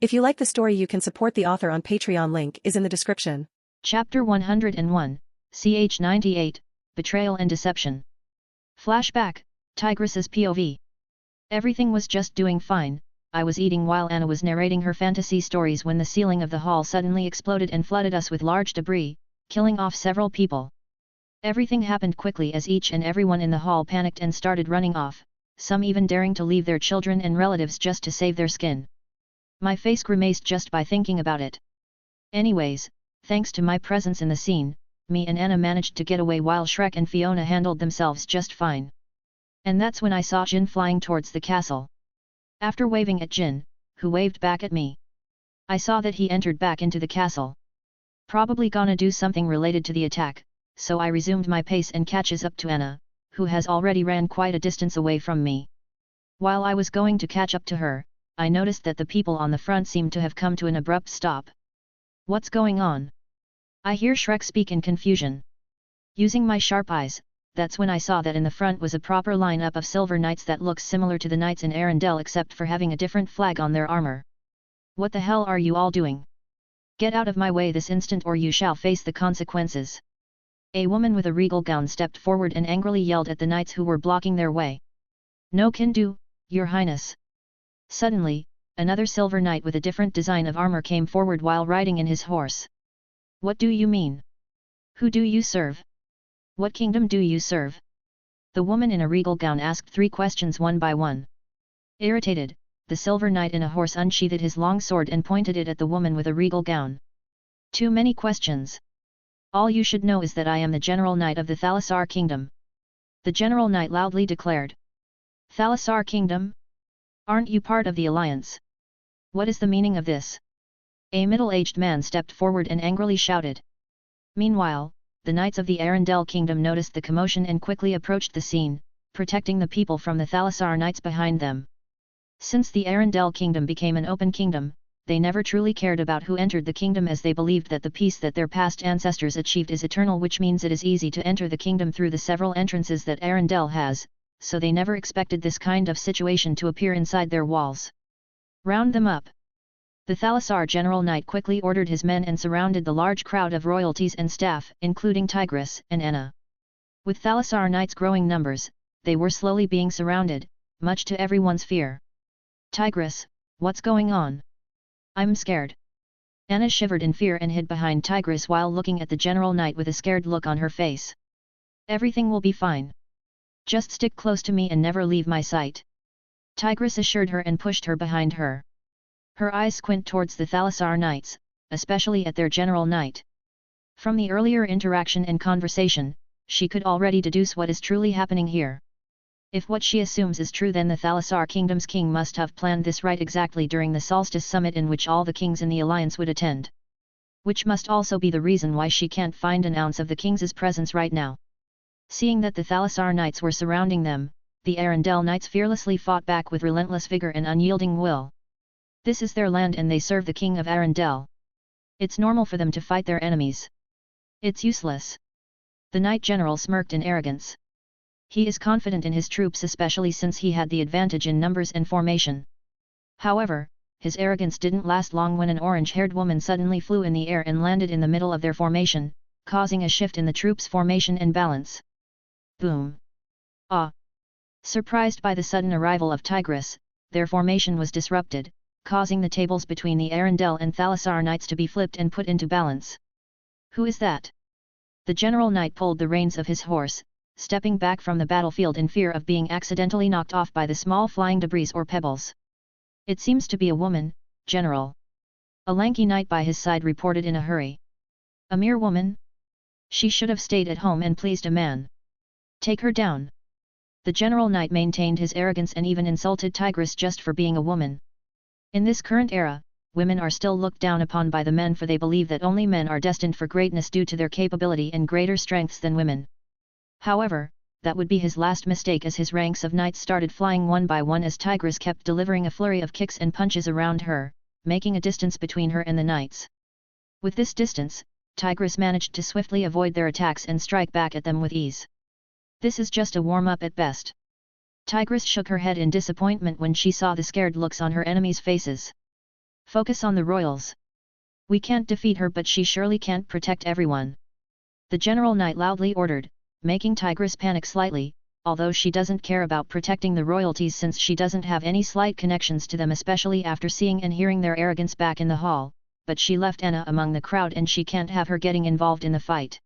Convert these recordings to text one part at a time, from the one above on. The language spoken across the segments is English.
If you like the story, you can support the author on Patreon. Link is in the description. Chapter 101, CH98, Betrayal and Deception. Flashback, Tigress's POV. Everything was just doing fine. I was eating while Anna was narrating her fantasy stories when the ceiling of the hall suddenly exploded and flooded us with large debris, killing off several people. Everything happened quickly as each and everyone in the hall panicked and started running off, some even daring to leave their children and relatives just to save their skin. My face grimaced just by thinking about it. Anyways, thanks to my presence in the scene, me and Anna managed to get away while Shrek and Fiona handled themselves just fine. And that's when I saw Jin flying towards the castle. After waving at Jin, who waved back at me, I saw that he entered back into the castle. Probably gonna do something related to the attack, so I resumed my pace and catches up to Anna, who has already ran quite a distance away from me. While I was going to catch up to her, I noticed that the people on the front seemed to have come to an abrupt stop. What's going on? I hear Shrek speak in confusion. Using my sharp eyes, that's when I saw that in the front was a proper lineup of silver knights that looks similar to the knights in Arendelle except for having a different flag on their armor. What the hell are you all doing? Get out of my way this instant or you shall face the consequences. A woman with a regal gown stepped forward and angrily yelled at the knights who were blocking their way. No can do, your highness. Suddenly, another silver knight with a different design of armor came forward while riding in his horse. What do you mean? Who do you serve? What kingdom do you serve? The woman in a regal gown asked 3 questions one by one. Irritated, the silver knight in a horse unsheathed his long sword and pointed it at the woman with a regal gown. Too many questions. All you should know is that I am the General Knight of the Thalassar Kingdom. The General Knight loudly declared. Thalassar Kingdom? Aren't you part of the alliance? What is the meaning of this? A middle-aged man stepped forward and angrily shouted. Meanwhile, the knights of the Arendelle Kingdom noticed the commotion and quickly approached the scene, protecting the people from the Thalassar knights behind them. Since the Arendelle Kingdom became an open kingdom, they never truly cared about who entered the kingdom as they believed that the peace that their past ancestors achieved is eternal, which means it is easy to enter the kingdom through the several entrances that Arendelle has, so they never expected this kind of situation to appear inside their walls. Round them up. The Thalassar General Knight quickly ordered his men and surrounded the large crowd of royalties and staff, including Tigress and Anna. With Thalassar knights growing numbers, they were slowly being surrounded, much to everyone's fear. Tigress, what's going on? I'm scared. Anna shivered in fear and hid behind Tigress while looking at the General Knight with a scared look on her face. Everything will be fine. Just stick close to me and never leave my sight. Tigress assured her and pushed her behind her. Her eyes squint towards the Thalassar knights, especially at their General Knight. From the earlier interaction and conversation, she could already deduce what is truly happening here. If what she assumes is true, then the Thalassar Kingdom's king must have planned this right exactly during the Solstice Summit in which all the kings in the alliance would attend. Which must also be the reason why she can't find an ounce of the king's presence right now. Seeing that the Thalassar knights were surrounding them, the Arendelle knights fearlessly fought back with relentless vigor and unyielding will. This is their land and they serve the king of Arendelle. It's normal for them to fight their enemies. It's useless. The knight general smirked in arrogance. He is confident in his troops, especially since he had the advantage in numbers and formation. However, his arrogance didn't last long when an orange-haired woman suddenly flew in the air and landed in the middle of their formation, causing a shift in the troops' formation and balance. Boom! Ah! Surprised by the sudden arrival of Tigress, their formation was disrupted, causing the tables between the Arendelle and Thalassar knights to be flipped and put into balance. Who is that? The General Knight pulled the reins of his horse, stepping back from the battlefield in fear of being accidentally knocked off by the small flying debris or pebbles. It seems to be a woman, General. A lanky knight by his side reported in a hurry. A mere woman? She should have stayed at home and pleased a man. Take her down. The General Knight maintained his arrogance and even insulted Tigress just for being a woman. In this current era, women are still looked down upon by the men, for they believe that only men are destined for greatness due to their capability and greater strengths than women. However, that would be his last mistake, as his ranks of knights started flying one by one as Tigress kept delivering a flurry of kicks and punches around her, making a distance between her and the knights. With this distance, Tigress managed to swiftly avoid their attacks and strike back at them with ease. This is just a warm-up at best. Tigress shook her head in disappointment when she saw the scared looks on her enemies' faces. Focus on the royals. We can't defeat her, but she surely can't protect everyone. The General Knight loudly ordered, making Tigress panic slightly, although she doesn't care about protecting the royalties since she doesn't have any slight connections to them, especially after seeing and hearing their arrogance back in the hall, but she left Anna among the crowd and she can't have her getting involved in the fight.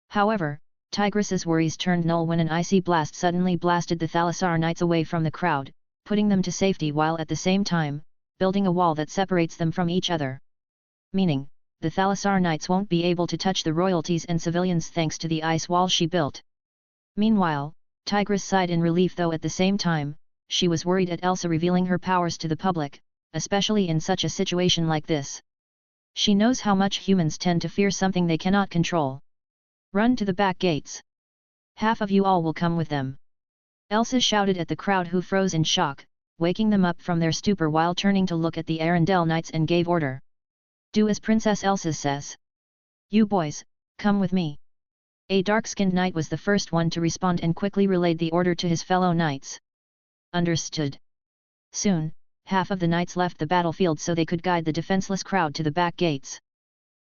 However, Tigress's worries turned null when an icy blast suddenly blasted the Thalassar Knights away from the crowd, putting them to safety while at the same time, building a wall that separates them from each other. Meaning, the Thalassar Knights won't be able to touch the royalties and civilians thanks to the ice wall she built. Meanwhile, Tigress sighed in relief, though at the same time, she was worried at Elsa revealing her powers to the public, especially in such a situation like this. She knows how much humans tend to fear something they cannot control. Run to the back gates. Half of you all will come with them. Elsa shouted at the crowd, who froze in shock, waking them up from their stupor while turning to look at the Arendelle Knights and gave order. Do as Princess Elsa says. You boys, come with me. A dark-skinned knight was the first one to respond and quickly relayed the order to his fellow knights. Understood. Soon, half of the knights left the battlefield so they could guide the defenseless crowd to the back gates.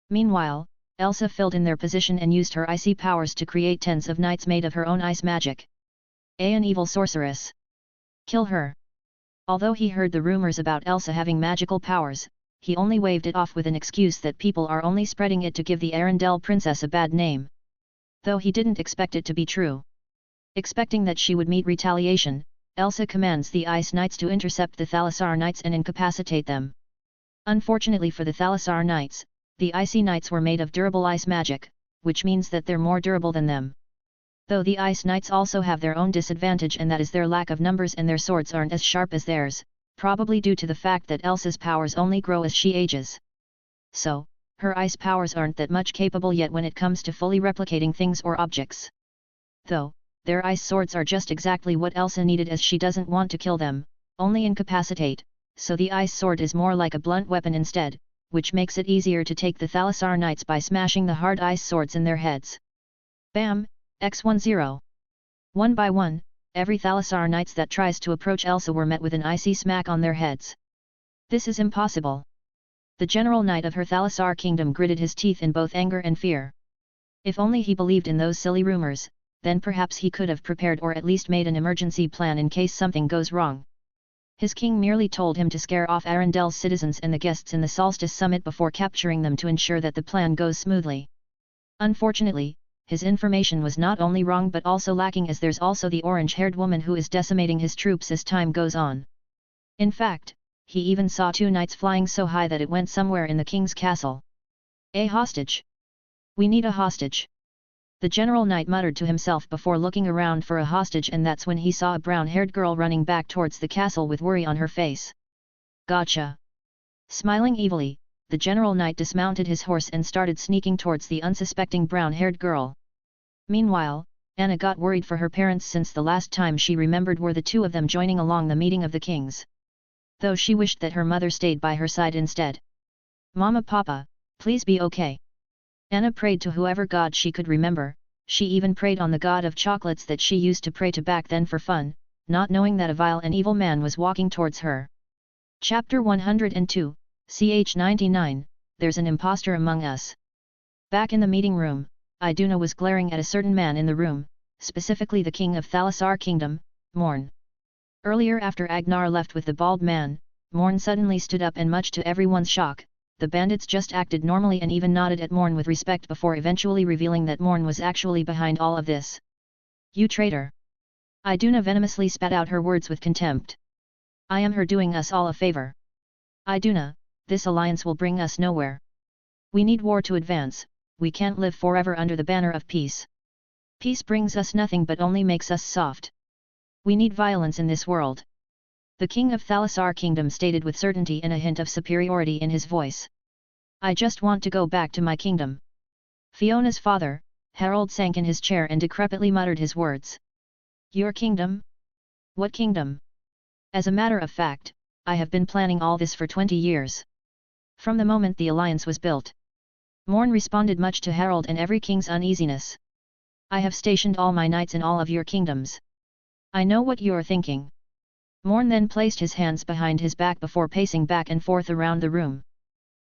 Meanwhile, Elsa filled in their position and used her icy powers to create tens of knights made of her own ice magic. An evil sorceress. Kill her. Although he heard the rumors about Elsa having magical powers, he only waved it off with an excuse that people are only spreading it to give the Arendelle princess a bad name. Though he didn't expect it to be true. Expecting that she would meet retaliation, Elsa commands the Ice Knights to intercept the Thalassar Knights and incapacitate them. Unfortunately for the Thalassar Knights, the Icy Knights were made of durable ice magic, which means that they're more durable than them. Though the Ice Knights also have their own disadvantage, and that is their lack of numbers, and their swords aren't as sharp as theirs, probably due to the fact that Elsa's powers only grow as she ages. So, her ice powers aren't that much capable yet when it comes to fully replicating things or objects. Though, their ice swords are just exactly what Elsa needed, as she doesn't want to kill them, only incapacitate, so the ice sword is more like a blunt weapon instead, which makes it easier to take the Thalassar Knights by smashing the hard ice swords in their heads. Bam! X10. One by one, every Thalassar Knights that tries to approach Elsa were met with an icy smack on their heads. This is impossible. The General Knight of her Thalassar kingdom gritted his teeth in both anger and fear. If only he believed in those silly rumors, then perhaps he could have prepared or at least made an emergency plan in case something goes wrong. His king merely told him to scare off Arendelle's citizens and the guests in the Solstice Summit before capturing them to ensure that the plan goes smoothly. Unfortunately, his information was not only wrong but also lacking, as there's also the orange-haired woman who is decimating his troops as time goes on. In fact, he even saw two knights flying so high that it went somewhere in the king's castle. A hostage. We need a hostage. The General Knight muttered to himself before looking around for a hostage, and that's when he saw a brown-haired girl running back towards the castle with worry on her face. Gotcha. Smiling evilly, the General Knight dismounted his horse and started sneaking towards the unsuspecting brown-haired girl. Meanwhile, Anna got worried for her parents, since the last time she remembered were the two of them joining along the meeting of the kings. Though she wished that her mother stayed by her side instead. Mama, Papa, please be okay. Anna prayed to whoever god she could remember. She even prayed on the god of chocolates that she used to pray to back then for fun, not knowing that a vile and evil man was walking towards her. Chapter 102, ch 99, There's an imposter among us. Back in the meeting room, Iduna was glaring at a certain man in the room, specifically the king of Thalassar Kingdom, Morn. Earlier, after Agnar left with the bald man, Morn suddenly stood up, and much to everyone's shock, the bandits just acted normally and even nodded at Morn with respect before eventually revealing that Morn was actually behind all of this. You traitor! Iduna venomously spat out her words with contempt. I am her doing us all a favor. Iduna, this alliance will bring us nowhere. We need war to advance, we can't live forever under the banner of peace. Peace brings us nothing but only makes us soft. We need violence in this world. The king of Thalassar Kingdom stated with certainty and a hint of superiority in his voice. I just want to go back to my kingdom. Fiona's father, Harold, sank in his chair and decrepitly muttered his words. Your kingdom? What kingdom? As a matter of fact, I have been planning all this for 20 years. From the moment the alliance was built. Morn responded, much to Harold and every king's uneasiness. I have stationed all my knights in all of your kingdoms. I know what you're thinking. Morn then placed his hands behind his back before pacing back and forth around the room.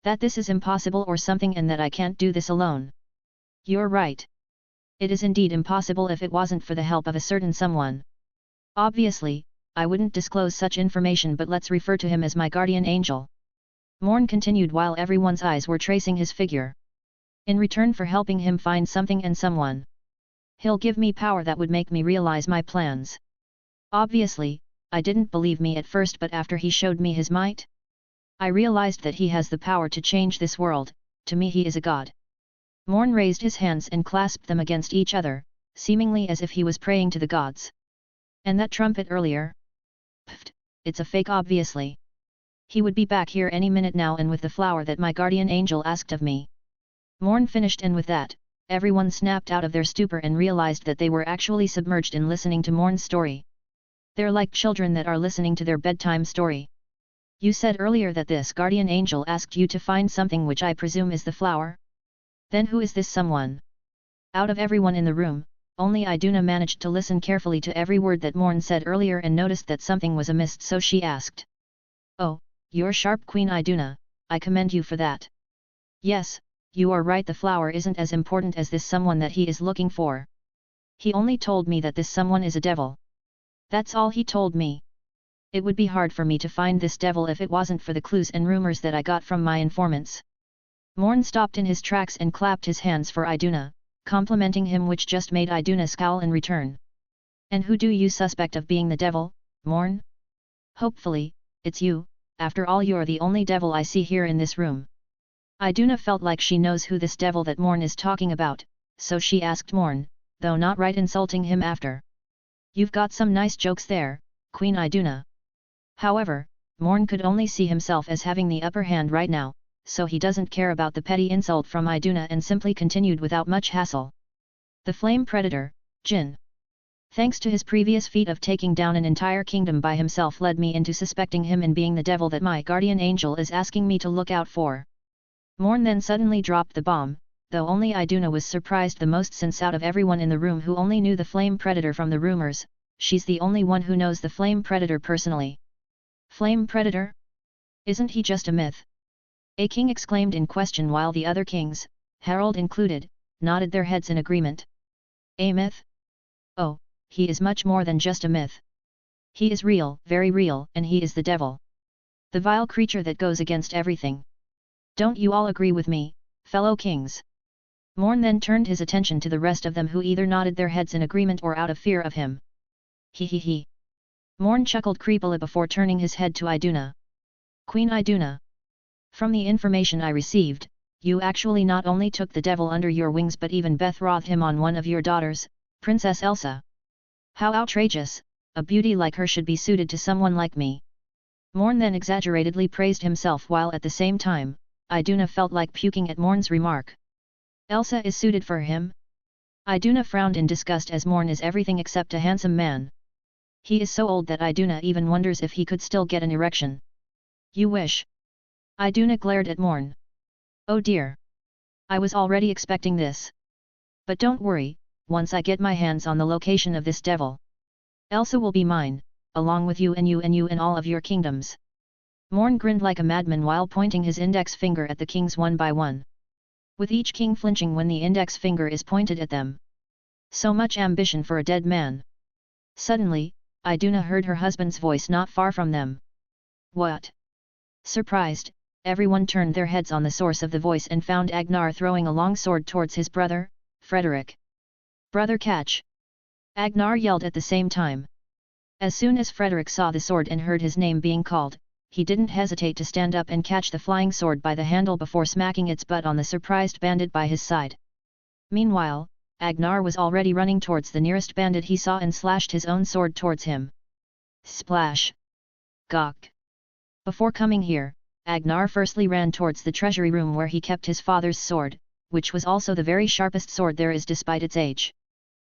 That this is impossible or something and that I can't do this alone. You're right. It is indeed impossible if it wasn't for the help of a certain someone. Obviously, I wouldn't disclose such information, but let's refer to him as my guardian angel. Morn continued while everyone's eyes were tracing his figure. In return for helping him find something and someone, he'll give me power that would make me realize my plans. Obviously, I didn't believe me at first, but after he showed me his might, I realized that he has the power to change this world. To me he is a god. Morn raised his hands and clasped them against each other, seemingly as if he was praying to the gods. And that trumpet earlier? Pfft, it's a fake obviously. He would be back here any minute now and with the flower that my guardian angel asked of me. Morn finished, and with that, everyone snapped out of their stupor and realized that they were actually submerged in listening to Morn's story. They're like children that are listening to their bedtime story. You said earlier that this guardian angel asked you to find something, which I presume is the flower? Then who is this someone? Out of everyone in the room, only Iduna managed to listen carefully to every word that Morn said earlier and noticed that something was amiss, so she asked. Oh, you're sharp, Queen Iduna, I commend you for that. Yes, you are right, the flower isn't as important as this someone that he is looking for. He only told me that this someone is a devil. That's all he told me. It would be hard for me to find this devil if it wasn't for the clues and rumors that I got from my informants. Morn stopped in his tracks and clapped his hands for Iduna, complimenting him, which just made Iduna scowl in return. And who do you suspect of being the devil, Morn? Hopefully, it's you, after all you're the only devil I see here in this room. Iduna felt like she knows who this devil that Morn is talking about, so she asked Morn, though not right insulting him after. You've got some nice jokes there, Queen Iduna. However, Morn could only see himself as having the upper hand right now, so he doesn't care about the petty insult from Iduna and simply continued without much hassle. The flame predator, Jin. Thanks to his previous feat of taking down an entire kingdom by himself, led me into suspecting him in being the devil that my guardian angel is asking me to look out for. Morn then suddenly dropped the bomb, though only Iduna was surprised the most, since out of everyone in the room who only knew the flame predator from the rumors, she's the only one who knows the flame predator personally. Flame predator? Isn't he just a myth? A king exclaimed in question, while the other kings, Harold included, nodded their heads in agreement. A myth? Oh, he is much more than just a myth. He is real, very real, and he is the devil. The vile creature that goes against everything. Don't you all agree with me, fellow kings? Morn then turned his attention to the rest of them, who either nodded their heads in agreement or out of fear of him. He he he. Morn chuckled creepily before turning his head to Iduna. Queen Iduna. From the information I received, you actually not only took the devil under your wings but even betrothed him on one of your daughters, Princess Elsa. How outrageous, a beauty like her should be suited to someone like me. Morn then exaggeratedly praised himself, while at the same time, Iduna felt like puking at Morn's remark. Elsa is suited for him? Iduna frowned in disgust, as Morn is everything except a handsome man. He is so old that Iduna even wonders if he could still get an erection. You wish? Iduna glared at Morn. Oh dear. I was already expecting this. But don't worry, once I get my hands on the location of this devil, Elsa will be mine, along with you and all of your kingdoms. Morn grinned like a madman while pointing his index finger at the kings one by one, with each king flinching when the index finger is pointed at them. So much ambition for a dead man. Suddenly, Iduna heard her husband's voice not far from them. What? Surprised, everyone turned their heads on the source of the voice and found Agnar throwing a long sword towards his brother, Frederick. Brother, catch! Agnar yelled at the same time. As soon as Frederick saw the sword and heard his name being called, he didn't hesitate to stand up and catch the flying sword by the handle before smacking its butt on the surprised bandit by his side. Meanwhile, Agnar was already running towards the nearest bandit he saw and slashed his own sword towards him. Splash! Gawk! Before coming here, Agnar firstly ran towards the treasury room where he kept his father's sword, which was also the very sharpest sword there is despite its age.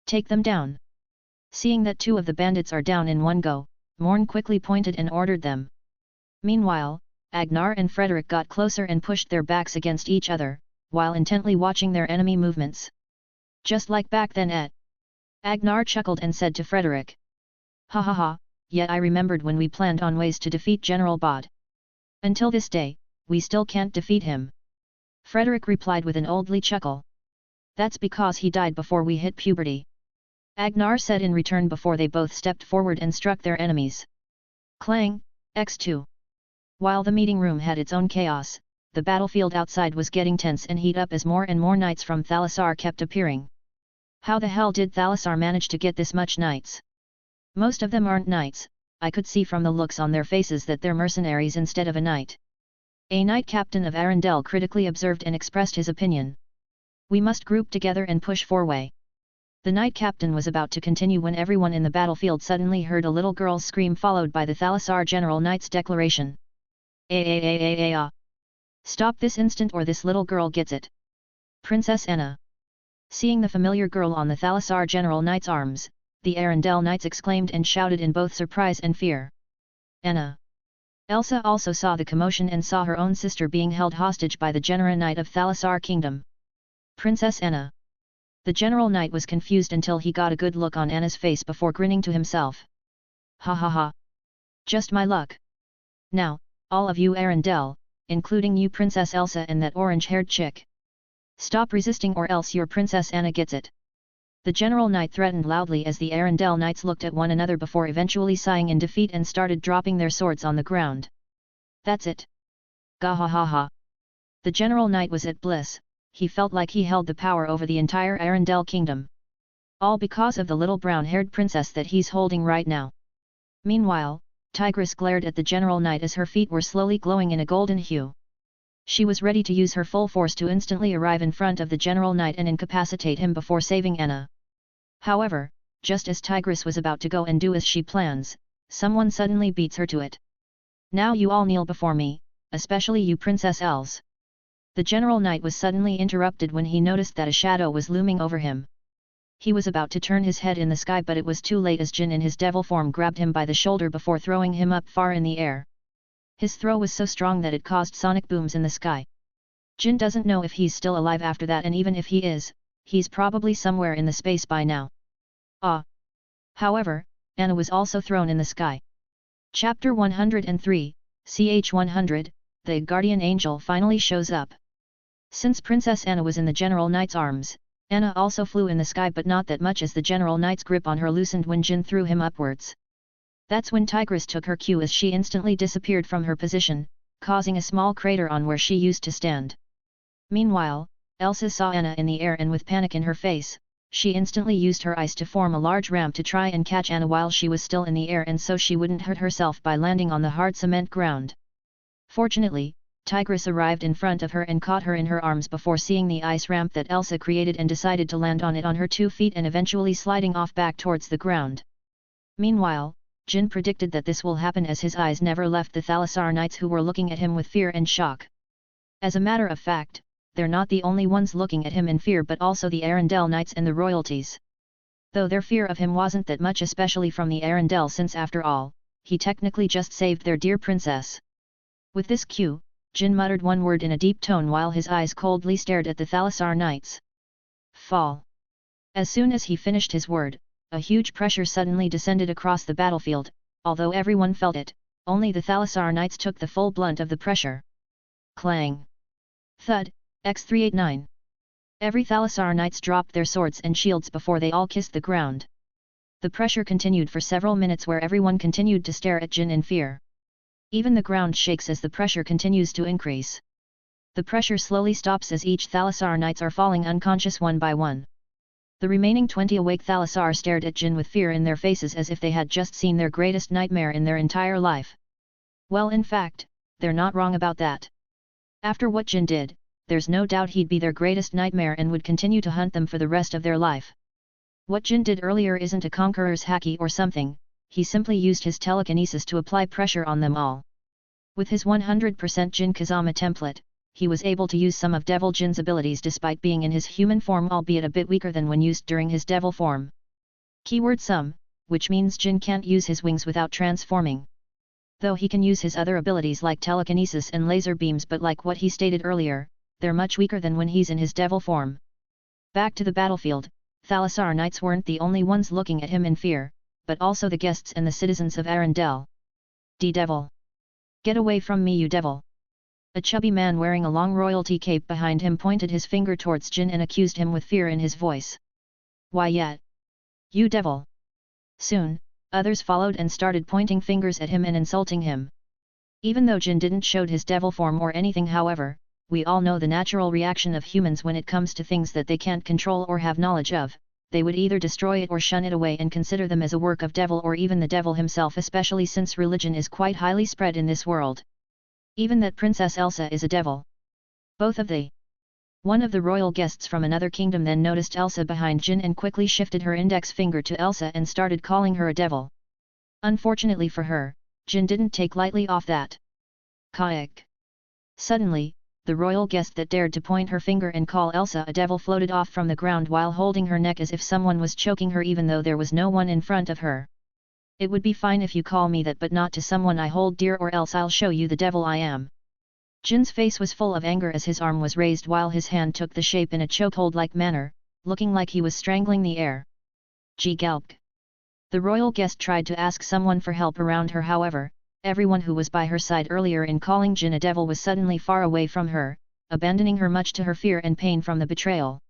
Take them down! Seeing that two of the bandits are down in one go, Morn quickly pointed and ordered them. Meanwhile, Agnar and Frederick got closer and pushed their backs against each other, while intently watching their enemy movements. Just like back then Agnar chuckled and said to Frederick. Ha ha ha, yet I remembered when we planned on ways to defeat General Bod. Until this day, we still can't defeat him. Frederick replied with an oldly chuckle. That's because he died before we hit puberty. Agnar said in return before they both stepped forward and struck their enemies. Clang, X2. While the meeting room had its own chaos, the battlefield outside was getting tense and heat up as more and more knights from Thalassar kept appearing. How the hell did Thalassar manage to get this much knights? Most of them aren't knights, I could see from the looks on their faces that they're mercenaries instead of a knight. A knight captain of Arundel critically observed and expressed his opinion. We must group together and push forward. The knight captain was about to continue when everyone in the battlefield suddenly heard a little girl's scream followed by the Thalassar General Knight's declaration. Stop this instant or this little girl gets it. Princess Anna. Seeing the familiar girl on the Thalassar General Knight's arms, the Arundel Knights exclaimed and shouted in both surprise and fear. Anna. Elsa also saw the commotion and saw her own sister being held hostage by the Genera Knight of Thalassar Kingdom. Princess Anna. The General Knight was confused until he got a good look on Anna's face before grinning to himself. Ha ha ha. Just my luck. Now, all of you Arundel, including you Princess Elsa and that orange-haired chick. Stop resisting or else your Princess Anna gets it. The General Knight threatened loudly as the Arundel Knights looked at one another before eventually sighing in defeat and started dropping their swords on the ground. That's it. Gah ha ha ha. The General Knight was at bliss, he felt like he held the power over the entire Arundel Kingdom. All because of the little brown-haired princess that he's holding right now. Meanwhile, Tigress glared at the General Knight as her feet were slowly glowing in a golden hue. She was ready to use her full force to instantly arrive in front of the General Knight and incapacitate him before saving Anna. However, just as Tigress was about to go and do as she plans, someone suddenly beats her to it. Now you all kneel before me, especially you Princess Els. The General Knight was suddenly interrupted when he noticed that a shadow was looming over him. He was about to turn his head in the sky but it was too late as Jin in his devil form grabbed him by the shoulder before throwing him up far in the air. His throw was so strong that it caused sonic booms in the sky. Jin doesn't know if he's still alive after that, and even if he is, he's probably somewhere in the space by now. However, Anna was also thrown in the sky. Chapter 103, ch 100, the Guardian Angel finally shows up. Since Princess Anna was in the General Knight's arms, Anna also flew in the sky but not that much as the General Knight's grip on her loosened when Jin threw him upwards. That's when Tigress took her cue as she instantly disappeared from her position, causing a small crater on where she used to stand. Meanwhile, Elsa saw Anna in the air and with panic in her face, she instantly used her ice to form a large ramp to try and catch Anna while she was still in the air and so she wouldn't hurt herself by landing on the hard cement ground. Fortunately, Tigress arrived in front of her and caught her in her arms before seeing the ice ramp that Elsa created and decided to land on it on her 2 feet and eventually sliding off back towards the ground. Meanwhile, Jin predicted that this will happen as his eyes never left the Thalassar Knights who were looking at him with fear and shock. As a matter of fact, they're not the only ones looking at him in fear but also the Arundel Knights and the royalties. Though their fear of him wasn't that much especially from the Arundel since after all, he technically just saved their dear princess. With this cue, Jin muttered one word in a deep tone while his eyes coldly stared at the Thalassar Knights. Fall. As soon as he finished his word, a huge pressure suddenly descended across the battlefield, although everyone felt it, only the Thalassar Knights took the full blunt of the pressure. Clang. Thud, X389. Every Thalassar Knights dropped their swords and shields before they all kissed the ground. The pressure continued for several minutes where everyone continued to stare at Jin in fear. Even the ground shakes as the pressure continues to increase. The pressure slowly stops as each Thalassar Knights are falling unconscious one by one. The remaining 20 awake Thalassar stared at Jin with fear in their faces as if they had just seen their greatest nightmare in their entire life. Well, in fact, they're not wrong about that. After what Jin did, there's no doubt he'd be their greatest nightmare and would continue to hunt them for the rest of their life. What Jin did earlier isn't a conqueror's haki or something, he simply used his telekinesis to apply pressure on them all. With his 100% Jin Kazama template, he was able to use some of Devil Jin's abilities despite being in his human form, albeit a bit weaker than when used during his devil form. Keyword some, which means Jin can't use his wings without transforming. Though he can use his other abilities like telekinesis and laser beams, but like what he stated earlier, they're much weaker than when he's in his devil form. Back to the battlefield, Thalassar Knights weren't the only ones looking at him in fear, but also the guests and the citizens of Arendelle. Devil! Get away from me, you devil! A chubby man wearing a long royalty cape behind him pointed his finger towards Jin and accused him with fear in his voice. Why yet? You devil! Soon, others followed and started pointing fingers at him and insulting him. Even though Jin didn't show his devil form or anything, however, we all know the natural reaction of humans when it comes to things that they can't control or have knowledge of. They would either destroy it or shun it away and consider them as a work of devil or even the devil himself, especially since religion is quite highly spread in this world. Even that Princess Elsa is a devil. Both of they. One of the royal guests from another kingdom then noticed Elsa behind Jin and quickly shifted her index finger to Elsa and started calling her a devil. Unfortunately for her, Jin didn't take lightly off that. Kayak. Suddenly, the royal guest that dared to point her finger and call Elsa a devil floated off from the ground while holding her neck as if someone was choking her, even though there was no one in front of her. It would be fine if you call me that, but not to someone I hold dear, or else I'll show you the devil I am. Jin's face was full of anger as his arm was raised while his hand took the shape in a chokehold-like manner, looking like he was strangling the air. Gulp. The royal guest tried to ask someone for help around her, however, everyone who was by her side earlier in calling Jin a devil was suddenly far away from her, abandoning her much to her fear and pain from the betrayal.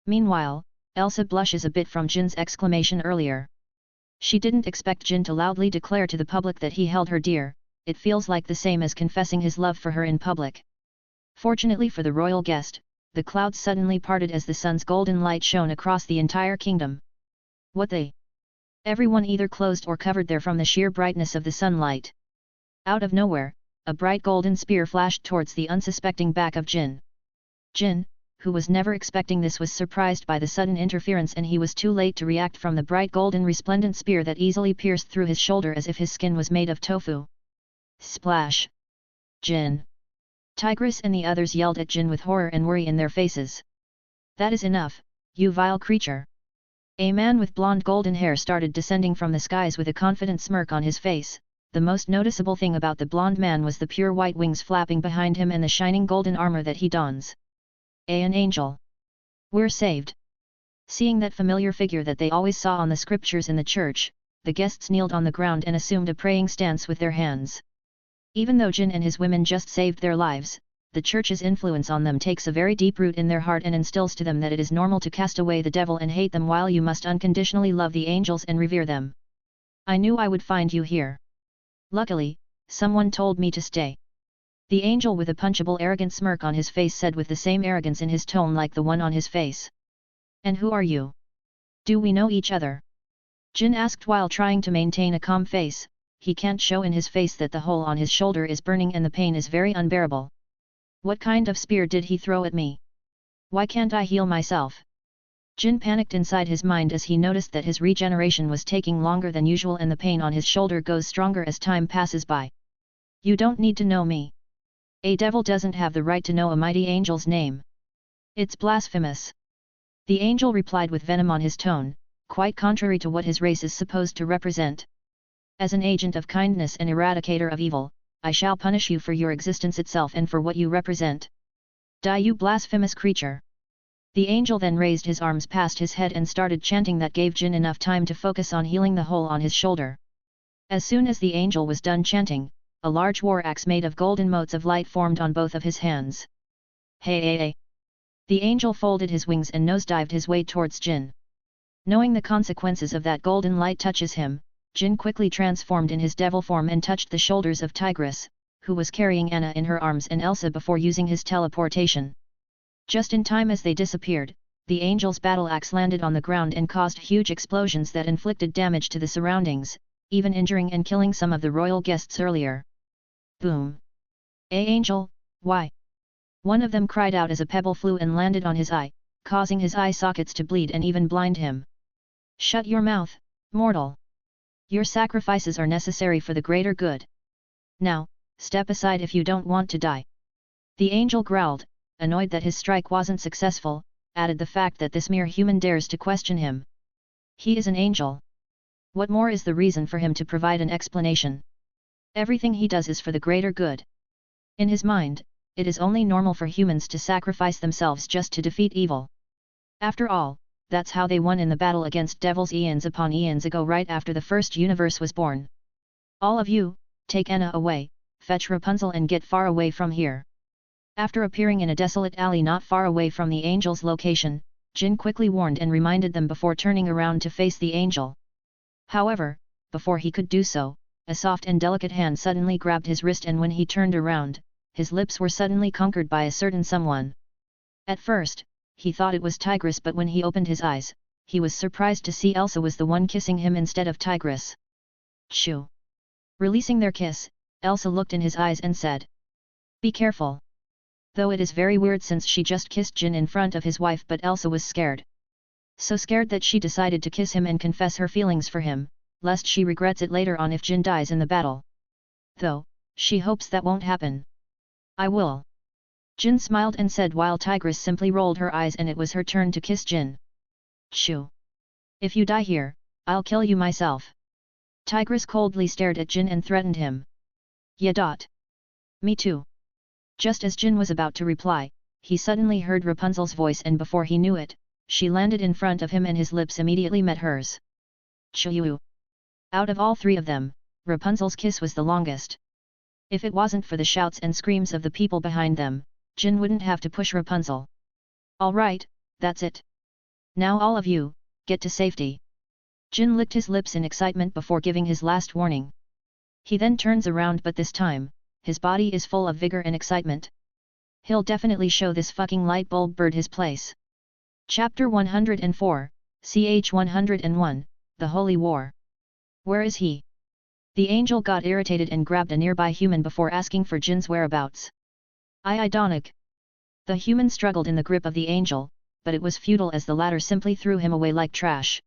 Meanwhile, Elsa blushes a bit from Jin's exclamation earlier. She didn't expect Jin to loudly declare to the public that he held her dear. It feels like the same as confessing his love for her in public. Fortunately for the royal guest, the clouds suddenly parted as the sun's golden light shone across the entire kingdom. What they? Everyone either closed or covered there from the sheer brightness of the sunlight. Out of nowhere, a bright golden spear flashed towards the unsuspecting back of Jin. Jin, who was never expecting this, was surprised by the sudden interference, and he was too late to react from the bright golden resplendent spear that easily pierced through his shoulder as if his skin was made of tofu. Splash! Jin! Tigress and the others yelled at Jin with horror and worry in their faces. That is enough, you vile creature! A man with blonde golden hair started descending from the skies with a confident smirk on his face. The most noticeable thing about the blonde man was the pure white wings flapping behind him and the shining golden armor that he dons. An angel! We're saved! Seeing that familiar figure that they always saw on the scriptures in the church, the guests kneeled on the ground and assumed a praying stance with their hands. Even though Jin and his women just saved their lives, the church's influence on them takes a very deep root in their heart and instills to them that it is normal to cast away the devil and hate them, while you must unconditionally love the angels and revere them. I knew I would find you here. Luckily, someone told me to stay. The angel with a punchable arrogant smirk on his face said with the same arrogance in his tone like the one on his face. And who are you? Do we know each other? Jin asked while trying to maintain a calm face. He can't show in his face that the hole on his shoulder is burning and the pain is very unbearable. What kind of spear did he throw at me? Why can't I heal myself? Jin panicked inside his mind as he noticed that his regeneration was taking longer than usual and the pain on his shoulder goes stronger as time passes by. You don't need to know me. A devil doesn't have the right to know a mighty angel's name. It's blasphemous. The angel replied with venom on his tone, quite contrary to what his race is supposed to represent. As an agent of kindness and eradicator of evil, I shall punish you for your existence itself and for what you represent. Die, you blasphemous creature! The angel then raised his arms past his head and started chanting that gave Jin enough time to focus on healing the hole on his shoulder. As soon as the angel was done chanting, a large war axe made of golden motes of light formed on both of his hands. Hey! The angel folded his wings and nosedived his way towards Jin. Knowing the consequences of that golden light touches him, Jin quickly transformed in his devil form and touched the shoulders of Tigress, who was carrying Anna in her arms, and Elsa before using his teleportation. Just in time as they disappeared, the angel's battle axe landed on the ground and caused huge explosions that inflicted damage to the surroundings, even injuring and killing some of the royal guests earlier. Boom! Angel, why? One of them cried out as a pebble flew and landed on his eye, causing his eye sockets to bleed and even blind him. Shut your mouth, mortal! Your sacrifices are necessary for the greater good. Now, step aside if you don't want to die. The angel growled, annoyed that his strike wasn't successful, added the fact that this mere human dares to question him. He is an angel. What more is the reason for him to provide an explanation? Everything he does is for the greater good. In his mind, it is only normal for humans to sacrifice themselves just to defeat evil. After all, that's how they won in the battle against devils eons upon eons ago, right after the first universe was born. All of you, take Anna away, fetch Rapunzel and get far away from here. After appearing in a desolate alley not far away from the angel's location, Jin quickly warned and reminded them before turning around to face the angel. However, before he could do so, a soft and delicate hand suddenly grabbed his wrist, and when he turned around, his lips were suddenly conquered by a certain someone. At first, he thought it was Tigress, but when he opened his eyes, he was surprised to see Elsa was the one kissing him instead of Tigress. Shoo! Releasing their kiss, Elsa looked in his eyes and said, "Be careful." Though it is very weird since she just kissed Jin in front of his wife, but Elsa was scared. So scared that she decided to kiss him and confess her feelings for him, lest she regrets it later on if Jin dies in the battle. Though, she hopes that won't happen. "I will." Jin smiled and said while Tigress simply rolled her eyes, and it was her turn to kiss Jin. "Shoo! If you die here, I'll kill you myself." Tigress coldly stared at Jin and threatened him. "Yeah. Me too." Just as Jin was about to reply, he suddenly heard Rapunzel's voice, and before he knew it, she landed in front of him and his lips immediately met hers. Choo! Out of all three of them, Rapunzel's kiss was the longest. If it wasn't for the shouts and screams of the people behind them, Jin wouldn't have to push Rapunzel. "Alright, that's it. Now all of you, get to safety." Jin licked his lips in excitement before giving his last warning. He then turns around, but this time, his body is full of vigor and excitement. He'll definitely show this fucking light bulb bird his place. Chapter 104, ch 101, The Holy War. Where is he? The angel got irritated and grabbed a nearby human before asking for Jin's whereabouts. Isekai'd. The human struggled in the grip of the angel, but it was futile as the latter simply threw him away like trash.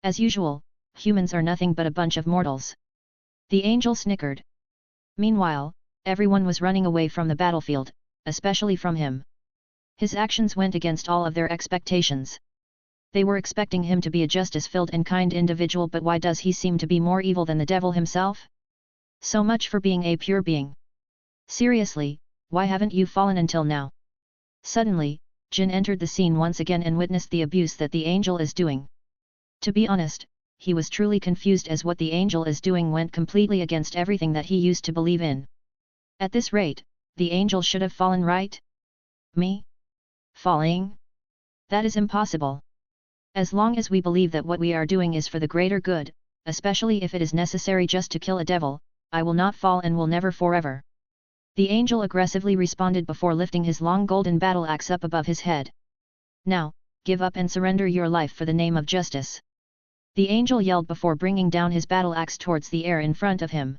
As usual, humans are nothing but a bunch of mortals. The angel snickered. Meanwhile, everyone was running away from the battlefield, especially from him. His actions went against all of their expectations. They were expecting him to be a justice-filled and kind individual, but why does he seem to be more evil than the devil himself? So much for being a pure being. Seriously, why haven't you fallen until now? Suddenly, Jin entered the scene once again and witnessed the abuse that the angel is doing. To be honest, he was truly confused as what the angel is doing went completely against everything that he used to believe in. At this rate, the angel should have fallen, right? Me? Falling? That is impossible. As long as we believe that what we are doing is for the greater good, especially if it is necessary just to kill a devil, I will not fall and will never forever. The angel aggressively responded before lifting his long golden battle axe up above his head. "Now, give up and surrender your life for the name of justice." The angel yelled before bringing down his battle axe towards the air in front of him.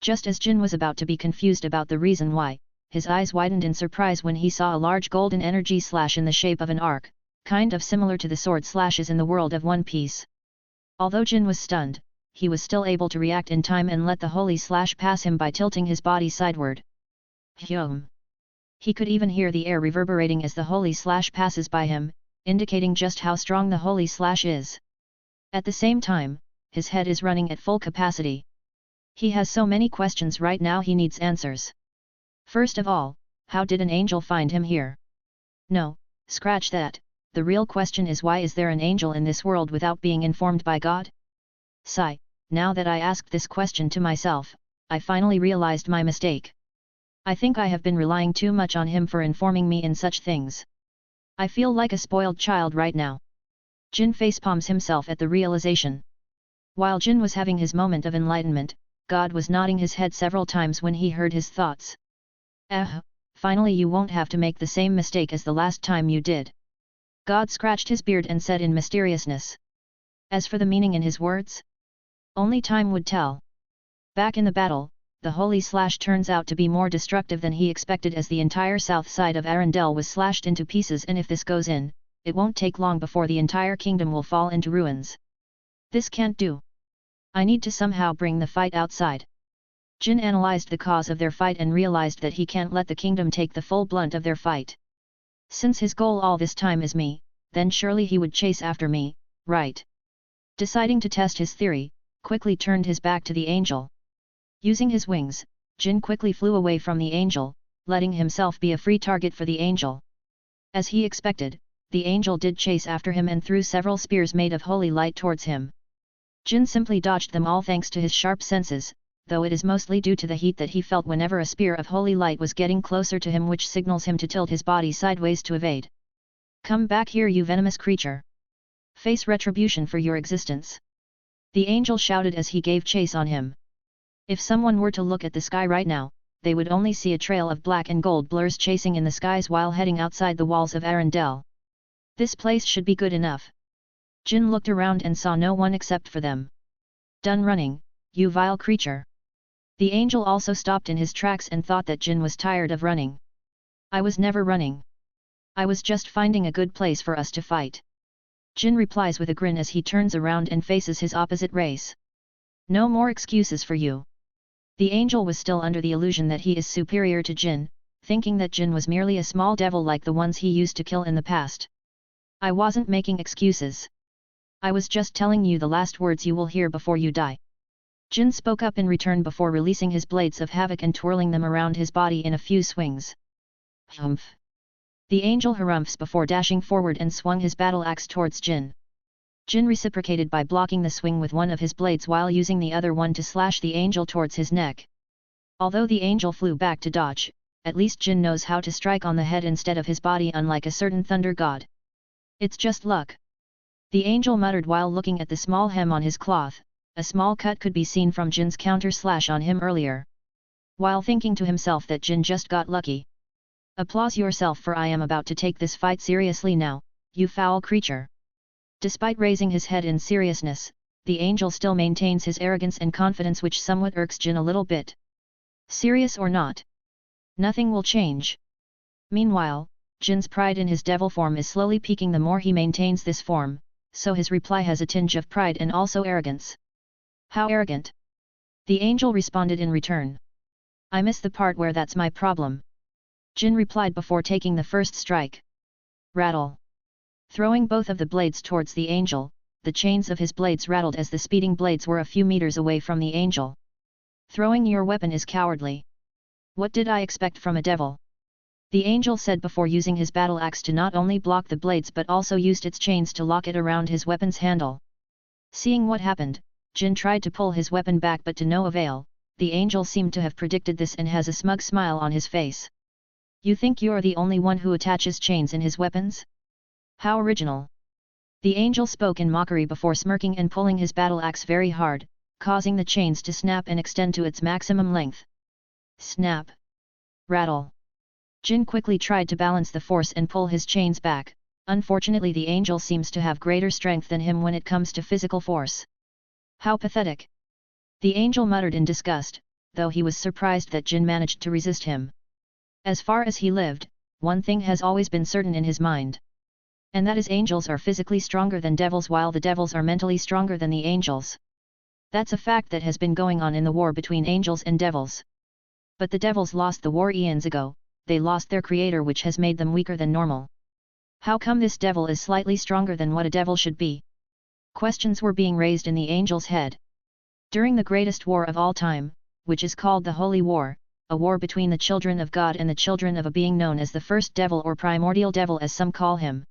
Just as Jin was about to be confused about the reason why, his eyes widened in surprise when he saw a large golden energy slash in the shape of an arc, kind of similar to the sword slashes in the world of One Piece. Although Jin was stunned, he was still able to react in time and let the holy slash pass him by tilting his body sideward. Hyum! He could even hear the air reverberating as the holy slash passes by him, indicating just how strong the holy slash is. At the same time, his head is running at full capacity. He has so many questions right now, he needs answers. First of all, how did an angel find him here? No, scratch that, the real question is why is there an angel in this world without being informed by God? Sigh, now that I asked this question to myself, I finally realized my mistake. I think I have been relying too much on him for informing me in such things. I feel like a spoiled child right now. Jin facepalms himself at the realization. While Jin was having his moment of enlightenment, God was nodding his head several times when he heard his thoughts. Finally you won't have to make the same mistake as the last time you did. God scratched his beard and said in mysteriousness. As for the meaning in his words? Only time would tell. Back in the battle, the holy slash turns out to be more destructive than he expected, as the entire south side of Arendelle was slashed into pieces, and if this goes in, it won't take long before the entire kingdom will fall into ruins. This can't do. I need to somehow bring the fight outside. Jin analyzed the cause of their fight and realized that he can't let the kingdom take the full blunt of their fight. Since his goal all this time is me, then surely he would chase after me, right? Deciding to test his theory, quickly turned his back to the angel. Using his wings, Jin quickly flew away from the angel, letting himself be a free target for the angel. As he expected, the angel did chase after him and threw several spears made of holy light towards him. Jin simply dodged them all thanks to his sharp senses, though it is mostly due to the heat that he felt whenever a spear of holy light was getting closer to him, which signals him to tilt his body sideways to evade. Come back here, you venomous creature! Face retribution for your existence! The angel shouted as he gave chase on him. If someone were to look at the sky right now, they would only see a trail of black and gold blurs chasing in the skies while heading outside the walls of Arendelle. This place should be good enough. Jin looked around and saw no one except for them. Done running, you vile creature! The angel also stopped in his tracks and thought that Jin was tired of running. I was never running. I was just finding a good place for us to fight. Jin replies with a grin as he turns around and faces his opposite race. No more excuses for you. The angel was still under the illusion that he is superior to Jin, thinking that Jin was merely a small devil like the ones he used to kill in the past. I wasn't making excuses. I was just telling you the last words you will hear before you die. Jin spoke up in return before releasing his blades of havoc and twirling them around his body in a few swings. Humph! The angel harumphs before dashing forward and swung his battle axe towards Jin. Jin reciprocated by blocking the swing with one of his blades while using the other one to slash the angel towards his neck. Although the angel flew back to dodge, at least Jin knows how to strike on the head instead of his body, unlike a certain thunder god. It's just luck. The angel muttered while looking at the small hem on his cloth. A small cut could be seen from Jin's counter slash on him earlier. While thinking to himself that Jin just got lucky. Applause yourself, for I am about to take this fight seriously now, you foul creature. Despite raising his head in seriousness, the angel still maintains his arrogance and confidence, which somewhat irks Jin a little bit. Serious or not, nothing will change. Meanwhile, Jin's pride in his devil form is slowly peaking the more he maintains this form, so his reply has a tinge of pride and also arrogance. How arrogant? The angel responded in return. I miss the part where that's my problem. Jin replied before taking the first strike. Rattle. Throwing both of the blades towards the angel, the chains of his blades rattled as the speeding blades were a few meters away from the angel. Throwing your weapon is cowardly. What did I expect from a devil? The angel said before using his battle axe to not only block the blades but also used its chains to lock it around his weapon's handle. Seeing what happened, Jin tried to pull his weapon back but to no avail. The angel seemed to have predicted this and has a smug smile on his face. You think you're the only one who attaches chains in his weapons? How original! The angel spoke in mockery before smirking and pulling his battle axe very hard, causing the chains to snap and extend to its maximum length. Snap! Rattle! Jin quickly tried to balance the force and pull his chains back. Unfortunately, the angel seems to have greater strength than him when it comes to physical force. How pathetic! The angel muttered in disgust, though he was surprised that Jin managed to resist him. As far as he lived, one thing has always been certain in his mind. And that is, angels are physically stronger than devils, while the devils are mentally stronger than the angels. That's a fact that has been going on in the war between angels and devils. But the devils lost the war eons ago. They lost their creator, which has made them weaker than normal. How come this devil is slightly stronger than what a devil should be? Questions were being raised in the angel's head. During the greatest war of all time, which is called the Holy War, a war between the children of God and the children of a being known as the first devil, or primordial devil as some call him.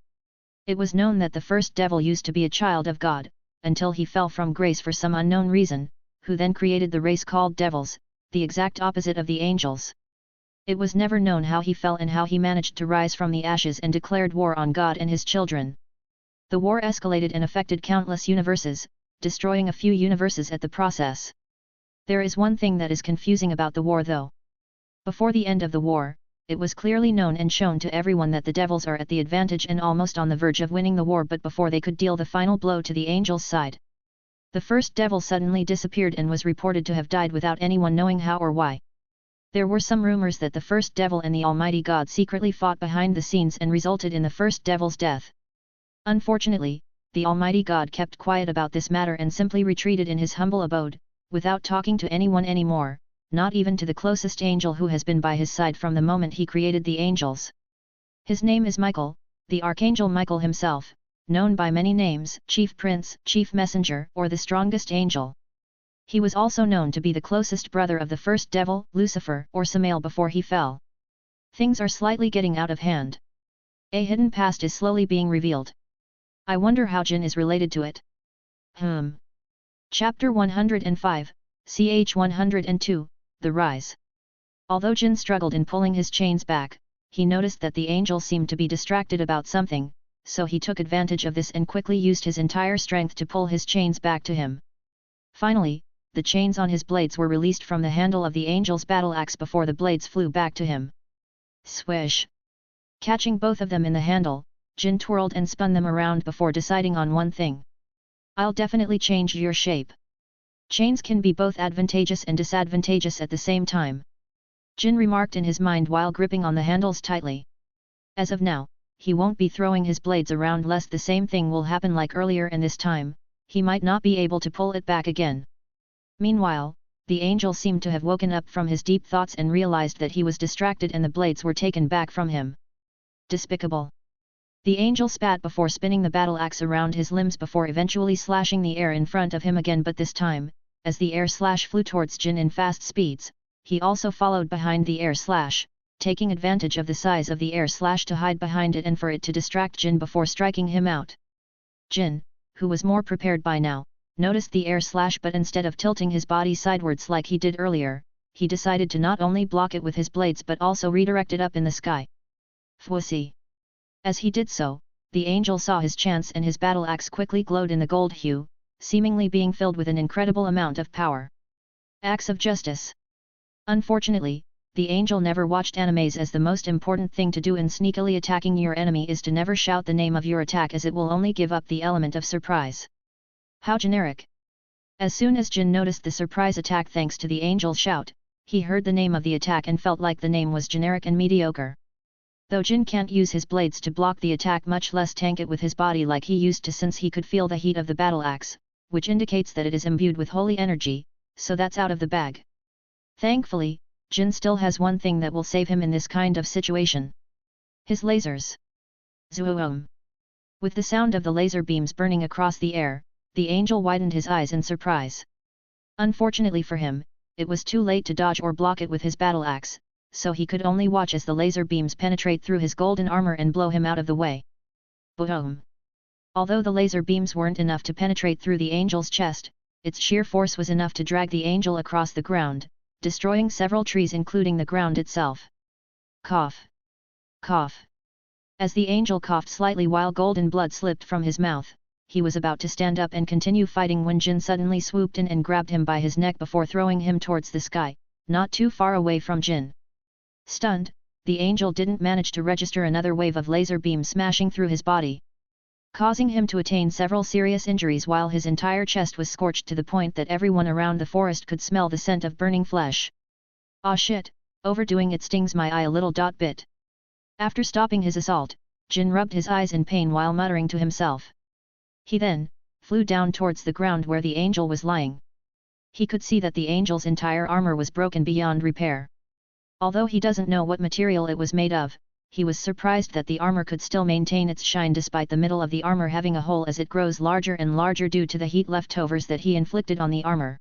It was known that the first devil used to be a child of God, until he fell from grace for some unknown reason, who then created the race called devils, the exact opposite of the angels. It was never known how he fell and how he managed to rise from the ashes and declared war on God and his children. The war escalated and affected countless universes, destroying a few universes at the process. There is one thing that is confusing about the war though. Before the end of the war, it was clearly known and shown to everyone that the devils are at the advantage and almost on the verge of winning the war, but before they could deal the final blow to the angels' side, the first devil suddenly disappeared and was reported to have died without anyone knowing how or why. There were some rumors that the first devil and the Almighty God secretly fought behind the scenes and resulted in the first devil's death. Unfortunately, the Almighty God kept quiet about this matter and simply retreated in his humble abode, without talking to anyone anymore, not even to the closest angel who has been by his side from the moment he created the angels. His name is Michael, the Archangel Michael himself, known by many names: Chief Prince, Chief Messenger, or the strongest angel. He was also known to be the closest brother of the first devil, Lucifer, or Samael, before he fell. Things are slightly getting out of hand. A hidden past is slowly being revealed. I wonder how Jin is related to it. Chapter 105, ch 102, The Rise. Although Jin struggled in pulling his chains back, he noticed that the angel seemed to be distracted about something, so he took advantage of this and quickly used his entire strength to pull his chains back to him. Finally, the chains on his blades were released from the handle of the angel's battle axe before the blades flew back to him. Swish! Catching both of them in the handle, Jin twirled and spun them around before deciding on one thing. I'll definitely change your shape. Chains can be both advantageous and disadvantageous at the same time. Jin remarked in his mind while gripping on the handles tightly. As of now, he won't be throwing his blades around lest the same thing will happen like earlier, and this time, he might not be able to pull it back again. Meanwhile, the angel seemed to have woken up from his deep thoughts and realized that he was distracted and the blades were taken back from him. Despicable! The angel spat before spinning the battle axe around his limbs before eventually slashing the air in front of him again, but this time, as the air slash flew towards Jin in fast speeds, he also followed behind the air slash, taking advantage of the size of the air slash to hide behind it and for it to distract Jin before striking him out. Jin, who was more prepared by now, noticed the air slash, but instead of tilting his body sidewards like he did earlier, he decided to not only block it with his blades but also redirect it up in the sky. Fwussy! As he did so, the angel saw his chance and his battle axe quickly glowed in the gold hue, seemingly being filled with an incredible amount of power. Axe of Justice. Unfortunately, the angel never watched animes, as the most important thing to do in sneakily attacking your enemy is to never shout the name of your attack, as it will only give up the element of surprise. How generic! As soon as Jin noticed the surprise attack thanks to the angel's shout, he heard the name of the attack and felt like the name was generic and mediocre. Though Jin can't use his blades to block the attack, much less tank it with his body like he used to, since he could feel the heat of the battle axe, which indicates that it is imbued with holy energy, so that's out of the bag. Thankfully, Jin still has one thing that will save him in this kind of situation. His lasers. Zoom! With the sound of the laser beams burning across the air, the angel widened his eyes in surprise. Unfortunately for him, it was too late to dodge or block it with his battle axe, so he could only watch as the laser beams penetrate through his golden armor and blow him out of the way. Boom! Although the laser beams weren't enough to penetrate through the angel's chest, its sheer force was enough to drag the angel across the ground, destroying several trees including the ground itself. Cough! Cough! As the angel coughed slightly while golden blood slipped from his mouth, he was about to stand up and continue fighting when Jin suddenly swooped in and grabbed him by his neck before throwing him towards the sky, not too far away from Jin. Stunned, the angel didn't manage to register another wave of laser beams smashing through his body, causing him to attain several serious injuries while his entire chest was scorched to the point that everyone around the forest could smell the scent of burning flesh. Ah shit, overdoing it stings my eye a little bit. After stopping his assault, Jin rubbed his eyes in pain while muttering to himself. He then flew down towards the ground where the angel was lying. He could see that the angel's entire armor was broken beyond repair. Although he doesn't know what material it was made of, he was surprised that the armor could still maintain its shine despite the middle of the armor having a hole as it grows larger and larger due to the heat leftovers that he inflicted on the armor.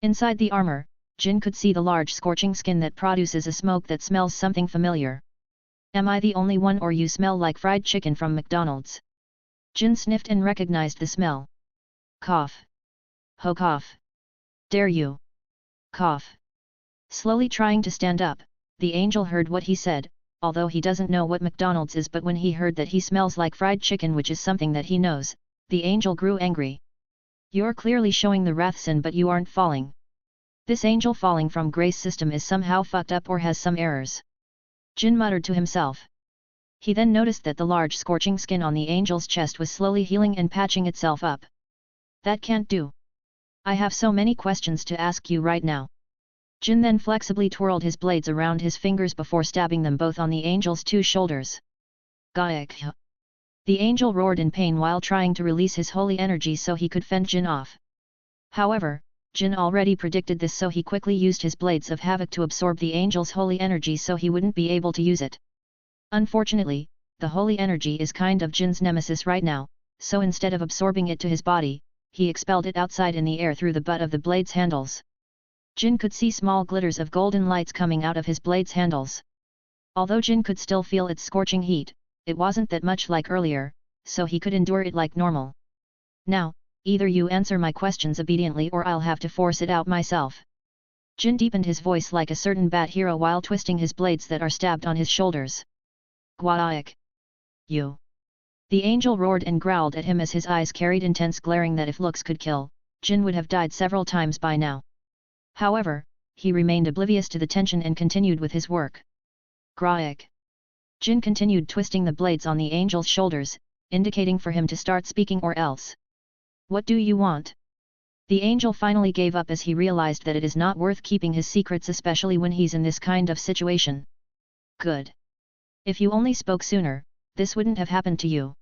Inside the armor, Jin could see the large scorching skin that produces a smoke that smells something familiar. Am I the only one, or you smell like fried chicken from McDonald's? Jin sniffed and recognized the smell. Cough. Ho cough. Dare you? Cough. Slowly trying to stand up, the angel heard what he said, although he doesn't know what McDonald's is, but when he heard that he smells like fried chicken, which is something that he knows, the angel grew angry. You're clearly showing the wrath sin, but you aren't falling. This angel falling from grace system is somehow fucked up or has some errors. Jin muttered to himself. He then noticed that the large scorching skin on the angel's chest was slowly healing and patching itself up. That can't do. I have so many questions to ask you right now. Jin then flexibly twirled his blades around his fingers before stabbing them both on the angel's two shoulders. Gaek! The angel roared in pain while trying to release his holy energy so he could fend Jin off. However, Jin already predicted this, so he quickly used his blades of havoc to absorb the angel's holy energy so he wouldn't be able to use it. Unfortunately, the holy energy is kind of Jin's nemesis right now, so instead of absorbing it to his body, he expelled it outside in the air through the butt of the blade's handles. Jin could see small glitters of golden lights coming out of his blade's handles. Although Jin could still feel its scorching heat, it wasn't that much like earlier, so he could endure it like normal. Now, either you answer my questions obediently or I'll have to force it out myself. Jin deepened his voice like a certain bat hero while twisting his blades that are stabbed on his shoulders. Gwaaik! You! The angel roared and growled at him as his eyes carried intense glaring that if looks could kill, Jin would have died several times by now. However, he remained oblivious to the tension and continued with his work. Gwaaik! Jin continued twisting the blades on the angel's shoulders, indicating for him to start speaking or else. What do you want? The angel finally gave up as he realized that it is not worth keeping his secrets, especially when he's in this kind of situation. Good. If you only spoke sooner, this wouldn't have happened to you.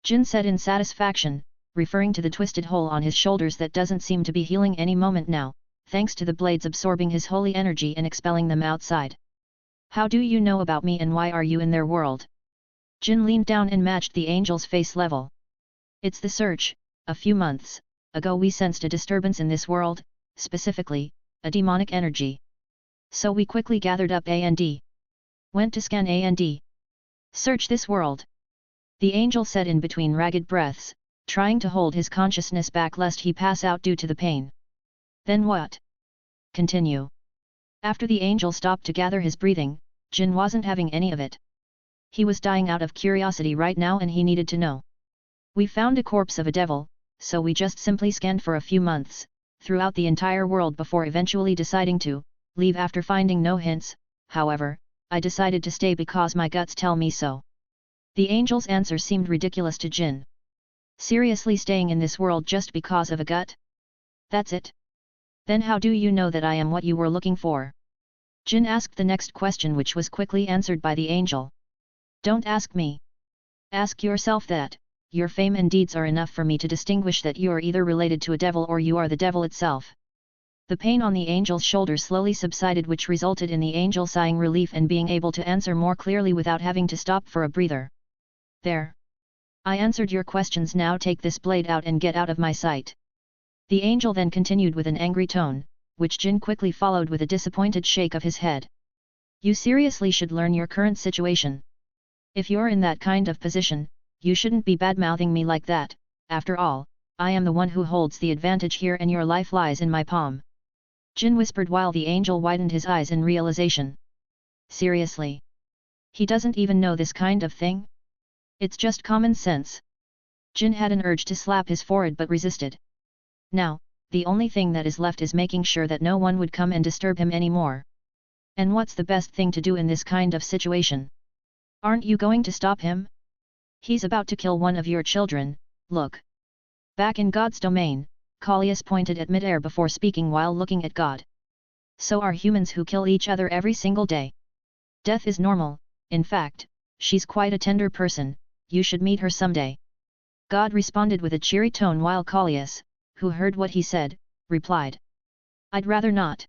Jin said in satisfaction, referring to the twisted hole on his shoulders that doesn't seem to be healing any moment now, thanks to the blades absorbing his holy energy and expelling them outside. How do you know about me and why are you in their world? Jin leaned down and matched the angel's face level. It's the search. A few months ago we sensed a disturbance in this world, specifically, a demonic energy. So we quickly gathered up and went to scan and search this world. The angel said in between ragged breaths, trying to hold his consciousness back lest he pass out due to the pain. Then what? Continue. After the angel stopped to gather his breathing, Jin wasn't having any of it. He was dying out of curiosity right now and he needed to know. We found a corpse of a devil, so we just simply scanned for a few months, throughout the entire world before eventually deciding to leave after finding no hints. However, I decided to stay because my guts tell me so. The angel's answer seemed ridiculous to Jin. Seriously, staying in this world just because of a gut? That's it? Then how do you know that I am what you were looking for? Jin asked the next question, which was quickly answered by the angel. Don't ask me. Ask yourself that. Your fame and deeds are enough for me to distinguish that you are either related to a devil or you are the devil itself. The pain on the angel's shoulder slowly subsided, which resulted in the angel sighing relief and being able to answer more clearly without having to stop for a breather. There. I answered your questions, now take this blade out and get out of my sight. The angel then continued with an angry tone, which Jin quickly followed with a disappointed shake of his head. You seriously should learn your current situation. If you're in that kind of position, you shouldn't be bad-mouthing me like that. After all, I am the one who holds the advantage here and your life lies in my palm. Jin whispered while the angel widened his eyes in realization. Seriously? He doesn't even know this kind of thing? It's just common sense. Jin had an urge to slap his forehead but resisted. Now, the only thing that is left is making sure that no one would come and disturb him anymore. And what's the best thing to do in this kind of situation? Aren't you going to stop him? He's about to kill one of your children. Look. Back in God's domain, Callias pointed at midair before speaking while looking at God. So are humans who kill each other every single day. Death is normal. In fact, she's quite a tender person. You should meet her someday. God responded with a cheery tone while Callias, who heard what he said, replied. I'd rather not.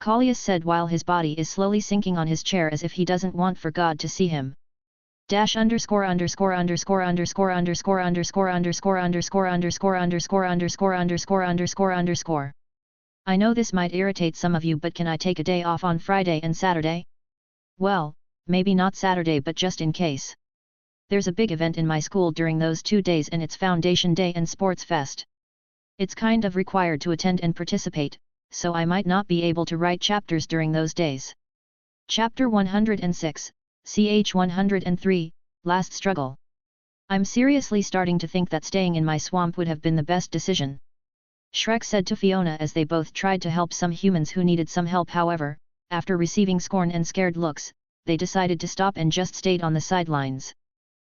Callias said while his body is slowly sinking on his chair as if he doesn't want for God to see him. Dash underscore underscore underscore underscore underscore underscore underscore underscore underscore underscore underscore underscore underscore underscore. I know this might irritate some of you, but can I take a day off on Friday and Saturday? Well, maybe not Saturday, but just in case. There's a big event in my school during those 2 days and it's Foundation Day and Sports Fest. It's kind of required to attend and participate, so I might not be able to write chapters during those days. Chapter 106, ch 103, Last Struggle. I'm seriously starting to think that staying in my swamp would have been the best decision. Shrek said to Fiona as they both tried to help some humans who needed some help. However, after receiving scorn and scared looks, they decided to stop and just stayed on the sidelines.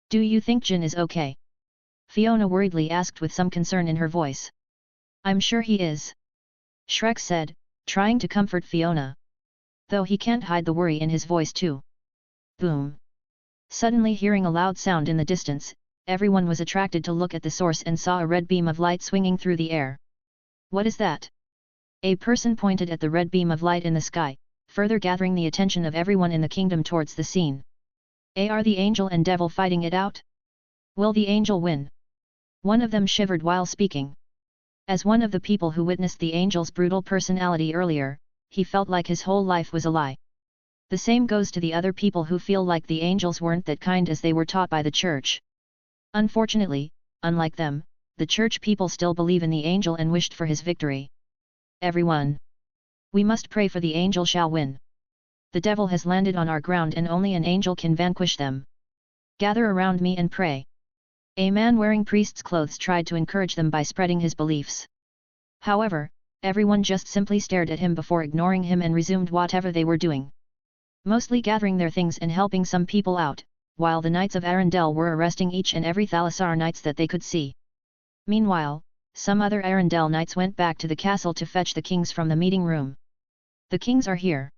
Do you think Jin is okay? Fiona worriedly asked with some concern in her voice. I'm sure he is. Shrek said, trying to comfort Fiona. Though he can't hide the worry in his voice too. Boom. Suddenly hearing a loud sound in the distance, everyone was attracted to look at the source and saw a red beam of light swinging through the air. What is that? A person pointed at the red beam of light in the sky, further gathering the attention of everyone in the kingdom towards the scene. Are the angel and devil fighting it out? Will the angel win? One of them shivered while speaking. As one of the people who witnessed the angel's brutal personality earlier, he felt like his whole life was a lie. The same goes to the other people who feel like the angels weren't that kind as they were taught by the church. Unfortunately, unlike them, the church people still believe in the angel and wished for his victory. Everyone! We must pray for the angel shall win. The devil has landed on our ground and only an angel can vanquish them. Gather around me and pray. A man wearing priest's clothes tried to encourage them by spreading his beliefs. However, everyone just simply stared at him before ignoring him and resumed whatever they were doing. Mostly gathering their things and helping some people out, while the Knights of Arundel were arresting each and every Thalassar Knights that they could see. Meanwhile, some other Arundel Knights went back to the castle to fetch the kings from the meeting room. The kings are here.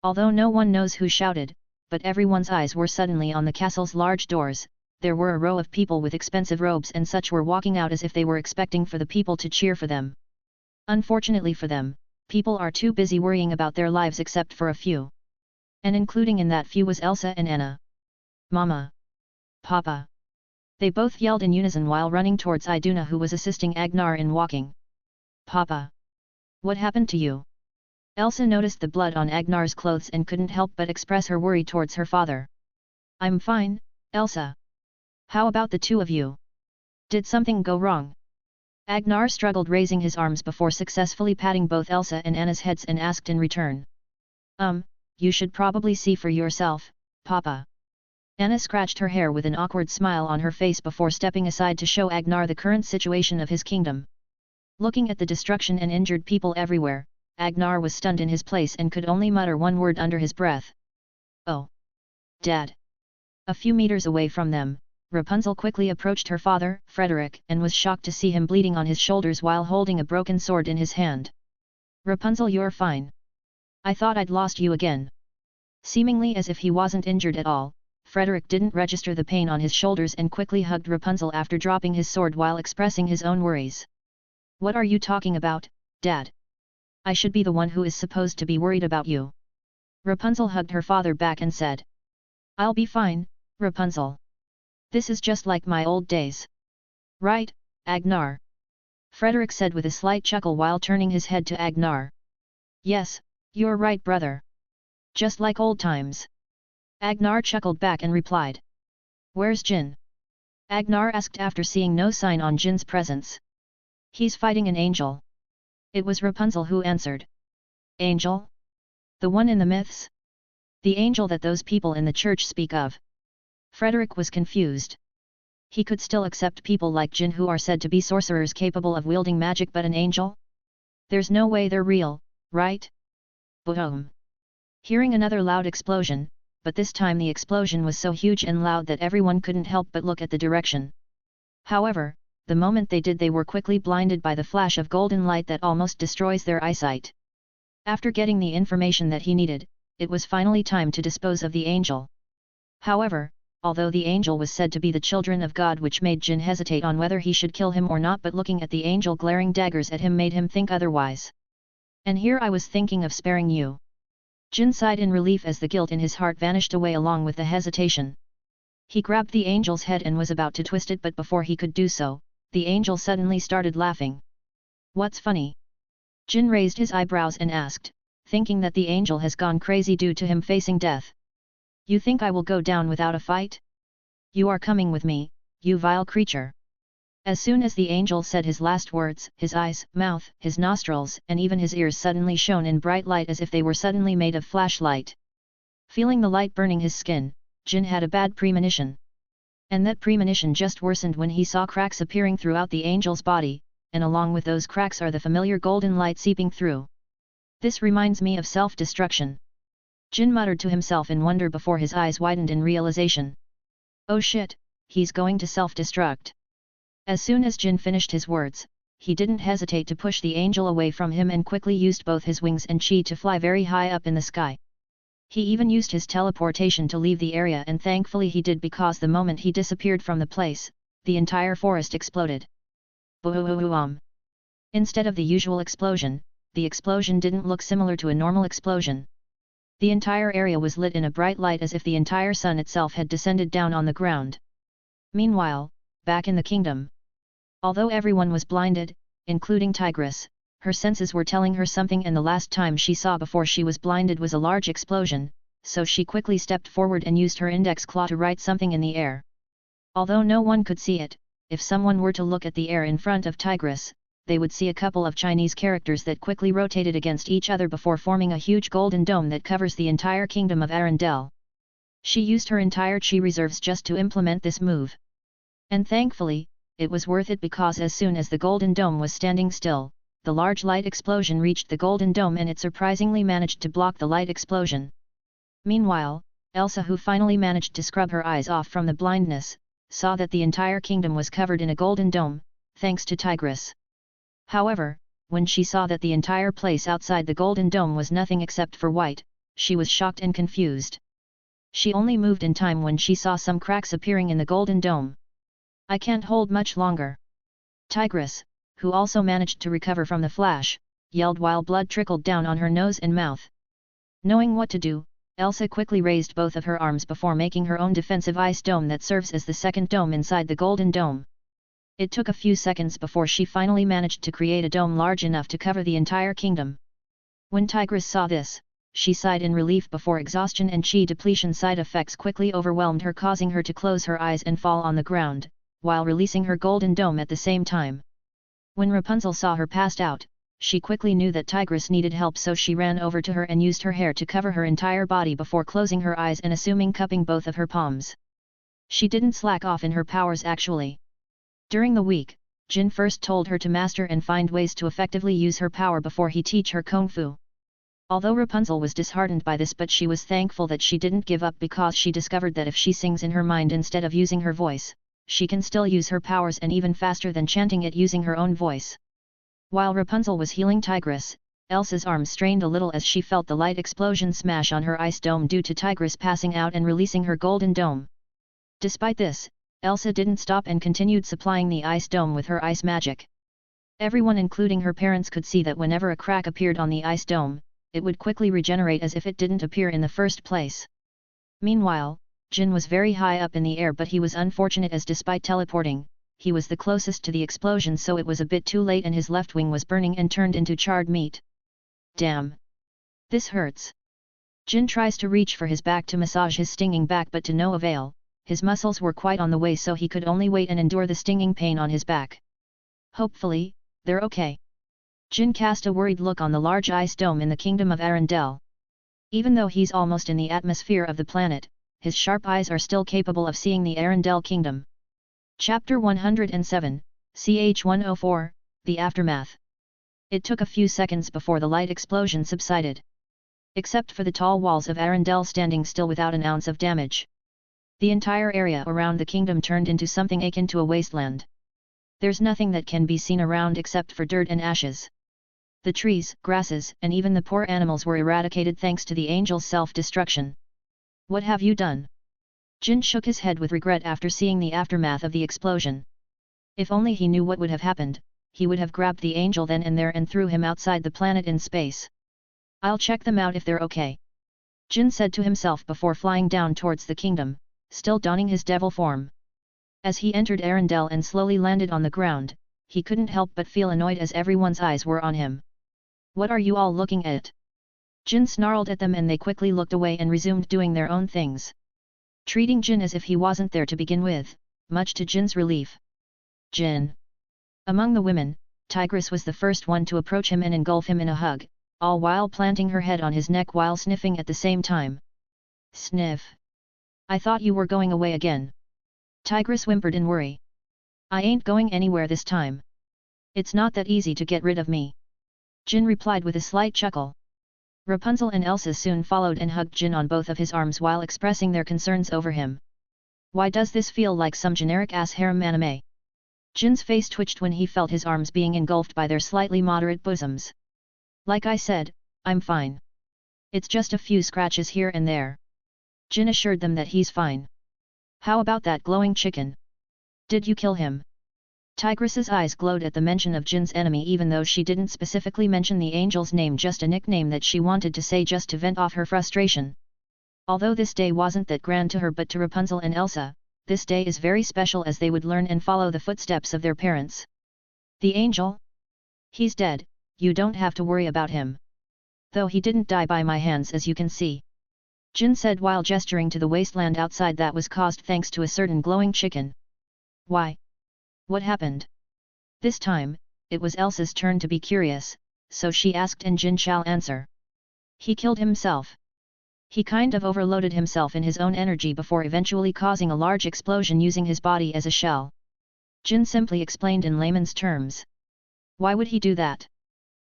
Although no one knows who shouted, but everyone's eyes were suddenly on the castle's large doors. There were a row of people with expensive robes and such were walking out as if they were expecting for the people to cheer for them. Unfortunately for them, people are too busy worrying about their lives except for a few. And including in that few was Elsa and Anna. Mama! Papa! They both yelled in unison while running towards Iduna who was assisting Agnar in walking. Papa! What happened to you? Elsa noticed the blood on Agnar's clothes and couldn't help but express her worry towards her father. I'm fine, Elsa. How about the two of you? Did something go wrong? Agnar struggled raising his arms before successfully patting both Elsa and Anna's heads and asked in return. You should probably see for yourself, Papa. Anna scratched her hair with an awkward smile on her face before stepping aside to show Agnar the current situation of his kingdom. Looking at the destruction and injured people everywhere, Agnar was stunned in his place and could only mutter one word under his breath. Oh! Dad! A few meters away from them, Rapunzel quickly approached her father, Frederick, and was shocked to see him bleeding on his shoulders while holding a broken sword in his hand. Rapunzel, you're fine. I thought I'd lost you again. Seemingly as if he wasn't injured at all, Frederick didn't register the pain on his shoulders and quickly hugged Rapunzel after dropping his sword while expressing his own worries. What are you talking about, Dad? I should be the one who is supposed to be worried about you. Rapunzel hugged her father back and said. I'll be fine, Rapunzel. This is just like my old days. Right, Agnar? Frederick said with a slight chuckle while turning his head to Agnar. Yes, you're right, brother. Just like old times. Agnar chuckled back and replied. Where's Jin? Agnar asked after seeing no sign on Jin's presence. He's fighting an angel. It was Rapunzel who answered. Angel? The one in the myths? The angel that those people in the church speak of. Frederick was confused. He could still accept people like Jin who are said to be sorcerers capable of wielding magic, but an angel? There's no way they're real, right? Boom! Hearing another loud explosion, but this time the explosion was so huge and loud that everyone couldn't help but look at the direction. However, the moment they did, they were quickly blinded by the flash of golden light that almost destroys their eyesight. After getting the information that he needed, it was finally time to dispose of the angel. However, although the angel was said to be the children of God, which made Jin hesitate on whether he should kill him or not, but looking at the angel glaring daggers at him made him think otherwise. And here I was thinking of sparing you. Jin sighed in relief as the guilt in his heart vanished away along with the hesitation. He grabbed the angel's head and was about to twist it, but before he could do so, the angel suddenly started laughing. What's funny? Jin raised his eyebrows and asked, thinking that the angel has gone crazy due to him facing death. You think I will go down without a fight? You are coming with me, you vile creature. As soon as the angel said his last words, his eyes, mouth, his nostrils, and even his ears suddenly shone in bright light as if they were suddenly made of flashlight. Feeling the light burning his skin, Jin had a bad premonition. And that premonition just worsened when he saw cracks appearing throughout the angel's body, and along with those cracks are the familiar golden light seeping through. This reminds me of self-destruction. Jin muttered to himself in wonder before his eyes widened in realization. Oh shit, he's going to self-destruct. As soon as Jin finished his words, he didn't hesitate to push the angel away from him and quickly used both his wings and chi to fly very high up in the sky. He even used his teleportation to leave the area, and thankfully he did, because the moment he disappeared from the place, the entire forest exploded. Boom! Instead of the usual explosion, the explosion didn't look similar to a normal explosion. The entire area was lit in a bright light as if the entire sun itself had descended down on the ground. Meanwhile, back in the kingdom. Although everyone was blinded, including Tigress, her senses were telling her something, and the last time she saw before she was blinded was a large explosion, so she quickly stepped forward and used her index claw to write something in the air. Although no one could see it, if someone were to look at the air in front of Tigress, they would see a couple of Chinese characters that quickly rotated against each other before forming a huge golden dome that covers the entire kingdom of Arendelle. She used her entire chi reserves just to implement this move. And thankfully, it was worth it because as soon as the golden dome was standing still, the large light explosion reached the golden dome and it surprisingly managed to block the light explosion. Meanwhile, Elsa, who finally managed to scrub her eyes off from the blindness, saw that the entire kingdom was covered in a golden dome, thanks to Tigress. However, when she saw that the entire place outside the golden dome was nothing except for white, she was shocked and confused. She only moved in time when she saw some cracks appearing in the golden dome. "I can't hold much longer." Tigress, who also managed to recover from the flash, yelled while blood trickled down on her nose and mouth. Knowing what to do, Elsa quickly raised both of her arms before making her own defensive ice dome that serves as the second dome inside the golden dome. It took a few seconds before she finally managed to create a dome large enough to cover the entire kingdom. When Tigress saw this, she sighed in relief before exhaustion and chi depletion side effects quickly overwhelmed her, causing her to close her eyes and fall on the ground, while releasing her golden dome at the same time. When Rapunzel saw her passed out, she quickly knew that Tigress needed help, so she ran over to her and used her hair to cover her entire body before closing her eyes and assuming cupping both of her palms. She didn't slack off in her powers actually. During the week, Jin first told her to master and find ways to effectively use her power before he teach her kung fu. Although Rapunzel was disheartened by this, but she was thankful that she didn't give up because she discovered that if she sings in her mind instead of using her voice, she can still use her powers and even faster than chanting it using her own voice. While Rapunzel was healing Tigress, Elsa's arms strained a little as she felt the light explosion smash on her ice dome due to Tigress passing out and releasing her golden dome. Despite this, Elsa didn't stop and continued supplying the ice dome with her ice magic. Everyone including her parents could see that whenever a crack appeared on the ice dome, it would quickly regenerate as if it didn't appear in the first place. Meanwhile, Jin was very high up in the air, but he was unfortunate as despite teleporting, he was the closest to the explosion, so it was a bit too late and his left wing was burning and turned into charred meat. Damn! This hurts. Jin tries to reach for his back to massage his stinging back, but to no avail. His muscles were quite on the way, so he could only wait and endure the stinging pain on his back. Hopefully, they're okay. Jin cast a worried look on the large ice dome in the kingdom of Arendelle. Even though he's almost in the atmosphere of the planet, his sharp eyes are still capable of seeing the Arendelle kingdom. Chapter 107, ch 104, The Aftermath. It took a few seconds before the light explosion subsided. Except for the tall walls of Arendelle standing still without an ounce of damage. The entire area around the kingdom turned into something akin to a wasteland. There's nothing that can be seen around except for dirt and ashes. The trees, grasses, and even the poor animals were eradicated thanks to the angel's self-destruction. What have you done? Jin shook his head with regret after seeing the aftermath of the explosion. If only he knew what would have happened, he would have grabbed the angel then and there and threw him outside the planet in space. I'll check them out if they're okay. Jin said to himself before flying down towards the kingdom, still donning his devil form. As he entered Arendelle and slowly landed on the ground, he couldn't help but feel annoyed as everyone's eyes were on him. What are you all looking at? Jin snarled at them and they quickly looked away and resumed doing their own things. Treating Jin as if he wasn't there to begin with, much to Jin's relief. Jin. Among the women, Tigress was the first one to approach him and engulf him in a hug, all while planting her head on his neck while sniffing at the same time. Sniff. I thought you were going away again. Tigress whimpered in worry. I ain't going anywhere this time. It's not that easy to get rid of me. Jin replied with a slight chuckle. Rapunzel and Elsa soon followed and hugged Jin on both of his arms while expressing their concerns over him. Why does this feel like some generic-ass harem anime? Jin's face twitched when he felt his arms being engulfed by their slightly moderate bosoms. Like I said, I'm fine. It's just a few scratches here and there. Jin assured them that he's fine. How about that glowing chicken? Did you kill him? Tigress's eyes glowed at the mention of Jin's enemy, even though she didn't specifically mention the angel's name, just a nickname that she wanted to say just to vent off her frustration. Although this day wasn't that grand to her, but to Rapunzel and Elsa, this day is very special as they would learn and follow the footsteps of their parents. The angel? He's dead, you don't have to worry about him. Though he didn't die by my hands, as you can see. Jin said while gesturing to the wasteland outside that was caused thanks to a certain glowing chicken. Why? What happened? This time, it was Elsa's turn to be curious, so she asked and Jin shall answer. He killed himself. He kind of overloaded himself in his own energy before eventually causing a large explosion using his body as a shell. Jin simply explained in layman's terms. Why would he do that?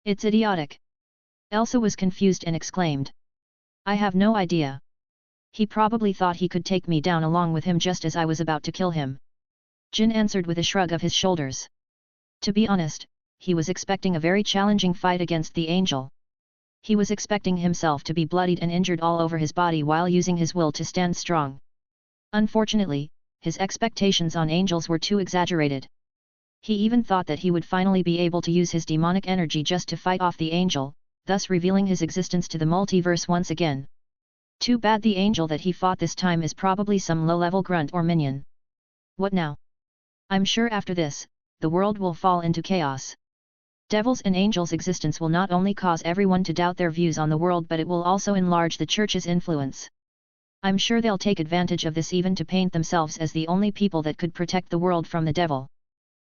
It's idiotic. Elsa was confused and exclaimed. I have no idea. He probably thought he could take me down along with him just as I was about to kill him. Jin answered with a shrug of his shoulders. To be honest, he was expecting a very challenging fight against the angel. He was expecting himself to be bloodied and injured all over his body while using his will to stand strong. Unfortunately, his expectations on angels were too exaggerated. He even thought that he would finally be able to use his demonic energy just to fight off the angel, thus revealing his existence to the multiverse once again. Too bad the angel that he fought this time is probably some low-level grunt or minion. What now? I'm sure after this, the world will fall into chaos. Devils and angels' existence will not only cause everyone to doubt their views on the world but it will also enlarge the church's influence. I'm sure they'll take advantage of this even to paint themselves as the only people that could protect the world from the devil.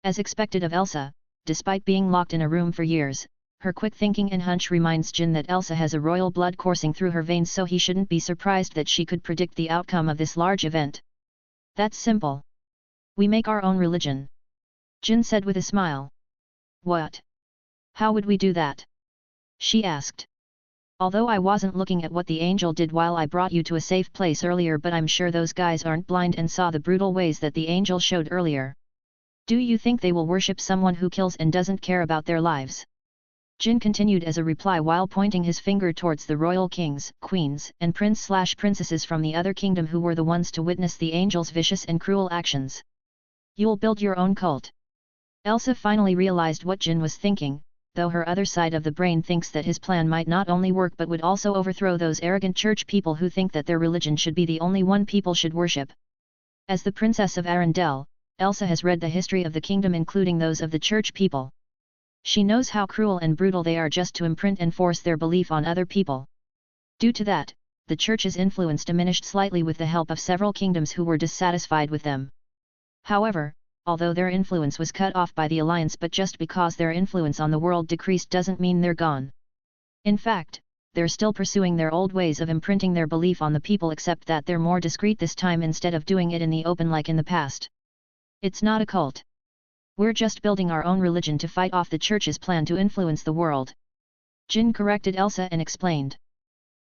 As expected of Elsa, despite being locked in a room for years, her quick thinking and hunch reminds Jin that Elsa has a royal blood coursing through her veins, so he shouldn't be surprised that she could predict the outcome of this large event. That's simple. We make our own religion. Jin said with a smile. What? How would we do that? She asked. Although I wasn't looking at what the angel did while I brought you to a safe place earlier, but I'm sure those guys aren't blind and saw the brutal ways that the angel showed earlier. Do you think they will worship someone who kills and doesn't care about their lives? Jin continued as a reply while pointing his finger towards the royal kings, queens, and prince/princesses from the other kingdom who were the ones to witness the angel's vicious and cruel actions. You'll build your own cult. Elsa finally realized what Jin was thinking, though her other side of the brain thinks that his plan might not only work but would also overthrow those arrogant church people who think that their religion should be the only one people should worship. As the Princess of Arendelle, Elsa has read the history of the kingdom, including those of the church people. She knows how cruel and brutal they are just to imprint and force their belief on other people. Due to that, the church's influence diminished slightly with the help of several kingdoms who were dissatisfied with them. However, although their influence was cut off by the alliance, but just because their influence on the world decreased doesn't mean they're gone. In fact, they're still pursuing their old ways of imprinting their belief on the people, except that they're more discreet this time instead of doing it in the open like in the past. It's not a cult. We're just building our own religion to fight off the church's plan to influence the world. Jin corrected Elsa and explained.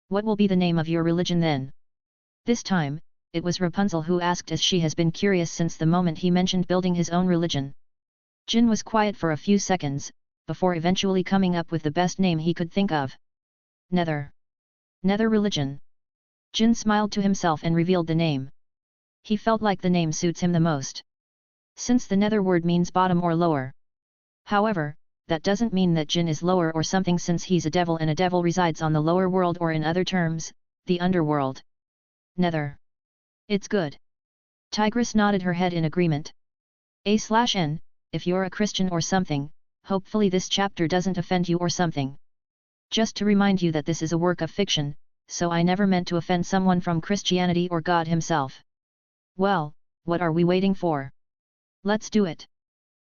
What will be the name of your religion then? This time, it was Rapunzel who asked, as she has been curious since the moment he mentioned building his own religion. Jin was quiet for a few seconds, before eventually coming up with the best name he could think of. Nether. Nether religion. Jin smiled to himself and revealed the name. He felt like the name suits him the most. Since the Nether word means bottom or lower. However, that doesn't mean that Jin is lower or something, since he's a devil and a devil resides on the lower world, or in other terms, the underworld. Nether. It's good. Tigress nodded her head in agreement. A/N, if you're a Christian or something, hopefully this chapter doesn't offend you or something. Just to remind you that this is a work of fiction, so I never meant to offend someone from Christianity or God himself. Well, what are we waiting for? Let's do it.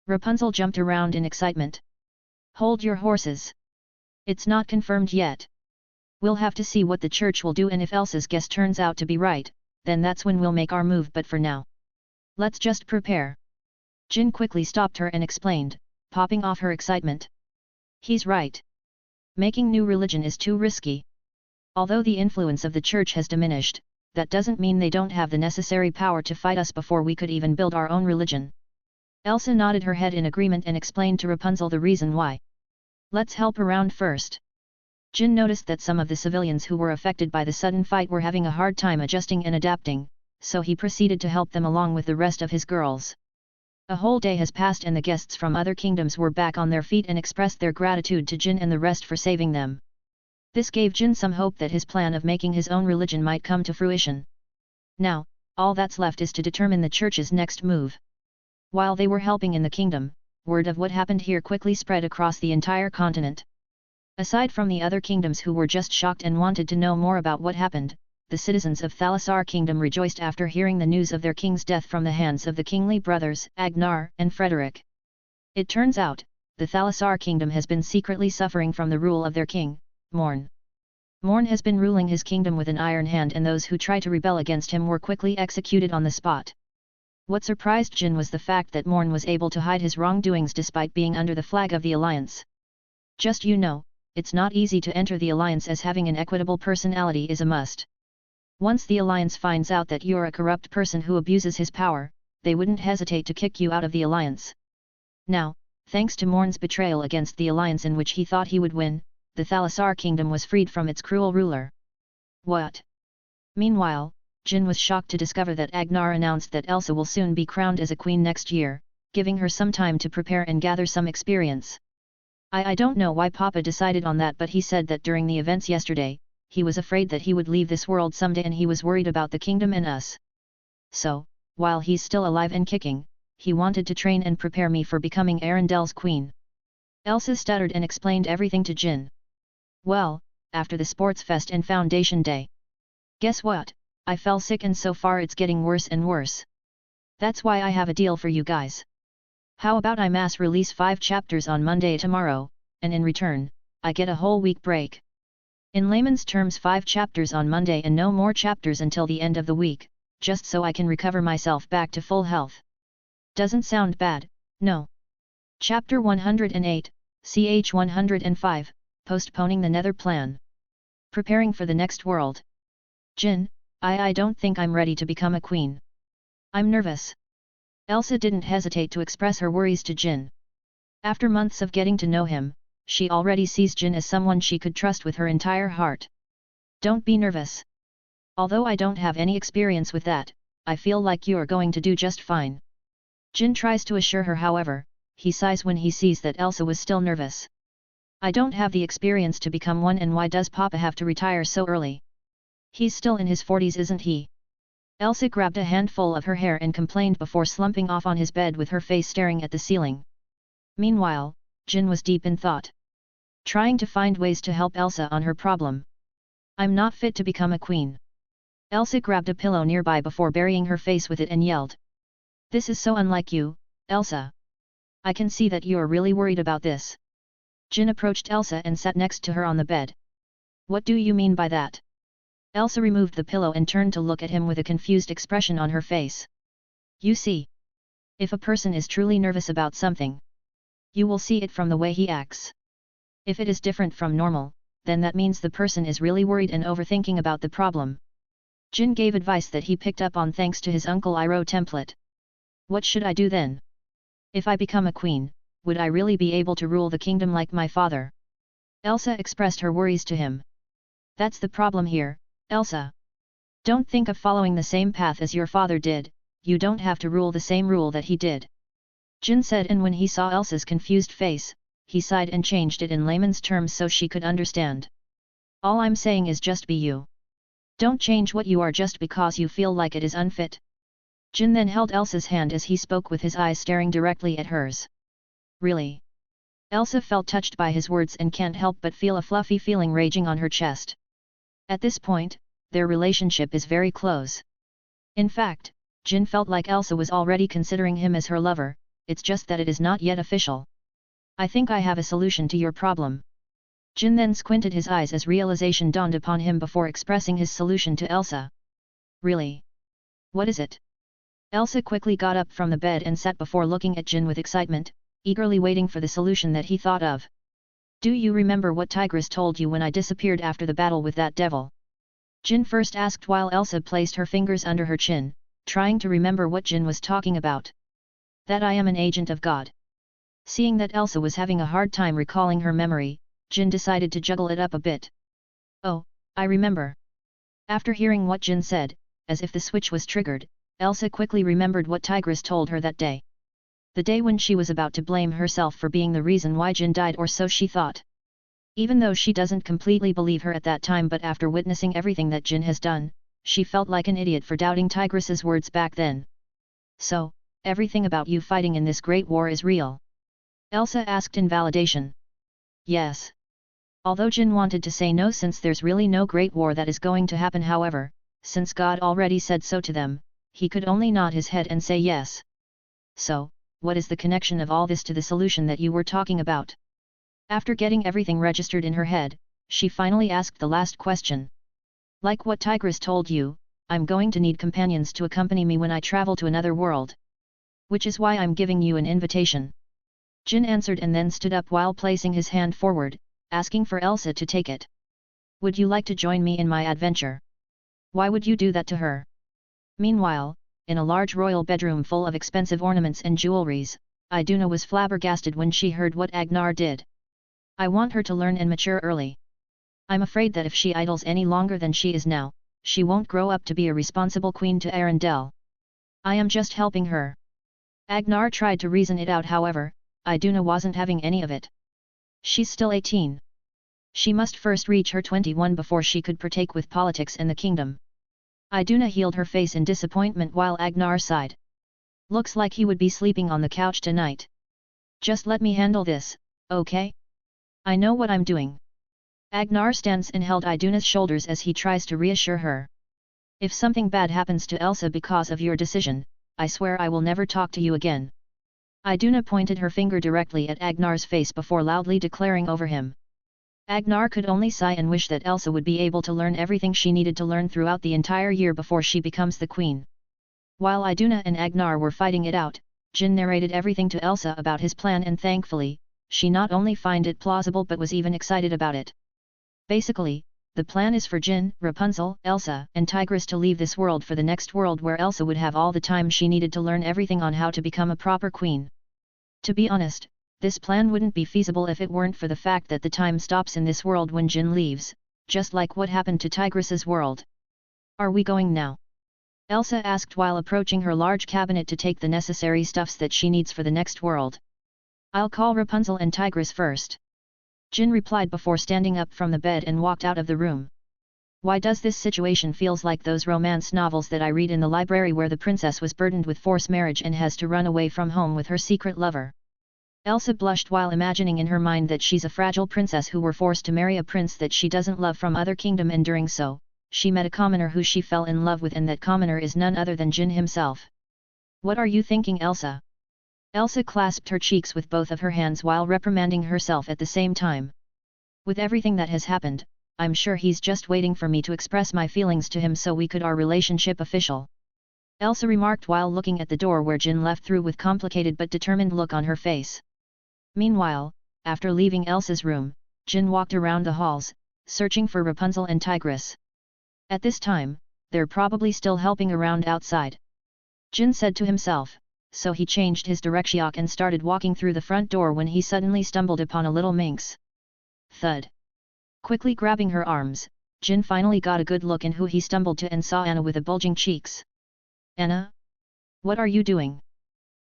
Rapunzel jumped around in excitement. Hold your horses. It's not confirmed yet. We'll have to see what the church will do, and if Elsa's guess turns out to be right, then that's when we'll make our move, but for now, let's just prepare. Jin quickly stopped her and explained, popping off her excitement. He's right. Making new religion is too risky. Although the influence of the church has diminished, that doesn't mean they don't have the necessary power to fight us before we could even build our own religion. Elsa nodded her head in agreement and explained to Rapunzel the reason why. Let's help around first. Jin noticed that some of the civilians who were affected by the sudden fight were having a hard time adjusting and adapting, so he proceeded to help them along with the rest of his girls. A whole day has passed and the guests from other kingdoms were back on their feet and expressed their gratitude to Jin and the rest for saving them. This gave Jin some hope that his plan of making his own religion might come to fruition. Now, all that's left is to determine the church's next move. While they were helping in the kingdom, word of what happened here quickly spread across the entire continent. Aside from the other kingdoms who were just shocked and wanted to know more about what happened, the citizens of Thalassar Kingdom rejoiced after hearing the news of their king's death from the hands of the kingly brothers, Agnar and Frederick. It turns out, the Thalassar Kingdom has been secretly suffering from the rule of their king, Morn. Morn has been ruling his kingdom with an iron hand, and those who try to rebel against him were quickly executed on the spot. What surprised Jin was the fact that Morn was able to hide his wrongdoings despite being under the flag of the alliance. Just it's not easy to enter the alliance, as having an equitable personality is a must. Once the alliance finds out that you're a corrupt person who abuses his power, they wouldn't hesitate to kick you out of the alliance. Now, thanks to Morn's betrayal against the alliance in which he thought he would win, the Thalassar Kingdom was freed from its cruel ruler. What? Meanwhile, Jin was shocked to discover that Agnar announced that Elsa will soon be crowned as a queen next year, giving her some time to prepare and gather some experience. I don't know why Papa decided on that, but he said that during the events yesterday, he was afraid that he would leave this world someday and he was worried about the kingdom and us. So, while he's still alive and kicking, he wanted to train and prepare me for becoming Arendelle's queen. Elsa stuttered and explained everything to Jin. Well, after the sports fest and foundation day. Guess what? I fell sick and so far it's getting worse and worse. That's why I have a deal for you guys. How about I mass release 5 chapters on Monday tomorrow, and in return, I get a whole week break. In layman's terms, 5 chapters on Monday and no more chapters until the end of the week, just so I can recover myself back to full health. Doesn't sound bad, no. Chapter 108, ch 105, Postponing the Nether Plan. Preparing for the next world. Jin, I don't think I'm ready to become a queen. I'm nervous. Elsa didn't hesitate to express her worries to Jin. After months of getting to know him, she already sees Jin as someone she could trust with her entire heart. Don't be nervous. Although I don't have any experience with that, I feel like you're going to do just fine. Jin tries to assure her, however, he sighs when he sees that Elsa was still nervous. I don't have the experience to become one, and why does Papa have to retire so early? He's still in his 40s, isn't he? Elsa grabbed a handful of her hair and complained before slumping off on his bed with her face staring at the ceiling. Meanwhile, Jin was deep in thought, trying to find ways to help Elsa on her problem. I'm not fit to become a queen. Elsa grabbed a pillow nearby before burying her face with it and yelled. This is so unlike you, Elsa. I can see that you're really worried about this. Jin approached Elsa and sat next to her on the bed. What do you mean by that? Elsa removed the pillow and turned to look at him with a confused expression on her face. You see, if a person is truly nervous about something, you will see it from the way he acts. If it is different from normal, then that means the person is really worried and overthinking about the problem. Jin gave advice that he picked up on thanks to his Uncle Iroh template. What should I do then? If I become a queen, would I really be able to rule the kingdom like my father? Elsa expressed her worries to him. That's the problem here, Elsa. Don't think of following the same path as your father did, you don't have to rule the same rule that he did. Jin said, and when he saw Elsa's confused face, he sighed and changed it in layman's terms so she could understand. All I'm saying is just be you. Don't change what you are just because you feel like it is unfit. Jin then held Elsa's hand as he spoke with his eyes staring directly at hers. Really? Elsa felt touched by his words and can't help but feel a fluffy feeling raging on her chest. At this point, their relationship is very close. In fact, Jin felt like Elsa was already considering him as her lover, it's just that it is not yet official. I think I have a solution to your problem. Jin then squinted his eyes as realization dawned upon him before expressing his solution to Elsa. Really? What is it? Elsa quickly got up from the bed and sat before looking at Jin with excitement, eagerly waiting for the solution that he thought of. Do you remember what Tigress told you when I disappeared after the battle with that devil? Jin first asked while Elsa placed her fingers under her chin, trying to remember what Jin was talking about. That I am an agent of God. Seeing that Elsa was having a hard time recalling her memory, Jin decided to juggle it up a bit. Oh, I remember. After hearing what Jin said, as if the switch was triggered, Elsa quickly remembered what Tigress told her that day. The day when she was about to blame herself for being the reason why Jin died, or so she thought. Even though she doesn't completely believe her at that time, but after witnessing everything that Jin has done, she felt like an idiot for doubting Tigress's words back then. So, everything about you fighting in this great war is real? Elsa asked in validation. Yes. Although Jin wanted to say no since there's really no great war that is going to happen, however, since God already said so to them, he could only nod his head and say yes. So, what is the connection of all this to the solution that you were talking about? After getting everything registered in her head, she finally asked the last question. Like what Tigress told you, I'm going to need companions to accompany me when I travel to another world. Which is why I'm giving you an invitation. Jin answered and then stood up while placing his hand forward, asking for Elsa to take it. Would you like to join me in my adventure? Why would you do that to her? Meanwhile, in a large royal bedroom full of expensive ornaments and jewelries, Iduna was flabbergasted when she heard what Agnar did. I want her to learn and mature early. I'm afraid that if she idles any longer than she is now, she won't grow up to be a responsible queen to Arendelle. I am just helping her. Agnar tried to reason it out, however, Iduna wasn't having any of it. She's still 18. She must first reach her 21 before she could partake with politics and the kingdom. Iduna healed her face in disappointment while Agnar sighed. Looks like he would be sleeping on the couch tonight. Just let me handle this, okay? I know what I'm doing. Agnar stands and held Iduna's shoulders as he tries to reassure her. If something bad happens to Elsa because of your decision, I swear I will never talk to you again. Iduna pointed her finger directly at Agnar's face before loudly declaring over him. Agnar could only sigh and wish that Elsa would be able to learn everything she needed to learn throughout the entire year before she becomes the queen. While Iduna and Agnar were fighting it out, Jin narrated everything to Elsa about his plan, and thankfully, she not only find it plausible but was even excited about it. Basically, the plan is for Jin, Rapunzel, Elsa, and Tigress to leave this world for the next world where Elsa would have all the time she needed to learn everything on how to become a proper queen. To be honest, this plan wouldn't be feasible if it weren't for the fact that the time stops in this world when Jin leaves, just like what happened to Tigress's world. Are we going now? Elsa asked while approaching her large cabinet to take the necessary stuffs that she needs for the next world. I'll call Rapunzel and Tigress first. Jin replied before standing up from the bed and walked out of the room. Why does this situation feels like those romance novels that I read in the library where the princess was burdened with forced marriage and has to run away from home with her secret lover? Elsa blushed while imagining in her mind that she's a fragile princess who were forced to marry a prince that she doesn't love from other kingdom, and during so, she met a commoner who she fell in love with, and that commoner is none other than Jin himself. What are you thinking, Elsa? Elsa clasped her cheeks with both of her hands while reprimanding herself at the same time. With everything that has happened, I'm sure he's just waiting for me to express my feelings to him so we could our relationship official. Elsa remarked while looking at the door where Jin left through with complicated but determined look on her face. Meanwhile, after leaving Elsa's room, Jin walked around the halls, searching for Rapunzel and Tigress. At this time, they're probably still helping around outside. Jin said to himself, so he changed his direction and started walking through the front door when he suddenly stumbled upon a little minx. Thud. Quickly grabbing her arms, Jin finally got a good look in who he stumbled to and saw Anna with a bulging cheeks. Anna? What are you doing?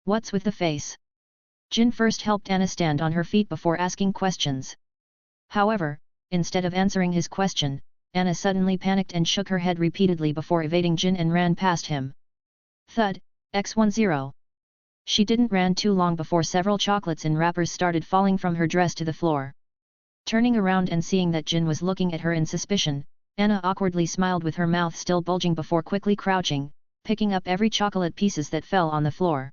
What's with the face? Jin first helped Anna stand on her feet before asking questions. However, instead of answering his question, Anna suddenly panicked and shook her head repeatedly before evading Jin and ran past him. Thud, X10. She didn't ran too long before several chocolates in wrappers started falling from her dress to the floor. Turning around and seeing that Jin was looking at her in suspicion, Anna awkwardly smiled with her mouth still bulging before quickly crouching, picking up every chocolate pieces that fell on the floor.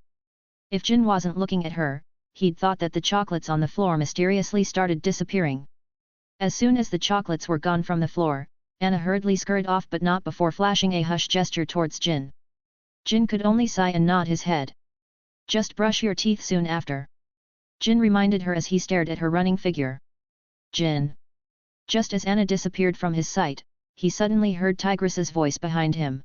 If Jin wasn't looking at her, he'd thought that the chocolates on the floor mysteriously started disappearing. As soon as the chocolates were gone from the floor, Anna hurriedly scurried off, but not before flashing a hush gesture towards Jin. Jin could only sigh and nod his head. Just brush your teeth soon after. Jin reminded her as he stared at her running figure. Jin. Just as Anna disappeared from his sight, he suddenly heard Tigress's voice behind him.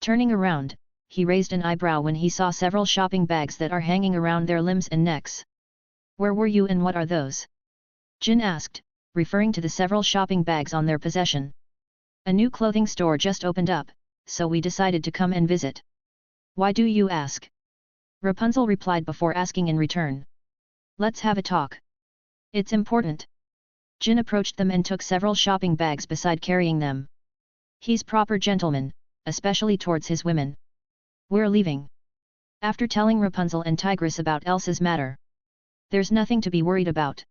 Turning around, he raised an eyebrow when he saw several shopping bags that are hanging around their limbs and necks. Where were you and what are those? Jin asked, referring to the several shopping bags on their possession. A new clothing store just opened up, so we decided to come and visit. Why do you ask? Rapunzel replied before asking in return. Let's have a talk. It's important. Jin approached them and took several shopping bags beside carrying them. He's proper gentleman, especially towards his women. We're leaving. After telling Rapunzel and Tigress about Elsa's matter. There's nothing to be worried about.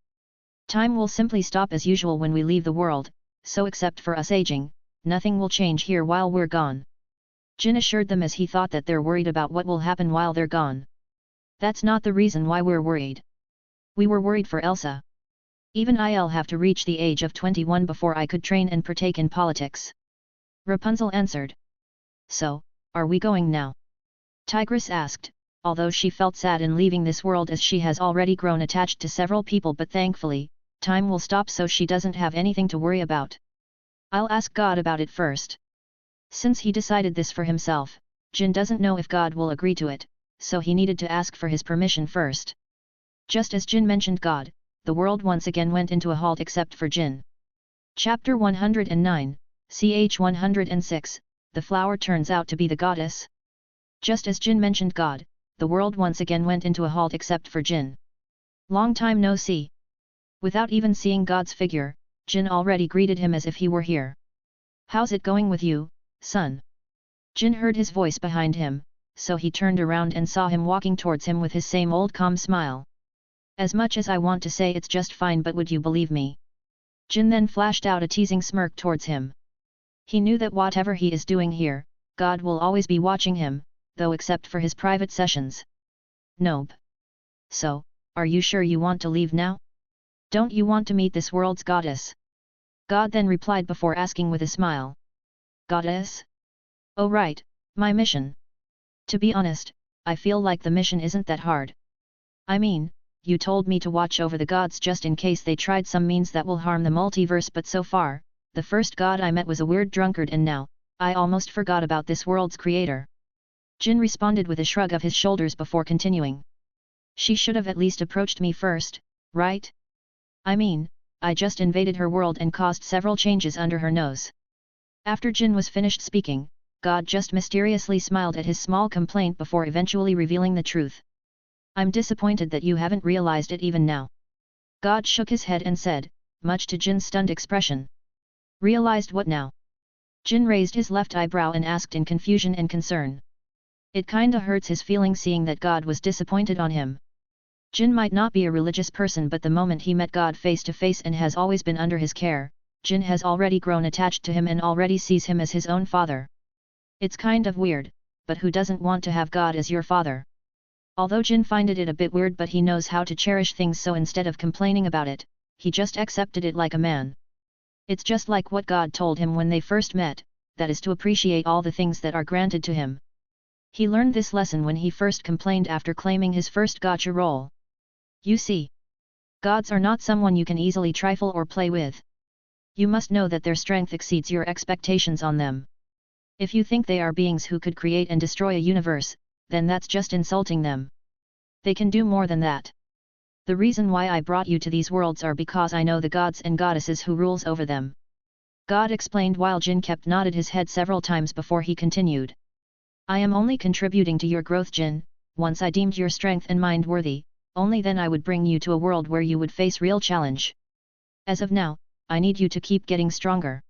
Time will simply stop as usual when we leave the world, so except for us aging, nothing will change here while we're gone. Jin assured them as he thought that they're worried about what will happen while they're gone. That's not the reason why we're worried. We were worried for Elsa. Even I'll have to reach the age of 21 before I could train and partake in politics. Rapunzel answered. So, are we going now? Tigress asked, although she felt sad in leaving this world as she has already grown attached to several people, but thankfully, time will stop so she doesn't have anything to worry about. I'll ask God about it first. Since he decided this for himself, Jin doesn't know if God will agree to it, so he needed to ask for his permission first. Just as Jin mentioned God, the world once again went into a halt except for Jin. Chapter 109, ch 106, the flower turns out to be the goddess. Just as Jin mentioned God, the world once again went into a halt except for Jin. Long time no see. Without even seeing God's figure, Jin already greeted him as if he were here. How's it going with you, son? Jin heard his voice behind him, so he turned around and saw him walking towards him with his same old calm smile. As much as I want to say it's just fine, but would you believe me? Jin then flashed out a teasing smirk towards him. He knew that whatever he is doing here, God will always be watching him, though except for his private sessions. Nope. So, are you sure you want to leave now? Don't you want to meet this world's goddess? God then replied before asking with a smile. Goddess? Oh right, my mission. To be honest, I feel like the mission isn't that hard. I mean, you told me to watch over the gods just in case they tried some means that will harm the multiverse, but so far, the first god I met was a weird drunkard and now, I almost forgot about this world's creator. Jin responded with a shrug of his shoulders before continuing. She should have at least approached me first, right? I mean, I just invaded her world and caused several changes under her nose. After Jin was finished speaking, God just mysteriously smiled at his small complaint before eventually revealing the truth. I'm disappointed that you haven't realized it even now. God shook his head and said, much to Jin's stunned expression. Realized what now? Jin raised his left eyebrow and asked in confusion and concern. It kinda hurts his feelings seeing that God was disappointed on him. Jin might not be a religious person, but the moment he met God face to face and has always been under his care, Jin has already grown attached to him and already sees him as his own father. It's kind of weird, but who doesn't want to have God as your father? Although Jin finded it a bit weird, but he knows how to cherish things, so instead of complaining about it, he just accepted it like a man. It's just like what God told him when they first met, that is to appreciate all the things that are granted to him. He learned this lesson when he first complained after claiming his first gotcha role. You see, gods are not someone you can easily trifle or play with. You must know that their strength exceeds your expectations on them. If you think they are beings who could create and destroy a universe, then that's just insulting them. They can do more than that. The reason why I brought you to these worlds are because I know the gods and goddesses who rules over them. God explained while Jin kept nodded his head several times before he continued. I am only contributing to your growth, Jin. Once I deemed your strength and mind worthy, only then I would bring you to a world where you would face real challenge. As of now, I need you to keep getting stronger.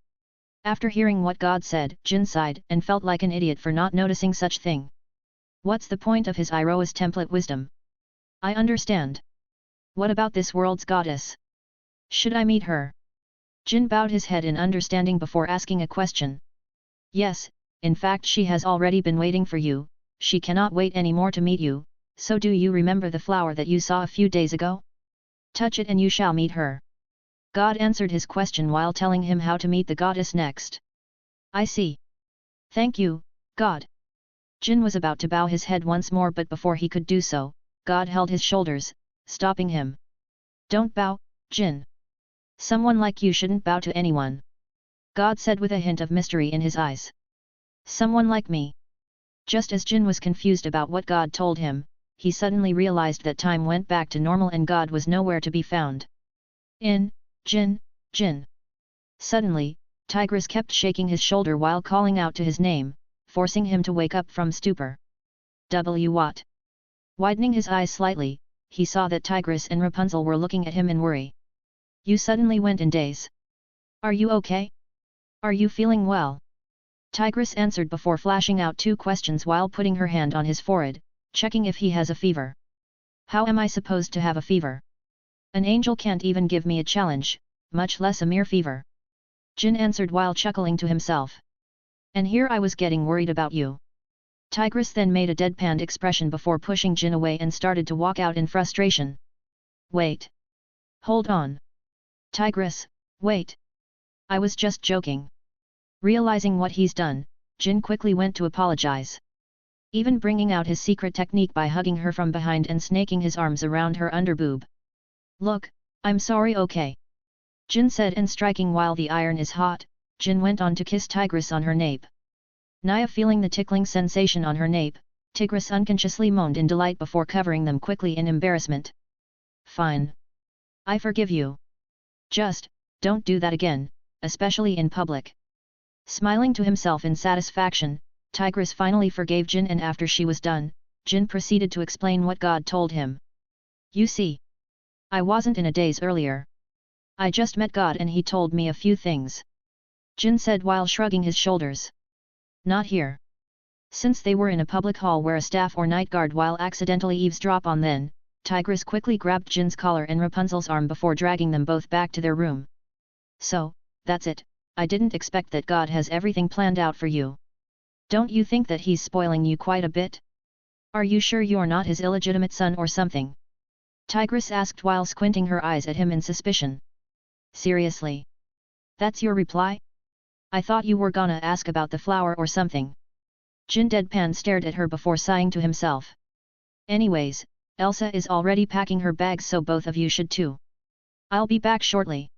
After hearing what God said, Jin sighed and felt like an idiot for not noticing such thing. What's the point of his Iroha's template wisdom? I understand. What about this world's goddess? Should I meet her? Jin bowed his head in understanding before asking a question. Yes, in fact she has already been waiting for you, she cannot wait anymore to meet you, so do you remember the flower that you saw a few days ago? Touch it and you shall meet her. God answered his question while telling him how to meet the goddess next. I see. Thank you, God. Jin was about to bow his head once more, but before he could do so, God held his shoulders, stopping him. Don't bow, Jin. Someone like you shouldn't bow to anyone. God said with a hint of mystery in his eyes. Someone like me. Just as Jin was confused about what God told him, he suddenly realized that time went back to normal and God was nowhere to be found. Jin. Suddenly, Tigress kept shaking his shoulder while calling out to his name, forcing him to wake up from stupor. What? Widening his eyes slightly, he saw that Tigress and Rapunzel were looking at him in worry. You suddenly went in daze. Are you okay? Are you feeling well? Tigress answered before flashing out two questions while putting her hand on his forehead, checking if he has a fever. How am I supposed to have a fever? An angel can't even give me a challenge, much less a mere fever. Jin answered while chuckling to himself. And here I was getting worried about you. Tigress then made a deadpanned expression before pushing Jin away and started to walk out in frustration. Wait. Hold on. Tigress, wait. I was just joking. Realizing what he's done, Jin quickly went to apologize. Even bringing out his secret technique by hugging her from behind and snaking his arms around her underboob. Look, I'm sorry, okay? Jin said, and striking while the iron is hot, Jin went on to kiss Tigress on her nape. Naya feeling the tickling sensation on her nape, Tigress unconsciously moaned in delight before covering them quickly in embarrassment. Fine. I forgive you. Just, don't do that again, especially in public. Smiling to himself in satisfaction, Tigress finally forgave Jin, and after she was done, Jin proceeded to explain what God told him. You see, I wasn't in a daze earlier. I just met God and he told me a few things. Jin said while shrugging his shoulders. Not here. Since they were in a public hall where a staff or night guard while accidentally eavesdrop on them, Tigress quickly grabbed Jin's collar and Rapunzel's arm before dragging them both back to their room. So, that's it, I didn't expect that God has everything planned out for you. Don't you think that he's spoiling you quite a bit? Are you sure you're not his illegitimate son or something? Tigress asked while squinting her eyes at him in suspicion. Seriously? That's your reply? I thought you were gonna ask about the flower or something. Jin deadpan stared at her before sighing to himself. Anyways, Elsa is already packing her bags, so both of you should too. I'll be back shortly.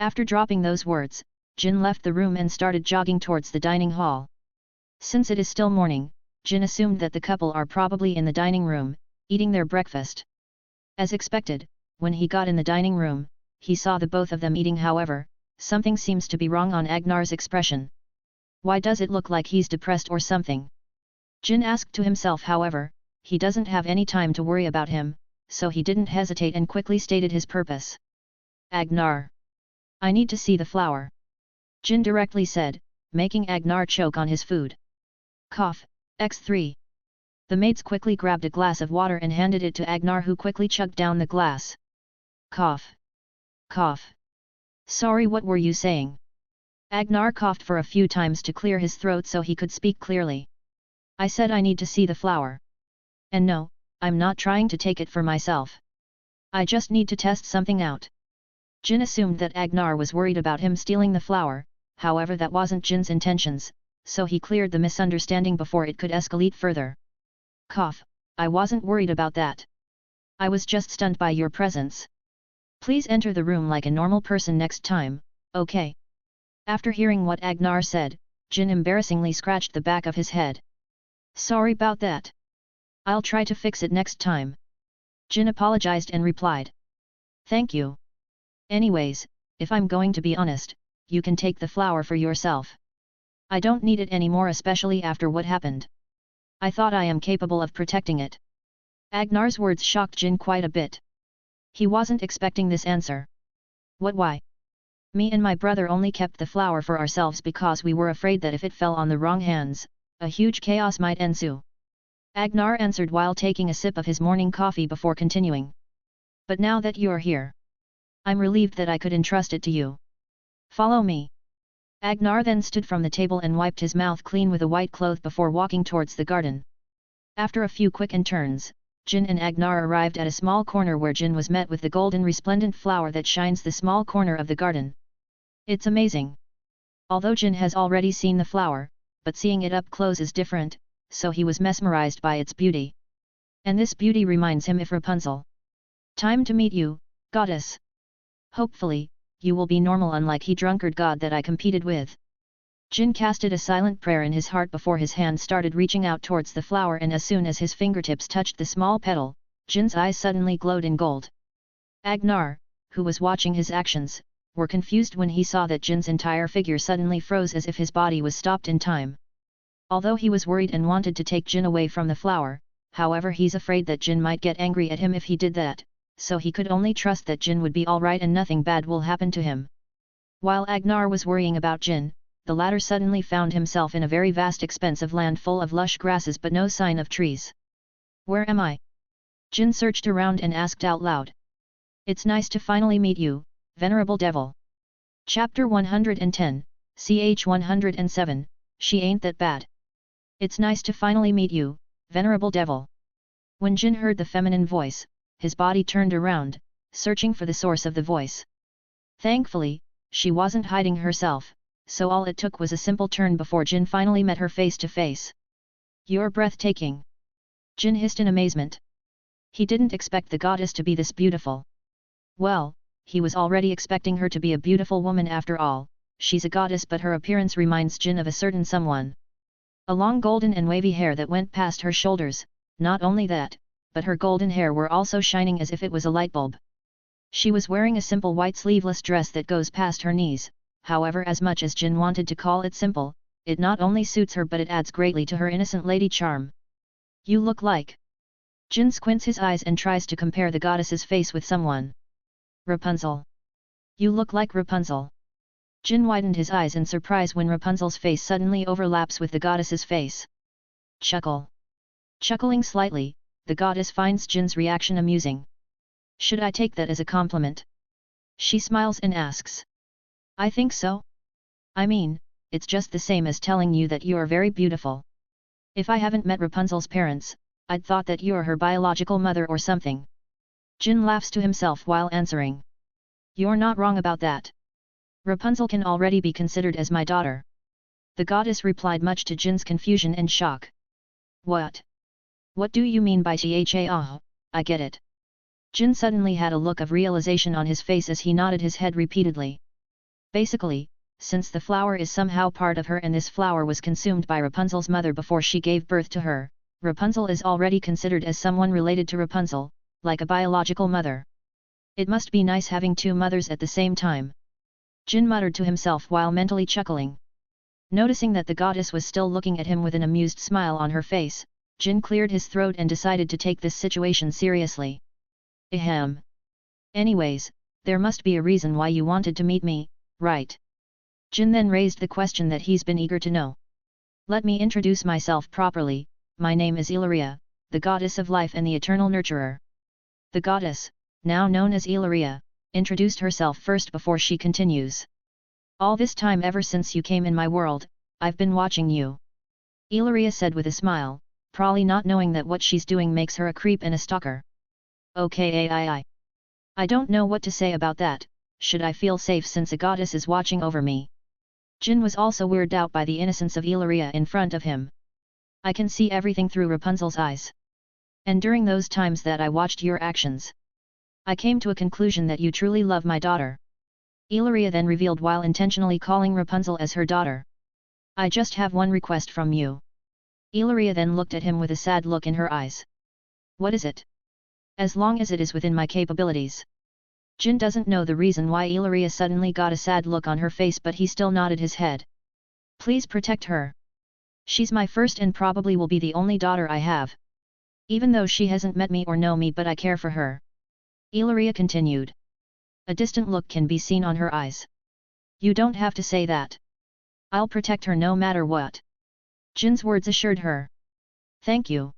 After dropping those words, Jin left the room and started jogging towards the dining hall. Since it is still morning, Jin assumed that the couple are probably in the dining room, eating their breakfast. As expected, when he got in the dining room, he saw the both of them eating. However, something seems to be wrong on Agnar's expression. Why does it look like he's depressed or something? Jin asked to himself. However, he doesn't have any time to worry about him, so he didn't hesitate and quickly stated his purpose. Agnar. I need to see the flower. Jin directly said, making Agnar choke on his food. Cough, X3. The maids quickly grabbed a glass of water and handed it to Agnar, who quickly chugged down the glass. Cough. Cough. Sorry, what were you saying? Agnar coughed for a few times to clear his throat so he could speak clearly. I said I need to see the flower. And no, I'm not trying to take it for myself. I just need to test something out. Jin assumed that Agnar was worried about him stealing the flower, however that wasn't Jin's intentions, so he cleared the misunderstanding before it could escalate further. Cough, I wasn't worried about that. I was just stunned by your presence. Please enter the room like a normal person next time, okay? After hearing what Agnar said, Jin embarrassingly scratched the back of his head. Sorry about that. I'll try to fix it next time. Jin apologized and replied. Thank you. Anyways, if I'm going to be honest, you can take the flower for yourself. I don't need it anymore, especially after what happened. I thought I am capable of protecting it. Agnar's words shocked Jin quite a bit. He wasn't expecting this answer. What, why? Me and my brother only kept the flower for ourselves because we were afraid that if it fell on the wrong hands, a huge chaos might ensue. Agnar answered while taking a sip of his morning coffee before continuing. But now that you're here, I'm relieved that I could entrust it to you. Follow me. Agnar then stood from the table and wiped his mouth clean with a white cloth before walking towards the garden. After a few quick turns, Jin and Agnar arrived at a small corner where Jin was met with the golden resplendent flower that shines the small corner of the garden. It's amazing. Although Jin has already seen the flower, but seeing it up close is different, so he was mesmerized by its beauty. And this beauty reminds him of Rapunzel. Time to meet you, goddess. Hopefully, you will be normal unlike he drunkard god that I competed with. Jin casted a silent prayer in his heart before his hand started reaching out towards the flower, and as soon as his fingertips touched the small petal, Jin's eyes suddenly glowed in gold. Agnar, who was watching his actions, were confused when he saw that Jin's entire figure suddenly froze as if his body was stopped in time. Although he was worried and wanted to take Jin away from the flower, however he's afraid that Jin might get angry at him if he did that, so he could only trust that Jin would be alright and nothing bad will happen to him. While Agnar was worrying about Jin, the latter suddenly found himself in a very vast expanse of land full of lush grasses but no sign of trees. Where am I? Jin searched around and asked out loud. It's nice to finally meet you, venerable devil. Chapter 110, ch 107, She Ain't That Bad. It's nice to finally meet you, venerable devil. When Jin heard the feminine voice, his body turned around, searching for the source of the voice. Thankfully, she wasn't hiding herself, so all it took was a simple turn before Jin finally met her face to face. You're breathtaking. Jin hissed in amazement. He didn't expect the goddess to be this beautiful. Well, he was already expecting her to be a beautiful woman after all. She's a goddess, but her appearance reminds Jin of a certain someone. A long golden and wavy hair that went past her shoulders, not only that, but her golden hair were also shining as if it was a light bulb. She was wearing a simple white sleeveless dress that goes past her knees, however, as much as Jin wanted to call it simple, it not only suits her but it adds greatly to her innocent lady charm. You look like... Jin squints his eyes and tries to compare the goddess's face with someone. Rapunzel. You look like Rapunzel. Jin widened his eyes in surprise when Rapunzel's face suddenly overlaps with the goddess's face. Chuckle. Chuckling slightly, the goddess finds Jin's reaction amusing. Should I take that as a compliment? She smiles and asks. I think so. I mean, it's just the same as telling you that you're very beautiful. If I haven't met Rapunzel's parents, I'd thought that you're her biological mother or something. Jin laughs to himself while answering. You're not wrong about that. Rapunzel can already be considered as my daughter. The goddess replied, much to Jin's confusion and shock. What? What do you mean by tha? Oh, I get it. Jin suddenly had a look of realization on his face as he nodded his head repeatedly. Basically, since the flower is somehow part of her and this flower was consumed by Rapunzel's mother before she gave birth to her, Rapunzel is already considered as someone related to Rapunzel, like a biological mother. It must be nice having two mothers at the same time. Jin muttered to himself while mentally chuckling. Noticing that the goddess was still looking at him with an amused smile on her face, Jin cleared his throat and decided to take this situation seriously. Ahem. Anyways, there must be a reason why you wanted to meet me, right? Jin then raised the question that he's been eager to know. Let me introduce myself properly. My name is Ilaria, the goddess of life and the eternal nurturer. The goddess, now known as Ilaria, introduced herself first before she continues. All this time, ever since you came in my world, I've been watching you. Ilaria said with a smile, probably not knowing that what she's doing makes her a creep and a stalker. Okay, I don't know what to say about that. Should I feel safe since a goddess is watching over me? Jin was also weirded out by the innocence of Ilaria in front of him. I can see everything through Rapunzel's eyes. And during those times that I watched your actions, I came to a conclusion that you truly love my daughter. Ilaria then revealed while intentionally calling Rapunzel as her daughter. I just have one request from you. Ilaria then looked at him with a sad look in her eyes. What is it? As long as it is within my capabilities. Jin doesn't know the reason why Ilaria suddenly got a sad look on her face, but he still nodded his head. Please protect her. She's my first and probably will be the only daughter I have. Even though she hasn't met me or know me, but I care for her. Ilaria continued. A distant look can be seen on her eyes. You don't have to say that. I'll protect her no matter what. Jin's words assured her. Thank you.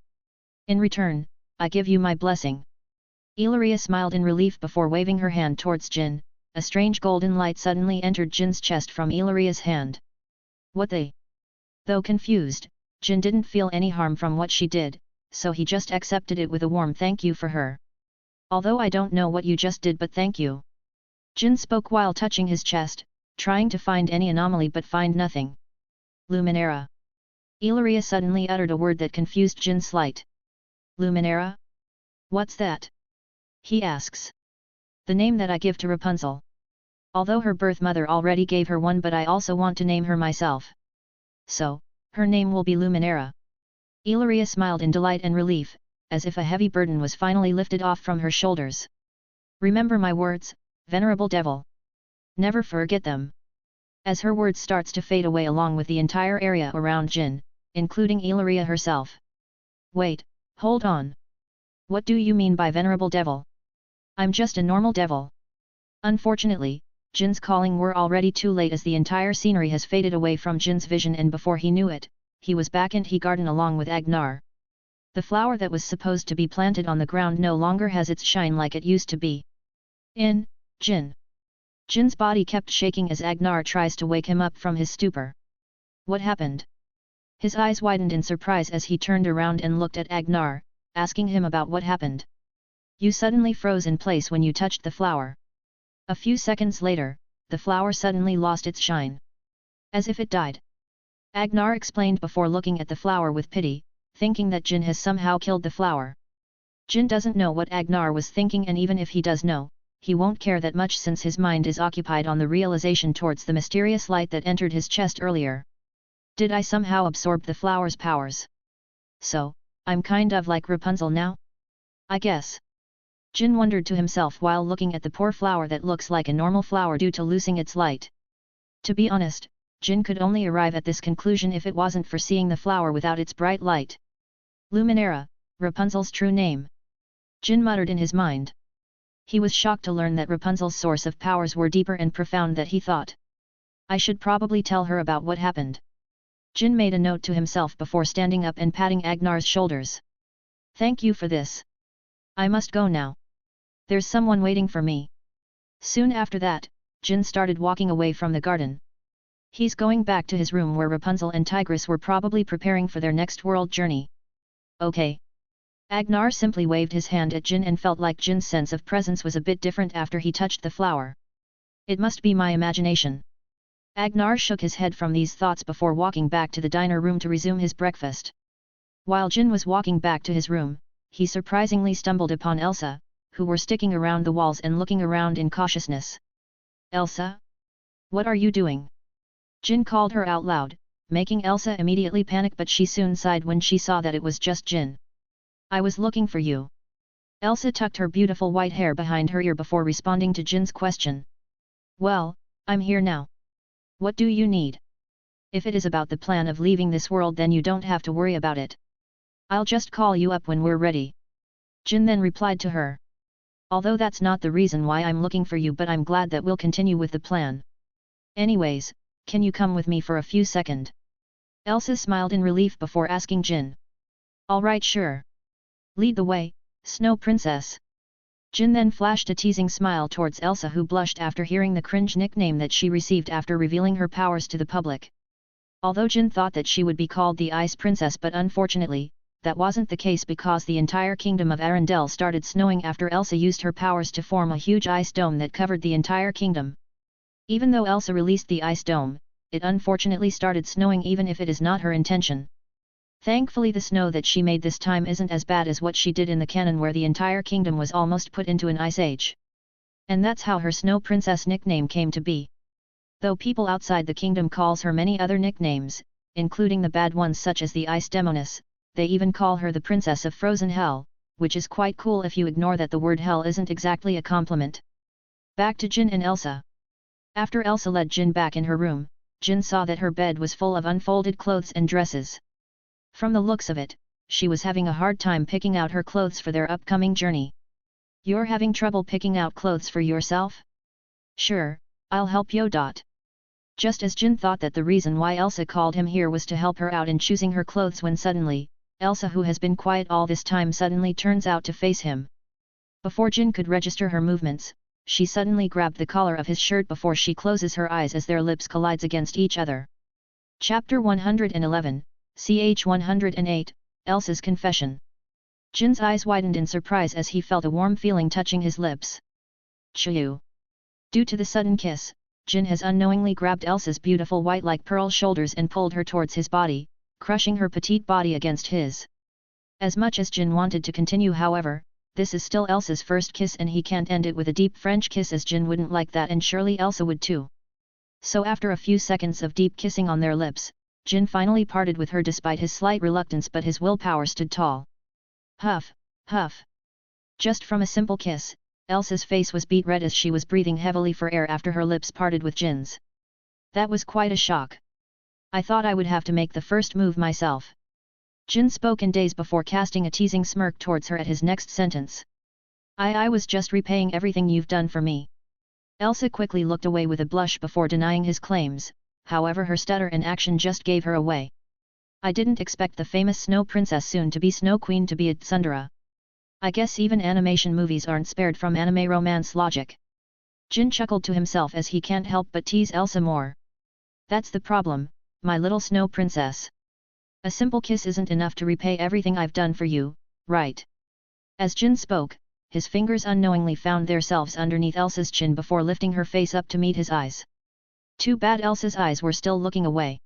In return, I give you my blessing. Ilaria smiled in relief before waving her hand towards Jin. A strange golden light suddenly entered Jin's chest from Ilaria's hand. What the? Though confused, Jin didn't feel any harm from what she did, so he just accepted it with a warm thank you for her. Although I don't know what you just did, but thank you. Jin spoke while touching his chest, trying to find any anomaly but find nothing. Luminera. Ilaria suddenly uttered a word that confused Jin slight. Luminera? What's that? He asks. The name that I give to Rapunzel. Although her birth mother already gave her one, but I also want to name her myself. So, her name will be Luminera. Ilaria smiled in delight and relief, as if a heavy burden was finally lifted off from her shoulders. Remember my words, venerable devil. Never forget them. As her words starts to fade away along with the entire area around Jin, including Ilaria herself. Wait, hold on. What do you mean by venerable devil? I'm just a normal devil. Unfortunately, Jin's calling were already too late as the entire scenery has faded away from Jin's vision, and before he knew it, he was back in the garden along with Agnar. The flower that was supposed to be planted on the ground no longer has its shine like it used to be. In, Jin. Jin's body kept shaking as Agnar tries to wake him up from his stupor. What happened? His eyes widened in surprise as he turned around and looked at Agnar, asking him about what happened. You suddenly froze in place when you touched the flower. A few seconds later, the flower suddenly lost its shine. As if it died. Agnar explained before looking at the flower with pity, thinking that Jin has somehow killed the flower. Jin doesn't know what Agnar was thinking, and even if he does know, he won't care that much since his mind is occupied on the realization towards the mysterious light that entered his chest earlier. Did I somehow absorb the flower's powers? So, I'm kind of like Rapunzel now? I guess. Jin wondered to himself while looking at the poor flower that looks like a normal flower due to losing its light. To be honest, Jin could only arrive at this conclusion if it wasn't for seeing the flower without its bright light. Luminera, Rapunzel's true name. Jin muttered in his mind. He was shocked to learn that Rapunzel's source of powers were deeper and profound than he thought. I should probably tell her about what happened. Jin made a note to himself before standing up and patting Agnar's shoulders. Thank you for this. I must go now. There's someone waiting for me. Soon after that, Jin started walking away from the garden. He's going back to his room where Rapunzel and Tigress were probably preparing for their next world journey. Okay. Agnar simply waved his hand at Jin and felt like Jin's sense of presence was a bit different after he touched the flower. It must be my imagination. Agnar shook his head from these thoughts before walking back to the diner room to resume his breakfast. While Jin was walking back to his room, he surprisingly stumbled upon Elsa, who were sticking around the walls and looking around in cautiousness. Elsa? What are you doing? Jin called her out loud, making Elsa immediately panic, but she soon sighed when she saw that it was just Jin. I was looking for you. Elsa tucked her beautiful white hair behind her ear before responding to Jin's question. Well, I'm here now. What do you need? If it is about the plan of leaving this world, then you don't have to worry about it. I'll just call you up when we're ready. Jin then replied to her. Although that's not the reason why I'm looking for you, but I'm glad that we'll continue with the plan. Anyways, can you come with me for a few seconds? Elsa smiled in relief before asking Jin. Alright, sure. Lead the way, Snow Princess. Jin then flashed a teasing smile towards Elsa, who blushed after hearing the cringe nickname that she received after revealing her powers to the public. Although Jin thought that she would be called the Ice Princess, but unfortunately, that wasn't the case because the entire kingdom of Arendelle started snowing after Elsa used her powers to form a huge ice dome that covered the entire kingdom. Even though Elsa released the ice dome, it unfortunately started snowing even if it is not her intention. Thankfully, the snow that she made this time isn't as bad as what she did in the canon, where the entire kingdom was almost put into an ice age. And that's how her Snow Princess nickname came to be. Though people outside the kingdom calls her many other nicknames, including the bad ones such as the Ice Demoness, they even call her the Princess of Frozen Hell, which is quite cool if you ignore that the word hell isn't exactly a compliment. Back to Jin and Elsa. After Elsa led Jin back in her room, Jin saw that her bed was full of unfolded clothes and dresses. From the looks of it, she was having a hard time picking out her clothes for their upcoming journey. You're having trouble picking out clothes for yourself? Sure, I'll help you. Just as Jin thought that the reason why Elsa called him here was to help her out in choosing her clothes, when suddenly, Elsa, who has been quiet all this time, suddenly turns out to face him. Before Jin could register her movements, she suddenly grabbed the collar of his shirt before she closes her eyes as their lips collides against each other. Chapter 111, ch 108, Elsa's Confession. Jin's eyes widened in surprise as he felt a warm feeling touching his lips. Chew. Due to the sudden kiss, Jin has unknowingly grabbed Elsa's beautiful white like pearl shoulders and pulled her towards his body, crushing her petite body against his. As much as Jin wanted to continue, however, this is still Elsa's first kiss and he can't end it with a deep French kiss, as Jin wouldn't like that and surely Elsa would too. So after a few seconds of deep kissing on their lips, Jin finally parted with her despite his slight reluctance, but his willpower stood tall. Huff, huff. Just from a simple kiss, Elsa's face was beet red as she was breathing heavily for air after her lips parted with Jin's. That was quite a shock. I thought I would have to make the first move myself. Jin spoke in daze before casting a teasing smirk towards her at his next sentence. I was just repaying everything you've done for me. Elsa quickly looked away with a blush before denying his claims, however her stutter and action just gave her away. I didn't expect the famous Snow Princess, soon to be Snow Queen, to be a tsundere. I guess even animation movies aren't spared from anime romance logic. Jin chuckled to himself as he can't help but tease Elsa more. That's the problem, my little snow princess. A simple kiss isn't enough to repay everything I've done for you, right? As Jin spoke, his fingers unknowingly found themselves underneath Elsa's chin before lifting her face up to meet his eyes. Too bad Elsa's eyes were still looking away.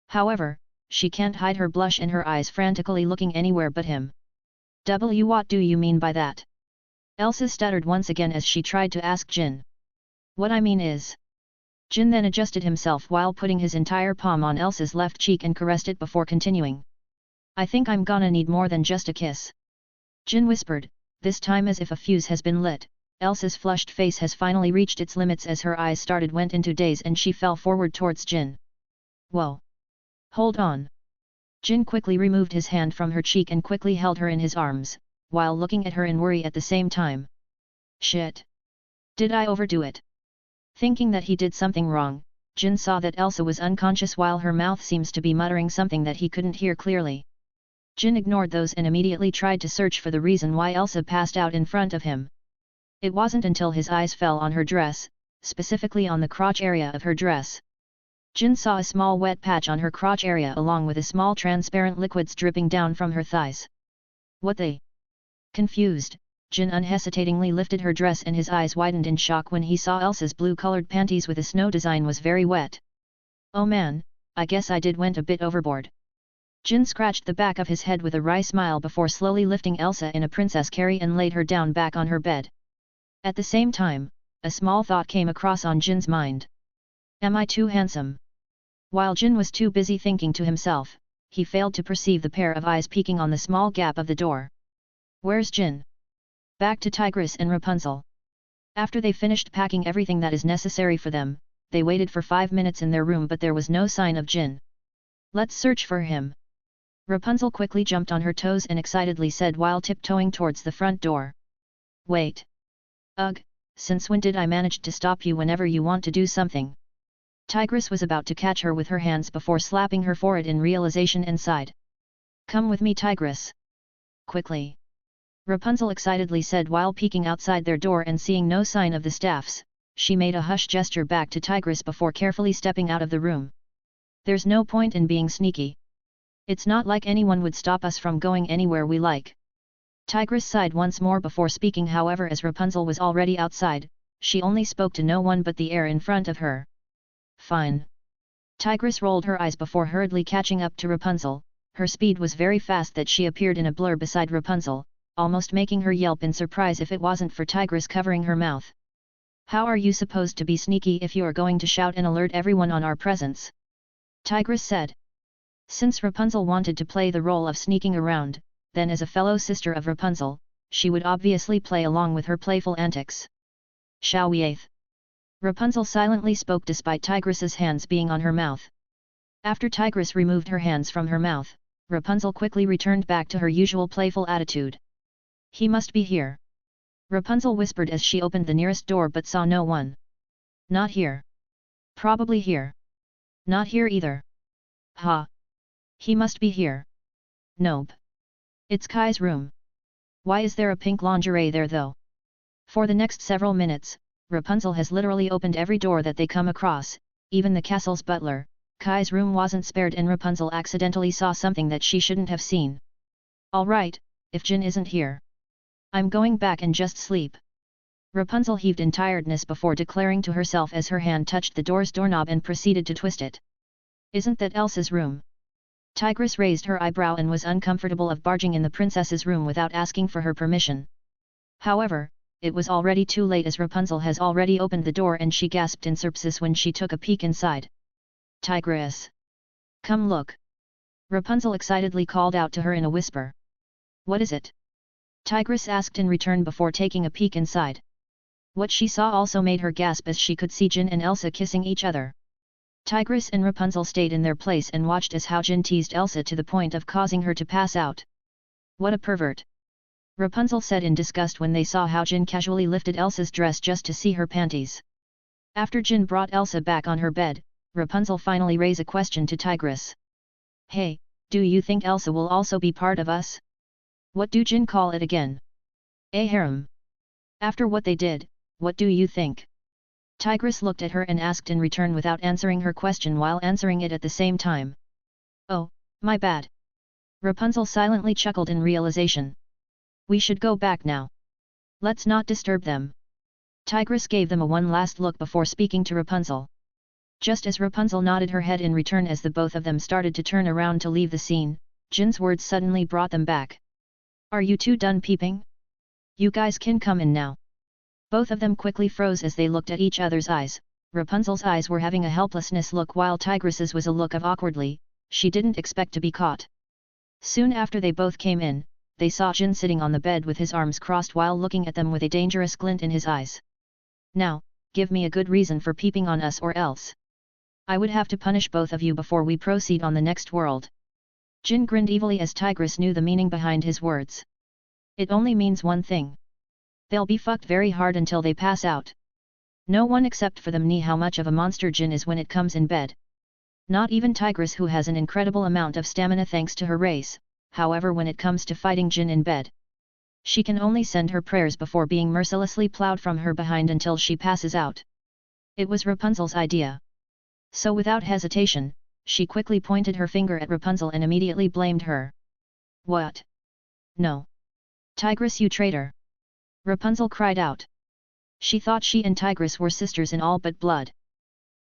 However, she can't hide her blush and her eyes frantically looking anywhere but him. What do you mean by that? Elsa stuttered once again as she tried to ask Jin. What I mean is... Jin then adjusted himself while putting his entire palm on Elsa's left cheek and caressed it before continuing. I think I'm gonna need more than just a kiss. Jin whispered, this time as if a fuse has been lit. Elsa's flushed face has finally reached its limits as her eyes went into daze and she fell forward towards Jin. Whoa! Hold on! Jin quickly removed his hand from her cheek and quickly held her in his arms, while looking at her in worry at the same time. Shit! Did I overdo it? Thinking that he did something wrong, Jin saw that Elsa was unconscious while her mouth seems to be muttering something that he couldn't hear clearly. Jin ignored those and immediately tried to search for the reason why Elsa passed out in front of him. It wasn't until his eyes fell on her dress, specifically on the crotch area of her dress. Jin saw a small wet patch on her crotch area along with a small transparent liquids dripping down from her thighs. What the? Confused, Jin unhesitatingly lifted her dress and his eyes widened in shock when he saw Elsa's blue-colored panties with a snow design was very wet. Oh man, I guess I went a bit overboard. Jin scratched the back of his head with a wry smile before slowly lifting Elsa in a princess carry and laid her down back on her bed. At the same time, a small thought came across on Jin's mind. Am I too handsome? While Jin was too busy thinking to himself, he failed to perceive the pair of eyes peeking on the small gap of the door. Where's Jin? Back to Tigress and Rapunzel. After they finished packing everything that is necessary for them, they waited for 5 minutes in their room but there was no sign of Jin. Let's search for him. Rapunzel quickly jumped on her toes and excitedly said while tiptoeing towards the front door. Wait. Ugh, since when did I manage to stop you whenever you want to do something? Tigress was about to catch her with her hands before slapping her forehead in realization and sighed. Come with me, Tigress. Quickly. Rapunzel excitedly said while peeking outside their door and seeing no sign of the staffs, she made a hush gesture back to Tigress before carefully stepping out of the room. There's no point in being sneaky. It's not like anyone would stop us from going anywhere we like. Tigress sighed once more before speaking, however, as Rapunzel was already outside, she only spoke to no one but the air in front of her. Fine. Tigress rolled her eyes before hurriedly catching up to Rapunzel. Her speed was very fast that she appeared in a blur beside Rapunzel, almost making her yelp in surprise if it wasn't for Tigress covering her mouth. How are you supposed to be sneaky if you are going to shout and alert everyone on our presence? Tigress said. Since Rapunzel wanted to play the role of sneaking around, then as a fellow sister of Rapunzel, she would obviously play along with her playful antics. Shall we? 8th. Rapunzel silently spoke despite Tigress's hands being on her mouth. After Tigress removed her hands from her mouth, Rapunzel quickly returned back to her usual playful attitude. He must be here. Rapunzel whispered as she opened the nearest door but saw no one. Not here. Probably here. Not here either. Ha! He must be here. Nope. It's Kai's room. Why is there a pink lingerie there though? For the next several minutes, Rapunzel has literally opened every door that they come across, even the castle's butler. Kai's room wasn't spared and Rapunzel accidentally saw something that she shouldn't have seen. Alright, if Jin isn't here. I'm going back and just sleep. Rapunzel heaved in tiredness before declaring to herself as her hand touched the door's doorknob and proceeded to twist it. Isn't that Elsa's room? Tigress raised her eyebrow and was uncomfortable of barging in the princess's room without asking for her permission. However, it was already too late as Rapunzel has already opened the door and she gasped in surprise when she took a peek inside. Tigress! Come look! Rapunzel excitedly called out to her in a whisper. What is it? Tigress asked in return before taking a peek inside. What she saw also made her gasp as she could see Jin and Elsa kissing each other. Tigress and Rapunzel stayed in their place and watched as how Jin teased Elsa to the point of causing her to pass out. What a pervert! Rapunzel said in disgust when they saw how Jin casually lifted Elsa's dress just to see her panties. After Jin brought Elsa back on her bed, Rapunzel finally raised a question to Tigress. Hey, do you think Elsa will also be part of us? What do Jin call it again? A harem. After what they did, what do you think? Tigress looked at her and asked in return without answering her question while answering it at the same time. Oh, my bad. Rapunzel silently chuckled in realization. We should go back now. Let's not disturb them. Tigress gave them a one last look before speaking to Rapunzel. Just as Rapunzel nodded her head in return as the both of them started to turn around to leave the scene, Jin's words suddenly brought them back. Are you two done peeping? You guys can come in now. Both of them quickly froze as they looked at each other's eyes. Rapunzel's eyes were having a helplessness look while Tigress's was a look of awkwardly, she didn't expect to be caught. Soon after they both came in, they saw Jin sitting on the bed with his arms crossed while looking at them with a dangerous glint in his eyes. Now, give me a good reason for peeping on us or else I would have to punish both of you before we proceed on the next world. Jin grinned evilly as Tigress knew the meaning behind his words. It only means one thing. They'll be fucked very hard until they pass out. No one except for them knew how much of a monster Jin is when it comes in bed. Not even Tigress, who has an incredible amount of stamina thanks to her race, however when it comes to fighting Jin in bed, she can only send her prayers before being mercilessly plowed from her behind until she passes out. It was Rapunzel's idea. So without hesitation, she quickly pointed her finger at Rapunzel and immediately blamed her. What? No. Tigress, you traitor! Rapunzel cried out. She thought she and Tigress were sisters in all but blood.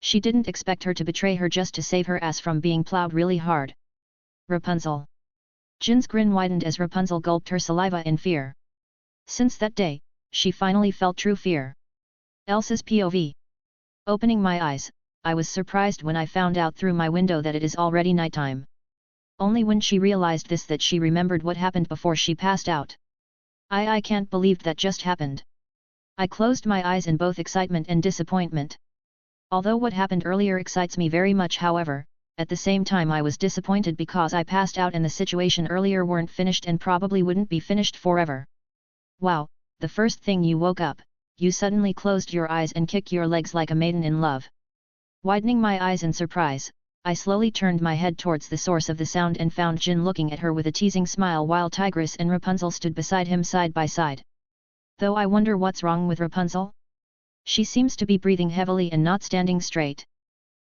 She didn't expect her to betray her just to save her ass from being plowed really hard. Rapunzel. Jin's grin widened as Rapunzel gulped her saliva in fear. Since that day, she finally felt true fear. Elsa's POV. Opening my eyes, I was surprised when I found out through my window that it is already nighttime. Only when she realized this that she remembered what happened before she passed out. I can't believe that just happened. I closed my eyes in both excitement and disappointment. Although what happened earlier excites me very much, however, at the same time I was disappointed because I passed out and the situation earlier weren't finished and probably wouldn't be finished forever. Wow, the first thing you woke up, you suddenly closed your eyes and kicked your legs like a maiden in love. Widening my eyes in surprise, I slowly turned my head towards the source of the sound and found Jin looking at her with a teasing smile while Tigress and Rapunzel stood beside him side by side. Though I wonder what's wrong with Rapunzel? She seems to be breathing heavily and not standing straight.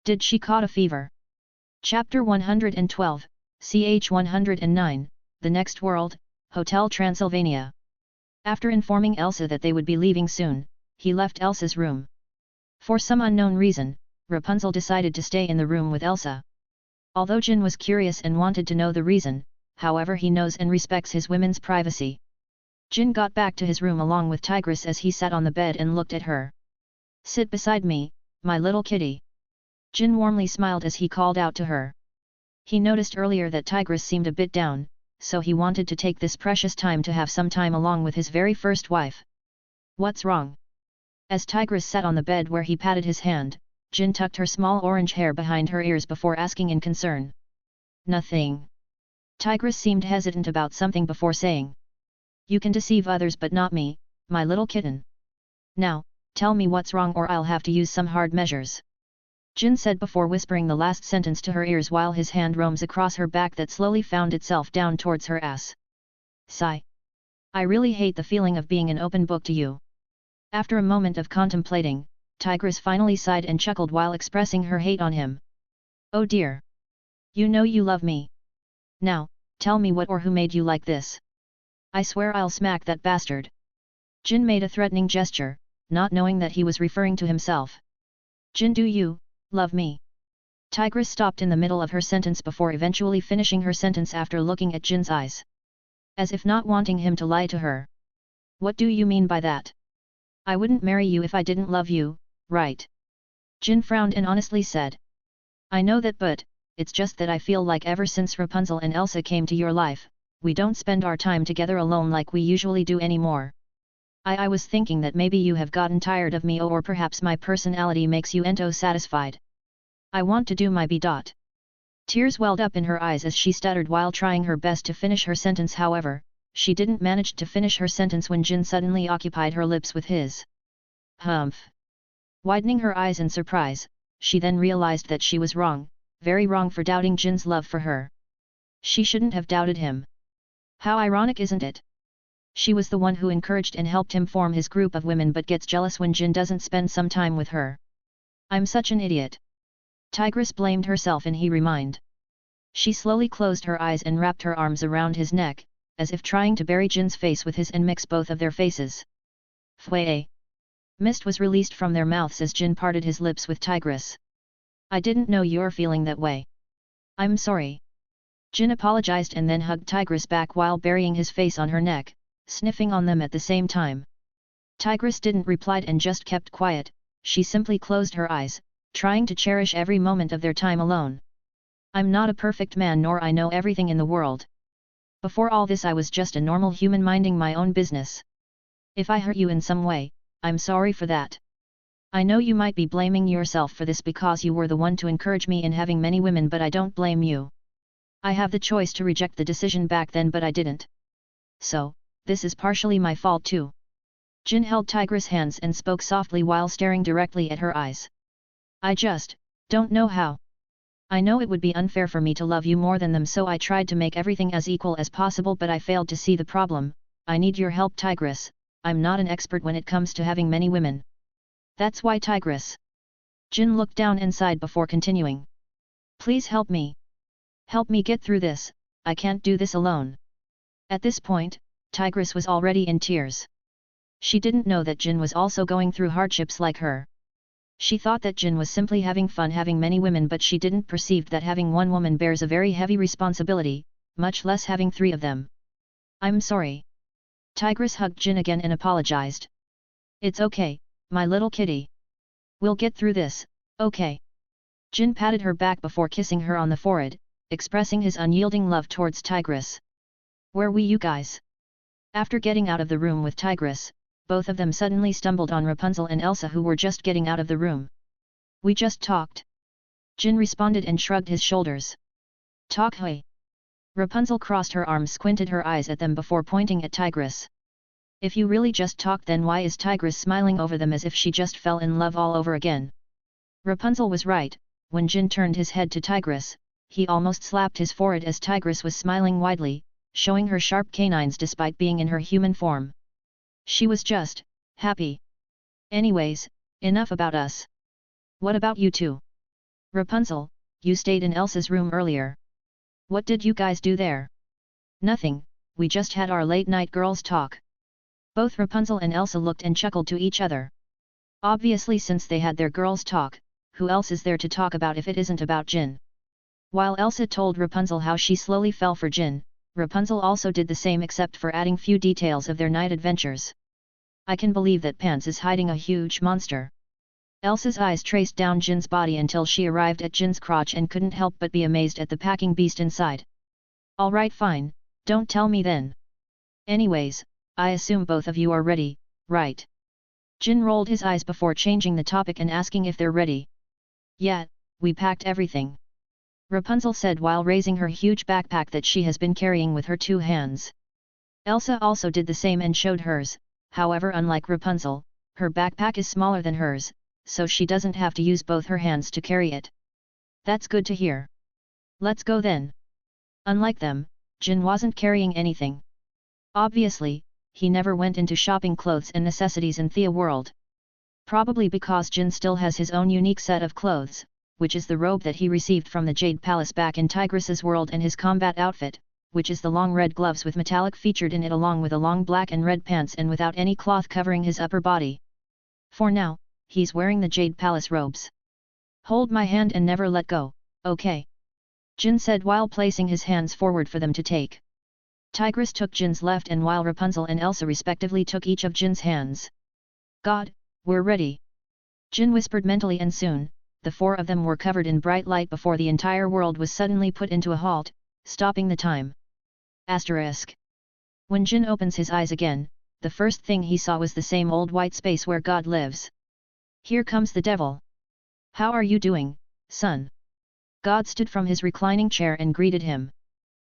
Did she caught a fever? Chapter 112, ch 109, The Next World, Hotel Transylvania. After informing Elsa that they would be leaving soon, he left Elsa's room. For some unknown reason, Rapunzel decided to stay in the room with Elsa. Although Jin was curious and wanted to know the reason, however he knows and respects his women's privacy. Jin got back to his room along with Tigress as he sat on the bed and looked at her. Sit beside me, my little kitty. Jin warmly smiled as he called out to her. He noticed earlier that Tigress seemed a bit down, so he wanted to take this precious time to have some time along with his very first wife. What's wrong? As Tigress sat on the bed where he patted his hand, Jin tucked her small orange hair behind her ears before asking in concern. Nothing. Tigress seemed hesitant about something before saying. You can deceive others but not me, my little kitten. Now, tell me what's wrong or I'll have to use some hard measures. Jin said before whispering the last sentence to her ears while his hand roams across her back that slowly found itself down towards her ass. Sigh. I really hate the feeling of being an open book to you. After a moment of contemplating, Tigress finally sighed and chuckled while expressing her hate on him. Oh dear. You know you love me. Now, tell me what or who made you like this. I swear I'll smack that bastard. Jin made a threatening gesture, not knowing that he was referring to himself. Jin, do you love me? Tigress stopped in the middle of her sentence before eventually finishing her sentence after looking at Jin's eyes. As if not wanting him to lie to her. What do you mean by that? I wouldn't marry you if I didn't love you, right? Jin frowned and honestly said. I know that, but it's just that I feel like ever since Rapunzel and Elsa came to your life, we don't spend our time together alone like we usually do anymore. I was thinking that maybe you have gotten tired of me or perhaps my personality makes you ento satisfied. I want to do my B. Tears welled up in her eyes as she stuttered while trying her best to finish her sentence. However, she didn't manage to finish her sentence when Jin suddenly occupied her lips with his. Humph. Widening her eyes in surprise, she then realized that she was wrong, very wrong for doubting Jin's love for her. She shouldn't have doubted him. How ironic, isn't it? She was the one who encouraged and helped him form his group of women but gets jealous when Jin doesn't spend some time with her. I'm such an idiot. Tigress blamed herself and he reminded. She slowly closed her eyes and wrapped her arms around his neck, as if trying to bury Jin's face with his and mix both of their faces. Fway! Mist was released from their mouths as Jin parted his lips with Tigress. I didn't know you're feeling that way. I'm sorry. Jin apologized and then hugged Tigress back while burying his face on her neck, sniffing on them at the same time. Tigress didn't reply and just kept quiet, she simply closed her eyes, trying to cherish every moment of their time alone. I'm not a perfect man nor I know everything in the world. Before all this I was just a normal human minding my own business. If I hurt you in some way, I'm sorry for that. I know you might be blaming yourself for this because you were the one to encourage me in having many women but I don't blame you. I have the choice to reject the decision back then but I didn't. So, this is partially my fault too. Jin held Tigress' hands and spoke softly while staring directly at her eyes. I just don't know how. I know it would be unfair for me to love you more than them so I tried to make everything as equal as possible but I failed to see the problem. I need your help Tigress, I'm not an expert when it comes to having many women. That's why Tigress. Jin looked down and sighed before continuing. Please help me. Help me get through this, I can't do this alone. At this point, Tigress was already in tears. She didn't know that Jin was also going through hardships like her. She thought that Jin was simply having fun having many women but she didn't perceive that having one woman bears a very heavy responsibility, much less having 3 of them. I'm sorry. Tigress hugged Jin again and apologized. It's okay, my little kitty. We'll get through this, okay. Jin patted her back before kissing her on the forehead, expressing his unyielding love towards Tigress. Where were you guys? After getting out of the room with Tigress, both of them suddenly stumbled on Rapunzel and Elsa who were just getting out of the room. We just talked. Jin responded and shrugged his shoulders. Talk hey. Rapunzel crossed her arms, squinted her eyes at them before pointing at Tigress. If you really just talked then why is Tigress smiling over them as if she just fell in love all over again? Rapunzel was right, when Jin turned his head to Tigress, he almost slapped his forehead as Tigress was smiling widely, showing her sharp canines despite being in her human form. She was just happy. Anyways, enough about us. What about you two? Rapunzel, you stayed in Elsa's room earlier. What did you guys do there? Nothing, we just had our late night girls talk. Both Rapunzel and Elsa looked and chuckled to each other. Obviously since they had their girls talk, who else is there to talk about if it isn't about Jin? While Elsa told Rapunzel how she slowly fell for Jin, Rapunzel also did the same except for adding few details of their night adventures. I can believe that Pants is hiding a huge monster. Elsa's eyes traced down Jin's body until she arrived at Jin's crotch and couldn't help but be amazed at the packing beast inside. Alright fine, don't tell me then. Anyways, I assume both of you are ready, right? Jin rolled his eyes before changing the topic and asking if they're ready. Yeah, we packed everything. Rapunzel said while raising her huge backpack that she has been carrying with her 2 hands. Elsa also did the same and showed hers, however unlike Rapunzel, her backpack is smaller than hers, so she doesn't have to use both her hands to carry it. That's good to hear. Let's go then. Unlike them, Jin wasn't carrying anything. Obviously, he never went into shopping clothes and necessities in Thea World. Probably because Jin still has his own unique set of clothes, which is the robe that he received from the Jade Palace back in Tigress's world and his combat outfit, which is the long red gloves with metallic featured in it along with a long black and red pants and without any cloth covering his upper body. For now, he's wearing the Jade Palace robes. Hold my hand and never let go, okay? Jin said while placing his hands forward for them to take. Tigress took Jin's left and while Rapunzel and Elsa respectively took each of Jin's hands. God, we're ready. Jin whispered mentally and soon, the 4 of them were covered in bright light before the entire world was suddenly put into a halt, stopping the time. Asterisk. When Jin opens his eyes again, the first thing he saw was the same old white space where God lives. Here comes the devil. How are you doing, son? God stood from his reclining chair and greeted him.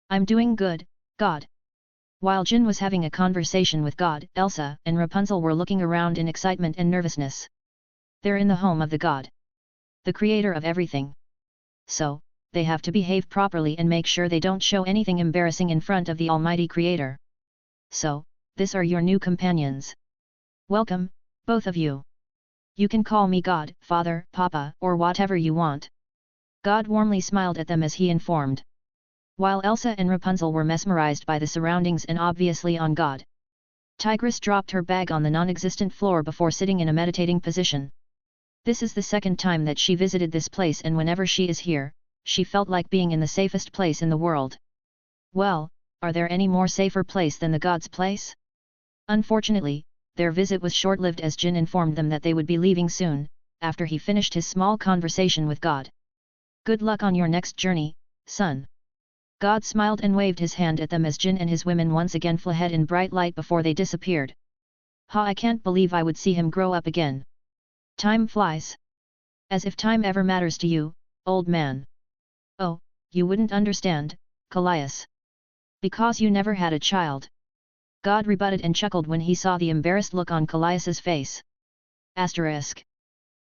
I'm doing good, God. While Jin was having a conversation with God, Elsa and Rapunzel were looking around in excitement and nervousness. They're in the home of the God. The creator of everything. So, they have to behave properly and make sure they don't show anything embarrassing in front of the Almighty Creator. So, this are your new companions. Welcome, both of you. You can call me God, Father, Papa, or whatever you want. God warmly smiled at them as he informed. While Elsa and Rapunzel were mesmerized by the surroundings and obviously on God. Tigress dropped her bag on the non-existent floor before sitting in a meditating position. This is the second time that she visited this place, and whenever she is here, she felt like being in the safest place in the world. Well, are there any more safer place than the God's place? Unfortunately, their visit was short-lived as Jin informed them that they would be leaving soon, after he finished his small conversation with God. Good luck on your next journey, son. God smiled and waved his hand at them as Jin and his women once again flew ahead in bright light before they disappeared. Ha, I can't believe I would see him grow up again. Time flies. As if time ever matters to you, old man. Oh, you wouldn't understand, Callias. Because you never had a child. God rebutted and chuckled when he saw the embarrassed look on Callias's face. Asterisk.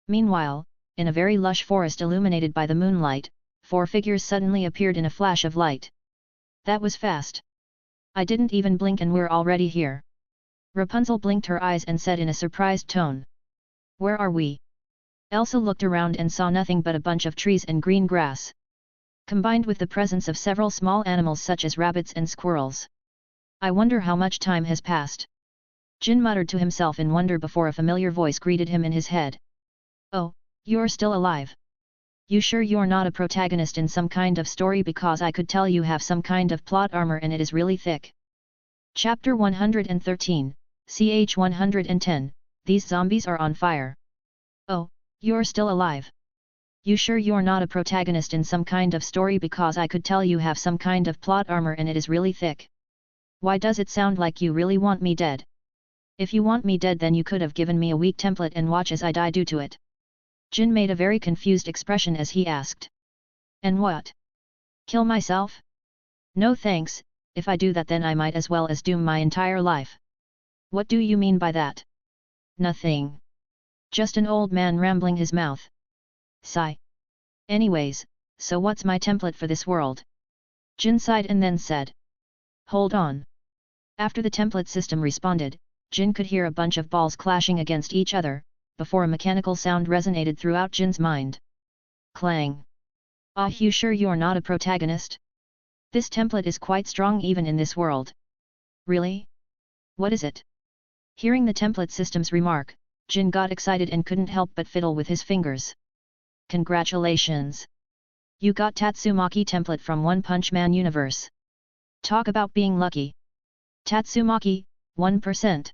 Meanwhile, in a very lush forest illuminated by the moonlight, 4 figures suddenly appeared in a flash of light. That was fast. I didn't even blink and we're already here. Rapunzel blinked her eyes and said in a surprised tone. Where are we? Elsa looked around and saw nothing but a bunch of trees and green grass. Combined with the presence of several small animals such as rabbits and squirrels. I wonder how much time has passed. Jin muttered to himself in wonder before a familiar voice greeted him in his head. Oh, you're still alive. You sure you're not a protagonist in some kind of story, because I could tell you have some kind of plot armor and it is really thick. Chapter 113, ch 110, These zombies are on fire. Oh, you're still alive. You sure you're not a protagonist in some kind of story, because I could tell you have some kind of plot armor and it is really thick. Why does it sound like you really want me dead? If you want me dead, then you could have given me a weak template and watch as I die due to it. Jin made a very confused expression as he asked. And what? Kill myself? No thanks, if I do that then I might as well as doom my entire life. What do you mean by that? Nothing. Just an old man rambling his mouth. Sigh. Anyways, so what's my template for this world? Jin sighed and then said. Hold on. After the template system responded, Jin could hear a bunch of balls clashing against each other, before a mechanical sound resonated throughout Jin's mind. Clang. Ah, you sure you're not a protagonist? This template is quite strong even in this world. Really? What is it? Hearing the template system's remark, Jin got excited and couldn't help but fiddle with his fingers. Congratulations! You got Tatsumaki template from One Punch Man universe. Talk about being lucky. Tatsumaki, 1%.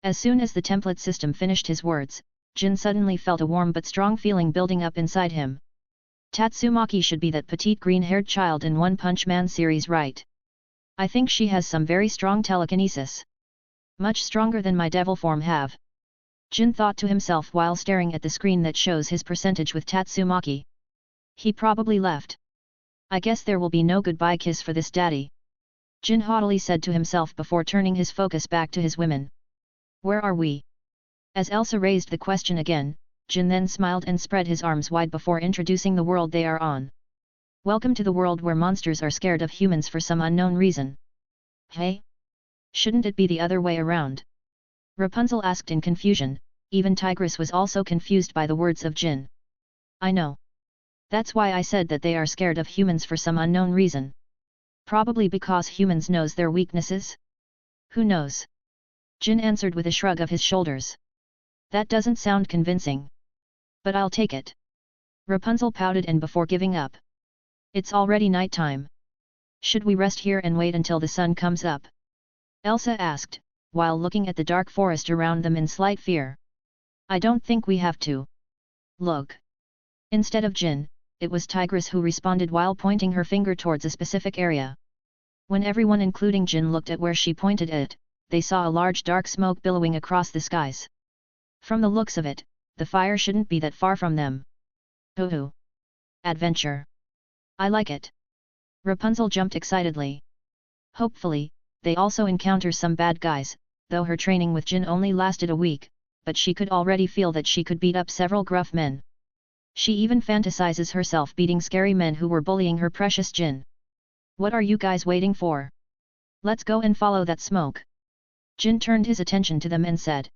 As soon as the template system finished his words, Jin suddenly felt a warm but strong feeling building up inside him. Tatsumaki should be that petite green-haired child in One Punch Man series, right? I think she has some very strong telekinesis. Much stronger than my devil form have. Jin thought to himself while staring at the screen that shows his percentage with Tatsumaki. He probably left. I guess there will be no goodbye kiss for this daddy. Jin haughtily said to himself before turning his focus back to his women. Where are we? As Elsa raised the question again, Jin then smiled and spread his arms wide before introducing the world they are on. Welcome to the world where monsters are scared of humans for some unknown reason. Hey? Shouldn't it be the other way around? Rapunzel asked in confusion. Even Tigress was also confused by the words of Jin. I know. That's why I said that they are scared of humans for some unknown reason. Probably because humans knows their weaknesses? Who knows? Jin answered with a shrug of his shoulders. That doesn't sound convincing. But I'll take it. Rapunzel pouted and before giving up. It's already night time. Should we rest here and wait until the sun comes up? Elsa asked, while looking at the dark forest around them in slight fear. I don't think we have to. Look. Instead of Jin, it was Tigress who responded while pointing her finger towards a specific area. When everyone including Jin looked at where she pointed it, they saw a large dark smoke billowing across the skies. From the looks of it, the fire shouldn't be that far from them. Hoo-hoo! Adventure! I like it! Rapunzel jumped excitedly. Hopefully, they also encounter some bad guys, though her training with Jin only lasted a week, but she could already feel that she could beat up several gruff men. She even fantasizes herself beating scary men who were bullying her precious Jin. What are you guys waiting for? Let's go and follow that smoke. Jin turned his attention to them and said.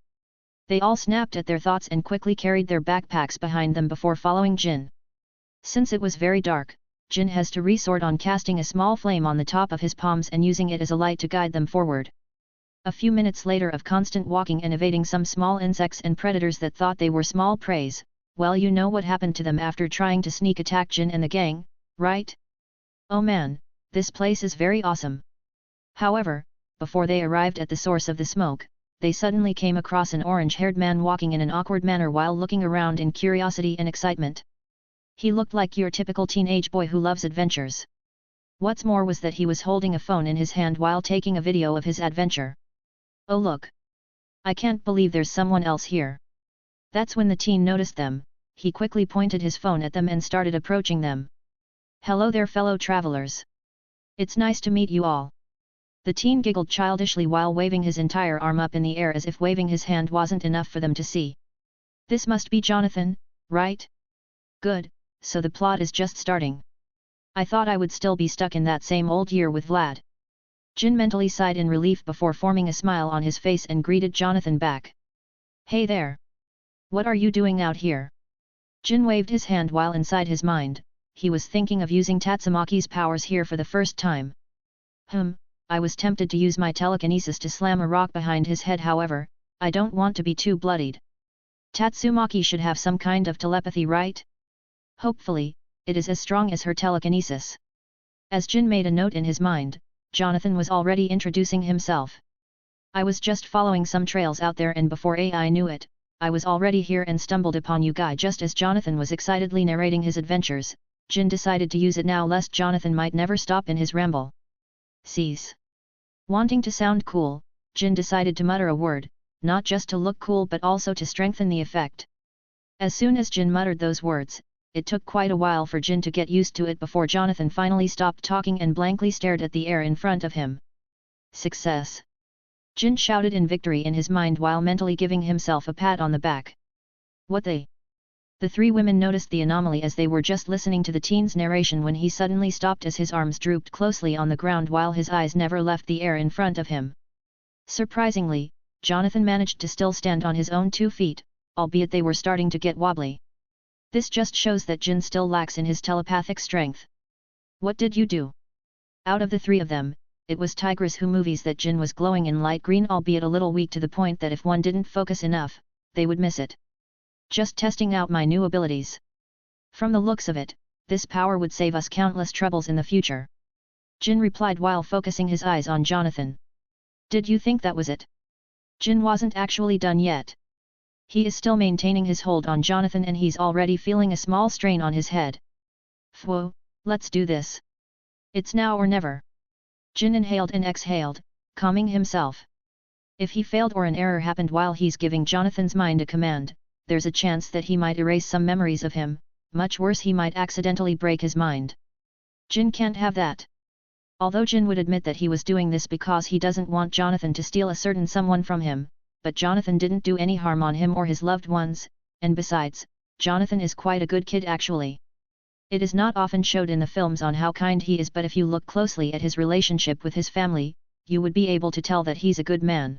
They all snapped at their thoughts and quickly carried their backpacks behind them before following Jin. Since it was very dark, Jin has to resort on casting a small flame on the top of his palms and using it as a light to guide them forward. A few minutes later of constant walking and evading some small insects and predators that thought they were small preys, well, you know what happened to them after trying to sneak attack Jin and the gang, right? Oh man, this place is very awesome. However, before they arrived at the source of the smoke, they suddenly came across an orange-haired man walking in an awkward manner while looking around in curiosity and excitement. He looked like your typical teenage boy who loves adventures. What's more was that he was holding a phone in his hand while taking a video of his adventure. Oh look! I can't believe there's someone else here. That's when the teen noticed them. He quickly pointed his phone at them and started approaching them. Hello there, fellow travelers. It's nice to meet you all. The teen giggled childishly while waving his entire arm up in the air as if waving his hand wasn't enough for them to see. This must be Jonathan, right? Good, so the plot is just starting. I thought I would still be stuck in that same old year with Vlad. Jin mentally sighed in relief before forming a smile on his face and greeted Jonathan back. Hey there! What are you doing out here? Jin waved his hand while inside his mind, he was thinking of using Tatsumaki's powers here for the first time. I was tempted to use my telekinesis to slam a rock behind his head, however, I don't want to be too bloodied. Tatsumaki should have some kind of telepathy, right? Hopefully, it is as strong as her telekinesis. As Jin made a note in his mind, Jonathan was already introducing himself. I was just following some trails out there and before I knew it, I was already here and stumbled upon you guys. Just as Jonathan was excitedly narrating his adventures, Jin decided to use it now lest Jonathan might never stop in his ramble. Cease. Wanting to sound cool, Jin decided to mutter a word, not just to look cool but also to strengthen the effect. As soon as Jin muttered those words, it took quite a while for Jin to get used to it before Jonathan finally stopped talking and blankly stared at the air in front of him. Success! Jin shouted in victory in his mind while mentally giving himself a pat on the back. What the? The three women noticed the anomaly as they were just listening to the teen's narration when he suddenly stopped as his arms drooped closely on the ground while his eyes never left the air in front of him. Surprisingly, Jonathan managed to still stand on his own 2 feet, albeit they were starting to get wobbly. This just shows that Jin still lacks in his telepathic strength. What did you do? Out of the 3 of them, it was Tigress who movies that Jin was glowing in light green, albeit a little weak to the point that if one didn't focus enough, they would miss it. Just testing out my new abilities. From the looks of it, this power would save us countless troubles in the future. Jin replied while focusing his eyes on Jonathan. Did you think that was it? Jin wasn't actually done yet. He is still maintaining his hold on Jonathan and he's already feeling a small strain on his head. Phew, let's do this. It's now or never. Jin inhaled and exhaled, calming himself. If he failed or an error happened while he's giving Jonathan's mind a command, there's a chance that he might erase some memories of him, much worse he might accidentally break his mind. Jin can't have that. Although Jin would admit that he was doing this because he doesn't want Jonathan to steal a certain someone from him, but Jonathan didn't do any harm on him or his loved ones, and besides, Jonathan is quite a good kid actually. It is not often showed in the films on how kind he is, but if you look closely at his relationship with his family, you would be able to tell that he's a good man.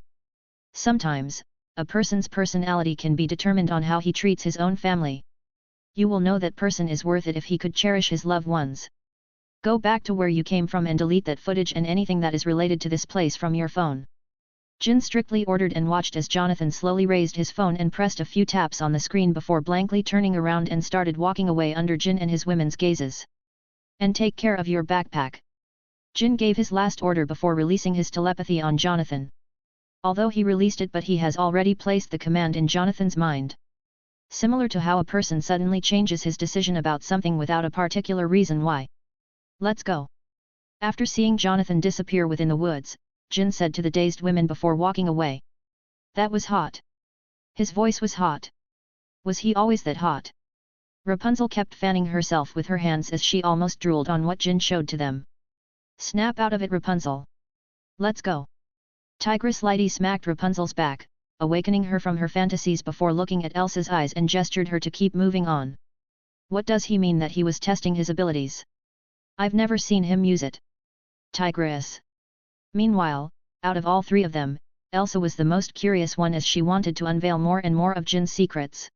Sometimes, a person's personality can be determined on how he treats his own family. You will know that person is worth it if he could cherish his loved ones. Go back to where you came from and delete that footage and anything that is related to this place from your phone. Jin strictly ordered and watched as Jonathan slowly raised his phone and pressed a few taps on the screen before blankly turning around and started walking away under Jin and his women's gazes. And take care of your backpack. Jin gave his last order before releasing his telepathy on Jonathan. Although he released it, but he has already placed the command in Jonathan's mind. Similar to how a person suddenly changes his decision about something without a particular reason why. Let's go. After seeing Jonathan disappear within the woods, Jin said to the dazed women before walking away. That was hot. His voice was hot. Was he always that hot? Rapunzel kept fanning herself with her hands as she almost drooled on what Jin showed to them. Snap out of it, Rapunzel. Let's go. Tigress Lady smacked Rapunzel's back, awakening her from her fantasies before looking at Elsa's eyes and gestured her to keep moving on. What does he mean that he was testing his abilities? I've never seen him use it. Tigress. Meanwhile, out of all 3 of them, Elsa was the most curious one as she wanted to unveil more and more of Jin's secrets.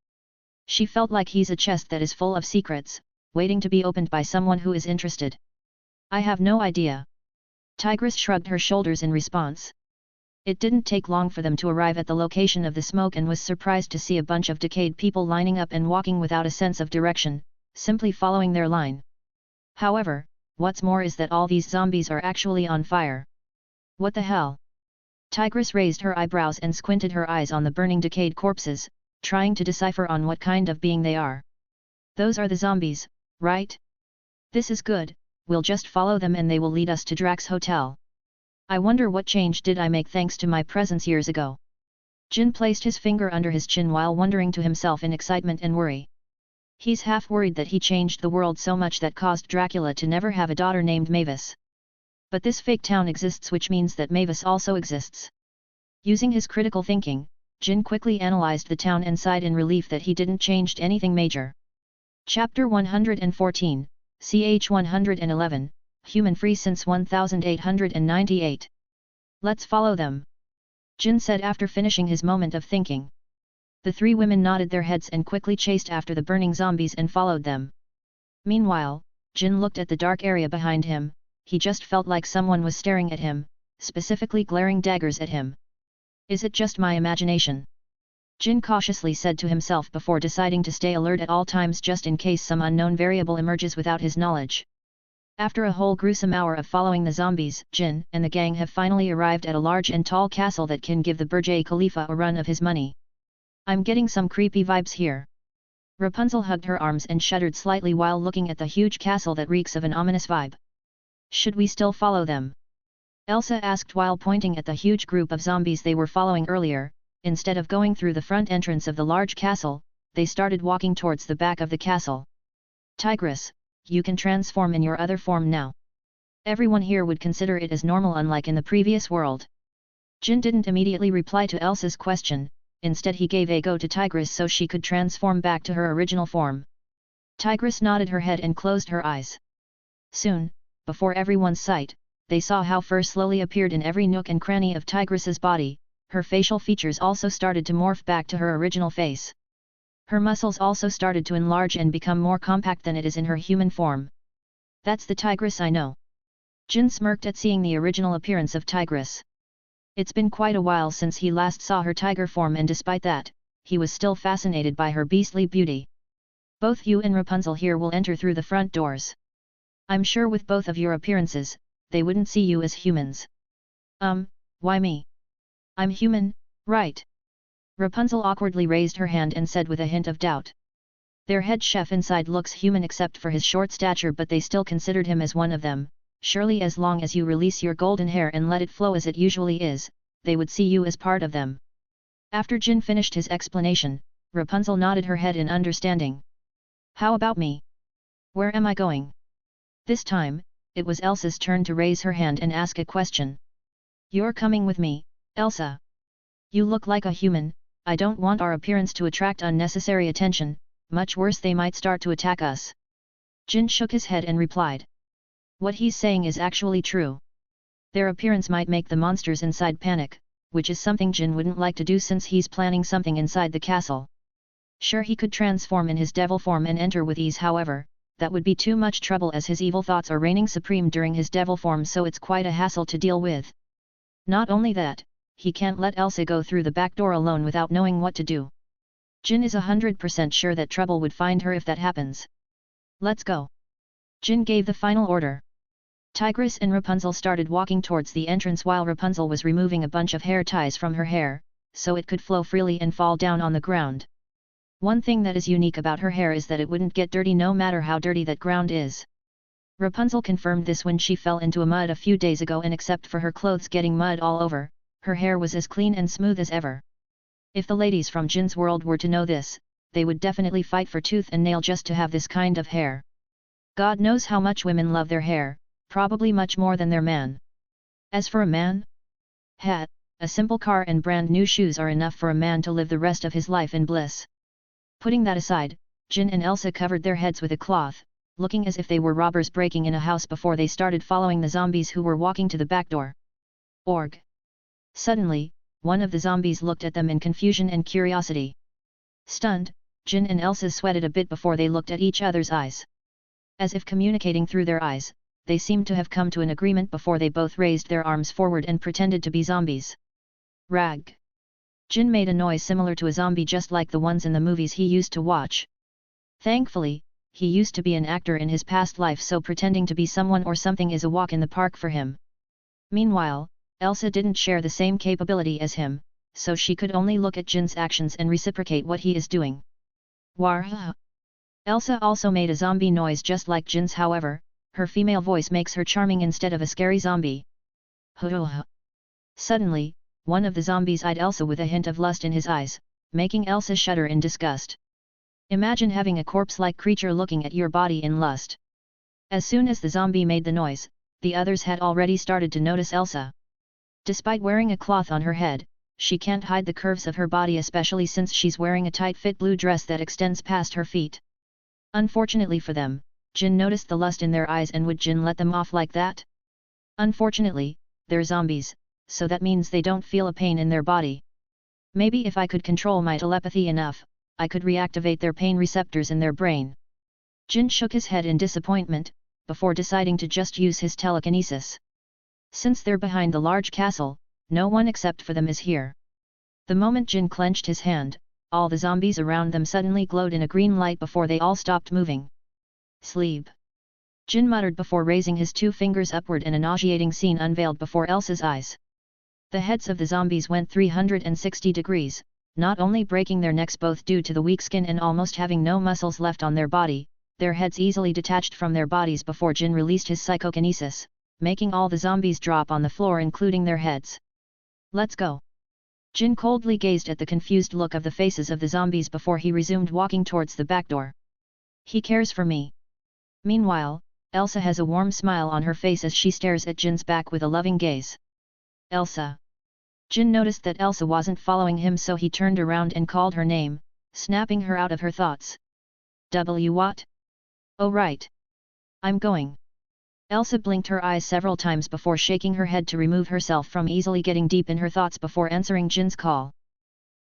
She felt like he's a chest that is full of secrets, waiting to be opened by someone who is interested. I have no idea. Tigress shrugged her shoulders in response. It didn't take long for them to arrive at the location of the smoke and was surprised to see a bunch of decayed people lining up and walking without a sense of direction, simply following their line. However, what's more is that all these zombies are actually on fire. What the hell? Tigress raised her eyebrows and squinted her eyes on the burning decayed corpses, trying to decipher on what kind of being they are. Those are the zombies, right? This is good, we'll just follow them and they will lead us to Drax's hotel. I wonder what change did I make thanks to my presence years ago. Jin placed his finger under his chin while wondering to himself in excitement and worry. He's half worried that he changed the world so much that caused Dracula to never have a daughter named Mavis. But this fake town exists, which means that Mavis also exists. Using his critical thinking, Jin quickly analyzed the town and sighed in relief that he didn't change anything major. Chapter 114, ch 111, Human free since 1898. Let's follow them. Jin said after finishing his moment of thinking. The three women nodded their heads and quickly chased after the burning zombies and followed them. Meanwhile, Jin looked at the dark area behind him. He just felt like someone was staring at him, specifically glaring daggers at him. Is it just my imagination? Jin cautiously said to himself before deciding to stay alert at all times just in case some unknown variable emerges without his knowledge. After a whole gruesome hour of following the zombies, Jin and the gang have finally arrived at a large and tall castle that can give the Burj Khalifa a run of his money. I'm getting some creepy vibes here. Rapunzel hugged her arms and shuddered slightly while looking at the huge castle that reeks of an ominous vibe. Should we still follow them? Elsa asked while pointing at the huge group of zombies they were following earlier. Instead of going through the front entrance of the large castle, they started walking towards the back of the castle. Tigress, you can transform in your other form now. Everyone here would consider it as normal, unlike in the previous world. Jin didn't immediately reply to Elsa's question, instead he gave a go to Tigress so she could transform back to her original form. Tigress nodded her head and closed her eyes. Soon, before everyone's sight, they saw how fur slowly appeared in every nook and cranny of Tigress's body. Her facial features also started to morph back to her original face. Her muscles also started to enlarge and become more compact than it is in her human form. That's the Tigress I know. Jin smirked at seeing the original appearance of Tigress. It's been quite a while since he last saw her tiger form, and despite that, he was still fascinated by her beastly beauty. Both you and Rapunzel here will enter through the front doors. I'm sure with both of your appearances, they wouldn't see you as humans. Why me? I'm human, right? Rapunzel awkwardly raised her hand and said with a hint of doubt. Their head chef inside looks human except for his short stature, but they still considered him as one of them. Surely as long as you release your golden hair and let it flow as it usually is, they would see you as part of them. After Jin finished his explanation, Rapunzel nodded her head in understanding. How about me? Where am I going? This time, it was Elsa's turn to raise her hand and ask a question. You're coming with me, Elsa. You look like a human. I don't want our appearance to attract unnecessary attention, much worse they might start to attack us. Jin shook his head and replied. What he's saying is actually true. Their appearance might make the monsters inside panic, which is something Jin wouldn't like to do since he's planning something inside the castle. Sure, he could transform in his devil form and enter with ease, however, that would be too much trouble as his evil thoughts are reigning supreme during his devil form, so it's quite a hassle to deal with. Not only that, he can't let Elsa go through the back door alone without knowing what to do. Jin is 100% sure that trouble would find her if that happens. Let's go. Jin gave the final order. Tigress and Rapunzel started walking towards the entrance while Rapunzel was removing a bunch of hair ties from her hair, so it could flow freely and fall down on the ground. One thing that is unique about her hair is that it wouldn't get dirty no matter how dirty that ground is. Rapunzel confirmed this when she fell into a mud a few days ago, and except for her clothes getting mud all over, her hair was as clean and smooth as ever. If the ladies from Jin's world were to know this, they would definitely fight for tooth and nail just to have this kind of hair. God knows how much women love their hair, probably much more than their man. As for a man? A simple car and brand new shoes are enough for a man to live the rest of his life in bliss. Putting that aside, Jin and Elsa covered their heads with a cloth, looking as if they were robbers breaking in a house before they started following the zombies who were walking to the back door. Org! Suddenly, one of the zombies looked at them in confusion and curiosity. Stunned, Jin and Elsa sweated a bit before they looked at each other's eyes. As if communicating through their eyes, they seemed to have come to an agreement before they both raised their arms forward and pretended to be zombies. Rag. Jin made a noise similar to a zombie just like the ones in the movies he used to watch. Thankfully, he used to be an actor in his past life, so pretending to be someone or something is a walk in the park for him. Meanwhile, Elsa didn't share the same capability as him, so she could only look at Jin's actions and reciprocate what he is doing. Warha. Elsa also made a zombie noise just like Jin's, however, her female voice makes her charming instead of a scary zombie. Suddenly, one of the zombies eyed Elsa with a hint of lust in his eyes, making Elsa shudder in disgust. Imagine having a corpse-like creature looking at your body in lust. As soon as the zombie made the noise, the others had already started to notice Elsa. Despite wearing a cloth on her head, she can't hide the curves of her body, especially since she's wearing a tight-fit blue dress that extends past her feet. Unfortunately for them, Jin noticed the lust in their eyes, and would Jin let them off like that? Unfortunately, they're zombies, so that means they don't feel a pain in their body. Maybe if I could control my telepathy enough, I could reactivate their pain receptors in their brain. Jin shook his head in disappointment, before deciding to just use his telekinesis. Since they're behind the large castle, no one except for them is here. The moment Jin clenched his hand, all the zombies around them suddenly glowed in a green light before they all stopped moving. Sleep. Jin muttered before raising his two fingers upward, and a nauseating scene unveiled before Elsa's eyes. The heads of the zombies went 360 degrees, not only breaking their necks both due to the weak skin and almost having no muscles left on their body, their heads easily detached from their bodies before Jin released his psychokinesis, making all the zombies drop on the floor including their heads. Let's go. Jin coldly gazed at the confused look of the faces of the zombies before he resumed walking towards the back door. He cares for me. Meanwhile, Elsa has a warm smile on her face as she stares at Jin's back with a loving gaze. Elsa. Jin noticed that Elsa wasn't following him, so he turned around and called her name, snapping her out of her thoughts. What? Oh right. I'm going. Elsa blinked her eyes several times before shaking her head to remove herself from easily getting deep in her thoughts before answering Jin's call.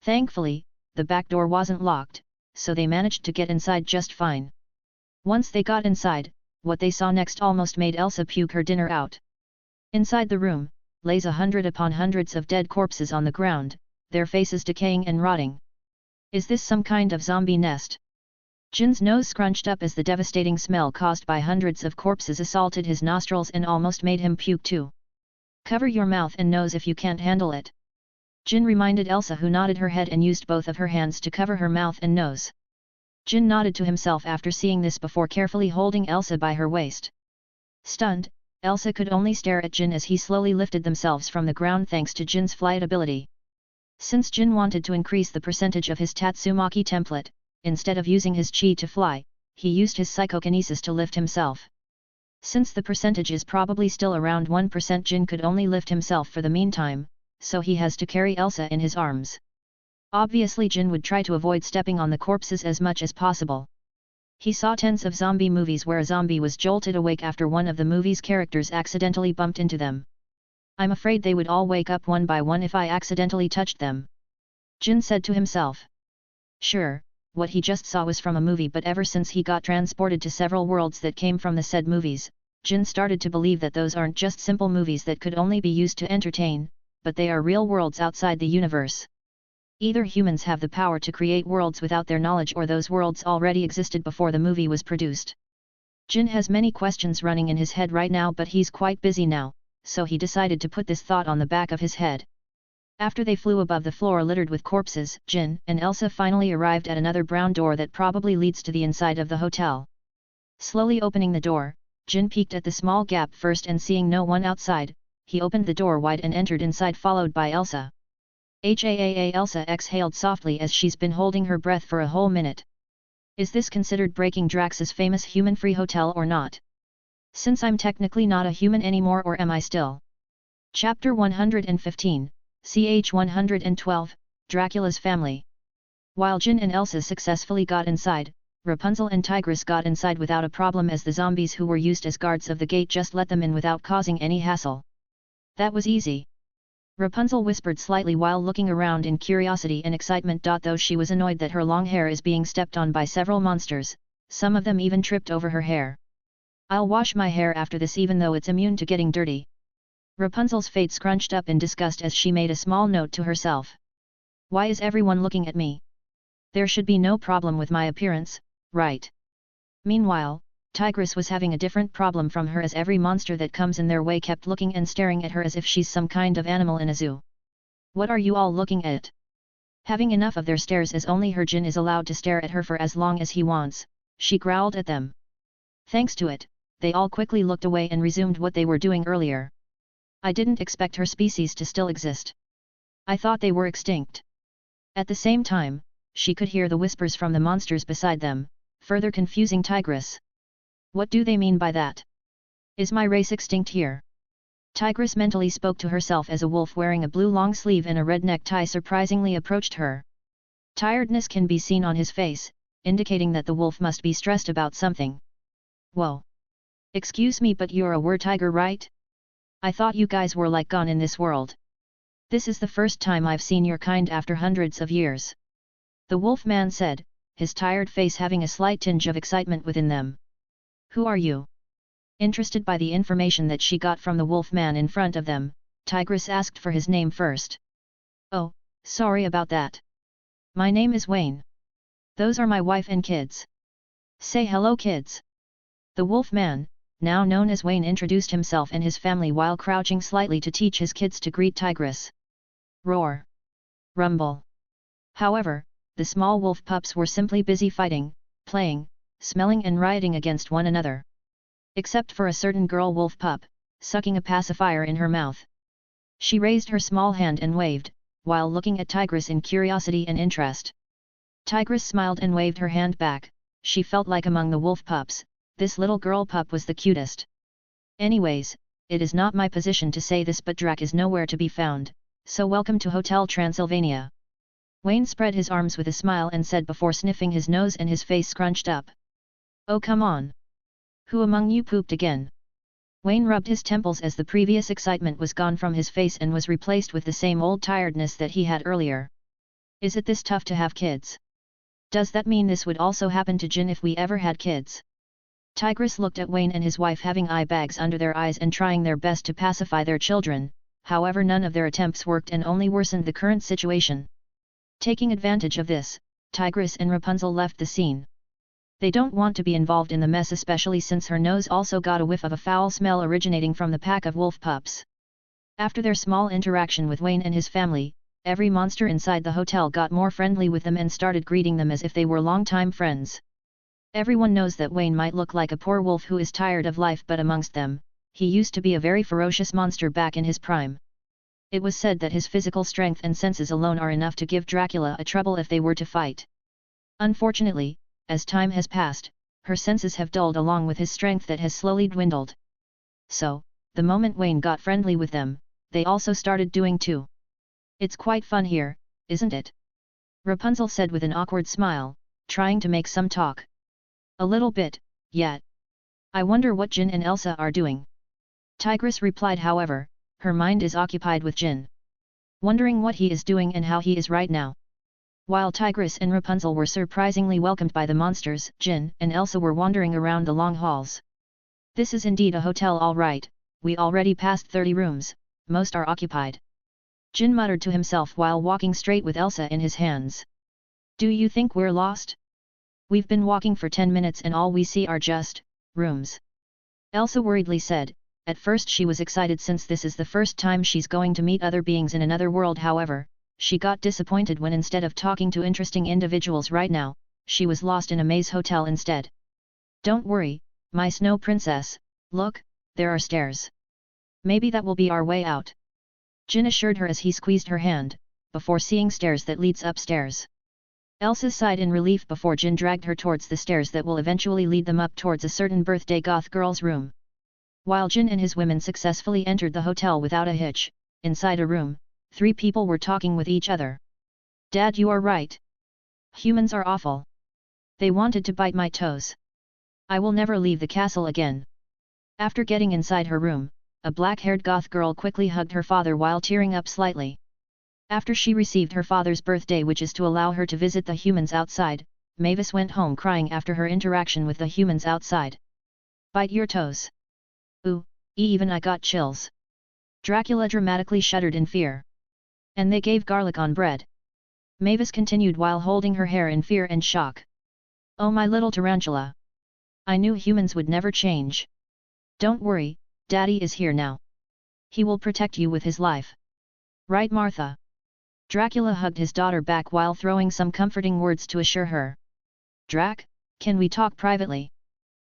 Thankfully, the back door wasn't locked, so they managed to get inside just fine. Once they got inside, what they saw next almost made Elsa puke her dinner out. Inside the room, lays 100 upon hundreds of dead corpses on the ground, their faces decaying and rotting. Is this some kind of zombie nest? Jin's nose scrunched up as the devastating smell caused by hundreds of corpses assaulted his nostrils and almost made him puke too. Cover your mouth and nose if you can't handle it. Jin reminded Elsa, who nodded her head and used both of her hands to cover her mouth and nose. Jin nodded to himself after seeing this before carefully holding Elsa by her waist. Stunned, Elsa could only stare at Jin as he slowly lifted themselves from the ground thanks to Jin's flight ability. Since Jin wanted to increase the percentage of his Tatsumaki template, instead of using his chi to fly, he used his psychokinesis to lift himself. Since the percentage is probably still around 1%, Jin could only lift himself for the meantime, so he has to carry Elsa in his arms. Obviously Jin would try to avoid stepping on the corpses as much as possible. He saw tens of zombie movies where a zombie was jolted awake after one of the movie's characters accidentally bumped into them. I'm afraid they would all wake up one by one if I accidentally touched them. Jin said to himself. Sure, what he just saw was from a movie, but ever since he got transported to several worlds that came from the said movies, Jin started to believe that those aren't just simple movies that could only be used to entertain, but they are real worlds outside the universe. Either humans have the power to create worlds without their knowledge, or those worlds already existed before the movie was produced. Jin has many questions running in his head right now, but he's quite busy now, so he decided to put this thought on the back of his head. After they flew above the floor littered with corpses, Jin and Elsa finally arrived at another brown door that probably leads to the inside of the hotel. Slowly opening the door, Jin peeked at the small gap first, and seeing no one outside, he opened the door wide and entered inside, followed by Elsa. Elsa exhaled softly as she's been holding her breath for a whole minute. Is this considered breaking Drax's famous human-free hotel or not? Since I'm technically not a human anymore, or am I still? Chapter 115, ch 112, Dracula's Family. While Jin and Elsa successfully got inside, Rapunzel and Tigress got inside without a problem, as the zombies who were used as guards of the gate just let them in without causing any hassle. That was easy. Rapunzel whispered slightly while looking around in curiosity and excitement. Though she was annoyed that her long hair is being stepped on by several monsters, some of them even tripped over her hair. I'll wash my hair after this even though it's immune to getting dirty. Rapunzel's face scrunched up in disgust as she made a small note to herself. Why is everyone looking at me? There should be no problem with my appearance, right? Meanwhile, Tigress was having a different problem from her as every monster that comes in their way kept looking and staring at her as if she's some kind of animal in a zoo. What are you all looking at? Having enough of their stares as only her Jin is allowed to stare at her for as long as he wants, she growled at them. Thanks to it, they all quickly looked away and resumed what they were doing earlier. I didn't expect her species to still exist. I thought they were extinct. At the same time, she could hear the whispers from the monsters beside them, further confusing Tigress. What do they mean by that? Is my race extinct here? Tigress mentally spoke to herself as a wolf wearing a blue long sleeve and a red necktie surprisingly approached her. Tiredness can be seen on his face, indicating that the wolf must be stressed about something. Whoa! Excuse me, but you're a were-tiger, right? I thought you guys were like gone in this world. This is the first time I've seen your kind after hundreds of years. The wolf man said, his tired face having a slight tinge of excitement within them. Who are you? Interested by the information that she got from the wolf man in front of them, Tigress asked for his name first. Oh, sorry about that. My name is Wayne. Those are my wife and kids. Say hello, kids. The wolf man, now known as Wayne, introduced himself and his family while crouching slightly to teach his kids to greet Tigress. Roar! Rumble! However, the small wolf pups were simply busy fighting, playing, smelling and rioting against one another. Except for a certain girl wolf pup, sucking a pacifier in her mouth. She raised her small hand and waved, while looking at Tigress in curiosity and interest. Tigress smiled and waved her hand back. She felt like among the wolf pups, this little girl pup was the cutest. Anyways, it is not my position to say this, but Drac is nowhere to be found, so welcome to Hotel Transylvania. Wayne spread his arms with a smile and said before sniffing his nose and his face scrunched up. Oh come on! Who among you pooped again? Wayne rubbed his temples as the previous excitement was gone from his face and was replaced with the same old tiredness that he had earlier. Is it this tough to have kids? Does that mean this would also happen to Jin if we ever had kids? Tigress looked at Wayne and his wife having eye bags under their eyes and trying their best to pacify their children, however none of their attempts worked and only worsened the current situation. Taking advantage of this, Tigress and Rapunzel left the scene. They don't want to be involved in the mess, especially since her nose also got a whiff of a foul smell originating from the pack of wolf pups. After their small interaction with Wayne and his family, every monster inside the hotel got more friendly with them and started greeting them as if they were longtime friends. Everyone knows that Wayne might look like a poor wolf who is tired of life, but amongst them, he used to be a very ferocious monster back in his prime. It was said that his physical strength and senses alone are enough to give Dracula a trouble if they were to fight. Unfortunately, as time has passed, her senses have dulled along with his strength that has slowly dwindled. So, the moment Wayne got friendly with them, they also started doing too. It's quite fun here, isn't it? Rapunzel said with an awkward smile, trying to make some talk. A little bit, yet. I wonder what Jin and Elsa are doing. Tigress replied, however, her mind is occupied with Jin. Wondering what he is doing and how he is right now. While Tigress and Rapunzel were surprisingly welcomed by the monsters, Jin and Elsa were wandering around the long halls. This is indeed a hotel, all right. We already passed 30 rooms, most are occupied. Jin muttered to himself while walking straight with Elsa in his hands. Do you think we're lost? We've been walking for 10 minutes and all we see are just rooms. Elsa worriedly said. At first she was excited since this is the first time she's going to meet other beings in another world, however, she got disappointed when instead of talking to interesting individuals right now, she was lost in a maze hotel instead. Don't worry, my snow princess, look, there are stairs. Maybe that will be our way out. Jin assured her as he squeezed her hand, before seeing stairs that leads upstairs. Elsa sighed in relief before Jin dragged her towards the stairs that will eventually lead them up towards a certain birthday goth girl's room. While Jin and his women successfully entered the hotel without a hitch, inside a room, 3 people were talking with each other. Dad, you are right. Humans are awful. They wanted to bite my toes. I will never leave the castle again. After getting inside her room, a black-haired goth girl quickly hugged her father while tearing up slightly. After she received her father's birthday wishes to allow her to visit the humans outside, Mavis went home crying after her interaction with the humans outside. Bite your toes. Ooh, even I got chills. Dracula dramatically shuddered in fear. And they gave garlic on bread. Mavis continued while holding her hair in fear and shock. Oh my little tarantula. I knew humans would never change. Don't worry, Daddy is here now. He will protect you with his life. Right, Martha? Dracula hugged his daughter back while throwing some comforting words to assure her. Drac, can we talk privately?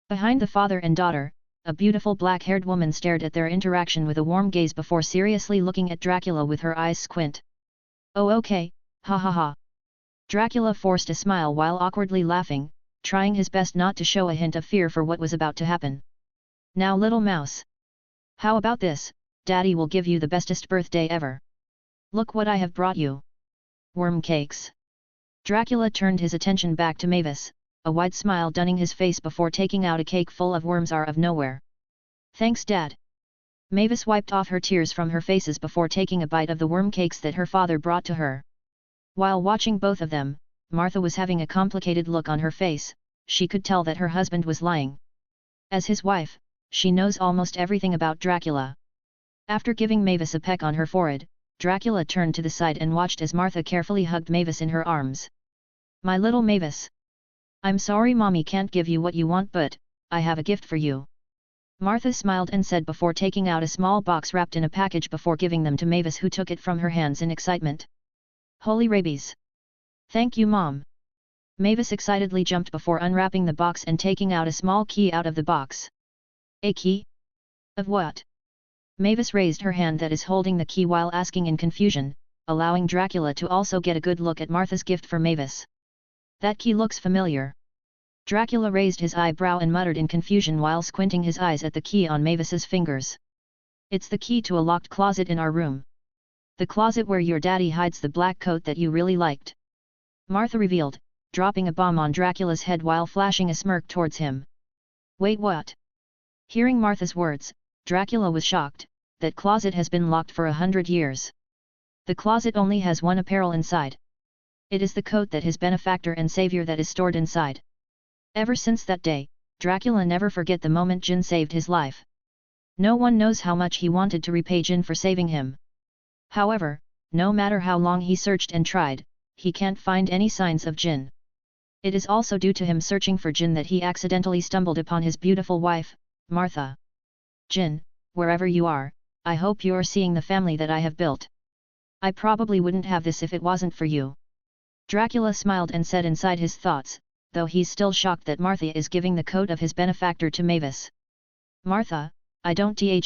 Behind the father and daughter, a beautiful black-haired woman stared at their interaction with a warm gaze before seriously looking at Dracula with her eyes squint. Oh okay, ha ha ha. Dracula forced a smile while awkwardly laughing, trying his best not to show a hint of fear for what was about to happen. Now little mouse. How about this, Daddy will give you the bestest birthday ever. Look what I have brought you. Worm cakes. Dracula turned his attention back to Mavis, a wide smile dunning his face before taking out a cake full of worms out of nowhere. Thanks Dad. Mavis wiped off her tears from her faces before taking a bite of the worm cakes that her father brought to her. While watching both of them, Martha was having a complicated look on her face. She could tell that her husband was lying. As his wife, she knows almost everything about Dracula. After giving Mavis a peck on her forehead, Dracula turned to the side and watched as Martha carefully hugged Mavis in her arms. My little Mavis. I'm sorry Mommy can't give you what you want, but I have a gift for you. Martha smiled and said before taking out a small box wrapped in a package before giving them to Mavis, who took it from her hands in excitement. Holy rabies! Thank you Mom! Mavis excitedly jumped before unwrapping the box and taking out a small key out of the box. A key? Of what? Mavis raised her hand that is holding the key while asking in confusion, allowing Dracula to also get a good look at Martha's gift for Mavis. That key looks familiar. Dracula raised his eyebrow and muttered in confusion while squinting his eyes at the key on Mavis's fingers. It's the key to a locked closet in our room. The closet where your daddy hides the black coat that you really liked. Martha revealed, dropping a bomb on Dracula's head while flashing a smirk towards him. Wait, what? Hearing Martha's words, Dracula was shocked. That closet has been locked for 100 years. The closet only has one apparel inside. It is the coat that his benefactor and savior that is stored inside. Ever since that day, Dracula never forget the moment Jin saved his life. No one knows how much he wanted to repay Jin for saving him. However, no matter how long he searched and tried, he can't find any signs of Jin. It is also due to him searching for Jin that he accidentally stumbled upon his beautiful wife, Martha. Jin, wherever you are, I hope you're seeing the family that I have built. I probably wouldn't have this if it wasn't for you. Dracula smiled and said inside his thoughts, though he's still shocked that Martha is giving the coat of his benefactor to Mavis. Martha, I don't thi.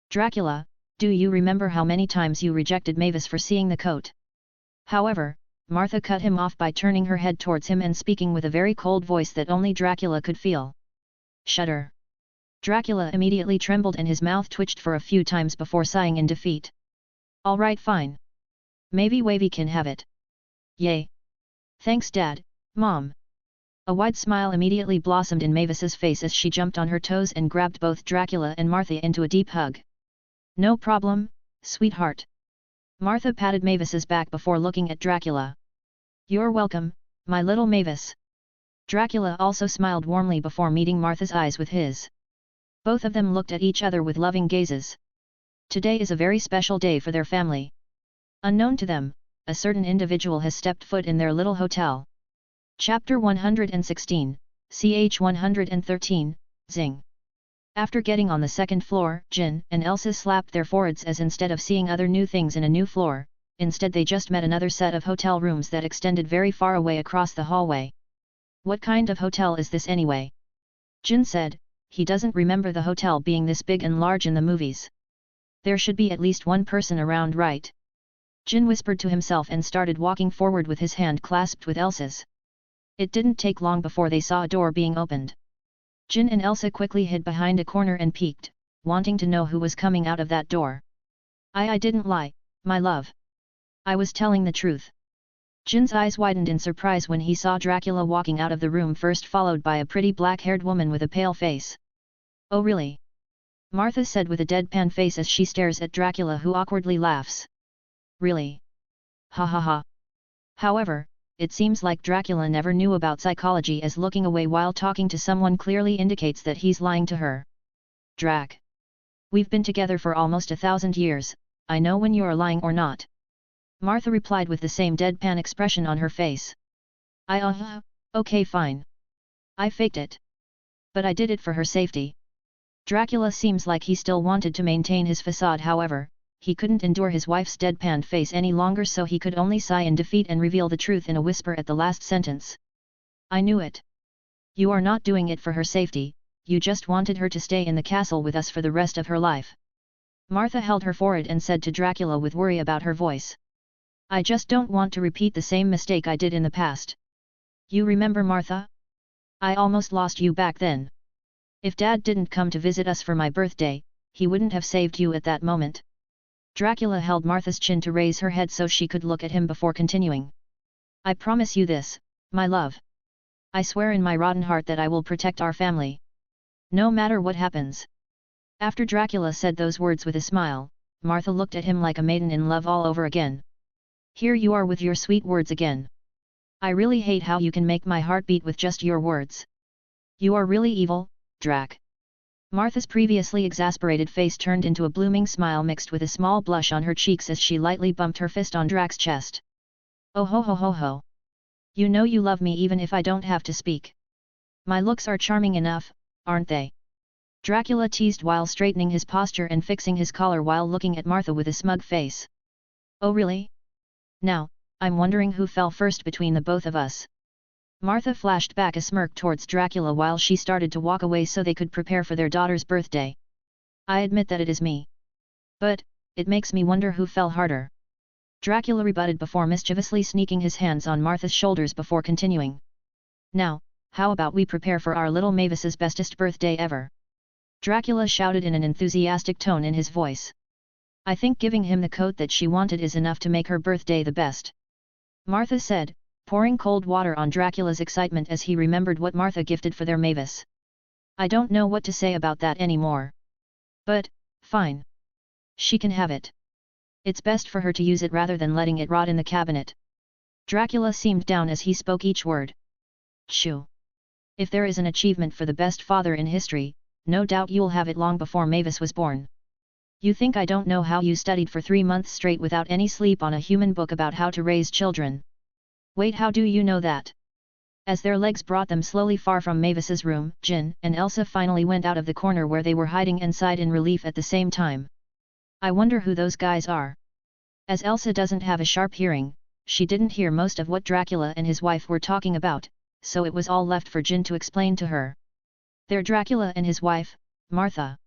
Dracula, do you remember how many times you rejected Mavis for seeing the coat? However, Martha cut him off by turning her head towards him and speaking with a very cold voice that only Dracula could feel. Shudder. Dracula immediately trembled and his mouth twitched for a few times before sighing in defeat. Alright fine. Maybe Wavy can have it. Yay. Thanks Dad, Mom. A wide smile immediately blossomed in Mavis's face as she jumped on her toes and grabbed both Dracula and Martha into a deep hug. No problem, sweetheart. Martha patted Mavis's back before looking at Dracula. You're welcome, my little Mavis. Dracula also smiled warmly before meeting Martha's eyes with his. Both of them looked at each other with loving gazes. Today is a very special day for their family. Unknown to them, a certain individual has stepped foot in their little hotel. Chapter 116, ch 113, Zing. After getting on the second floor, Jin and Elsa slapped their foreheads as instead of seeing other new things in a new floor, instead they just met another set of hotel rooms that extended very far away across the hallway. What kind of hotel is this anyway? Jin said. He doesn't remember the hotel being this big and large in the movies. There should be at least one person around, right? Jin whispered to himself and started walking forward with his hand clasped with Elsa's. It didn't take long before they saw a door being opened. Jin and Elsa quickly hid behind a corner and peeked, wanting to know who was coming out of that door. I didn't lie, my love. I was telling the truth. Jin's eyes widened in surprise when he saw Dracula walking out of the room first, followed by a pretty black-haired woman with a pale face. Oh really? Martha said with a deadpan face as she stares at Dracula, who awkwardly laughs. Really? Ha ha ha. However, it seems like Dracula never knew about psychology, as looking away while talking to someone clearly indicates that he's lying to her. Drac. We've been together for almost 1,000 years, I know when you're lying or not. Martha replied with the same deadpan expression on her face. Okay fine. I faked it. But I did it for her safety. Dracula seems like he still wanted to maintain his facade, however, he couldn't endure his wife's deadpan face any longer, so he could only sigh in defeat and reveal the truth in a whisper at the last sentence. I knew it. You are not doing it for her safety, you just wanted her to stay in the castle with us for the rest of her life. Martha held her forehead and said to Dracula with worry about her voice. I just don't want to repeat the same mistake I did in the past. You remember, Martha? I almost lost you back then. If Dad didn't come to visit us for my birthday, he wouldn't have saved you at that moment. Dracula held Martha's chin to raise her head so she could look at him before continuing. I promise you this, my love. I swear in my rotten heart that I will protect our family. No matter what happens. After Dracula said those words with a smile, Martha looked at him like a maiden in love all over again. Here you are with your sweet words again. I really hate how you can make my heart beat with just your words. You are really evil, Drac. Martha's previously exasperated face turned into a blooming smile mixed with a small blush on her cheeks as she lightly bumped her fist on Drac's chest. Oh ho ho ho ho. You know you love me even if I don't have to speak. My looks are charming enough, aren't they? Dracula teased while straightening his posture and fixing his collar while looking at Martha with a smug face. Oh really? Now, I'm wondering who fell first between the both of us. Martha flashed back a smirk towards Dracula while she started to walk away so they could prepare for their daughter's birthday. I admit that it is me. But, it makes me wonder who fell harder. Dracula rebutted before mischievously sneaking his hands on Martha's shoulders before continuing. Now, how about we prepare for our little Mavis's bestest birthday ever? Dracula shouted in an enthusiastic tone in his voice. I think giving him the coat that she wanted is enough to make her birthday the best. Martha said, pouring cold water on Dracula's excitement as he remembered what Martha gifted for their Mavis. I don't know what to say about that anymore. But, fine. She can have it. It's best for her to use it rather than letting it rot in the cabinet. Dracula seemed down as he spoke each word. Shoo. If there is an achievement for the best father in history, no doubt you'll have it long before Mavis was born. You think I don't know how you studied for 3 months straight without any sleep on a human book about how to raise children? Wait, how do you know that? As their legs brought them slowly far from Mavis's room, Jin and Elsa finally went out of the corner where they were hiding and sighed in relief at the same time. I wonder who those guys are. As Elsa doesn't have a sharp hearing, she didn't hear most of what Dracula and his wife were talking about, so it was all left for Jin to explain to her. They're Dracula and his wife, Martha.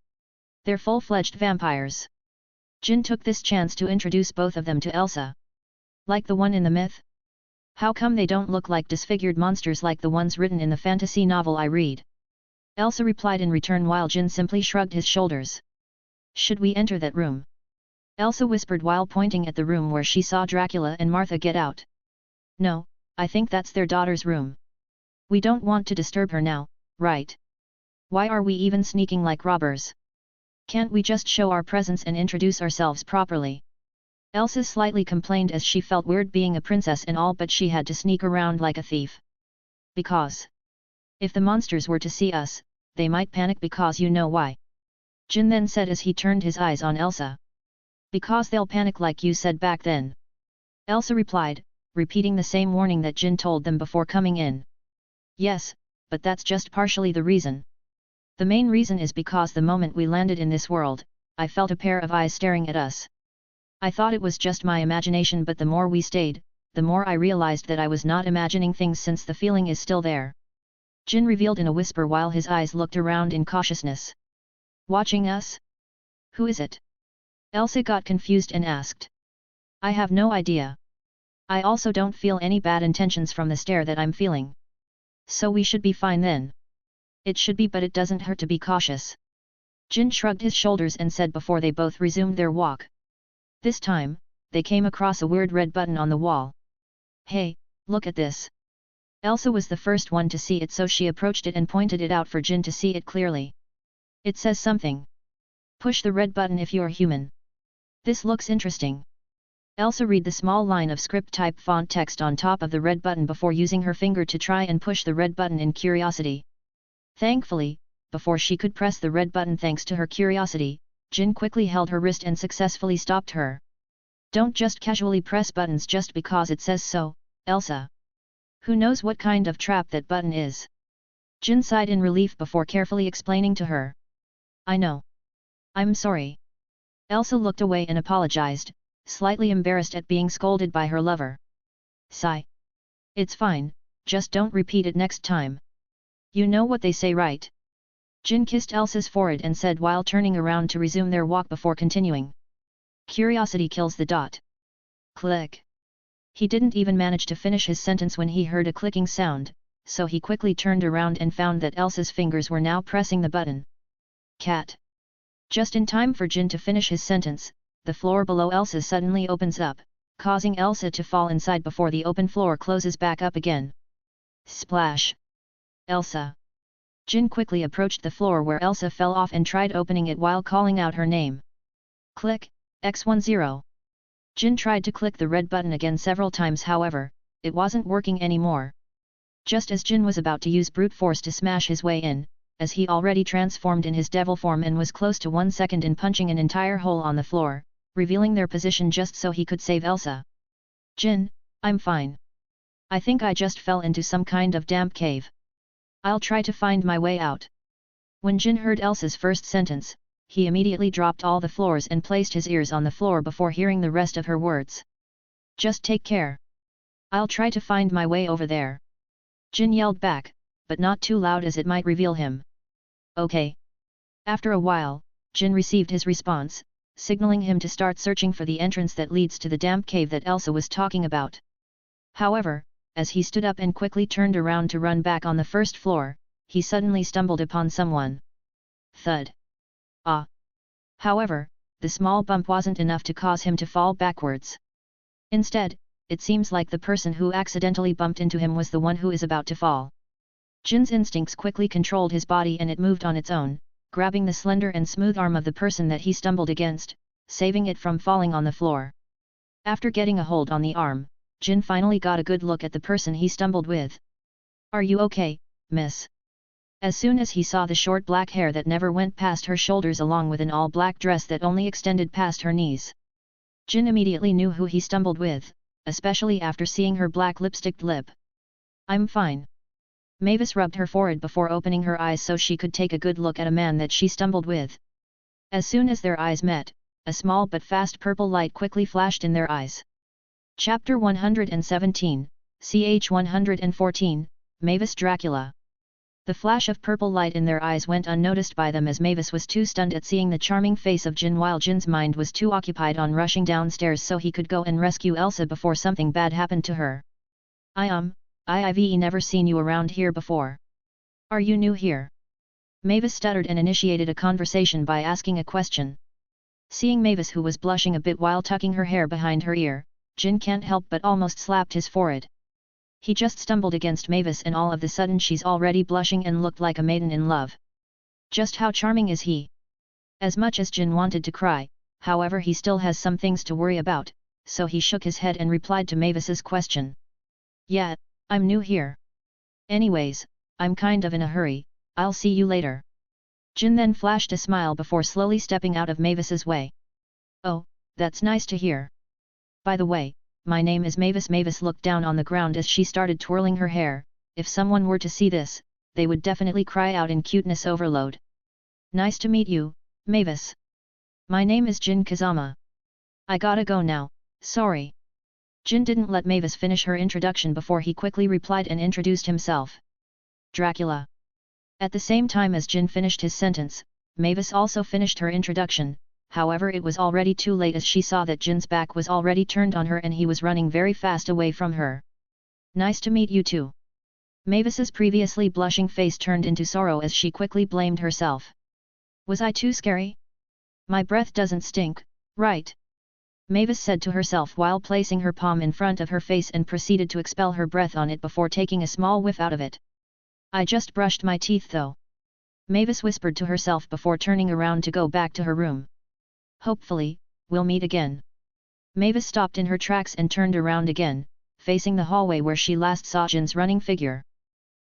They're full-fledged vampires. Jin took this chance to introduce both of them to Elsa. Like the one in the myth? How come they don't look like disfigured monsters like the ones written in the fantasy novel I read? Elsa replied in return while Jin simply shrugged his shoulders. Should we enter that room? Elsa whispered while pointing at the room where she saw Dracula and Martha get out. No, I think that's their daughter's room. We don't want to disturb her now, right? Why are we even sneaking like robbers? Can't we just show our presence and introduce ourselves properly? Elsa slightly complained as she felt weird being a princess and all, but she had to sneak around like a thief. Because if the monsters were to see us, they might panic because you know why. Jin then said as he turned his eyes on Elsa. Because they'll panic like you said back then. Elsa replied, repeating the same warning that Jin told them before coming in. Yes, but that's just partially the reason. The main reason is because the moment we landed in this world, I felt a pair of eyes staring at us. I thought it was just my imagination, but the more we stayed, the more I realized that I was not imagining things since the feeling is still there. Jin revealed in a whisper while his eyes looked around in cautiousness. Watching us? Who is it? Elsa got confused and asked. I have no idea. I also don't feel any bad intentions from the stare that I'm feeling. So we should be fine then. It should be, but it doesn't hurt to be cautious. Jin shrugged his shoulders and said before they both resumed their walk. This time, they came across a weird red button on the wall. Hey, look at this. Elsa was the first one to see it, so she approached it and pointed it out for Jin to see it clearly. It says something. Push the red button if you're human. This looks interesting. Elsa read the small line of script-type font text on top of the red button before using her finger to try and push the red button in curiosity. Thankfully, before she could press the red button thanks to her curiosity, Jin quickly held her wrist and successfully stopped her. Don't just casually press buttons just because it says so, Elsa. Who knows what kind of trap that button is? Jin sighed in relief before carefully explaining to her. I know. I'm sorry. Elsa looked away and apologized, slightly embarrassed at being scolded by her lover. Sigh. It's fine, just don't repeat it next time. You know what they say, right? Jin kissed Elsa's forehead and said while turning around to resume their walk before continuing. Curiosity kills the dot. Click. He didn't even manage to finish his sentence when he heard a clicking sound, so he quickly turned around and found that Elsa's fingers were now pressing the button. Cat. Just in time for Jin to finish his sentence, the floor below Elsa suddenly opens up, causing Elsa to fall inside before the open floor closes back up again. Splash! Elsa! Jin quickly approached the floor where Elsa fell off and tried opening it while calling out her name. Click, X10. Jin tried to click the red button again several times, however, it wasn't working anymore. Just as Jin was about to use brute force to smash his way in, as he already transformed in his devil form and was close to 1 second in punching an entire hole on the floor, revealing their position just so he could save Elsa. Jin, I'm fine. I think I just fell into some kind of damp cave. I'll try to find my way out. When Jin heard Elsa's first sentence, he immediately dropped all the floors and placed his ears on the floor before hearing the rest of her words. Just take care. I'll try to find my way over there. Jin yelled back, but not too loud as it might reveal him. Okay. After a while, Jin received his response, signaling him to start searching for the entrance that leads to the damp cave that Elsa was talking about. However, as he stood up and quickly turned around to run back on the first floor, he suddenly stumbled upon someone. Thud. Ah! However, the small bump wasn't enough to cause him to fall backwards. Instead, it seems like the person who accidentally bumped into him was the one who is about to fall. Jin's instincts quickly controlled his body and it moved on its own, grabbing the slender and smooth arm of the person that he stumbled against, saving it from falling on the floor. After getting a hold on the arm, Jin finally got a good look at the person he stumbled with. Are you okay, miss? As soon as he saw the short black hair that never went past her shoulders along with an all-black dress that only extended past her knees, Jin immediately knew who he stumbled with, especially after seeing her black lipsticked lip. I'm fine. Mavis rubbed her forehead before opening her eyes so she could take a good look at a man that she stumbled with. As soon as their eyes met, a small but fast purple light quickly flashed in their eyes. Chapter 117, ch 114, Mavis Dracula. The flash of purple light in their eyes went unnoticed by them as Mavis was too stunned at seeing the charming face of Jin while Jin's mind was too occupied on rushing downstairs so he could go and rescue Elsa before something bad happened to her. I've never seen you around here before. Are you new here? Mavis stuttered and initiated a conversation by asking a question. Seeing Mavis who was blushing a bit while tucking her hair behind her ear, Jin can't help but almost slapped his forehead. He just stumbled against Mavis and all of the sudden she's already blushing and looked like a maiden in love. Just how charming is he? As much as Jin wanted to cry, however he still has some things to worry about, so he shook his head and replied to Mavis's question. Yeah, I'm new here. Anyways, I'm kind of in a hurry, I'll see you later. Jin then flashed a smile before slowly stepping out of Mavis's way. Oh, that's nice to hear. By the way, my name is Mavis. Mavis looked down on the ground as she started twirling her hair. If someone were to see this, they would definitely cry out in cuteness overload. Nice to meet you, Mavis. My name is Jin Kazama. I gotta go now, sorry. Jin didn't let Mavis finish her introduction before he quickly replied and introduced himself. Dracula. At the same time as Jin finished his sentence, Mavis also finished her introduction. However, it was already too late as she saw that Jin's back was already turned on her and he was running very fast away from her. Nice to meet you too. Mavis's previously blushing face turned into sorrow as she quickly blamed herself. Was I too scary? My breath doesn't stink, right? Mavis said to herself while placing her palm in front of her face and proceeded to expel her breath on it before taking a small whiff out of it. I just brushed my teeth though. Mavis whispered to herself before turning around to go back to her room. Hopefully, we'll meet again. Mavis stopped in her tracks and turned around again, facing the hallway where she last saw Jin's running figure.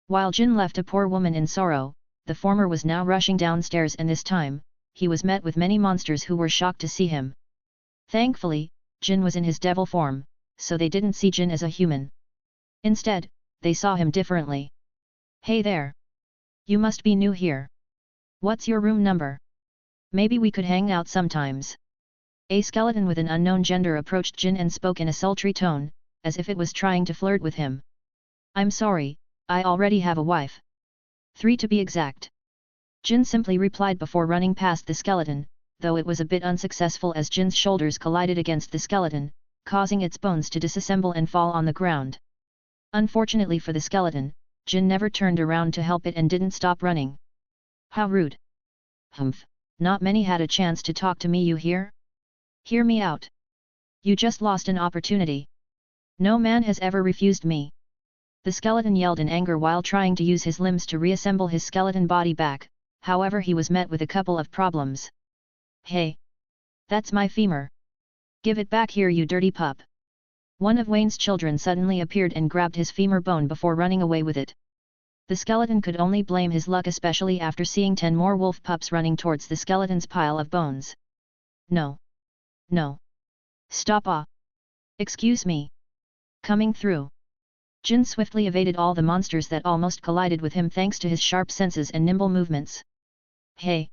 While Jin left a poor woman in sorrow, the former was now rushing downstairs, and this time, he was met with many monsters who were shocked to see him. Thankfully, Jin was in his devil form, so they didn't see Jin as a human. Instead, they saw him differently. Hey there! You must be new here. What's your room number? Maybe we could hang out sometimes. A skeleton with an unknown gender approached Jin and spoke in a sultry tone, as if it was trying to flirt with him. I'm sorry, I already have a wife. 3 to be exact. Jin simply replied before running past the skeleton, though it was a bit unsuccessful as Jin's shoulders collided against the skeleton, causing its bones to disassemble and fall on the ground. Unfortunately for the skeleton, Jin never turned around to help it and didn't stop running. How rude. Humph, not many had a chance to talk to me, you hear? Hear me out. You just lost an opportunity. No man has ever refused me. The skeleton yelled in anger while trying to use his limbs to reassemble his skeleton body back, however he was met with a couple of problems. Hey! That's my femur. Give it back here, you dirty pup. One of Wayne's children suddenly appeared and grabbed his femur bone before running away with it. The skeleton could only blame his luck, especially after seeing 10 more wolf pups running towards the skeleton's pile of bones. No. No. Stop! Excuse me. Coming through. Jin swiftly evaded all the monsters that almost collided with him thanks to his sharp senses and nimble movements. Hey!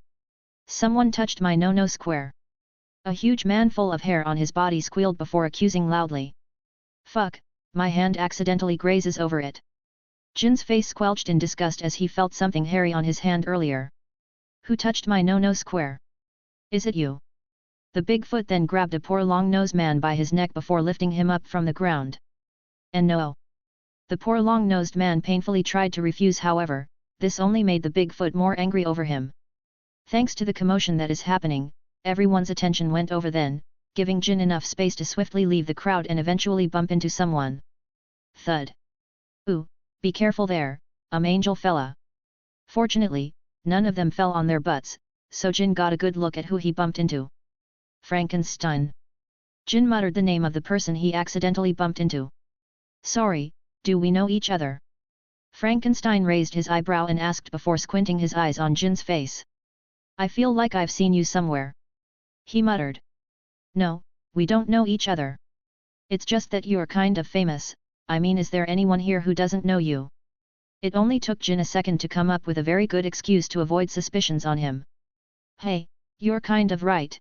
Someone touched my no-no square. A huge man full of hair on his body squealed before accusing loudly. Fuck, my hand accidentally grazes over it. Jin's face squelched in disgust as he felt something hairy on his hand earlier. Who touched my no-no square? Is it you? The Bigfoot then grabbed a poor long-nosed man by his neck before lifting him up from the ground. And no. The poor long-nosed man painfully tried to refuse, however, this only made the Bigfoot more angry over him. Thanks to the commotion that is happening, everyone's attention went over then, giving Jin enough space to swiftly leave the crowd and eventually bump into someone. Thud. Ooh, be careful there, angel fella. Fortunately, none of them fell on their butts, so Jin got a good look at who he bumped into. Frankenstein. Jin muttered the name of the person he accidentally bumped into. Sorry, do we know each other? Frankenstein raised his eyebrow and asked before squinting his eyes on Jin's face. I feel like I've seen you somewhere. He muttered. No, we don't know each other. It's just that you're kind of famous. I mean, is there anyone here who doesn't know you? It only took Jin a second to come up with a very good excuse to avoid suspicions on him. Hey, you're kind of right.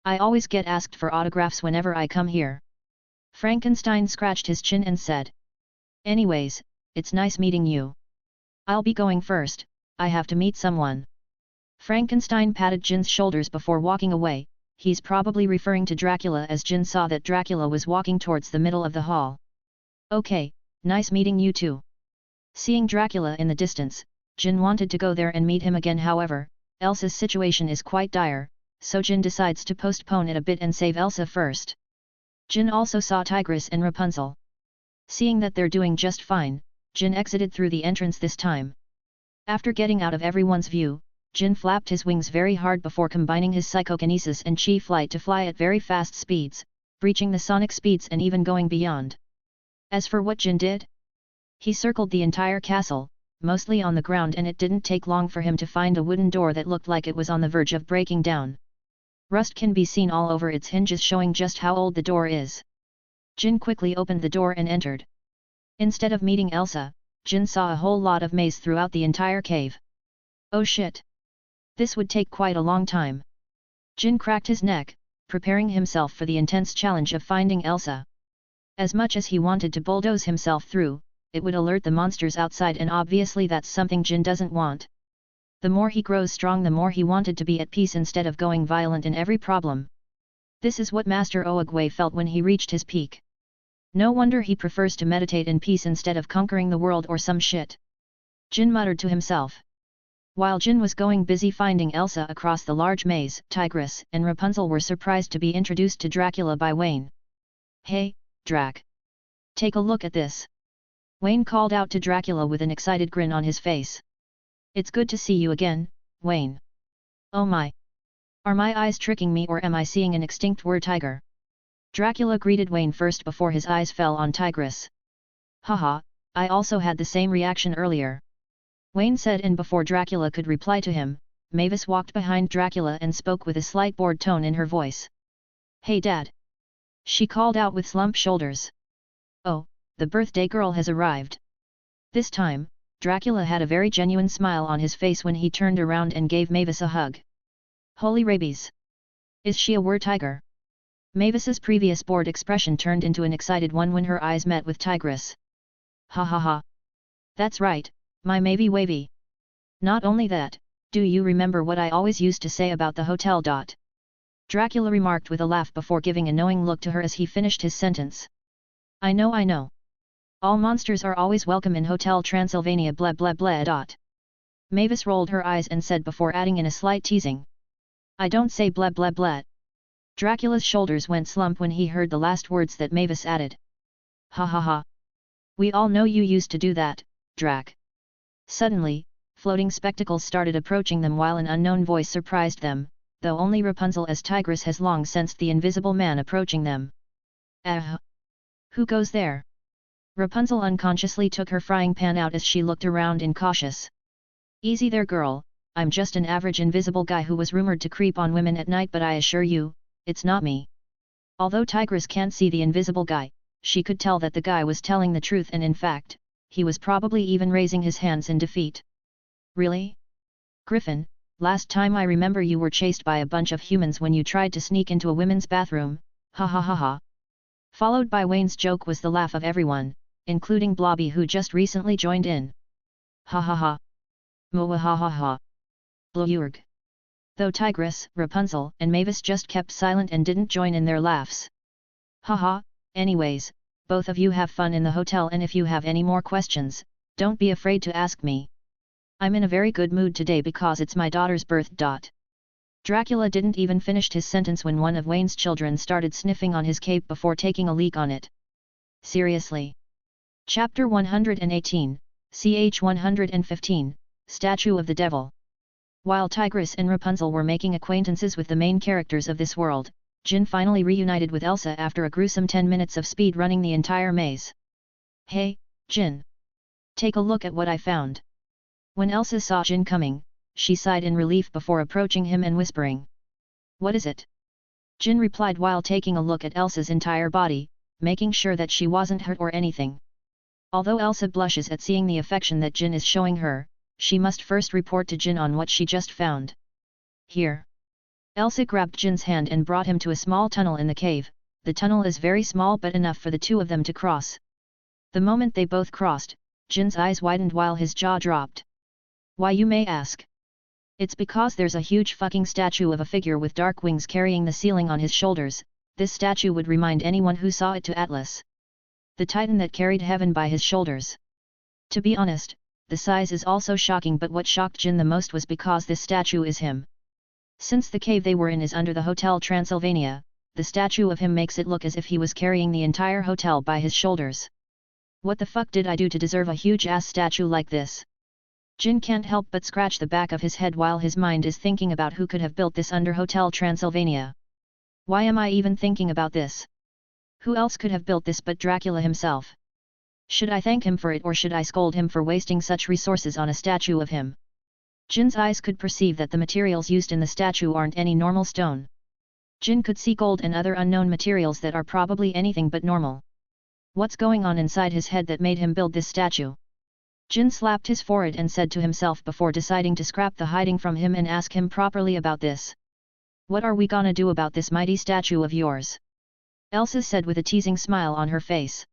I always get asked for autographs whenever I come here. Frankenstein scratched his chin and said. Anyways, it's nice meeting you. I'll be going first, I have to meet someone. Frankenstein patted Jin's shoulders before walking away. He's probably referring to Dracula, as Jin saw that Dracula was walking towards the middle of the hall. Okay, nice meeting you too. Seeing Dracula in the distance, Jin wanted to go there and meet him again, however, Elsa's situation is quite dire, so Jin decides to postpone it a bit and save Elsa first. Jin also saw Tigress and Rapunzel. Seeing that they're doing just fine, Jin exited through the entrance this time. After getting out of everyone's view, Jin flapped his wings very hard before combining his psychokinesis and chi flight to fly at very fast speeds, breaching the sonic speeds and even going beyond. As for what Jin did? He circled the entire castle, mostly on the ground, and it didn't take long for him to find a wooden door that looked like it was on the verge of breaking down. Rust can be seen all over its hinges, showing just how old the door is. Jin quickly opened the door and entered. Instead of meeting Elsa, Jin saw a whole lot of maze throughout the entire cave. Oh shit! This would take quite a long time. Jin cracked his neck, preparing himself for the intense challenge of finding Elsa. As much as he wanted to bulldoze himself through, it would alert the monsters outside, and obviously that's something Jin doesn't want. The more he grows strong, the more he wanted to be at peace instead of going violent in every problem. This is what Master Oogway felt when he reached his peak. No wonder he prefers to meditate in peace instead of conquering the world or some shit. Jin muttered to himself. While Jin was going busy finding Elsa across the large maze, Tigress and Rapunzel were surprised to be introduced to Dracula by Wayne. Hey, Drac! Take a look at this! Wayne called out to Dracula with an excited grin on his face. It's good to see you again, Wayne. Oh my! Are my eyes tricking me or am I seeing an extinct tiger? Dracula greeted Wayne first before his eyes fell on Tigress. Haha, I also had the same reaction earlier. Wayne said, and before Dracula could reply to him, Mavis walked behind Dracula and spoke with a slight bored tone in her voice. Hey Dad! She called out with slumped shoulders. Oh, the birthday girl has arrived. This time, Dracula had a very genuine smile on his face when he turned around and gave Mavis a hug. Holy rabies! Is she a tiger? Mavis's previous bored expression turned into an excited one when her eyes met with Tigress. Ha ha ha! That's right, my Mavy Wavy! Not only that, do you remember what I always used to say about the hotel? Dracula remarked with a laugh before giving a knowing look to her as he finished his sentence. I know. All monsters are always welcome in Hotel Transylvania blah blah blah. Mavis rolled her eyes and said before adding in a slight teasing. I don't say blah blah blah. Dracula's shoulders went slump when he heard the last words that Mavis added. Ha ha ha. We all know you used to do that, Drac. Suddenly, floating spectacles started approaching them while an unknown voice surprised them, though only Rapunzel as Tigress has long sensed the invisible man approaching them. Who goes there? Rapunzel unconsciously took her frying pan out as she looked around incautious. Easy there girl, I'm just an average invisible guy who was rumored to creep on women at night, but I assure you, it's not me. Although Tigress can't see the invisible guy, she could tell that the guy was telling the truth, and in fact, he was probably even raising his hands in defeat. Really? Griffin, last time I remember you were chased by a bunch of humans when you tried to sneak into a women's bathroom, ha ha ha ha. Followed by Wayne's joke was the laugh of everyone, including Blobby who just recently joined in. Ha ha ha. Moa ha ha ha. Blurg. Though Tigress, Rapunzel, and Mavis just kept silent and didn't join in their laughs. Haha, anyways, both of you have fun in the hotel, and if you have any more questions, don't be afraid to ask me. I'm in a very good mood today because it's my daughter's birthday. Dracula didn't even finish his sentence when one of Wayne's children started sniffing on his cape before taking a leak on it. Seriously. Chapter 118, ch 115, Statue of the Devil. While Tigress and Rapunzel were making acquaintances with the main characters of this world, Jin finally reunited with Elsa after a gruesome 10 minutes of speed running the entire maze. Hey, Jin! Take a look at what I found. When Elsa saw Jin coming, she sighed in relief before approaching him and whispering. What is it? Jin replied while taking a look at Elsa's entire body, making sure that she wasn't hurt or anything. Although Elsa blushes at seeing the affection that Jin is showing her, she must first report to Jin on what she just found. Here. Elsa grabbed Jin's hand and brought him to a small tunnel in the cave. The tunnel is very small but enough for the two of them to cross. The moment they both crossed, Jin's eyes widened while his jaw dropped. Why, you may ask? It's because there's a huge fucking statue of a figure with dark wings carrying the ceiling on his shoulders. This statue would remind anyone who saw it to Atlas, the titan that carried heaven by his shoulders. To be honest, the size is also shocking, but what shocked Jin the most was because this statue is him. Since the cave they were in is under the Hotel Transylvania, the statue of him makes it look as if he was carrying the entire hotel by his shoulders. What the fuck did I do to deserve a huge-ass statue like this? Jin can't help but scratch the back of his head while his mind is thinking about who could have built this under Hotel Transylvania. Why am I even thinking about this? Who else could have built this but Dracula himself? Should I thank him for it or should I scold him for wasting such resources on a statue of him? Jin's eyes could perceive that the materials used in the statue aren't any normal stone. Jin could see gold and other unknown materials that are probably anything but normal. What's going on inside his head that made him build this statue? Jin slapped his forehead and said to himself before deciding to scrap the hiding from him and ask him properly about this. What are we gonna do about this mighty statue of yours? Elsa said with a teasing smile on her face.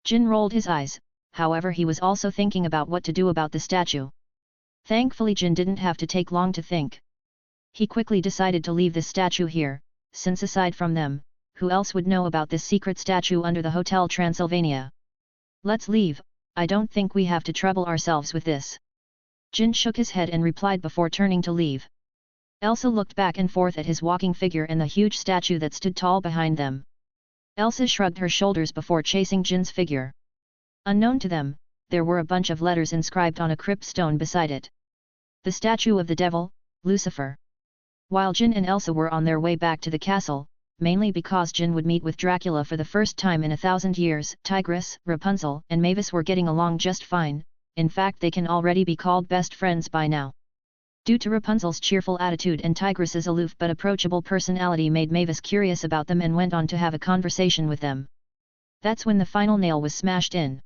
Jin rolled his eyes, however he was also thinking about what to do about the statue. Thankfully Jin didn't have to take long to think. He quickly decided to leave the statue here, since aside from them, who else would know about this secret statue under the Hotel Transylvania? Let's leave, I don't think we have to trouble ourselves with this. Jin shook his head and replied before turning to leave. Elsa looked back and forth at his walking figure and the huge statue that stood tall behind them. Elsa shrugged her shoulders before chasing Jin's figure. Unknown to them, there were a bunch of letters inscribed on a crypt stone beside it. The statue of the devil, Lucifer. While Jin and Elsa were on their way back to the castle, mainly because Jin would meet with Dracula for the first time in 1,000 years, Tigress, Rapunzel, and Mavis were getting along just fine. In fact, they can already be called best friends by now. Due to Rapunzel's cheerful attitude and Tigress's aloof but approachable personality made Mavis curious about them and went on to have a conversation with them. That's when the final nail was smashed in.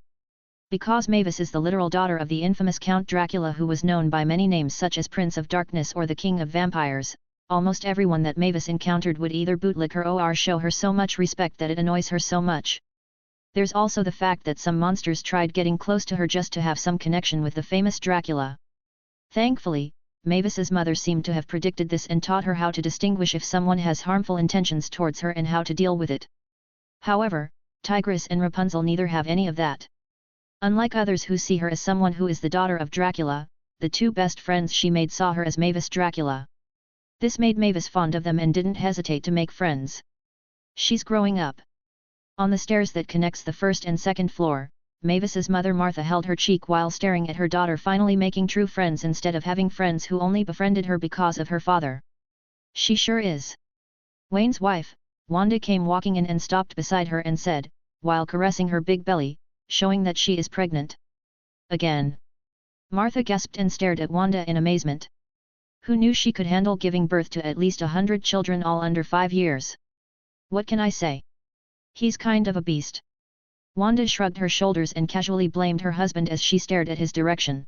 Because Mavis is the literal daughter of the infamous Count Dracula, who was known by many names such as Prince of Darkness or the King of Vampires, almost everyone that Mavis encountered would either bootlick her or show her so much respect that it annoys her so much. There's also the fact that some monsters tried getting close to her just to have some connection with the famous Dracula. Thankfully, Mavis's mother seemed to have predicted this and taught her how to distinguish if someone has harmful intentions towards her and how to deal with it. However, Tigress and Rapunzel neither have any of that. Unlike others who see her as someone who is the daughter of Dracula, the two best friends she made saw her as Mavis Dracula. This made Mavis fond of them and didn't hesitate to make friends. She's growing up. On the stairs that connects the first and second floor, Mavis's mother Martha held her cheek while staring at her daughter finally making true friends instead of having friends who only befriended her because of her father. She sure is. Wayne's wife, Wanda, came walking in and stopped beside her and said, while caressing her big belly, showing that she is pregnant. Again. Martha gasped and stared at Wanda in amazement. Who knew she could handle giving birth to at least 100 children all under 5 years? What can I say? He's kind of a beast. Wanda shrugged her shoulders and casually blamed her husband as she stared at his direction.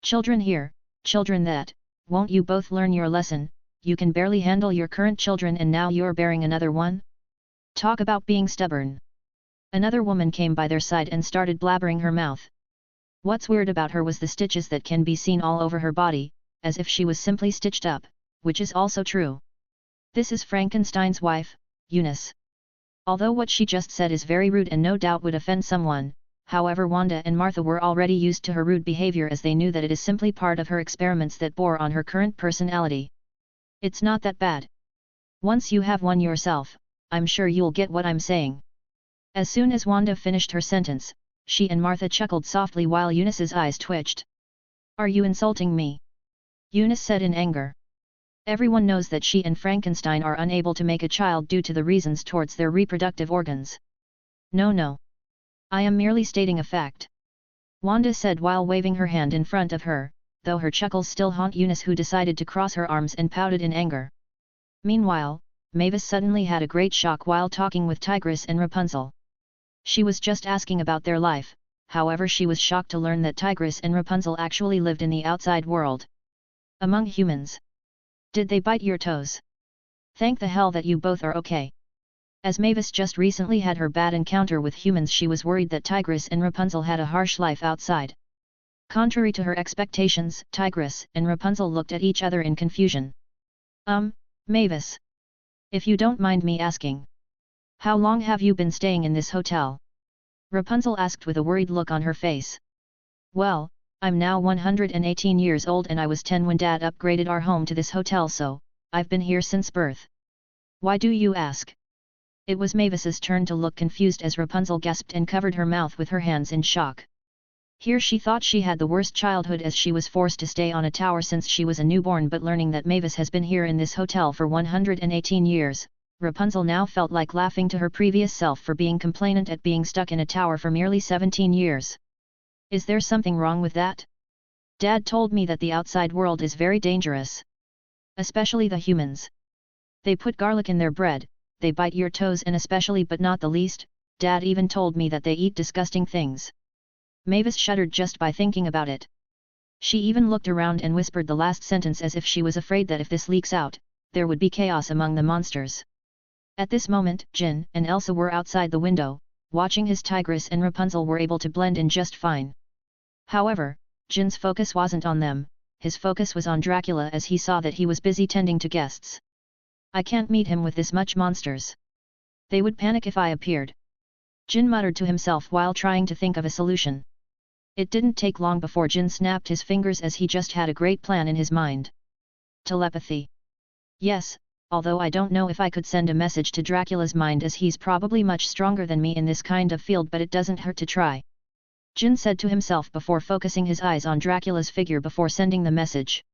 Children here, children that, won't you both learn your lesson? You can barely handle your current children and now you're bearing another one? Talk about being stubborn. Another woman came by their side and started blabbering her mouth. What's weird about her was the stitches that can be seen all over her body, as if she was simply stitched up, which is also true. This is Frankenstein's wife, Eunice. Although what she just said is very rude and no doubt would offend someone, however Wanda and Martha were already used to her rude behavior as they knew that it is simply part of her experiments that bore on her current personality. It's not that bad. Once you have one yourself, I'm sure you'll get what I'm saying. As soon as Wanda finished her sentence, she and Martha chuckled softly while Eunice's eyes twitched. Are you insulting me? Eunice said in anger. Everyone knows that she and Frankenstein are unable to make a child due to the reasons towards their reproductive organs. No. I am merely stating a fact. Wanda said while waving her hand in front of her, though her chuckles still haunt Eunice, who decided to cross her arms and pouted in anger. Meanwhile, Mavis suddenly had a great shock while talking with Tigress and Rapunzel. She was just asking about their life, however she was shocked to learn that Tigress and Rapunzel actually lived in the outside world. Among humans. Did they bite your toes? Thank the hell that you both are okay. As Mavis just recently had her bad encounter with humans, she was worried that Tigress and Rapunzel had a harsh life outside. Contrary to her expectations, Tigress and Rapunzel looked at each other in confusion. Mavis. If you don't mind me asking. How long have you been staying in this hotel? Rapunzel asked with a worried look on her face. Well, I'm now 118 years old and I was 10 when Dad upgraded our home to this hotel, so I've been here since birth. Why do you ask? It was Mavis's turn to look confused as Rapunzel gasped and covered her mouth with her hands in shock. Here she thought she had the worst childhood as she was forced to stay on a tower since she was a newborn, but learning that Mavis has been here in this hotel for 118 years, Rapunzel now felt like laughing to her previous self for being complainant at being stuck in a tower for merely 17 years. Is there something wrong with that? Dad told me that the outside world is very dangerous. Especially the humans. They put garlic in their bread, they bite your toes, and especially but not the least, Dad even told me that they eat disgusting things. Mavis shuddered just by thinking about it. She even looked around and whispered the last sentence as if she was afraid that if this leaks out, there would be chaos among the monsters. At this moment, Jin and Elsa were outside the window, watching his Tigress and Rapunzel were able to blend in just fine. However, Jin's focus wasn't on them, his focus was on Dracula as he saw that he was busy tending to guests. I can't meet him with this much monsters. They would panic if I appeared. Jin muttered to himself while trying to think of a solution. It didn't take long before Jin snapped his fingers as he just had a great plan in his mind. Telepathy. Yes, although I don't know if I could send a message to Dracula's mind as he's probably much stronger than me in this kind of field, but it doesn't hurt to try. Jin said to himself before focusing his eyes on Dracula's figure before sending the message.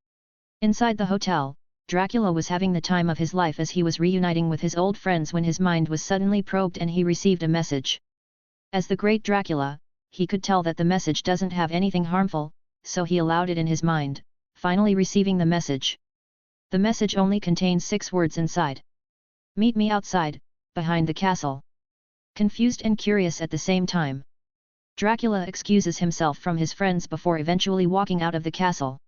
Inside the hotel, Dracula was having the time of his life as he was reuniting with his old friends when his mind was suddenly probed and he received a message. As the great Dracula, he could tell that the message doesn't have anything harmful, so he allowed it in his mind, finally receiving the message. The message only contains 6 words inside. Meet me outside, behind the castle. Confused and curious at the same time, Dracula excuses himself from his friends before eventually walking out of the castle.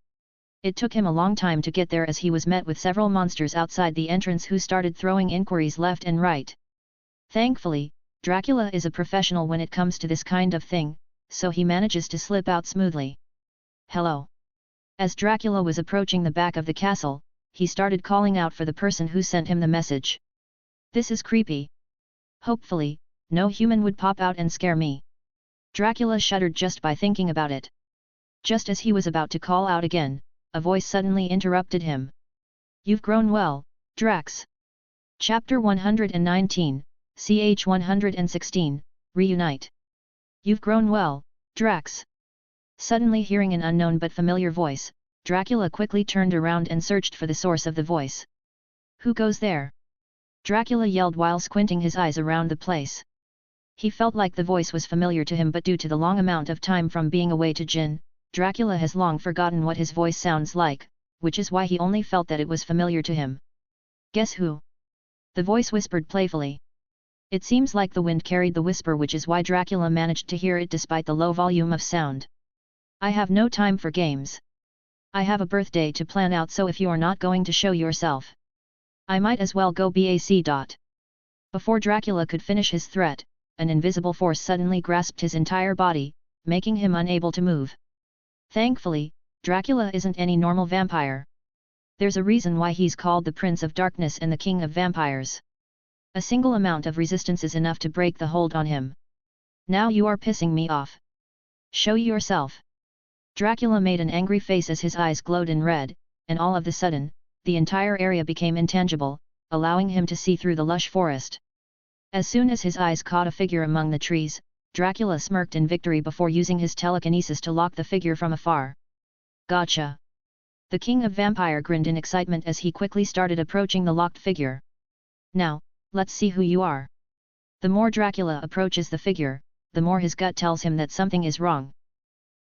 It took him a long time to get there as he was met with several monsters outside the entrance who started throwing inquiries left and right. Thankfully, Dracula is a professional when it comes to this kind of thing, so he manages to slip out smoothly. Hello. As Dracula was approaching the back of the castle, he started calling out for the person who sent him the message. This is creepy. Hopefully, no human would pop out and scare me. Dracula shuddered just by thinking about it. Just as he was about to call out again, a voice suddenly interrupted him. You've grown well, Drax. Chapter 119, ch 116, Reunite. You've grown well, Drax. Suddenly hearing an unknown but familiar voice, Dracula quickly turned around and searched for the source of the voice. Who goes there? Dracula yelled while squinting his eyes around the place. He felt like the voice was familiar to him, but due to the long amount of time from being away to Jin, Dracula has long forgotten what his voice sounds like, which is why he only felt that it was familiar to him. Guess who? The voice whispered playfully. It seems like the wind carried the whisper, which is why Dracula managed to hear it despite the low volume of sound. I have no time for games. I have a birthday to plan out, so if you're not going to show yourself, I might as well go back. Before Dracula could finish his threat, an invisible force suddenly grasped his entire body, making him unable to move. Thankfully, Dracula isn't any normal vampire. There's a reason why he's called the Prince of Darkness and the King of Vampires. A single amount of resistance is enough to break the hold on him. Now you are pissing me off. Show yourself. Dracula made an angry face as his eyes glowed in red, and all of a sudden, the entire area became intangible, allowing him to see through the lush forest. As soon as his eyes caught a figure among the trees, Dracula smirked in victory before using his telekinesis to lock the figure from afar. Gotcha! The King of Vampire grinned in excitement as he quickly started approaching the locked figure. Now, let's see who you are. The more Dracula approaches the figure, the more his gut tells him that something is wrong.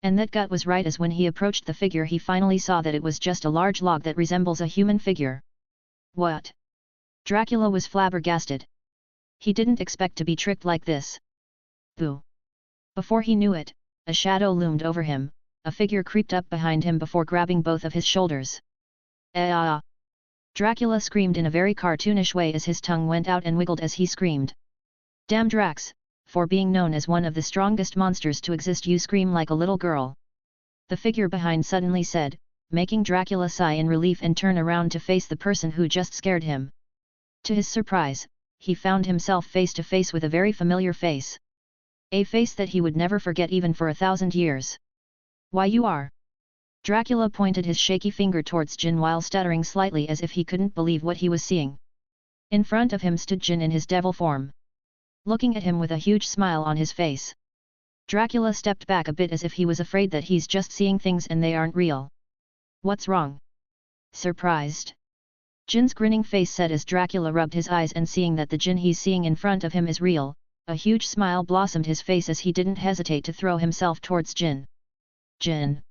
And that gut was right, as when he approached the figure he finally saw that it was just a large log that resembles a human figure. What? Dracula was flabbergasted. He didn't expect to be tricked like this. Boo! Before he knew it, a shadow loomed over him, a figure creeped up behind him before grabbing both of his shoulders. Ah! Dracula screamed in a very cartoonish way as his tongue went out and wiggled as he screamed. Damn Drax! For being known as one of the strongest monsters to exist, you scream like a little girl. The figure behind suddenly said, making Dracula sigh in relief and turn around to face the person who just scared him. To his surprise, he found himself face to face with a very familiar face. A face that he would never forget even for 1,000 years. Why, you are? Dracula pointed his shaky finger towards Jin while stuttering slightly as if he couldn't believe what he was seeing. In front of him stood Jin in his devil form, looking at him with a huge smile on his face. Dracula stepped back a bit as if he was afraid that he's just seeing things and they aren't real. What's wrong? Surprised? Jin's grinning face said as Dracula rubbed his eyes, and seeing that the Jin he's seeing in front of him is real, a huge smile blossomed his face as he didn't hesitate to throw himself towards Jin. Jin.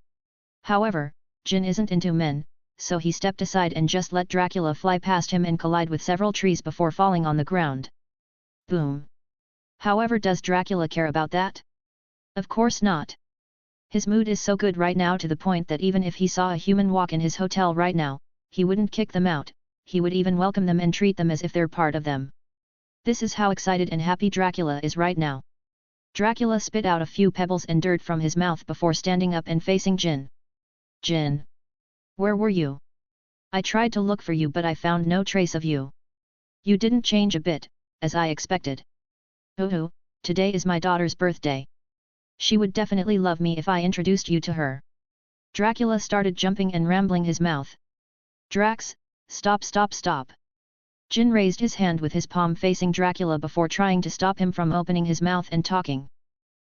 However, Jin isn't into men, so he stepped aside and just let Dracula fly past him and collide with several trees before falling on the ground. Boom. However, does Dracula care about that? Of course not. His mood is so good right now to the point that even if he saw a human walk in his hotel right now, he wouldn't kick them out, he would even welcome them and treat them as if they're part of them. This is how excited and happy Dracula is right now. Dracula spit out a few pebbles and dirt from his mouth before standing up and facing Jin. Jin. Where were you? I tried to look for you, but I found no trace of you. You didn't change a bit, as I expected. Oh, today is my daughter's birthday. She would definitely love me if I introduced you to her. Dracula started jumping and rambling his mouth. Drax, stop. Jin raised his hand with his palm facing Dracula before trying to stop him from opening his mouth and talking.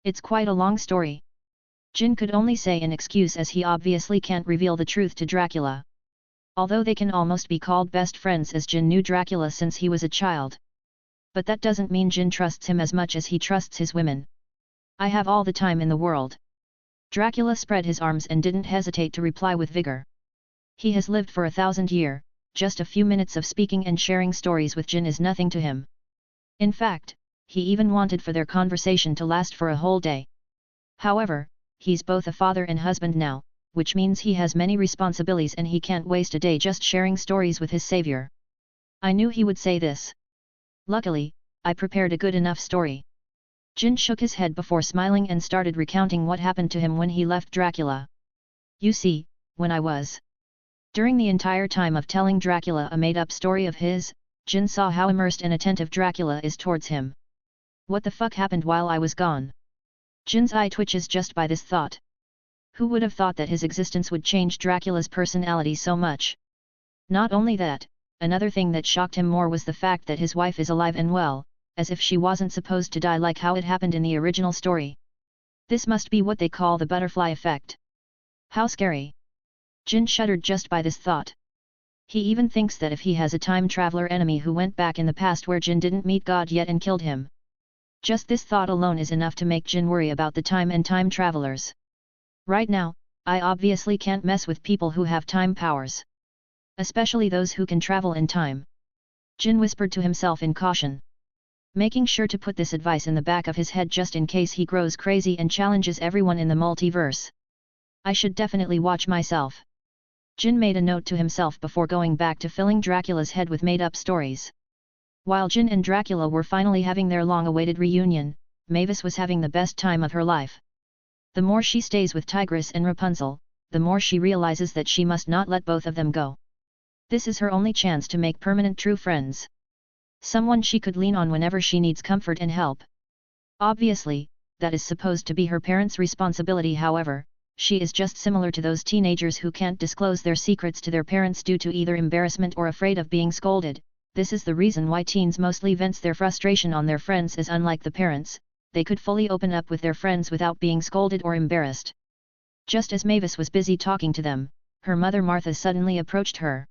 It's quite a long story. Jin could only say an excuse as he obviously can't reveal the truth to Dracula. Although they can almost be called best friends, as Jin knew Dracula since he was a child. But that doesn't mean Jin trusts him as much as he trusts his women. I have all the time in the world. Dracula spread his arms and didn't hesitate to reply with vigor. He has lived for 1,000 years, just a few minutes of speaking and sharing stories with Jin is nothing to him. In fact, he even wanted for their conversation to last for a whole day. However, he's both a father and husband now, which means he has many responsibilities and he can't waste a day just sharing stories with his savior. I knew he would say this. Luckily, I prepared a good enough story. Jin shook his head before smiling and started recounting what happened to him when he left Dracula. You see, when I was. During the entire time of telling Dracula a made-up story of his, Jin saw how immersed and attentive Dracula is towards him. What the fuck happened while I was gone? Jin's eye twitches just by this thought. Who would have thought that his existence would change Dracula's personality so much? Not only that, another thing that shocked him more was the fact that his wife is alive and well, as if she wasn't supposed to die like how it happened in the original story. This must be what they call the butterfly effect. How scary. Jin shuddered just by this thought. He even thinks that if he has a time traveler enemy who went back in the past where Jin didn't meet God yet and killed him. Just this thought alone is enough to make Jin worry about the time and time travelers. Right now, I obviously can't mess with people who have time powers. Especially those who can travel in time. Jin whispered to himself in caution. Making sure to put this advice in the back of his head just in case he grows crazy and challenges everyone in the multiverse. I should definitely watch myself. Jin made a note to himself before going back to filling Dracula's head with made-up stories. While Jin and Dracula were finally having their long-awaited reunion, Mavis was having the best time of her life. The more she stays with Tigress and Rapunzel, the more she realizes that she must not let both of them go. This is her only chance to make permanent true friends. Someone she could lean on whenever she needs comfort and help. Obviously, that is supposed to be her parents' responsibility. However, she is just similar to those teenagers who can't disclose their secrets to their parents due to either embarrassment or afraid of being scolded. This is the reason why teens mostly vents their frustration on their friends, as unlike the parents, they could fully open up with their friends without being scolded or embarrassed. Just as Mavis was busy talking to them, her mother Martha suddenly approached her.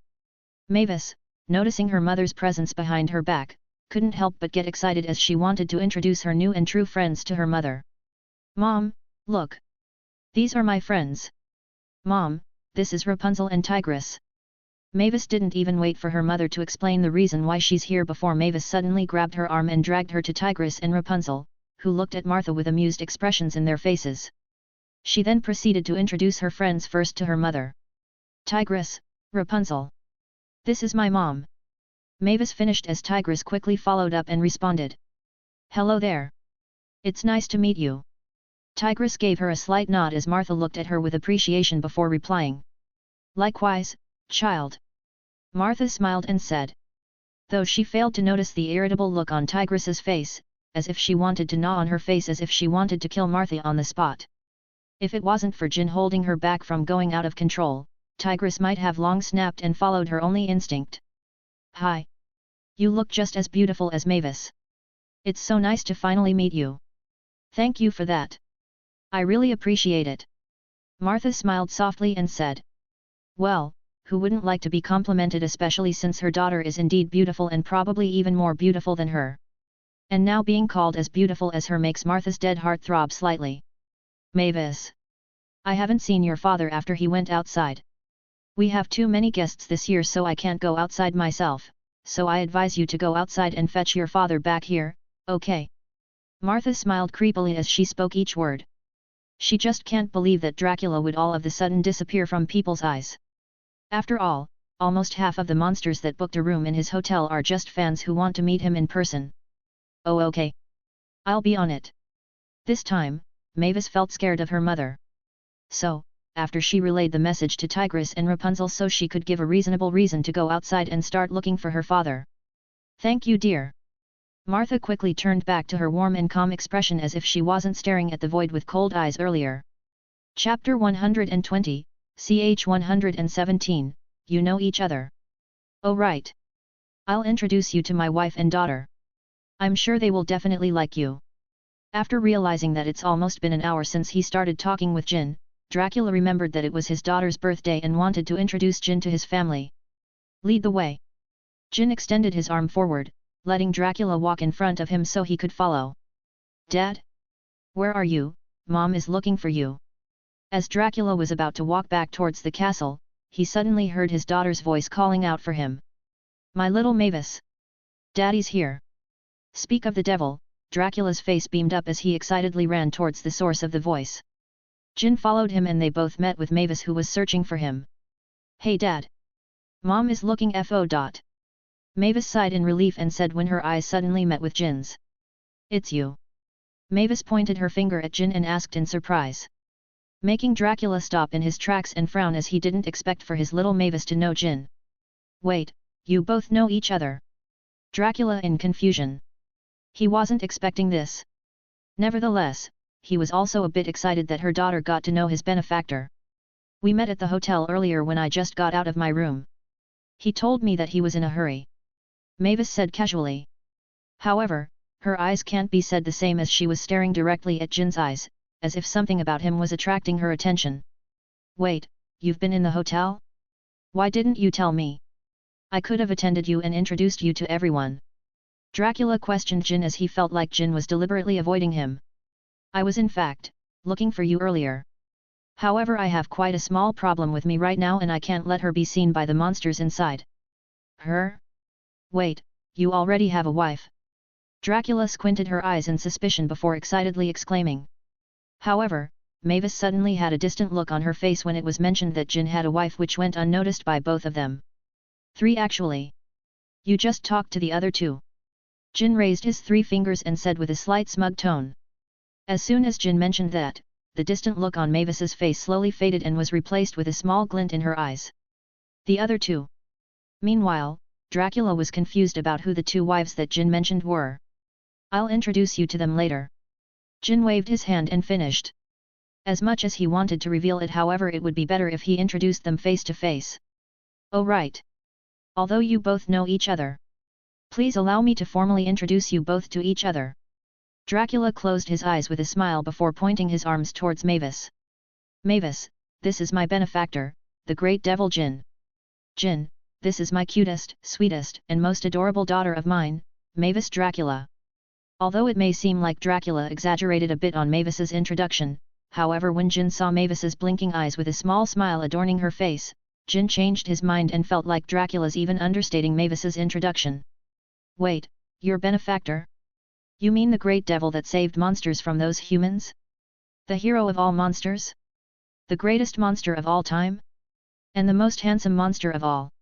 Mavis, noticing her mother's presence behind her back, couldn't help but get excited as she wanted to introduce her new and true friends to her mother. Mom, look! These are my friends. Mom, this is Rapunzel and Tigress. Mavis didn't even wait for her mother to explain the reason why she's here before Mavis suddenly grabbed her arm and dragged her to Tigress and Rapunzel, who looked at Martha with amused expressions in their faces. She then proceeded to introduce her friends first to her mother. Tigress, Rapunzel. This is my mom. Mavis finished as Tigress quickly followed up and responded. Hello there. It's nice to meet you. Tigress gave her a slight nod as Martha looked at her with appreciation before replying. Likewise, child. Martha smiled and said. Though she failed to notice the irritable look on Tigress's face, as if she wanted to gnaw on her face, as if she wanted to kill Martha on the spot. If it wasn't for Jin holding her back from going out of control, Tigress might have long snapped and followed her only instinct. Hi. You look just as beautiful as Mavis. It's so nice to finally meet you. Thank you for that. I really appreciate it. Martha smiled softly and said. Well, who wouldn't like to be complimented, especially since her daughter is indeed beautiful and probably even more beautiful than her. And now being called as beautiful as her makes Martha's dead heart throb slightly. Mavis. I haven't seen your father after he went outside. We have too many guests this year, so I can't go outside myself, so I advise you to go outside and fetch your father back here, okay? Martha smiled creepily as she spoke each word. She just can't believe that Dracula would all of a sudden disappear from people's eyes. After all, almost half of the monsters that booked a room in his hotel are just fans who want to meet him in person. Oh okay. I'll be on it. This time, Mavis felt scared of her mother. So, after she relayed the message to Tigress and Rapunzel so she could give a reasonable reason to go outside and start looking for her father. Thank you, dear. Martha quickly turned back to her warm and calm expression as if she wasn't staring at the void with cold eyes earlier. Chapter 120, ch 117, You Know Each Other. Oh right. I'll introduce you to my wife and daughter. I'm sure they will definitely like you. After realizing that it's almost been an hour since he started talking with Jin, Dracula remembered that it was his daughter's birthday and wanted to introduce Jin to his family. Lead the way. Jin extended his arm forward, letting Dracula walk in front of him so he could follow. Dad? Where are you? Mom is looking for you. As Dracula was about to walk back towards the castle, he suddenly heard his daughter's voice calling out for him. My little Mavis. Daddy's here. Speak of the devil, Dracula's face beamed up as he excitedly ran towards the source of the voice. Jin followed him and they both met with Mavis who was searching for him. Hey Dad. Mom is looking for. Mavis sighed in relief and said when her eyes suddenly met with Jin's. It's you. Mavis pointed her finger at Jin and asked in surprise. Making Dracula stop in his tracks and frown as he didn't expect for his little Mavis to know Jin. Wait, you both know each other? Dracula in confusion. He wasn't expecting this. Nevertheless, he was also a bit excited that her daughter got to know his benefactor. We met at the hotel earlier when I just got out of my room. He told me that he was in a hurry. Mavis said casually. However, her eyes can't be said the same as she was staring directly at Jin's eyes, as if something about him was attracting her attention. Wait, you've been in the hotel? Why didn't you tell me? I could have attended you and introduced you to everyone. Dracula questioned Jin as he felt like Jin was deliberately avoiding him. I was in fact, looking for you earlier. However, I have quite a small problem with me right now and I can't let her be seen by the monsters inside. Her? Wait, you already have a wife? Dracula squinted her eyes in suspicion before excitedly exclaiming. However, Mavis suddenly had a distant look on her face when it was mentioned that Jin had a wife, which went unnoticed by both of them. 3 actually. You just talked to the other 2. Jin raised his 3 fingers and said with a slight smug tone. As soon as Jin mentioned that, the distant look on Mavis's face slowly faded and was replaced with a small glint in her eyes. The other 2. Meanwhile, Dracula was confused about who the 2 wives that Jin mentioned were. I'll introduce you to them later. Jin waved his hand and finished. As much as he wanted to reveal it, however, it would be better if he introduced them face to face. Oh right. Although you both know each other, please allow me to formally introduce you both to each other. Dracula closed his eyes with a smile before pointing his arms towards Mavis. Mavis, this is my benefactor, the great devil Jin. Jin, this is my cutest, sweetest, and most adorable daughter of mine, Mavis Dracula. Although it may seem like Dracula exaggerated a bit on Mavis's introduction, however, when Jin saw Mavis's blinking eyes with a small smile adorning her face, Jin changed his mind and felt like Dracula's even understating Mavis's introduction. Wait, your benefactor? You mean the great devil that saved monsters from those humans? The hero of all monsters? The greatest monster of all time? And the most handsome monster of all?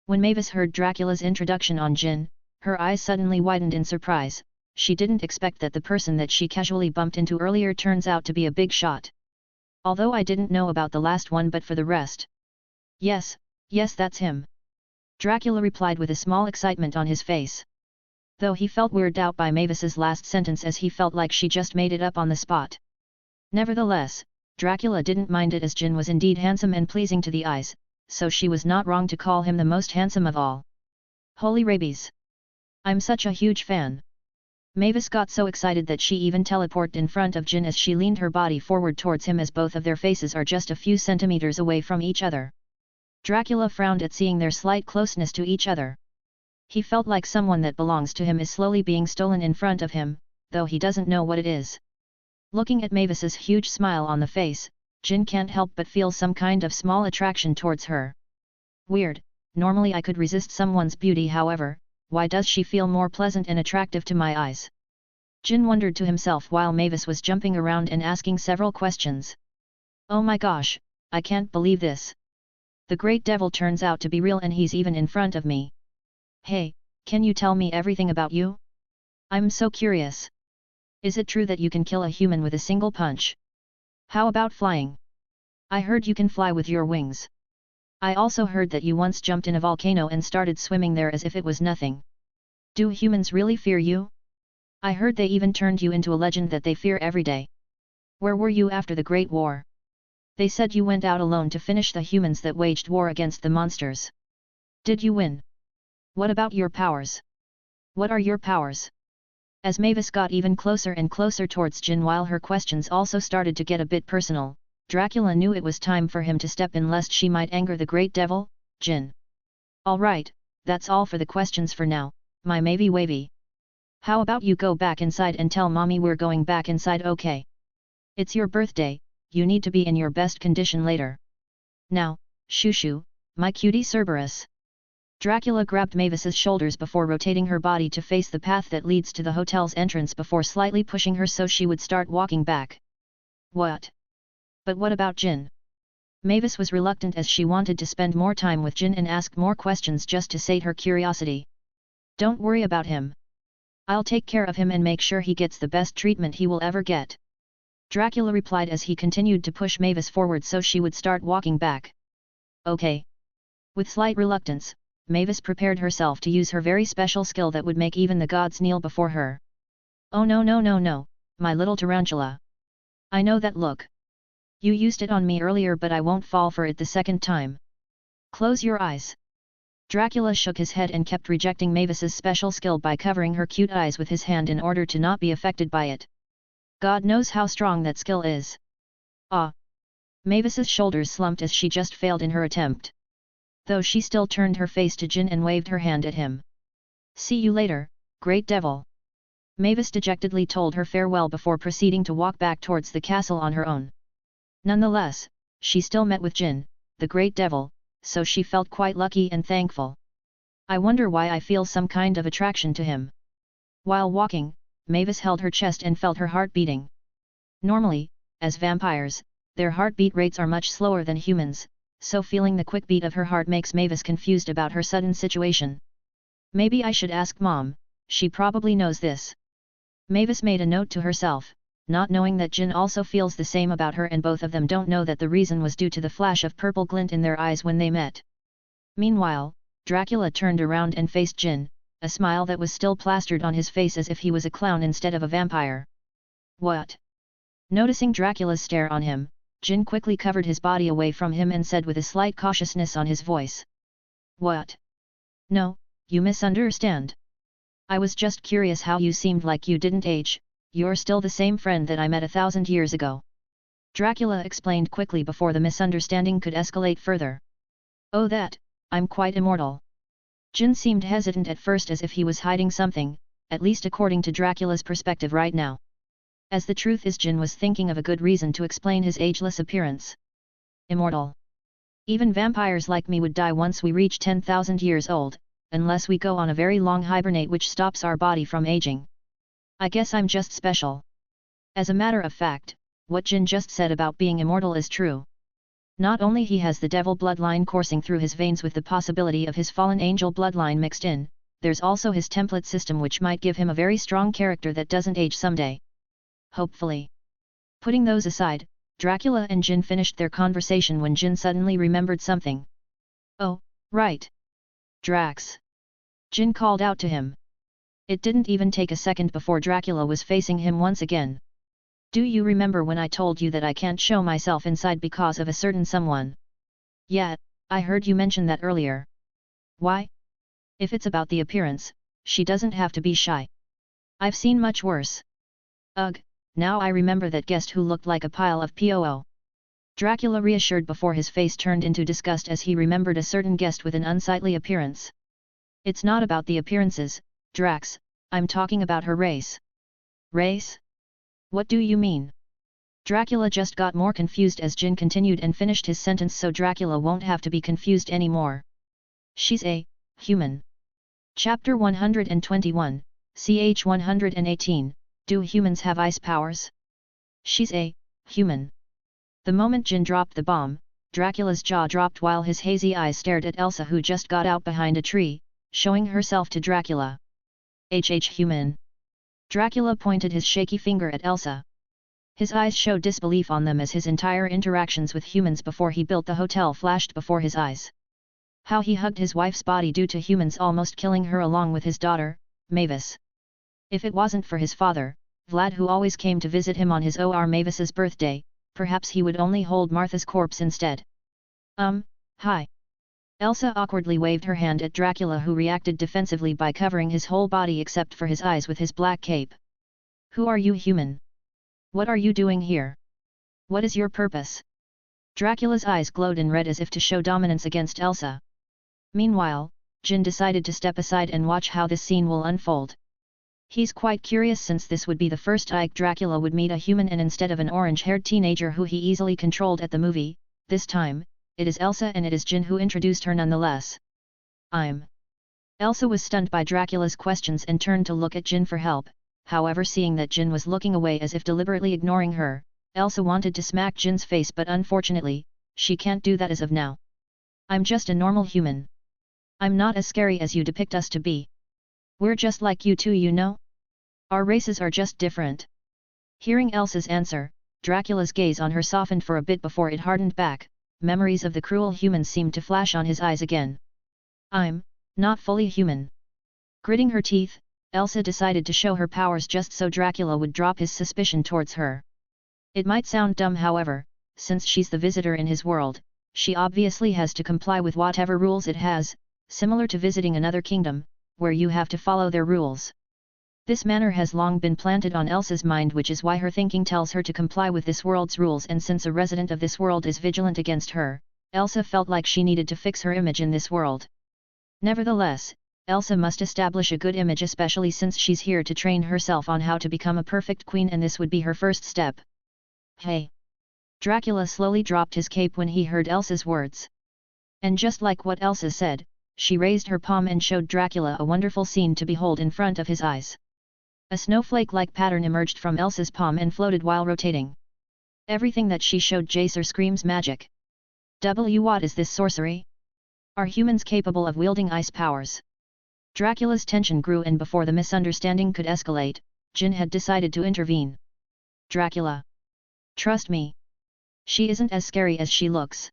When Mavis heard Dracula's introduction on Jin, her eyes suddenly widened in surprise. She didn't expect that the person that she casually bumped into earlier turns out to be a big shot. Although I didn't know about the last one, but for the rest. Yes, that's him. Dracula replied with a small excitement on his face. Though he felt weirded out by Mavis's last sentence as he felt like she just made it up on the spot. Nevertheless, Dracula didn't mind it as Jin was indeed handsome and pleasing to the eyes, so she was not wrong to call him the most handsome of all. Holy rabies! I'm such a huge fan. Mavis got so excited that she even teleported in front of Jin as she leaned her body forward towards him, as both of their faces are just a few centimeters away from each other. Dracula frowned at seeing their slight closeness to each other. He felt like someone that belongs to him is slowly being stolen in front of him, though he doesn't know what it is. Looking at Mavis's huge smile on the face, Jin can't help but feel some kind of small attraction towards her. Weird, normally I could resist someone's beauty, however, why does she feel more pleasant and attractive to my eyes? Jin wondered to himself while Mavis was jumping around and asking several questions. Oh my gosh, I can't believe this. The great devil turns out to be real and he's even in front of me. Hey, can you tell me everything about you? I'm so curious. Is it true that you can kill a human with a single punch? How about flying? I heard you can fly with your wings. I also heard that you once jumped in a volcano and started swimming there as if it was nothing. Do humans really fear you? I heard they even turned you into a legend that they fear every day. Where were you after the Great War? They said you went out alone to finish the humans that waged war against the monsters. Did you win? What about your powers? What are your powers? As Mavis got even closer and closer towards Jin while her questions also started to get a bit personal, Dracula knew it was time for him to step in lest she might anger the great devil, Jin. Alright, that's all for the questions for now, my Mavy Wavy. How about you go back inside and tell mommy we're going back inside, okay? It's your birthday, you need to be in your best condition later. Now, shoo shoo, my cutie Cerberus. Dracula grabbed Mavis's shoulders before rotating her body to face the path that leads to the hotel's entrance before slightly pushing her so she would start walking back. What? But what about Jin? Mavis was reluctant as she wanted to spend more time with Jin and ask more questions just to sate her curiosity. Don't worry about him. I'll take care of him and make sure he gets the best treatment he will ever get. Dracula replied as he continued to push Mavis forward so she would start walking back. Okay. With slight reluctance, Mavis prepared herself to use her very special skill that would make even the gods kneel before her. Oh no no no no, my little tarantula. I know that look. You used it on me earlier but I won't fall for it the second time. Close your eyes. Dracula shook his head and kept rejecting Mavis's special skill by covering her cute eyes with his hand in order to not be affected by it. God knows how strong that skill is. Ah! Mavis's shoulders slumped as she just failed in her attempt. Though she still turned her face to Jin and waved her hand at him. See you later, great devil. Mavis dejectedly told her farewell before proceeding to walk back towards the castle on her own. Nonetheless, she still met with Jin, the great devil, so she felt quite lucky and thankful. I wonder why I feel some kind of attraction to him. While walking, Mavis held her chest and felt her heart beating. Normally, as vampires, their heartbeat rates are much slower than humans, so feeling the quick beat of her heart makes Mavis confused about her sudden situation. Maybe I should ask Mom, she probably knows this. Mavis made a note to herself, not knowing that Jin also feels the same about her and both of them don't know that the reason was due to the flash of purple glint in their eyes when they met. Meanwhile, Dracula turned around and faced Jin, a smile that was still plastered on his face as if he was a clown instead of a vampire. What? Noticing Dracula's stare on him, Jin quickly covered his body away from him and said with a slight cautiousness on his voice. What? No, you misunderstand. I was just curious how you seemed like you didn't age, you're still the same friend that I met 1,000 years ago. Dracula explained quickly before the misunderstanding could escalate further. Oh that, I'm quite immortal. Jin seemed hesitant at first as if he was hiding something, at least according to Dracula's perspective right now. As the truth is Jin was thinking of a good reason to explain his ageless appearance. Immortal. Even vampires like me would die once we reach 10,000 years old, unless we go on a very long hibernate which stops our body from aging. I guess I'm just special. As a matter of fact, what Jin just said about being immortal is true. Not only he has the devil bloodline coursing through his veins with the possibility of his fallen angel bloodline mixed in, there's also his template system which might give him a very strong character that doesn't age someday. Hopefully. Putting those aside, Dracula and Jin finished their conversation when Jin suddenly remembered something. Oh, right. Drax. Jin called out to him. It didn't even take a second before Dracula was facing him once again. Do you remember when I told you that I can't show myself inside because of a certain someone? Yeah, I heard you mention that earlier. Why? If it's about the appearance, she doesn't have to be shy. I've seen much worse. Ugh, now I remember that guest who looked like a pile of poo. Dracula reassured before his face turned into disgust as he remembered a certain guest with an unsightly appearance. It's not about the appearances, Drax, I'm talking about her race. Race? What do you mean? Dracula just got more confused as Jin continued and finished his sentence so Dracula won't have to be confused anymore. She's a human. Chapter 121, ch 118, Do humans have ice powers? She's a human. The moment Jin dropped the bomb, Dracula's jaw dropped while his hazy eyes stared at Elsa who just got out behind a tree, showing herself to Dracula. Human. Dracula pointed his shaky finger at Elsa. His eyes showed disbelief on them as his entire interactions with humans before he built the hotel flashed before his eyes. How he hugged his wife's body due to humans almost killing her along with his daughter, Mavis. If it wasn't for his father, Vlad who always came to visit him on his Mavis's birthday, perhaps he would only hold Martha's corpse instead. Hi. Elsa awkwardly waved her hand at Dracula who reacted defensively by covering his whole body except for his eyes with his black cape. Who are you human? What are you doing here? What is your purpose? Dracula's eyes glowed in red as if to show dominance against Elsa. Meanwhile, Jin decided to step aside and watch how this scene will unfold. He's quite curious since this would be the first isekai'd Dracula would meet a human, and instead of an orange-haired teenager who he easily controlled at the movie, this time, it is Elsa, and it is Jin who introduced her nonetheless. Elsa was stunned by Dracula's questions and turned to look at Jin for help. However, seeing that Jin was looking away as if deliberately ignoring her, Elsa wanted to smack Jin's face, but unfortunately, she can't do that as of now. I'm just a normal human. I'm not as scary as you depict us to be. We're just like you two, you know? Our races are just different. Hearing Elsa's answer, Dracula's gaze on her softened for a bit before it hardened back. Memories of the cruel humans seemed to flash on his eyes again. I'm not fully human. Gritting her teeth, Elsa decided to show her powers just so Dracula would drop his suspicion towards her. It might sound dumb, however, since she's the visitor in his world, she obviously has to comply with whatever rules it has, similar to visiting another kingdom, where you have to follow their rules. This manner has long been planted on Elsa's mind, which is why her thinking tells her to comply with this world's rules, and since a resident of this world is vigilant against her, Elsa felt like she needed to fix her image in this world. Nevertheless, Elsa must establish a good image, especially since she's here to train herself on how to become a perfect queen, and this would be her first step. Hey! Dracula slowly dropped his cape when he heard Elsa's words. And just like what Elsa said, she raised her palm and showed Dracula a wonderful scene to behold in front of his eyes. A snowflake-like pattern emerged from Elsa's palm and floated while rotating. Everything that she showed Jacer screams magic. What is this sorcery? Are humans capable of wielding ice powers? Dracula's tension grew, and before the misunderstanding could escalate, Jin had decided to intervene. Dracula. Trust me. She isn't as scary as she looks.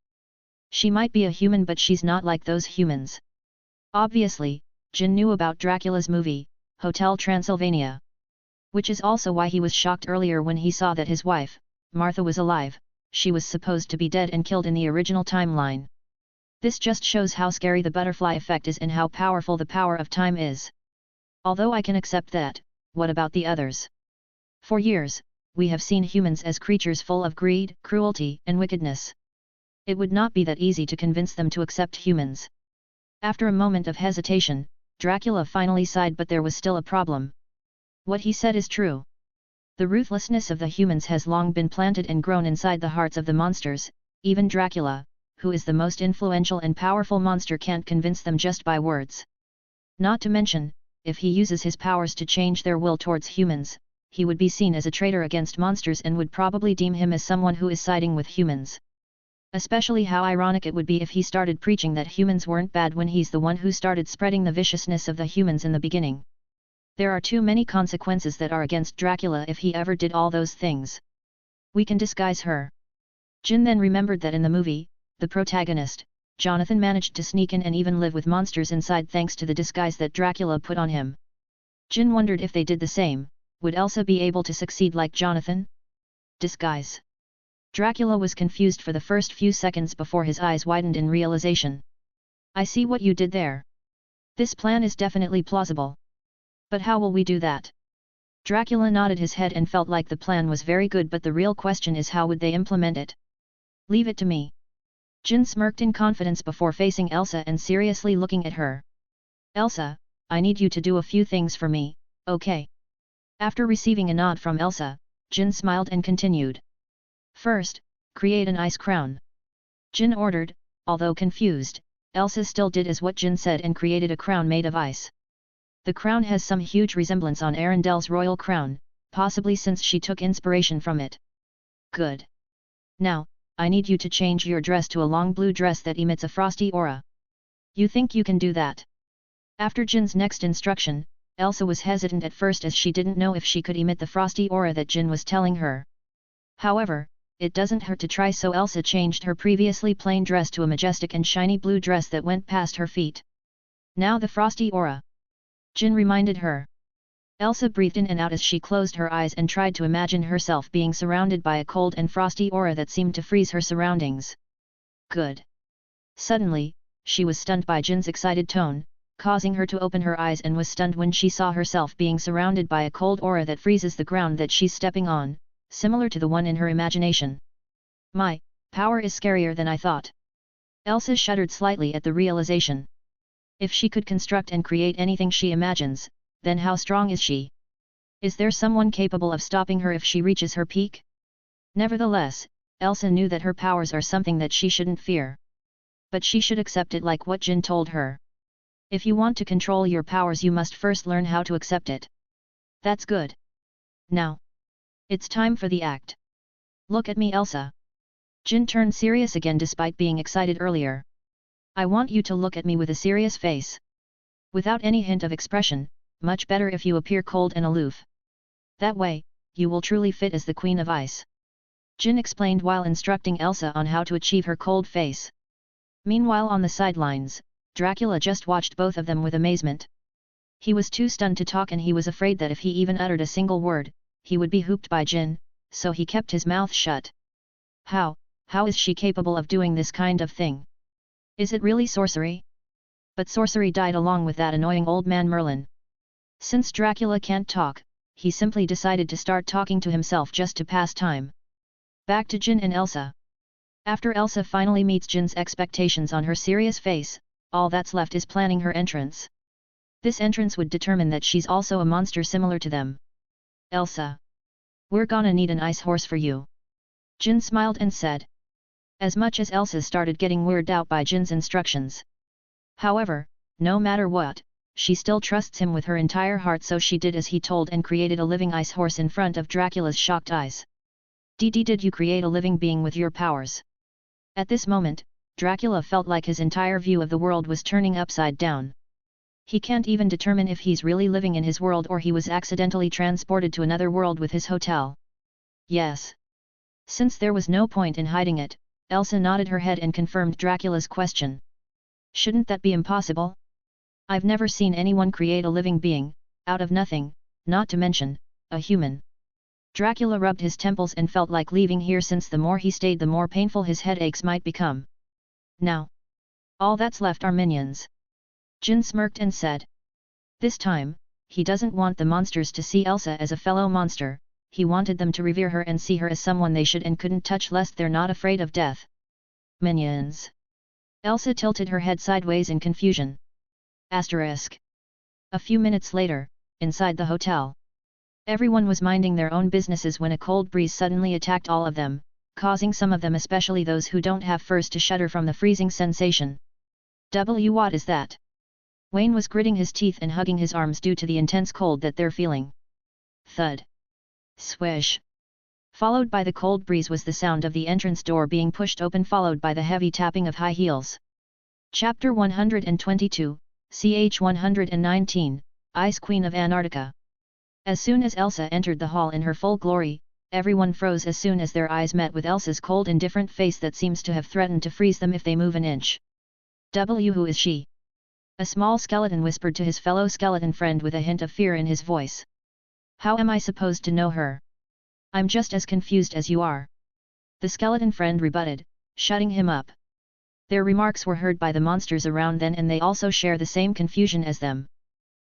She might be a human, but she's not like those humans. Obviously, Jin knew about Dracula's movie, Hotel Transylvania. Which is also why he was shocked earlier when he saw that his wife, Martha, was alive. She was supposed to be dead and killed in the original timeline. This just shows how scary the butterfly effect is and how powerful the power of time is. Although I can accept that, what about the others? For years, we have seen humans as creatures full of greed, cruelty, and wickedness. It would not be that easy to convince them to accept humans. After a moment of hesitation, Dracula finally sighed, but there was still a problem. What he said is true. The ruthlessness of the humans has long been planted and grown inside the hearts of the monsters. Even Dracula, who is the most influential and powerful monster, can't convince them just by words. Not to mention, if he uses his powers to change their will towards humans, he would be seen as a traitor against monsters and would probably deem him as someone who is siding with humans. Especially how ironic it would be if he started preaching that humans weren't bad when he's the one who started spreading the viciousness of the humans in the beginning. There are too many consequences that are against Dracula if he ever did all those things. We can disguise her. Jin then remembered that in the movie, the protagonist, Jonathan, managed to sneak in and even live with monsters inside thanks to the disguise that Dracula put on him. Jin wondered if they did the same, would Elsa be able to succeed like Jonathan? Disguise. Dracula was confused for the first few seconds before his eyes widened in realization. I see what you did there. This plan is definitely plausible. But how will we do that? Dracula nodded his head and felt like the plan was very good, but the real question is how would they implement it? Leave it to me. Jin smirked in confidence before facing Elsa and seriously looking at her. Elsa, I need you to do a few things for me, okay? After receiving a nod from Elsa, Jin smiled and continued. First, create an ice crown. Jin ordered. Although confused, Elsa still did as what Jin said and created a crown made of ice. The crown has some huge resemblance on Arendelle's royal crown, possibly since she took inspiration from it. Good. Now, I need you to change your dress to a long blue dress that emits a frosty aura. You think you can do that? After Jin's next instruction, Elsa was hesitant at first as she didn't know if she could emit the frosty aura that Jin was telling her. However, it doesn't hurt to try, so Elsa changed her previously plain dress to a majestic and shiny blue dress that went past her feet. Now the frosty aura. Jin reminded her. Elsa breathed in and out as she closed her eyes and tried to imagine herself being surrounded by a cold and frosty aura that seemed to freeze her surroundings. Good. Suddenly, she was stunned by Jin's excited tone, causing her to open her eyes, and was stunned when she saw herself being surrounded by a cold aura that freezes the ground that she's stepping on, similar to the one in her imagination. My power is scarier than I thought. Elsa shuddered slightly at the realization. If she could construct and create anything she imagines, then how strong is she? Is there someone capable of stopping her if she reaches her peak? Nevertheless, Elsa knew that her powers are something that she shouldn't fear. But she should accept it like what Jin told her. If you want to control your powers, you must first learn how to accept it. That's good. Now, it's time for the act. Look at me, Elsa. Jin turned serious again despite being excited earlier. I want you to look at me with a serious face. Without any hint of expression, much better if you appear cold and aloof. That way, you will truly fit as the Queen of Ice. Jin explained while instructing Elsa on how to achieve her cold face. Meanwhile on the sidelines, Dracula just watched both of them with amazement. He was too stunned to talk and he was afraid that if he even uttered a single word, he would be hooped by Jin, so he kept his mouth shut. How is she capable of doing this kind of thing? Is it really sorcery? But sorcery died along with that annoying old man Merlin. Since Dracula can't talk, he simply decided to start talking to himself just to pass time. Back to Jin and Elsa. After Elsa finally meets Jin's expectations on her serious face, all that's left is planning her entrance. This entrance would determine that she's also a monster similar to them. Elsa. We're gonna need an ice horse for you. Jin smiled and said. As much as Elsa started getting weirded out by Jin's instructions. However, no matter what, she still trusts him with her entire heart, so she did as he told and created a living ice horse in front of Dracula's shocked eyes. Did you create a living being with your powers? At this moment, Dracula felt like his entire view of the world was turning upside down. He can't even determine if he's really living in his world or he was accidentally transported to another world with his hotel. Yes. Since there was no point in hiding it, Elsa nodded her head and confirmed Dracula's question. Shouldn't that be impossible? I've never seen anyone create a living being, out of nothing, not to mention, a human. Dracula rubbed his temples and felt like leaving here, since the more he stayed the more painful his headaches might become. Now, all that's left are minions. Jin smirked and said. This time, he doesn't want the monsters to see Elsa as a fellow monster, he wanted them to revere her and see her as someone they should and couldn't touch lest they're not afraid of death. Minions. Elsa tilted her head sideways in confusion. Asterisk. A few minutes later, inside the hotel. Everyone was minding their own businesses when a cold breeze suddenly attacked all of them, causing some of them, especially those who don't have furs, to shudder from the freezing sensation. What is that? Wayne was gritting his teeth and hugging his arms due to the intense cold that they're feeling. Thud. Swish. Followed by the cold breeze was the sound of the entrance door being pushed open, followed by the heavy tapping of high heels. Chapter 122, ch 119, Ice Queen of Antarctica. As soon as Elsa entered the hall in her full glory, everyone froze as soon as their eyes met with Elsa's cold, indifferent face that seems to have threatened to freeze them if they move an inch. Who is she? A small skeleton whispered to his fellow skeleton friend with a hint of fear in his voice. How am I supposed to know her? I'm just as confused as you are. The skeleton friend rebutted, shutting him up. Their remarks were heard by the monsters around then, and they also share the same confusion as them.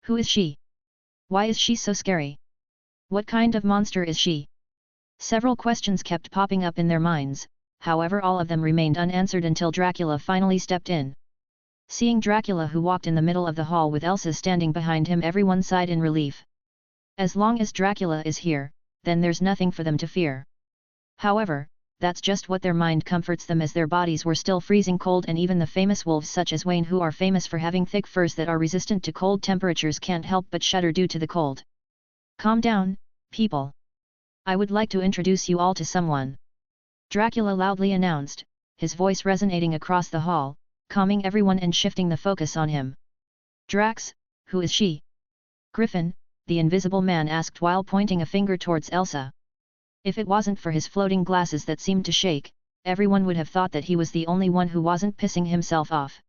Who is she? Why is she so scary? What kind of monster is she? Several questions kept popping up in their minds, however all of them remained unanswered until Dracula finally stepped in. Seeing Dracula, who walked in the middle of the hall with Elsa standing behind him, everyone sighed in relief. As long as Dracula is here, then there's nothing for them to fear. However, that's just what their mind comforts them, as their bodies were still freezing cold, and even the famous wolves such as Wayne, who are famous for having thick furs that are resistant to cold temperatures, can't help but shudder due to the cold. Calm down, people. I would like to introduce you all to someone. Dracula loudly announced, his voice resonating across the hall, calming everyone and shifting the focus on him. Drax, who is she? Griffin, the invisible man asked while pointing a finger towards Elsa. If it wasn't for his floating glasses that seemed to shake, everyone would have thought that he was the only one who wasn't pissing himself off.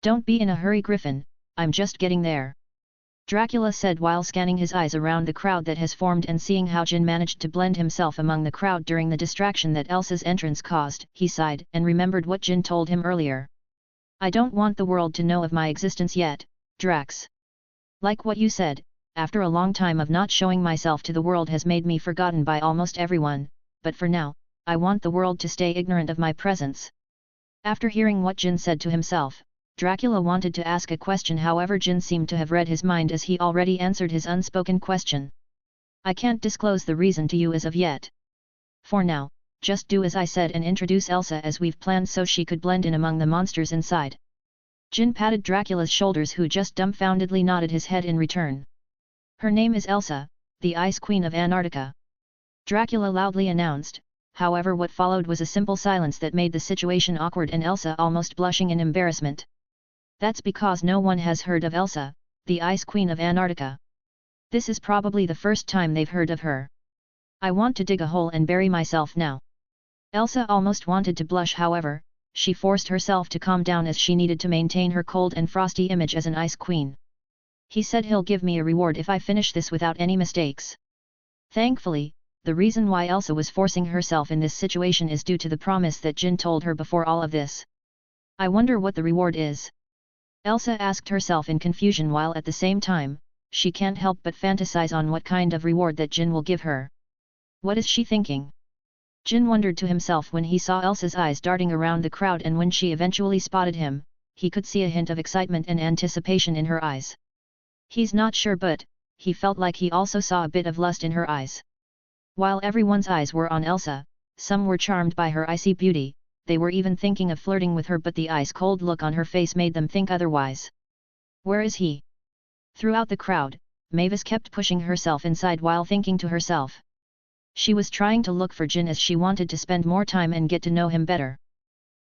Don't be in a hurry, Griffin, I'm just getting there. Dracula said while scanning his eyes around the crowd that has formed, and seeing how Jin managed to blend himself among the crowd during the distraction that Elsa's entrance caused, he sighed and remembered what Jin told him earlier. I don't want the world to know of my existence yet, Drax. Like what you said, after a long time of not showing myself to the world has made me forgotten by almost everyone, but for now, I want the world to stay ignorant of my presence. After hearing what Jin said to himself, Dracula wanted to ask a question, however Jin seemed to have read his mind as he already answered his unspoken question. I can't disclose the reason to you as of yet. For now, just do as I said and introduce Elsa as we've planned so she could blend in among the monsters inside. Jin patted Dracula's shoulders, who just dumbfoundedly nodded his head in return. Her name is Elsa, the Ice Queen of Antarctica. Dracula loudly announced. However, what followed was a simple silence that made the situation awkward and Elsa almost blushing in embarrassment. That's because no one has heard of Elsa, the Ice Queen of Antarctica. This is probably the first time they've heard of her. I want to dig a hole and bury myself now. Elsa almost wanted to blush, however, she forced herself to calm down as she needed to maintain her cold and frosty image as an ice queen. He said he'll give me a reward if I finish this without any mistakes. Thankfully, the reason why Elsa was forcing herself in this situation is due to the promise that Jin told her before all of this. I wonder what the reward is? Elsa asked herself in confusion, while at the same time, she can't help but fantasize on what kind of reward that Jin will give her. What is she thinking? Jin wondered to himself when he saw Elsa's eyes darting around the crowd, and when she eventually spotted him, he could see a hint of excitement and anticipation in her eyes. He's not sure, but he felt like he also saw a bit of lust in her eyes. While everyone's eyes were on Elsa, some were charmed by her icy beauty, they were even thinking of flirting with her, but the ice-cold look on her face made them think otherwise. Where is he? Throughout the crowd, Mavis kept pushing herself inside while thinking to herself. She was trying to look for Jin as she wanted to spend more time and get to know him better.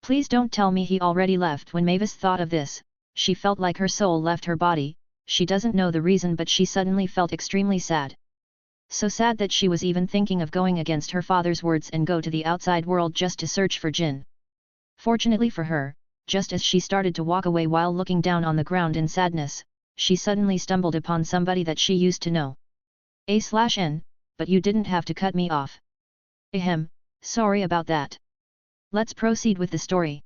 Please don't tell me he already left. When Mavis thought of this, she felt like her soul left her body. She doesn't know the reason, but she suddenly felt extremely sad. So sad that she was even thinking of going against her father's words and go to the outside world just to search for Jin. Fortunately for her, just as she started to walk away while looking down on the ground in sadness, she suddenly stumbled upon somebody that she used to know. A/N, but you didn't have to cut me off. Ahem, sorry about that. Let's proceed with the story.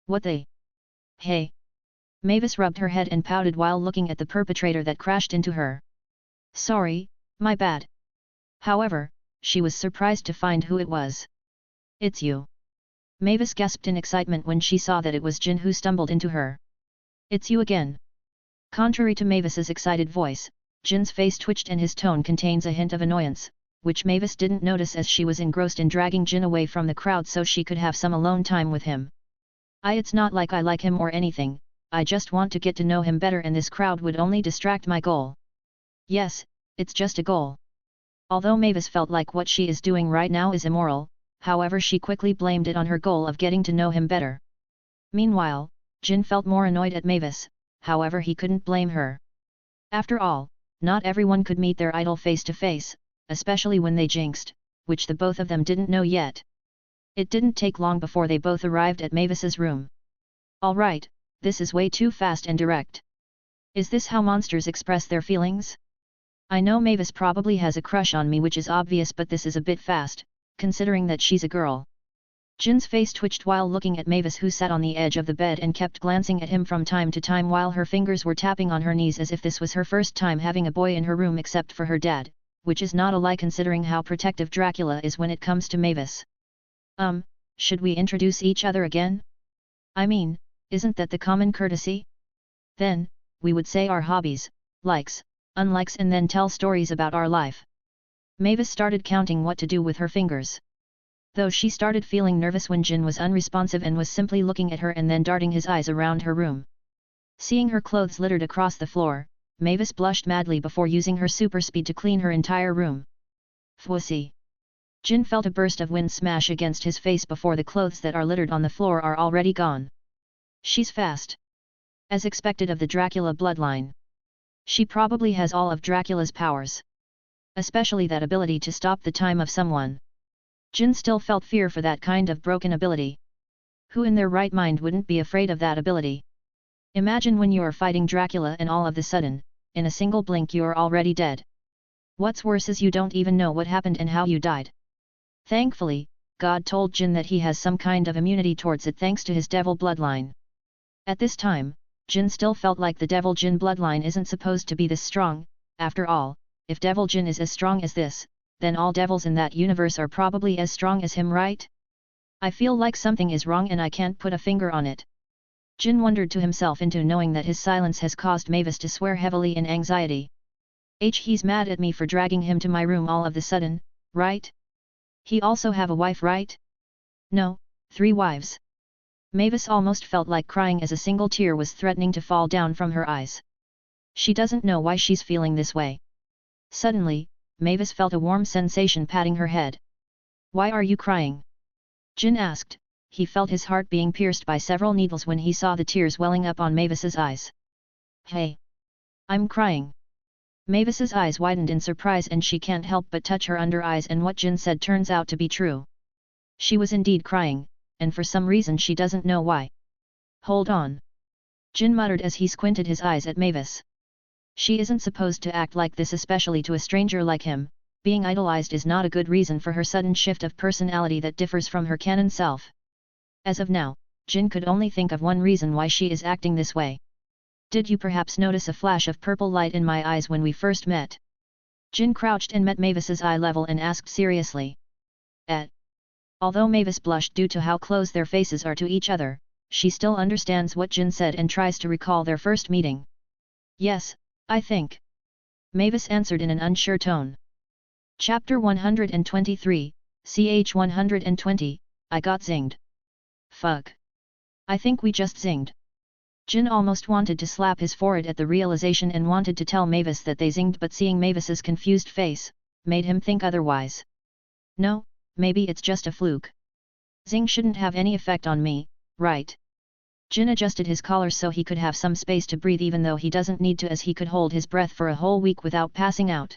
What the? Hey. Mavis rubbed her head and pouted while looking at the perpetrator that crashed into her. Sorry, my bad. However, she was surprised to find who it was. It's you. Mavis gasped in excitement when she saw that it was Jin who stumbled into her. It's you again. Contrary to Mavis's excited voice, Jin's face twitched and his tone contains a hint of annoyance, which Mavis didn't notice as she was engrossed in dragging Jin away from the crowd so she could have some alone time with him. It's not like I like him or anything, I just want to get to know him better, and this crowd would only distract my goal. Yes, it's just a goal. Although Mavis felt like what she is doing right now is immoral, however she quickly blamed it on her goal of getting to know him better. Meanwhile, Jin felt more annoyed at Mavis, however he couldn't blame her. After all, not everyone could meet their idol face to face, especially when they jinxed, which the both of them didn't know yet. It didn't take long before they both arrived at Mavis's room. Alright, this is way too fast and direct. Is this how monsters express their feelings? I know Mavis probably has a crush on me, which is obvious, but this is a bit fast, considering that she's a girl. Jin's face twitched while looking at Mavis, who sat on the edge of the bed and kept glancing at him from time to time while her fingers were tapping on her knees as if this was her first time having a boy in her room except for her dad, which is not a lie considering how protective Dracula is when it comes to Mavis. Should we introduce each other again? I mean, isn't that the common courtesy? Then, we would say our hobbies, likes, unlikes, and then tell stories about our life. Mavis started counting what to do with her fingers. Though she started feeling nervous when Jin was unresponsive and was simply looking at her and then darting his eyes around her room. Seeing her clothes littered across the floor, Mavis blushed madly before using her super speed to clean her entire room. Fwussy. Jin felt a burst of wind smash against his face before the clothes that are littered on the floor are already gone. She's fast. As expected of the Dracula bloodline. She probably has all of Dracula's powers. Especially that ability to stop the time of someone. Jin still felt fear for that kind of broken ability. Who in their right mind wouldn't be afraid of that ability? Imagine when you're fighting Dracula and all of the sudden, in a single blink you're already dead. What's worse is you don't even know what happened and how you died. Thankfully, God told Jin that he has some kind of immunity towards it thanks to his devil bloodline. At this time, Jin still felt like the devil Jin bloodline isn't supposed to be this strong. After all, if devil Jin is as strong as this, then all devils in that universe are probably as strong as him, right? I feel like something is wrong and I can't put a finger on it. Jin wondered to himself into knowing that his silence has caused Mavis to swear heavily in anxiety. He's mad at me for dragging him to my room all of the sudden, right? He also have a wife, right? No, 3 wives. Mavis almost felt like crying as a single tear was threatening to fall down from her eyes. She doesn't know why she's feeling this way. Suddenly, Mavis felt a warm sensation patting her head. Why are you crying? Jin asked. He felt his heart being pierced by several needles when he saw the tears welling up on Mavis's eyes. Hey! I'm crying. Mavis's eyes widened in surprise and she can't help but touch her under eyes, and what Jin said turns out to be true. She was indeed crying, and for some reason she doesn't know why. Hold on. Jin muttered as he squinted his eyes at Mavis. She isn't supposed to act like this, especially to a stranger like him. Being idolized is not a good reason for her sudden shift of personality that differs from her canon self. As of now, Jin could only think of one reason why she is acting this way. Did you perhaps notice a flash of purple light in my eyes when we first met? Jin crouched and met Mavis's eye level and asked seriously. Although Mavis blushed due to how close their faces are to each other, she still understands what Jin said and tries to recall their first meeting. Yes, I think. Mavis answered in an unsure tone. Chapter 123, ch 120, I got zinged. Fuck. I think we just zinged. Jin almost wanted to slap his forehead at the realization and wanted to tell Mavis that they zinged, but seeing Mavis's confused face, made him think otherwise. No, maybe it's just a fluke. Zing shouldn't have any effect on me, right? Jin adjusted his collar so he could have some space to breathe, even though he doesn't need to, as he could hold his breath for a whole week without passing out.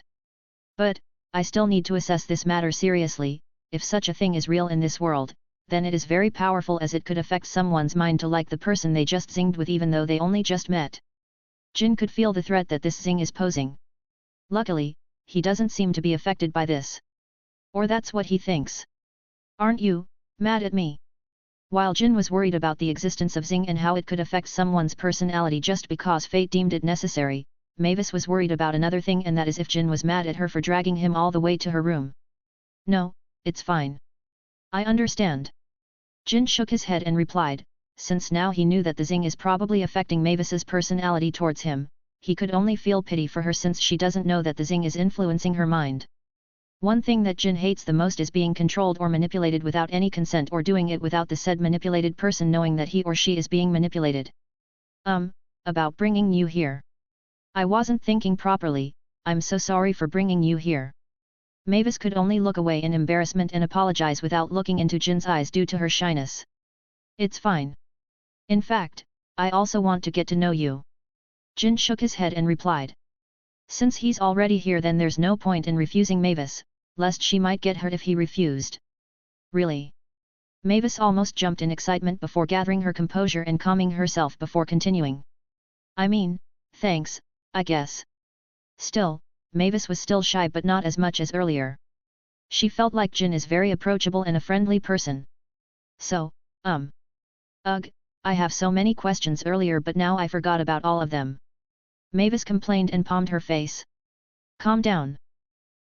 But, I still need to assess this matter seriously. If such a thing is real in this world, then it is very powerful, as it could affect someone's mind to like the person they just zinged with even though they only just met. Jin could feel the threat that this zing is posing. Luckily, he doesn't seem to be affected by this. Or that's what he thinks. Aren't you mad at me? While Jin was worried about the existence of zing and how it could affect someone's personality just because fate deemed it necessary, Mavis was worried about another thing, and that is if Jin was mad at her for dragging him all the way to her room. No, it's fine. I understand. Jin shook his head and replied, since now he knew that the zing is probably affecting Mavis's personality towards him, he could only feel pity for her since she doesn't know that the zing is influencing her mind. One thing that Jin hates the most is being controlled or manipulated without any consent, or doing it without the said manipulated person knowing that he or she is being manipulated. About bringing you here. I wasn't thinking properly, I'm so sorry for bringing you here. Mavis could only look away in embarrassment and apologize without looking into Jin's eyes due to her shyness. It's fine. In fact, I also want to get to know you. Jin shook his head and replied. Since he's already here, then there's no point in refusing Mavis, lest she might get hurt if he refused. Really? Mavis almost jumped in excitement before gathering her composure and calming herself before continuing. I mean, thanks, I guess. Still, Mavis was still shy, but not as much as earlier. She felt like Jin is very approachable and a friendly person. So, I have so many questions earlier, but now I forgot about all of them. Mavis complained and palmed her face. Calm down.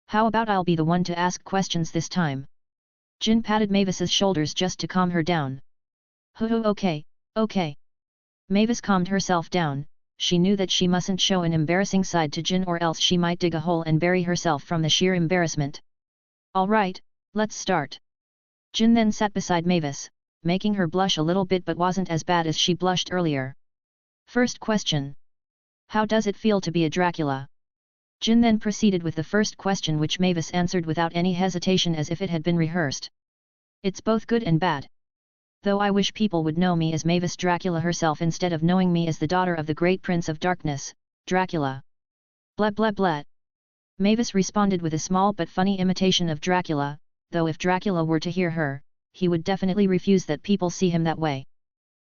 How about I'll be the one to ask questions this time? Jin patted Mavis's shoulders just to calm her down. Okay. Mavis calmed herself down. She knew that she mustn't show an embarrassing side to Jin, or else she might dig a hole and bury herself from the sheer embarrassment. Alright, let's start. Jin then sat beside Mavis, making her blush a little bit, but wasn't as bad as she blushed earlier. First question. How does it feel to be a Dracula? Jin then proceeded with the first question, which Mavis answered without any hesitation as if it had been rehearsed. It's both good and bad. Though I wish people would know me as Mavis Dracula herself instead of knowing me as the daughter of the great Prince of Darkness, Dracula. Blah blah blah. Mavis responded with a small but funny imitation of Dracula, though if Dracula were to hear her, he would definitely refuse that people see him that way.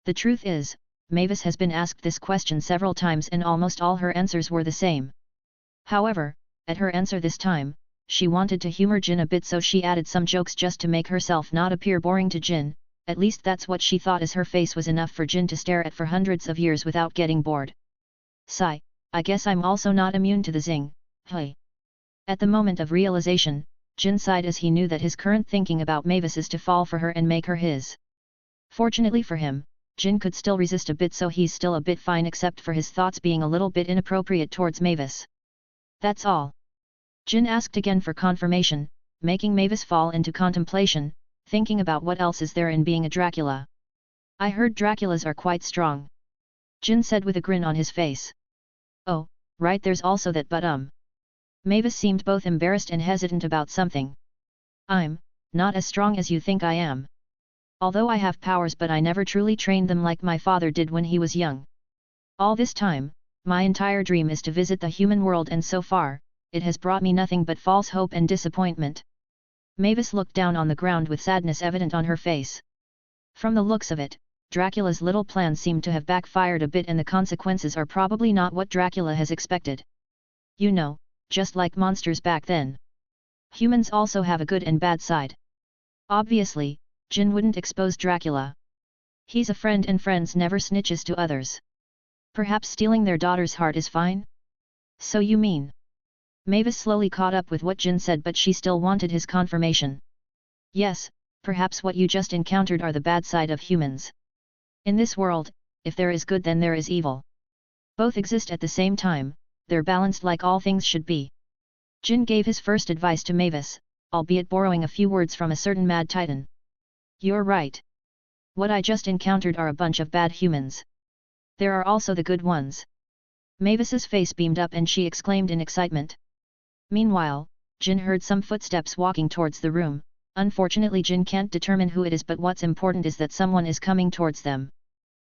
The truth is, Mavis has been asked this question several times and almost all her answers were the same. However, at her answer this time, she wanted to humor Jin a bit, so she added some jokes just to make herself not appear boring to Jin. At least that's what she thought, as her face was enough for Jin to stare at for hundreds of years without getting bored. Sigh, I guess I'm also not immune to the zing, hey. At the moment of realization, Jin sighed as he knew that his current thinking about Mavis is to fall for her and make her his. Fortunately for him, Jin could still resist a bit, so he's still a bit fine except for his thoughts being a little bit inappropriate towards Mavis. That's all. Jin asked again for confirmation, making Mavis fall into contemplation, thinking about what else is there in being a Dracula. I heard Draculas are quite strong. Jin said with a grin on his face. Oh, right, there's also that, but Mavis seemed both embarrassed and hesitant about something. I'm not as strong as you think I am. Although I have powers, but I never truly trained them like my father did when he was young. All this time, my entire dream is to visit the human world, and so far, it has brought me nothing but false hope and disappointment. Mavis looked down on the ground with sadness evident on her face. From the looks of it, Dracula's little plan seemed to have backfired a bit, and the consequences are probably not what Dracula has expected. You know, just like monsters back then. Humans also have a good and bad side. Obviously, Jin wouldn't expose Dracula. He's a friend, and friends never snitches to others. Perhaps stealing their daughter's heart is fine? So you mean? Mavis slowly caught up with what Jin said, but she still wanted his confirmation. Yes, perhaps what you just encountered are the bad side of humans. In this world, if there is good then there is evil. Both exist at the same time, they're balanced like all things should be. Jin gave his first advice to Mavis, albeit borrowing a few words from a certain mad titan. You're right. What I just encountered are a bunch of bad humans. There are also the good ones. Mavis's face beamed up and she exclaimed in excitement. Meanwhile, Jin heard some footsteps walking towards the room. Unfortunately, Jin can't determine who it is, but what's important is that someone is coming towards them.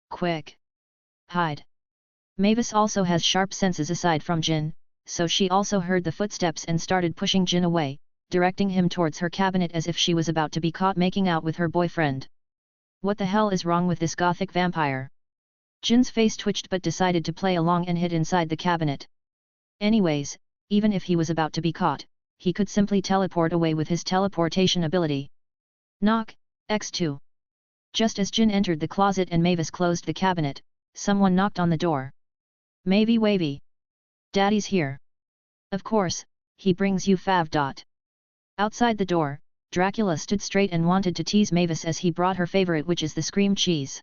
Quick! Hide! Mavis also has sharp senses aside from Jin, so she also heard the footsteps and started pushing Jin away, directing him towards her cabinet as if she was about to be caught making out with her boyfriend. What the hell is wrong with this gothic vampire? Jin's face twitched but decided to play along and hid inside the cabinet. Anyways, even if he was about to be caught, he could simply teleport away with his teleportation ability. Knock, X2. Just as Jin entered the closet and Mavis closed the cabinet, someone knocked on the door. Mavy Wavy. Daddy's here. Of course, he brings you fav. Outside the door, Dracula stood straight and wanted to tease Mavis as he brought her favorite, which is the scream cheese.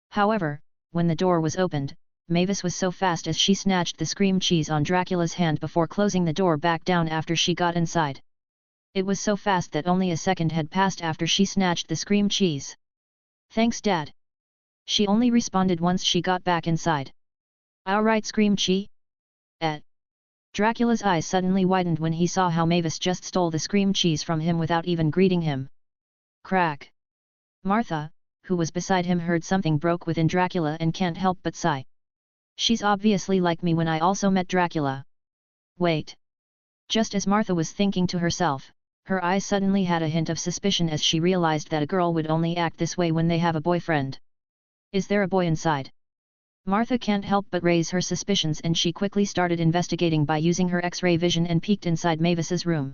However, when the door was opened, Mavis was so fast as she snatched the scream cheese on Dracula's hand before closing the door back down after she got inside. It was so fast that only a second had passed after she snatched the scream cheese. Thanks, Dad. She only responded once she got back inside. Alright, scream cheese? Dracula's eyes suddenly widened when he saw how Mavis just stole the scream cheese from him without even greeting him. Crack! Martha, who was beside him, heard something broke within Dracula and can't help but sigh. She's obviously like me when I also met Dracula. Wait. Just as Martha was thinking to herself, her eyes suddenly had a hint of suspicion as she realized that a girl would only act this way when they have a boyfriend. Is there a boy inside? Martha can't help but raise her suspicions, and she quickly started investigating by using her X-ray vision and peeked inside Mavis's room.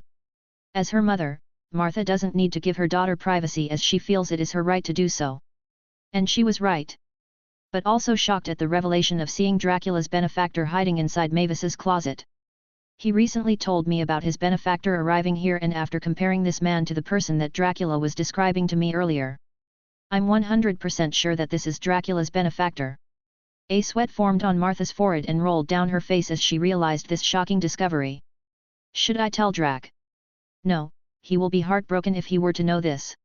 As her mother, Martha doesn't need to give her daughter privacy as she feels it is her right to do so. And she was right. But also shocked at the revelation of seeing Dracula's benefactor hiding inside Mavis's closet. He recently told me about his benefactor arriving here, and after comparing this man to the person that Dracula was describing to me earlier, I'm 100% sure that this is Dracula's benefactor. A sweat formed on Martha's forehead and rolled down her face as she realized this shocking discovery. Should I tell Drac? No, he will be heartbroken if he were to know this.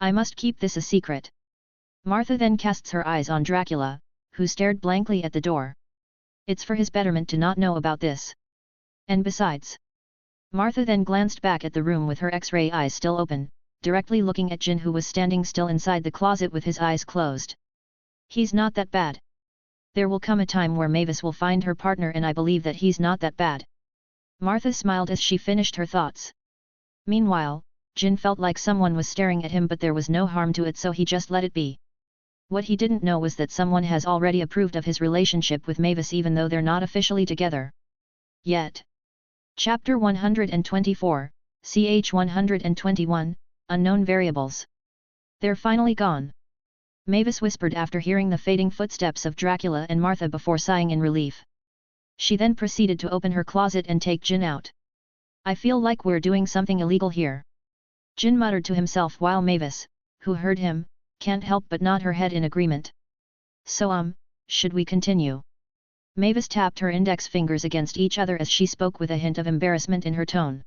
I must keep this a secret. Martha then casts her eyes on Dracula, who stared blankly at the door. It's for his betterment to not know about this. And besides. Martha then glanced back at the room with her X-ray eyes still open, directly looking at Jin, who was standing still inside the closet with his eyes closed. He's not that bad. There will come a time where Mavis will find her partner, and I believe that he's not that bad. Martha smiled as she finished her thoughts. Meanwhile, Jin felt like someone was staring at him, but there was no harm to it, so he just let it be. What he didn't know was that someone has already approved of his relationship with Mavis, even though they're not officially together yet. Chapter 124, ch 121, Unknown Variables. They're finally gone. Mavis whispered after hearing the fading footsteps of Dracula and Martha before sighing in relief. She then proceeded to open her closet and take Jin out. I feel like we're doing something illegal here. Jin muttered to himself while Mavis, who heard him, can't help but nod her head in agreement. So should we continue? Mavis tapped her index fingers against each other as she spoke with a hint of embarrassment in her tone.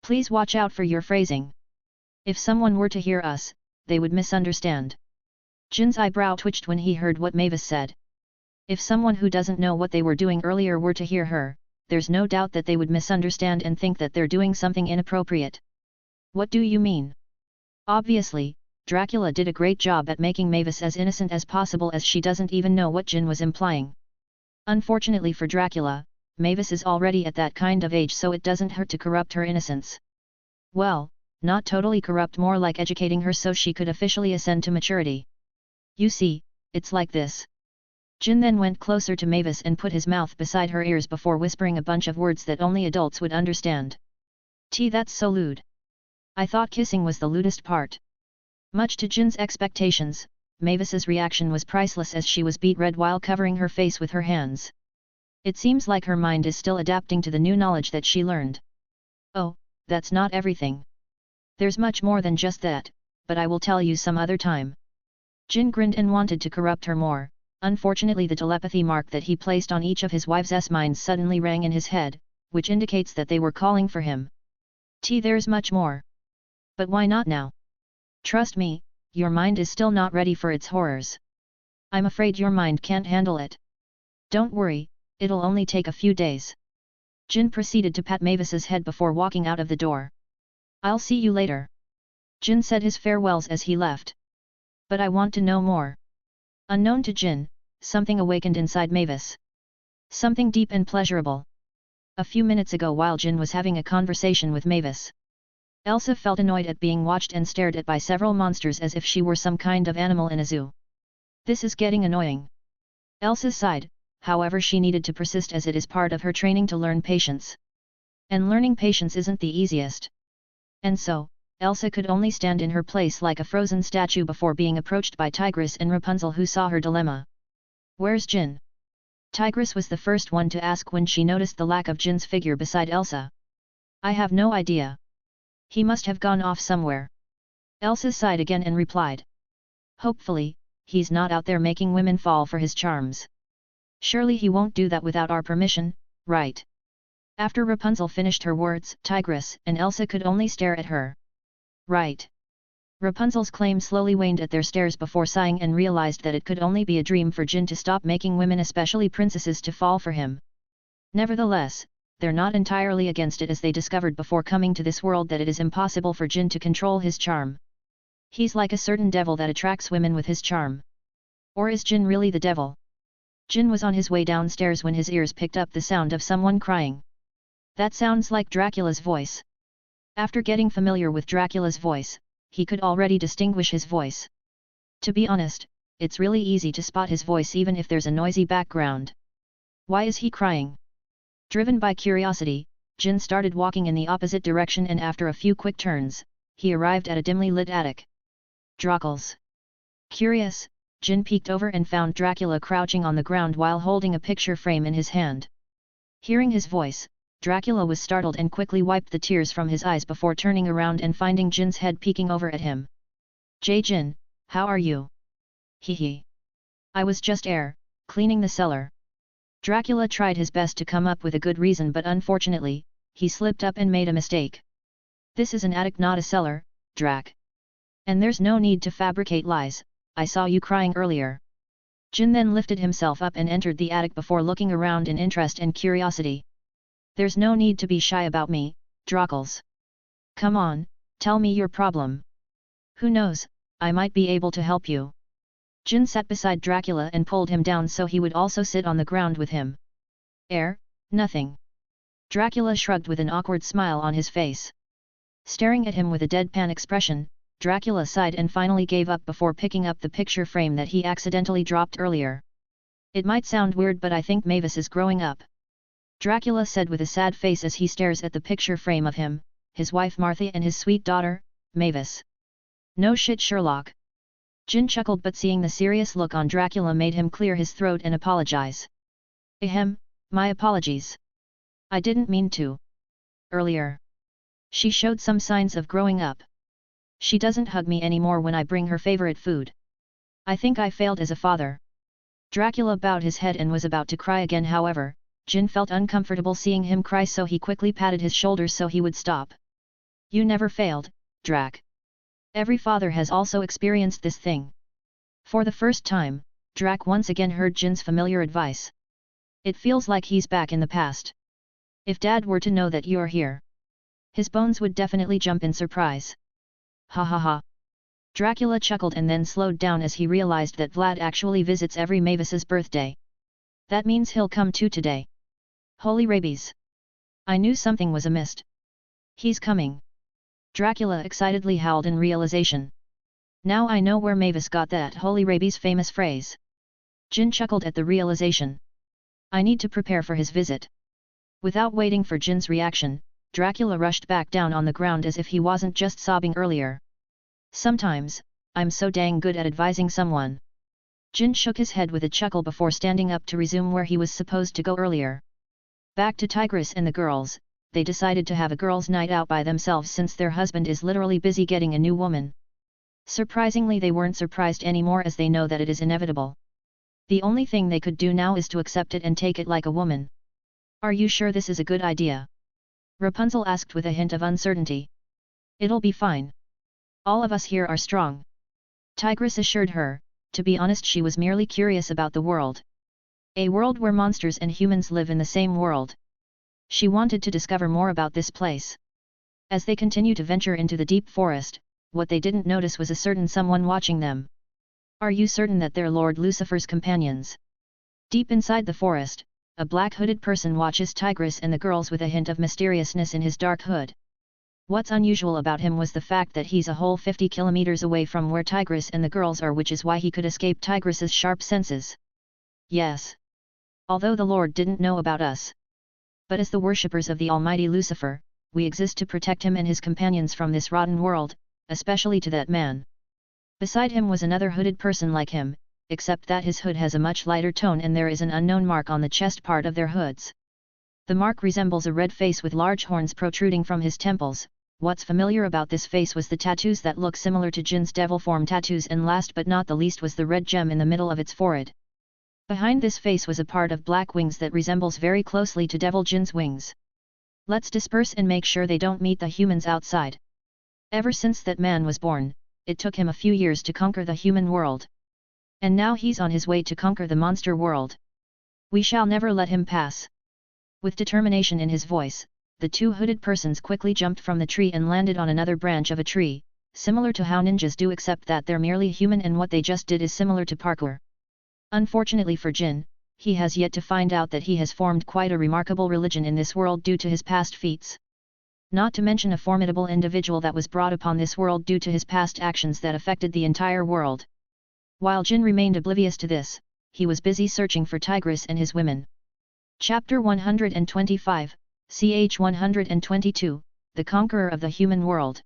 Please watch out for your phrasing. If someone were to hear us, they would misunderstand. Jin's eyebrow twitched when he heard what Mavis said. If someone who doesn't know what they were doing earlier were to hear her, there's no doubt that they would misunderstand and think that they're doing something inappropriate. What do you mean? Obviously, Dracula did a great job at making Mavis as innocent as possible, as she doesn't even know what Jin was implying. Unfortunately for Dracula, Mavis is already at that kind of age, so it doesn't hurt to corrupt her innocence. Well, not totally corrupt, more like educating her so she could officially ascend to maturity. You see, it's like this. Jin then went closer to Mavis and put his mouth beside her ears before whispering a bunch of words that only adults would understand. That's so lewd. I thought kissing was the lewdest part. Much to Jin's expectations, Mavis's reaction was priceless as she was beet red while covering her face with her hands. It seems like her mind is still adapting to the new knowledge that she learned. Oh, that's not everything. There's much more than just that, but I will tell you some other time. Jin grinned and wanted to corrupt her more. Unfortunately, the telepathy mark that he placed on each of his wives' minds suddenly rang in his head, which indicates that they were calling for him. There's much more. But why not now? Trust me, your mind is still not ready for its horrors. I'm afraid your mind can't handle it. Don't worry, it'll only take a few days. Jin proceeded to pat Mavis's head before walking out of the door. I'll see you later. Jin said his farewells as he left. But I want to know more. Unknown to Jin, something awakened inside Mavis. Something deep and pleasurable. A few minutes ago, while Jin was having a conversation with Mavis, Elsa felt annoyed at being watched and stared at by several monsters as if she were some kind of animal in a zoo. This is getting annoying. Elsa sighed, however she needed to persist as it is part of her training to learn patience. And learning patience isn't the easiest. And so, Elsa could only stand in her place like a frozen statue before being approached by Tigress and Rapunzel, who saw her dilemma. Where's Jin? Tigress was the first one to ask when she noticed the lack of Jin's figure beside Elsa. I have no idea. He must have gone off somewhere. Elsa sighed again and replied. Hopefully, he's not out there making women fall for his charms. Surely he won't do that without our permission, right? After Rapunzel finished her words, Tigress and Elsa could only stare at her. Right. Rapunzel's claim slowly waned at their stares before sighing and realized that it could only be a dream for Jin to stop making women, especially princesses, to fall for him. Nevertheless, they're not entirely against it, as they discovered before coming to this world that it is impossible for Jin to control his charm. He's like a certain devil that attracts women with his charm. Or is Jin really the devil? Jin was on his way downstairs when his ears picked up the sound of someone crying. That sounds like Dracula's voice. After getting familiar with Dracula's voice, he could already distinguish his voice. To be honest, it's really easy to spot his voice even if there's a noisy background. Why is he crying? Driven by curiosity, Jin started walking in the opposite direction, and after a few quick turns, he arrived at a dimly lit attic. Dracula's. Curious, Jin peeked over and found Dracula crouching on the ground while holding a picture frame in his hand. Hearing his voice, Dracula was startled and quickly wiped the tears from his eyes before turning around and finding Jin's head peeking over at him. Jin, how are you? Hee. I was just cleaning the cellar. Dracula tried his best to come up with a good reason, but unfortunately, he slipped up and made a mistake. This is an attic, not a cellar, Drac. And there's no need to fabricate lies, I saw you crying earlier. Jin then lifted himself up and entered the attic before looking around in interest and curiosity. There's no need to be shy about me, Dracula. Come on, tell me your problem. Who knows, I might be able to help you. Jin sat beside Dracula and pulled him down so he would also sit on the ground with him. Nothing. Dracula shrugged with an awkward smile on his face. Staring at him with a deadpan expression, Dracula sighed and finally gave up before picking up the picture frame that he accidentally dropped earlier. It might sound weird, but I think Mavis is growing up. Dracula said with a sad face as he stares at the picture frame of him, his wife Martha and his sweet daughter, Mavis. No shit, Sherlock. Jin chuckled, but seeing the serious look on Dracula made him clear his throat and apologize. Ahem, my apologies. I didn't mean to. Earlier, she showed some signs of growing up. She doesn't hug me anymore when I bring her favorite food. I think I failed as a father. Dracula bowed his head and was about to cry again, however, Jin felt uncomfortable seeing him cry, so he quickly patted his shoulders so he would stop. You never failed, Drac. Every father has also experienced this thing. For the first time, Drac once again heard Jin's familiar advice. It feels like he's back in the past. If Dad were to know that you're here, his bones would definitely jump in surprise. Ha ha ha. Dracula chuckled and then slowed down as he realized that Vlad actually visits every Mavis's birthday. That means he'll come too today. Holy rabies. I knew something was amiss. He's coming. Dracula excitedly howled in realization. Now I know where Mavis got that holy rabies famous phrase. Jin chuckled at the realization. I need to prepare for his visit. Without waiting for Jin's reaction, Dracula rushed back down on the ground as if he wasn't just sobbing earlier. Sometimes, I'm so dang good at advising someone. Jin shook his head with a chuckle before standing up to resume where he was supposed to go earlier. Back to Tigress and the girls. They decided to have a girls' night out by themselves since their husband is literally busy getting a new woman. Surprisingly, they weren't surprised anymore as they know that it is inevitable. The only thing they could do now is to accept it and take it like a woman. Are you sure this is a good idea? Rapunzel asked with a hint of uncertainty. It'll be fine. All of us here are strong. Tigress assured her. To be honest, she was merely curious about the world. A world where monsters and humans live in the same world. She wanted to discover more about this place. As they continued to venture into the deep forest, what they didn't notice was a certain someone watching them. Are you certain that they're Lord Lucifer's companions? Deep inside the forest, a black hooded person watches Tigress and the girls with a hint of mysteriousness in his dark hood. What's unusual about him was the fact that he's a whole 50 kilometers away from where Tigress and the girls are, which is why he could escape Tigress's sharp senses. Yes. Although the Lord didn't know about us. But as the worshippers of the almighty Lucifer, we exist to protect him and his companions from this rotten world, especially to that man. Beside him was another hooded person like him, except that his hood has a much lighter tone and there is an unknown mark on the chest part of their hoods. The mark resembles a red face with large horns protruding from his temples. What's familiar about this face was the tattoos that look similar to Jin's devil form tattoos, and last but not the least was the red gem in the middle of its forehead. Behind this face was a part of black wings that resembles very closely to Devil Jin's wings. Let's disperse and make sure they don't meet the humans outside. Ever since that man was born, it took him a few years to conquer the human world. And now he's on his way to conquer the monster world. We shall never let him pass. With determination in his voice, the two hooded persons quickly jumped from the tree and landed on another branch of a tree, similar to how ninjas do, except that they're merely human and what they just did is similar to parkour. Unfortunately for Jin, he has yet to find out that he has formed quite a remarkable religion in this world due to his past feats. Not to mention a formidable individual that was brought upon this world due to his past actions that affected the entire world. While Jin remained oblivious to this, he was busy searching for Tigress and his women. Chapter 125, ch 122, The Conqueror of the Human World.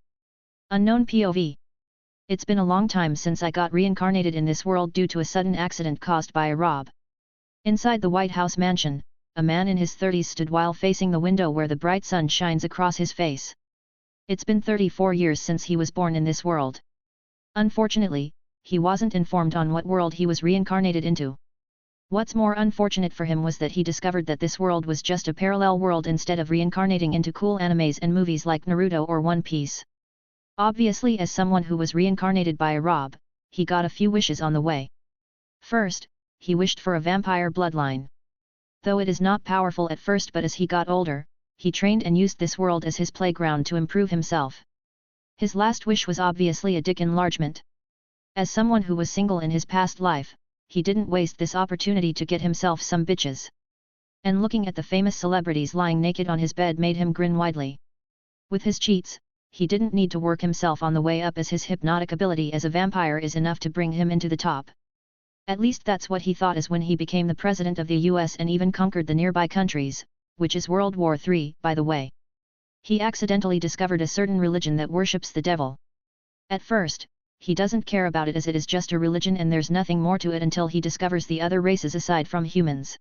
Unknown POV. It's been a long time since I got reincarnated in this world due to a sudden accident caused by a rob. Inside the White House mansion, a man in his 30s stood while facing the window where the bright sun shines across his face. It's been 34 years since he was born in this world. Unfortunately, he wasn't informed on what world he was reincarnated into. What's more unfortunate for him was that he discovered that this world was just a parallel world instead of reincarnating into cool animes and movies like Naruto or One Piece. Obviously, as someone who was reincarnated by a rob, he got a few wishes on the way. First, he wished for a vampire bloodline. Though it is not powerful at first, but as he got older, he trained and used this world as his playground to improve himself. His last wish was obviously a dick enlargement. As someone who was single in his past life, he didn't waste this opportunity to get himself some bitches. And looking at the famous celebrities lying naked on his bed made him grin widely. With his cheats, he didn't need to work himself on the way up, as his hypnotic ability as a vampire is enough to bring him into the top. At least that's what he thought as when he became the president of the US and even conquered the nearby countries, which is World War III, by the way. He accidentally discovered a certain religion that worships the devil. At first, he doesn't care about it as it is just a religion and there's nothing more to it until he discovers the other races aside from humans.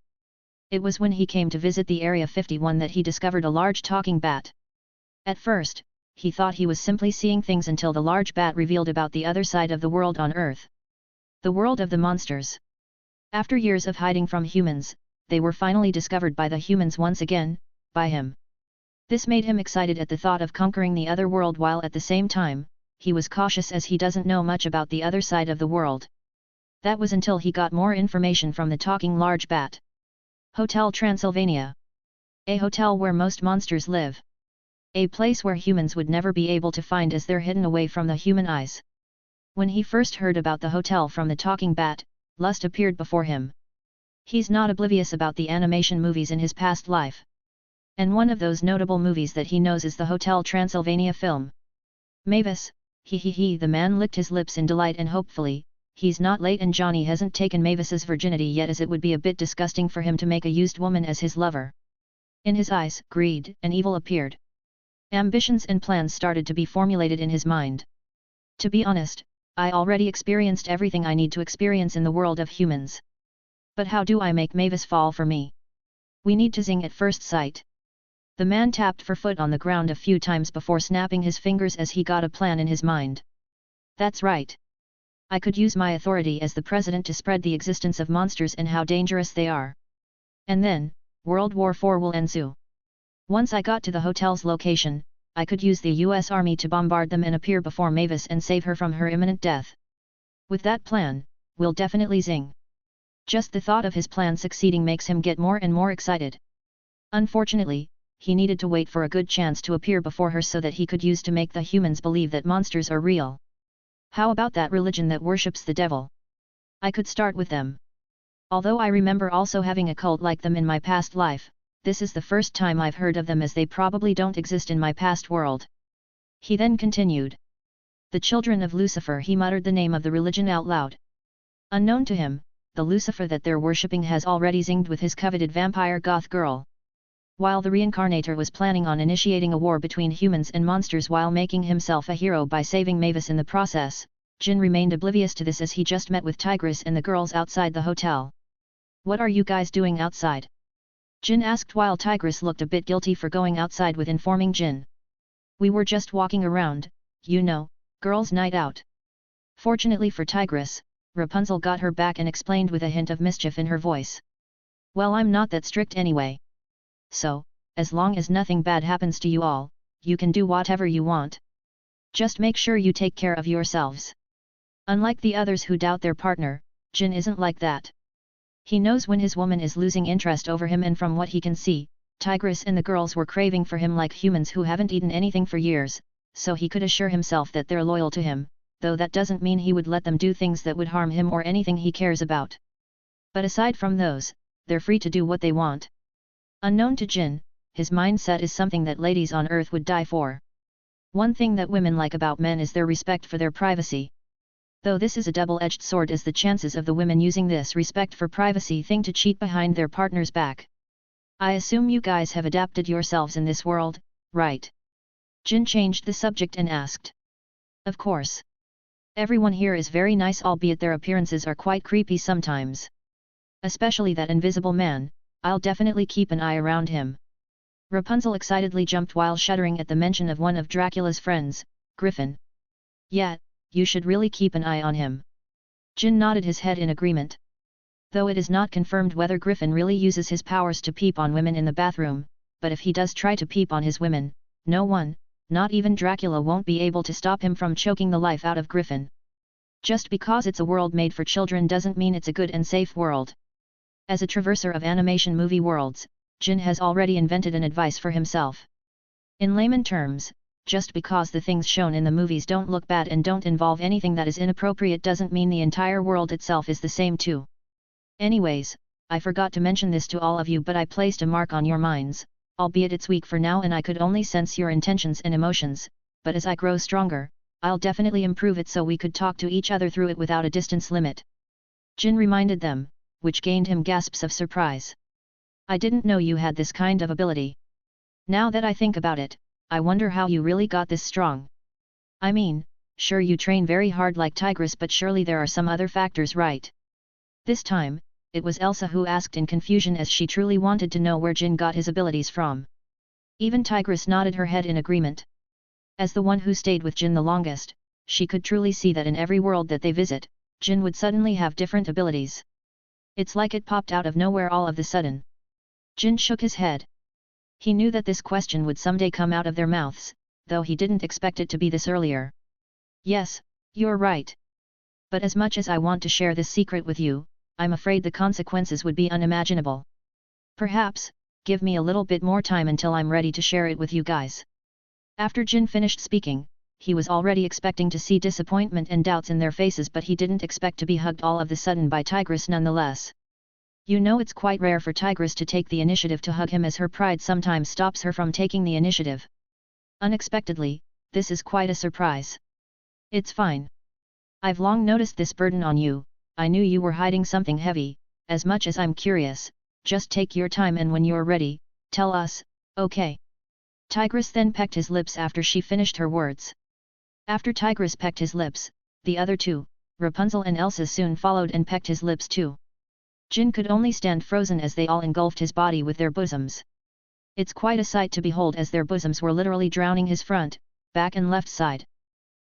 It was when he came to visit the Area 51 that he discovered a large talking bat. At first, he thought he was simply seeing things until the large bat revealed about the other side of the world on Earth. The world of the monsters. After years of hiding from humans, they were finally discovered by the humans once again, by him. This made him excited at the thought of conquering the other world, while at the same time, he was cautious as he doesn't know much about the other side of the world. That was until he got more information from the talking large bat. Hotel Transylvania. A hotel where most monsters live. A place where humans would never be able to find as they're hidden away from the human eyes. When he first heard about the hotel from the talking bat, lust appeared before him. He's not oblivious about the animation movies in his past life. And one of those notable movies that he knows is the Hotel Transylvania film. Mavis, the man licked his lips in delight, and hopefully, he's not late and Johnny hasn't taken Mavis's virginity yet, as it would be a bit disgusting for him to make a used woman as his lover. In his eyes, greed and evil appeared. Ambitions and plans started to be formulated in his mind. To be honest, I already experienced everything I need to experience in the world of humans. But how do I make Mavis fall for me? We need to zing at first sight. The man tapped for foot on the ground a few times before snapping his fingers as he got a plan in his mind. That's right. I could use my authority as the president to spread the existence of monsters and how dangerous they are. And then, World War IV will ensue. Once I got to the hotel's location, I could use the US Army to bombard them and appear before Mavis and save her from her imminent death. With that plan, we'll definitely zing. Just the thought of his plan succeeding makes him get more and more excited. Unfortunately, he needed to wait for a good chance to appear before her so that he could use to make the humans believe that monsters are real. How about that religion that worships the devil? I could start with them. Although I remember also having a cult like them in my past life, this is the first time I've heard of them, as they probably don't exist in my past world. He then continued. The children of Lucifer. He muttered the name of the religion out loud. Unknown to him, the Lucifer that they're worshipping has already zinged with his coveted vampire goth girl. While the reincarnator was planning on initiating a war between humans and monsters while making himself a hero by saving Mavis in the process, Jin remained oblivious to this as he just met with Tigress and the girls outside the hotel. What are you guys doing outside? Jin asked while Tigress looked a bit guilty for going outside with informing Jin. We were just walking around, you know, girls' night out. Fortunately for Tigress, Rapunzel got her back and explained with a hint of mischief in her voice. Well, I'm not that strict anyway. So, as long as nothing bad happens to you all, you can do whatever you want. Just make sure you take care of yourselves. Unlike the others who doubt their partner, Jin isn't like that. He knows when his woman is losing interest over him, and from what he can see, Tigress and the girls were craving for him like humans who haven't eaten anything for years, so he could assure himself that they're loyal to him, though that doesn't mean he would let them do things that would harm him or anything he cares about. But aside from those, they're free to do what they want. Unknown to Jin, his mindset is something that ladies on Earth would die for. One thing that women like about men is their respect for their privacy. Though this is a double-edged sword, as the chances of the women using this respect for privacy thing to cheat behind their partner's back. I assume you guys have adapted yourselves in this world, right? Jin changed the subject and asked. Of course. Everyone here is very nice, albeit their appearances are quite creepy sometimes. Especially that invisible man, I'll definitely keep an eye around him. Rapunzel excitedly jumped while shuddering at the mention of one of Dracula's friends, Griffin. Yeah, you should really keep an eye on him. Jin nodded his head in agreement. Though it is not confirmed whether Griffin really uses his powers to peep on women in the bathroom, but if he does try to peep on his women, no one, not even Dracula, won't be able to stop him from choking the life out of Griffin. Just because it's a world made for children doesn't mean it's a good and safe world. As a traverser of animation movie worlds, Jin has already invented an advice for himself. In layman terms, just because the things shown in the movies don't look bad and don't involve anything that is inappropriate doesn't mean the entire world itself is the same too. Anyways, I forgot to mention this to all of you, but I placed a mark on your minds, albeit it's weak for now and I could only sense your intentions and emotions, but as I grow stronger, I'll definitely improve it so we could talk to each other through it without a distance limit. Jin reminded them, which gained him gasps of surprise. I didn't know you had this kind of ability. Now that I think about it, I wonder how you really got this strong. I mean, sure you train very hard like Tigress, but surely there are some other factors, right? This time, it was Elsa who asked in confusion, as she truly wanted to know where Jin got his abilities from. Even Tigress nodded her head in agreement. As the one who stayed with Jin the longest, she could truly see that in every world that they visit, Jin would suddenly have different abilities. It's like it popped out of nowhere all of the sudden. Jin shook his head. He knew that this question would someday come out of their mouths, though he didn't expect it to be this earlier. Yes, you're right. But as much as I want to share this secret with you, I'm afraid the consequences would be unimaginable. Perhaps, give me a little bit more time until I'm ready to share it with you guys. After Jin finished speaking, he was already expecting to see disappointment and doubts in their faces, but he didn't expect to be hugged all of the sudden by Tigress nonetheless. You know, it's quite rare for Tigress to take the initiative to hug him, as her pride sometimes stops her from taking the initiative. Unexpectedly, this is quite a surprise. It's fine. I've long noticed this burden on you. I knew you were hiding something heavy. As much as I'm curious, just take your time, and when you're ready, tell us, okay? Tigress then pecked his lips after she finished her words. After Tigress pecked his lips, the other two, Rapunzel and Elsa, soon followed and pecked his lips too. Jin could only stand frozen as they all engulfed his body with their bosoms. It's quite a sight to behold, as their bosoms were literally drowning his front, back and left side.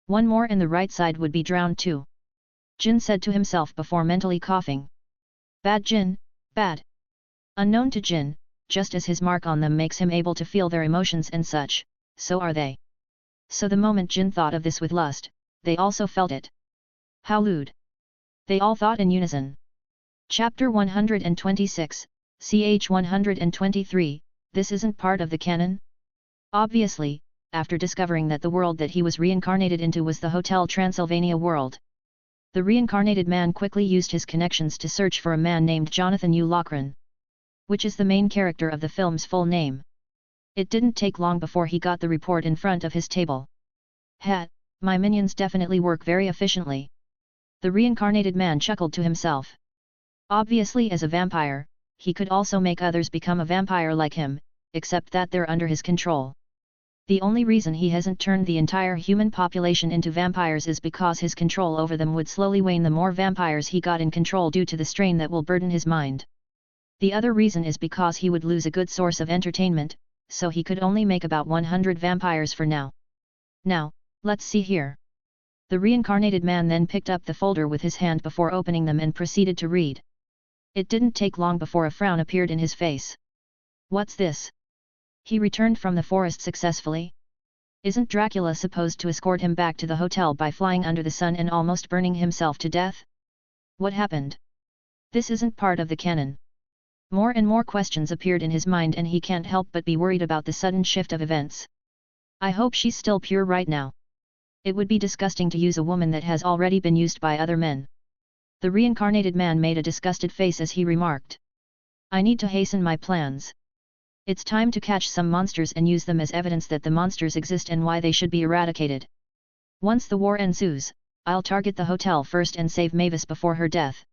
One more and the right side would be drowned too. Jin said to himself before mentally coughing. Bad Jin, bad. Unknown to Jin, just as his mark on them makes him able to feel their emotions and such, so are they. So the moment Jin thought of this with lust, they also felt it. How lewd! They all thought in unison. Chapter 126, ch 123, this isn't part of the canon? Obviously, after discovering that the world that he was reincarnated into was the Hotel Transylvania world. The reincarnated man quickly used his connections to search for a man named Jonathan U. Loughran, which is the main character of the film's full name. It didn't take long before he got the report in front of his table. My minions definitely work very efficiently. The reincarnated man chuckled to himself. Obviously, as a vampire, he could also make others become a vampire like him, except that they're under his control. The only reason he hasn't turned the entire human population into vampires is because his control over them would slowly wane the more vampires he got in control due to the strain that will burden his mind. The other reason is because he would lose a good source of entertainment, so he could only make about 100 vampires for now. Now, let's see here. The reincarnated man then picked up the folder with his hand before opening them and proceeded to read. It didn't take long before a frown appeared in his face. What's this? He returned from the forest successfully? Isn't Dracula supposed to escort him back to the hotel by flying under the sun and almost burning himself to death? What happened? This isn't part of the canon. More and more questions appeared in his mind, and he can't help but be worried about the sudden shift of events. I hope she's still pure right now. It would be disgusting to use a woman that has already been used by other men. The reincarnated man made a disgusted face as he remarked. I need to hasten my plans. It's time to catch some monsters and use them as evidence that the monsters exist and why they should be eradicated. Once the war ensues, I'll target the hotel first and save Mavis before her death.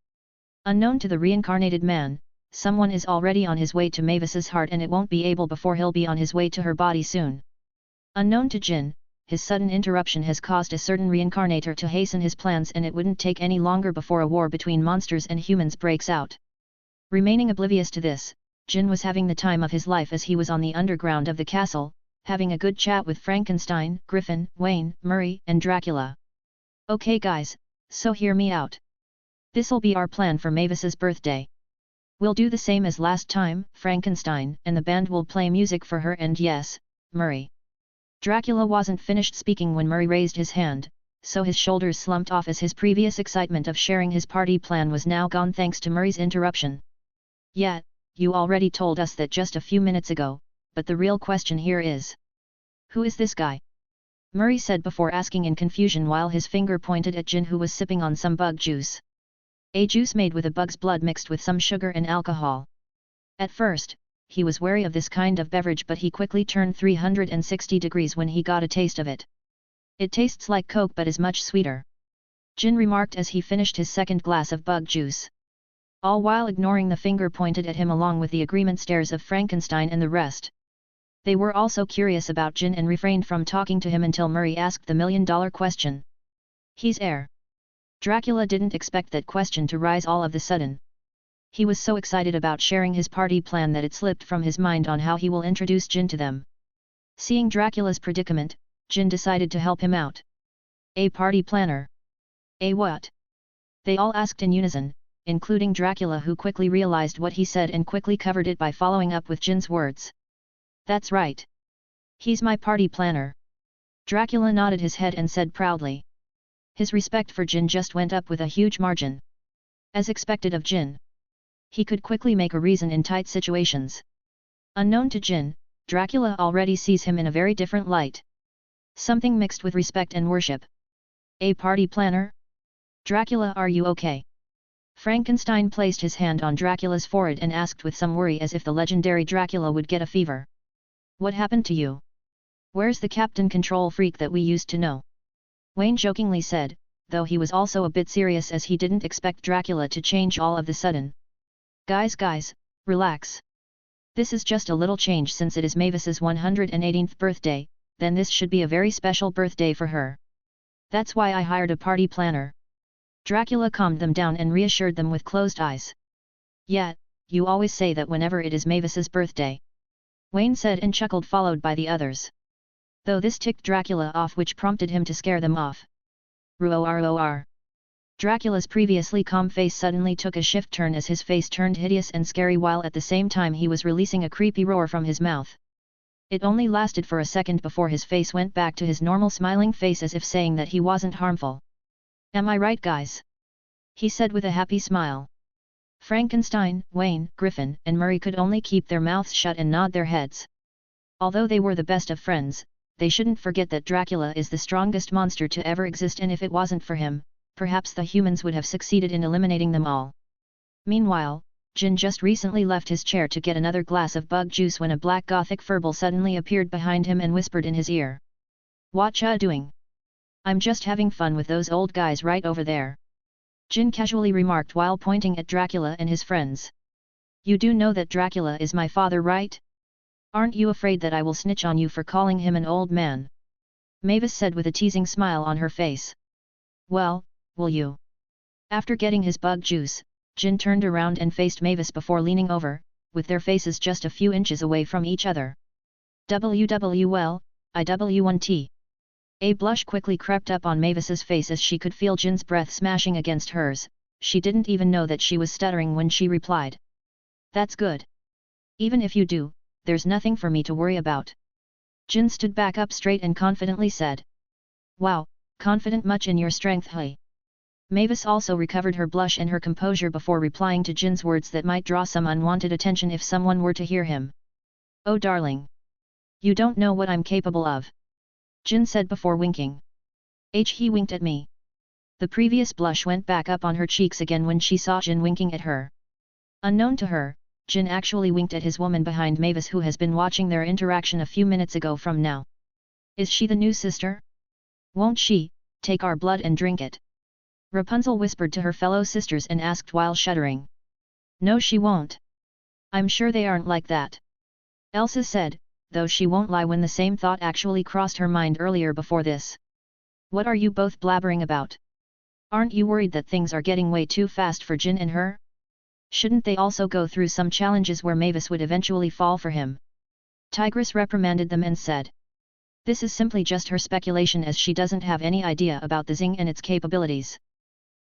Unknown to the reincarnated man, someone is already on his way to Mavis's heart, and it won't be able before he'll be on his way to her body soon. Unknown to Jin, his sudden interruption has caused a certain reincarnator to hasten his plans, and it wouldn't take any longer before a war between monsters and humans breaks out. Remaining oblivious to this, Jin was having the time of his life as he was on the underground of the castle, having a good chat with Frankenstein, Griffin, Wayne, Murray, and Dracula. Okay guys, so hear me out. This'll be our plan for Mavis's birthday. We'll do the same as last time, Frankenstein, and the band will play music for her, and yes, Murray. Dracula wasn't finished speaking when Murray raised his hand, so his shoulders slumped off as his previous excitement of sharing his party plan was now gone thanks to Murray's interruption. Yeah, you already told us that just a few minutes ago, but the real question here is, who is this guy? Murray said before asking in confusion while his finger pointed at Jin, who was sipping on some bug juice. A juice made with a bug's blood mixed with some sugar and alcohol. At first, he was wary of this kind of beverage, but he quickly turned 360 degrees when he got a taste of it. It tastes like Coke but is much sweeter. Jin remarked as he finished his second glass of bug juice. All while ignoring the finger pointed at him along with the agreement stares of Frankenstein and the rest. They were also curious about Jin and refrained from talking to him until Murray asked the million-dollar question. He's heir. Dracula didn't expect that question to rise all of the sudden. He was so excited about sharing his party plan that it slipped from his mind on how he will introduce Jin to them. Seeing Dracula's predicament, Jin decided to help him out. A party planner? A what? They all asked in unison, including Dracula, who quickly realized what he said and quickly covered it by following up with Jin's words. "That's right. He's my party planner." Dracula nodded his head and said proudly. His respect for Jin just went up with a huge margin. As expected of Jin, he could quickly make a reason in tight situations. Unknown to Jin, Dracula already sees him in a very different light. Something mixed with respect and worship. "A party planner? Dracula, are you okay?" Frankenstein placed his hand on Dracula's forehead and asked with some worry, as if the legendary Dracula would get a fever. "What happened to you? Where's the Captain Control freak that we used to know?" Wayne jokingly said, though he was also a bit serious as he didn't expect Dracula to change all of the sudden. Guys, relax. This is just a little change since it is Mavis's 118th birthday, then this should be a very special birthday for her. That's why I hired a party planner." Dracula calmed them down and reassured them with closed eyes. "Yeah, you always say that whenever it is Mavis's birthday," Wayne said and chuckled, followed by the others. Though this ticked Dracula off, which prompted him to scare them off. Roar. Dracula's previously calm face suddenly took a shift turn as his face turned hideous and scary, while at the same time he was releasing a creepy roar from his mouth. It only lasted for a second before his face went back to his normal smiling face, as if saying that he wasn't harmful. "Am I right, guys?" he said with a happy smile. Frankenstein, Wayne, Griffin, and Murray could only keep their mouths shut and nod their heads. Although they were the best of friends, they shouldn't forget that Dracula is the strongest monster to ever exist, and if it wasn't for him, perhaps the humans would have succeeded in eliminating them all. Meanwhile, Jin just recently left his chair to get another glass of bug juice when a black gothic furball suddenly appeared behind him and whispered in his ear. "Whatcha doing?" "I'm just having fun with those old guys right over there," Jin casually remarked while pointing at Dracula and his friends. "You do know that Dracula is my father, right? Aren't you afraid that I will snitch on you for calling him an old man?" Mavis said with a teasing smile on her face. "Well, will you?" After getting his bug juice, Jin turned around and faced Mavis before leaning over, with their faces just a few inches away from each other. "WWL, IW1T. A blush quickly crept up on Mavis's face as she could feel Jin's breath smashing against hers. She didn't even know that she was stuttering when she replied. "That's good. Even if you do, there's nothing for me to worry about." Jin stood back up straight and confidently said. "Wow, confident much in your strength, hey?" Mavis also recovered her blush and her composure before replying to Jin's words that might draw some unwanted attention if someone were to hear him. "Oh darling. You don't know what I'm capable of," Jin said before winking. He winked at me. The previous blush went back up on her cheeks again when she saw Jin winking at her. Unknown to her, Jin actually winked at his woman behind Mavis, who has been watching their interaction a few minutes ago from now. "Is she the new sister? Won't she take our blood and drink it?" Rapunzel whispered to her fellow sisters and asked while shuddering. "No, she won't. I'm sure they aren't like that," Elsa said, though she won't lie when the same thought actually crossed her mind earlier before this. "What are you both blabbering about? Aren't you worried that things are getting way too fast for Jin and her? Shouldn't they also go through some challenges where Mavis would eventually fall for him?" Tigress reprimanded them and said. "This is simply just her speculation, as she doesn't have any idea about the zing and its capabilities.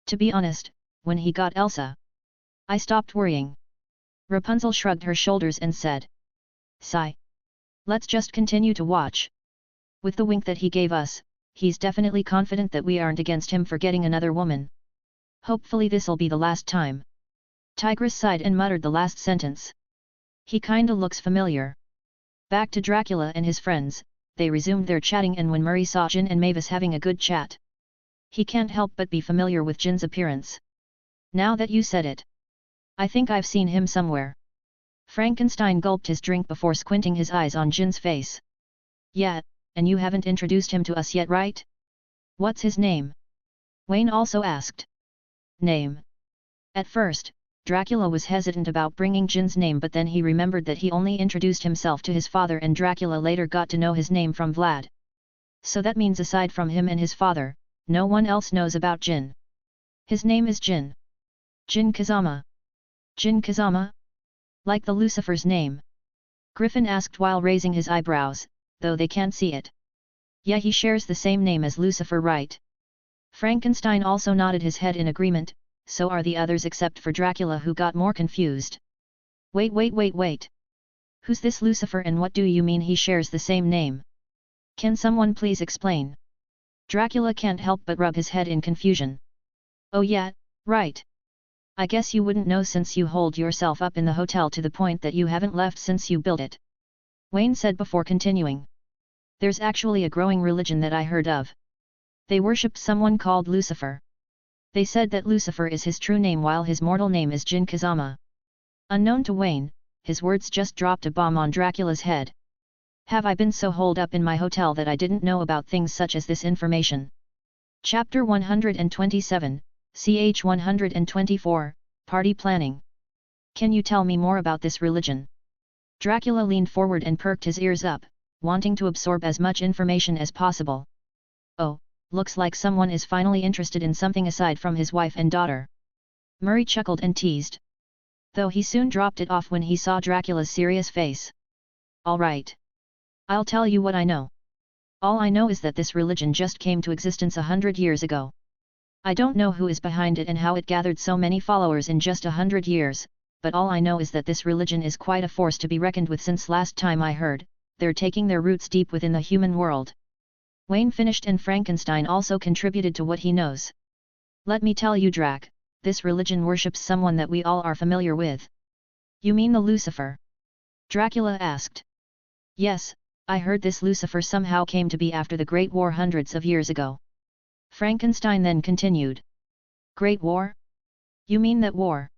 To be honest, when he got Elsa, I stopped worrying." Rapunzel shrugged her shoulders and said. "Sigh. Let's just continue to watch. With the wink that he gave us, he's definitely confident that we aren't against him for getting another woman. Hopefully this'll be the last time." Tigress sighed and muttered the last sentence. "He kinda looks familiar." Back to Dracula and his friends, they resumed their chatting, and when Murray saw Jin and Mavis having a good chat, he can't help but be familiar with Jin's appearance. "Now that you said it, I think I've seen him somewhere." Frankenstein gulped his drink before squinting his eyes on Jin's face. "Yeah, and you haven't introduced him to us yet, right? What's his name?" Wayne also asked. "Name?" At first, Dracula was hesitant about bringing Jin's name, but then he remembered that he only introduced himself to his father, and Dracula later got to know his name from Vlad. So that means aside from him and his father, no one else knows about Jin. "His name is Jin. Jin Kazama." "Jin Kazama? Like the Lucifer's name?" Griffin asked while raising his eyebrows, though they can't see it. "Yeah, he shares the same name as Lucifer, right?" Frankenstein also nodded his head in agreement, so are the others except for Dracula, who got more confused. Wait. Who's this Lucifer, and what do you mean he shares the same name? Can someone please explain? Dracula can't help but rub his head in confusion. Oh yeah, right. I guess you wouldn't know since you holed yourself up in the hotel to the point that you haven't left since you built it. Wayne said before continuing. There's actually a growing religion that I heard of. They worship someone called Lucifer. They said that Lucifer is his true name while his mortal name is Jin Kazama. Unknown to Wayne, his words just dropped a bomb on Dracula's head. Have I been so holed up in my hotel that I didn't know about things such as this information? Chapter 127, ch 124, Party Planning. Can you tell me more about this religion? Dracula leaned forward and perked his ears up, wanting to absorb as much information as possible. Oh, looks like someone is finally interested in something aside from his wife and daughter. Murray chuckled and teased. Though he soon dropped it off when he saw Dracula's serious face. All right. I'll tell you what I know. All I know is that this religion just came to existence 100 years ago. I don't know who is behind it and how it gathered so many followers in just 100 years, but all I know is that this religion is quite a force to be reckoned with. Since last time I heard, they're taking their roots deep within the human world. Wayne finished, and Frankenstein also contributed to what he knows. Let me tell you, Drac, this religion worships someone that we all are familiar with. You mean the Lucifer? Dracula asked. Yes, I heard this Lucifer somehow came to be after the Great War hundreds of years ago. Frankenstein then continued. Great War? You mean that war?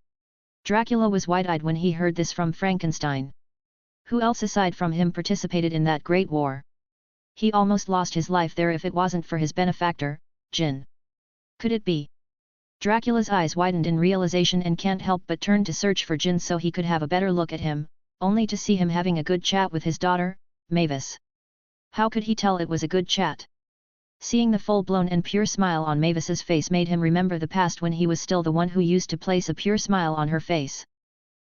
Dracula was wide-eyed when he heard this from Frankenstein. Who else aside from him participated in that Great War? He almost lost his life there if it wasn't for his benefactor, Jin. Could it be? Dracula's eyes widened in realization and can't help but turn to search for Jin so he could have a better look at him, only to see him having a good chat with his daughter, Mavis. How could he tell it was a good chat? Seeing the full-blown and pure smile on Mavis's face made him remember the past when he was still the one who used to place a pure smile on her face.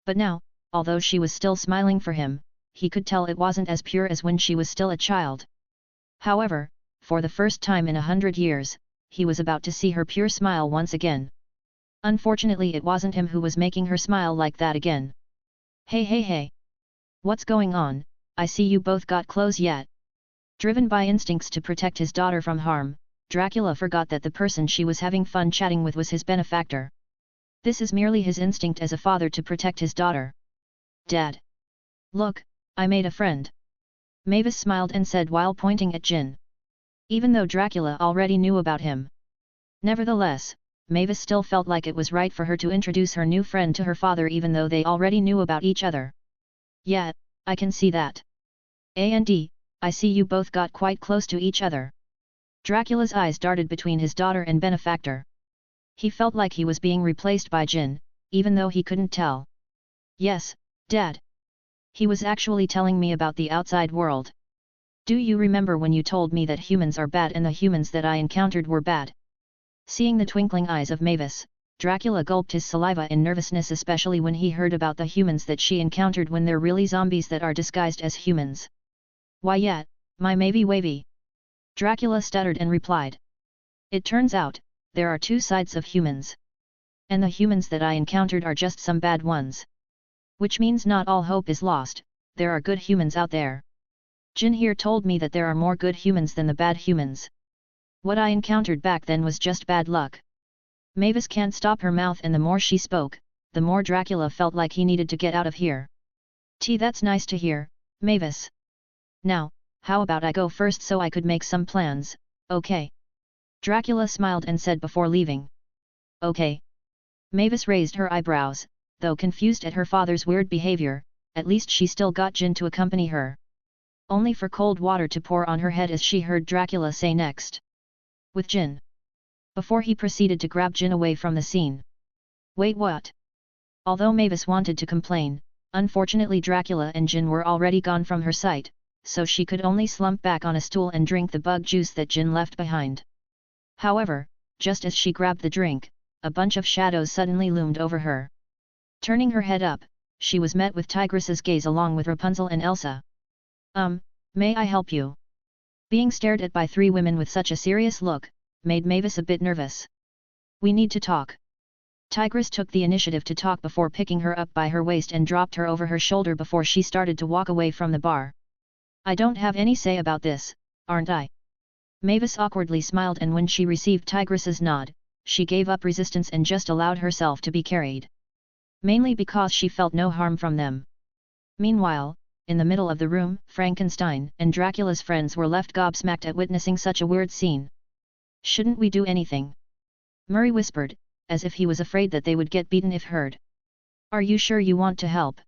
But now, although she was still smiling for him, he could tell it wasn't as pure as when she was still a child. However, for the first time in 100 years, he was about to see her pure smile once again. Unfortunately, it wasn't him who was making her smile like that again. Hey. What's going on? I see you both got clothes yet. Driven by instincts to protect his daughter from harm, Dracula forgot that the person she was having fun chatting with was his benefactor. This is merely his instinct as a father to protect his daughter. Dad. Look, I made a friend. Mavis smiled and said while pointing at Jin. Even though Dracula already knew about him. Nevertheless, Mavis still felt like it was right for her to introduce her new friend to her father even though they already knew about each other. Yeah, I can see that. And I see you both got quite close to each other. Dracula's eyes darted between his daughter and benefactor. He felt like he was being replaced by Jin, even though he couldn't tell. Yes, Dad. He was actually telling me about the outside world. Do you remember when you told me that humans are bad and the humans that I encountered were bad? Seeing the twinkling eyes of Mavis, Dracula gulped his saliva in nervousness, especially when he heard about the humans that she encountered when they're really zombies that are disguised as humans. Why yeah, my maybe wavy. Dracula stuttered and replied. It turns out, there are two sides of humans. And the humans that I encountered are just some bad ones. Which means not all hope is lost, there are good humans out there. Jin here told me that there are more good humans than the bad humans. What I encountered back then was just bad luck. Mavis can't stop her mouth, and the more she spoke, the more Dracula felt like he needed to get out of here. That's nice to hear, Mavis. Now, how about I go first so I could make some plans, okay? Dracula smiled and said before leaving. Okay. Mavis raised her eyebrows, though confused at her father's weird behavior. At least she still got Jin to accompany her. Only for cold water to pour on her head as she heard Dracula say next. With Jin. Before he proceeded to grab Jin away from the scene. Wait, what? Although Mavis wanted to complain, unfortunately Dracula and Jin were already gone from her sight, so she could only slump back on a stool and drink the bug juice that Jin left behind. However, just as she grabbed the drink, a bunch of shadows suddenly loomed over her. Turning her head up, she was met with Tigress's gaze along with Rapunzel and Elsa. May I help you? Being stared at by three women with such a serious look, made Mavis a bit nervous. We need to talk. Tigress took the initiative to talk before picking her up by her waist and dropped her over her shoulder before she started to walk away from the bar. I don't have any say about this, aren't I? Mavis awkwardly smiled, and when she received Tigress's nod, she gave up resistance and just allowed herself to be carried. Mainly because she felt no harm from them. Meanwhile, in the middle of the room, Frankenstein and Dracula's friends were left gobsmacked at witnessing such a weird scene. Shouldn't we do anything? Murray whispered, as if he was afraid that they would get beaten if heard. Are you sure you want to help?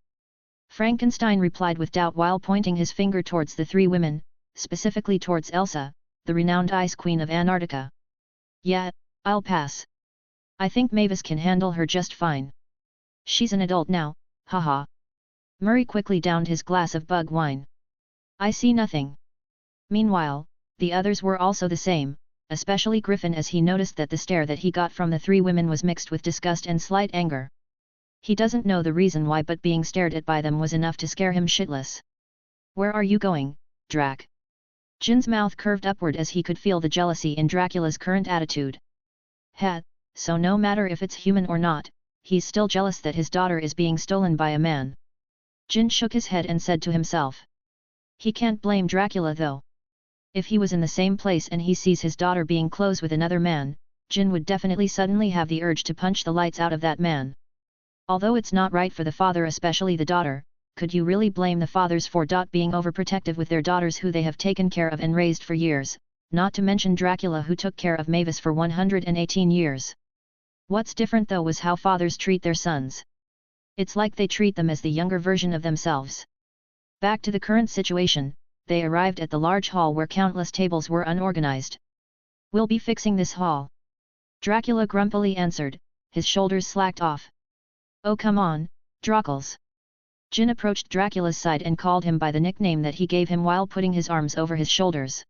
Frankenstein replied with doubt while pointing his finger towards the three women, specifically towards Elsa, the renowned Ice Queen of Antarctica. Yeah, I'll pass. I think Mavis can handle her just fine. She's an adult now, haha. Murray quickly downed his glass of bug wine. I see nothing. Meanwhile, the others were also the same, especially Griffin, as he noticed that the stare that he got from the three women was mixed with disgust and slight anger. He doesn't know the reason why, but being stared at by them was enough to scare him shitless. Where are you going, Drac? Jin's mouth curved upward as he could feel the jealousy in Dracula's current attitude. So no matter if it's human or not, he's still jealous that his daughter is being stolen by a man. Jin shook his head and said to himself. He can't blame Dracula though. If he was in the same place and he sees his daughter being close with another man, Jin would definitely suddenly have the urge to punch the lights out of that man. Although it's not right for the father, especially the daughter, could you really blame the fathers for being overprotective with their daughters who they have taken care of and raised for years, not to mention Dracula, who took care of Mavis for 118 years. What's different though was how fathers treat their sons. It's like they treat them as the younger version of themselves. Back to the current situation, they arrived at the large hall where countless tables were unorganized. We'll be fixing this hall. Dracula grumpily answered, his shoulders slacked off. Oh come on, Dracles. Jin approached Dracula's side and called him by the nickname that he gave him while putting his arms over his shoulders.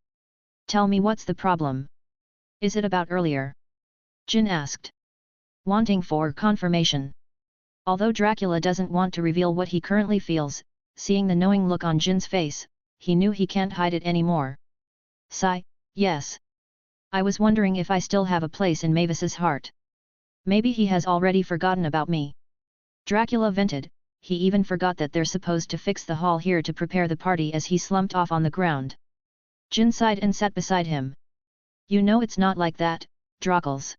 Tell me, what's the problem? Is it about earlier? Jin asked. Wanting for confirmation. Although Dracula doesn't want to reveal what he currently feels, seeing the knowing look on Jin's face, he knew he can't hide it anymore. Sigh, yes. I was wondering if I still have a place in Mavis's heart. Maybe he has already forgotten about me. Dracula vented, he even forgot that they're supposed to fix the hall here to prepare the party, as he slumped off on the ground. Jin sighed and sat beside him. You know it's not like that, Dracles.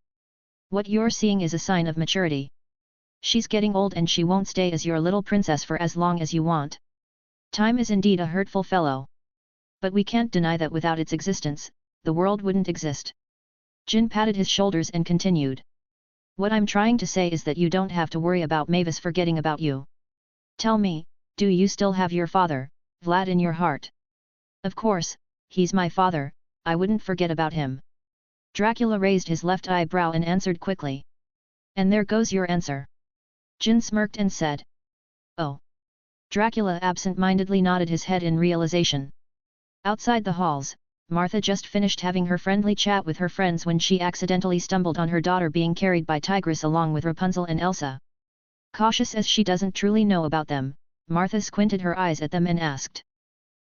What you're seeing is a sign of maturity. She's getting old and she won't stay as your little princess for as long as you want. Time is indeed a hurtful fellow. But we can't deny that without its existence, the world wouldn't exist. Jin patted his shoulders and continued. What I'm trying to say is that you don't have to worry about Mavis forgetting about you. Tell me, do you still have your father, Vlad, in your heart? Of course, he's my father, I wouldn't forget about him. Dracula raised his left eyebrow and answered quickly. And there goes your answer. Jin smirked and said. Oh. Dracula absent-mindedly nodded his head in realization. Outside the halls, Martha just finished having her friendly chat with her friends when she accidentally stumbled on her daughter being carried by Tigress along with Rapunzel and Elsa. Cautious as she doesn't truly know about them, Martha squinted her eyes at them and asked.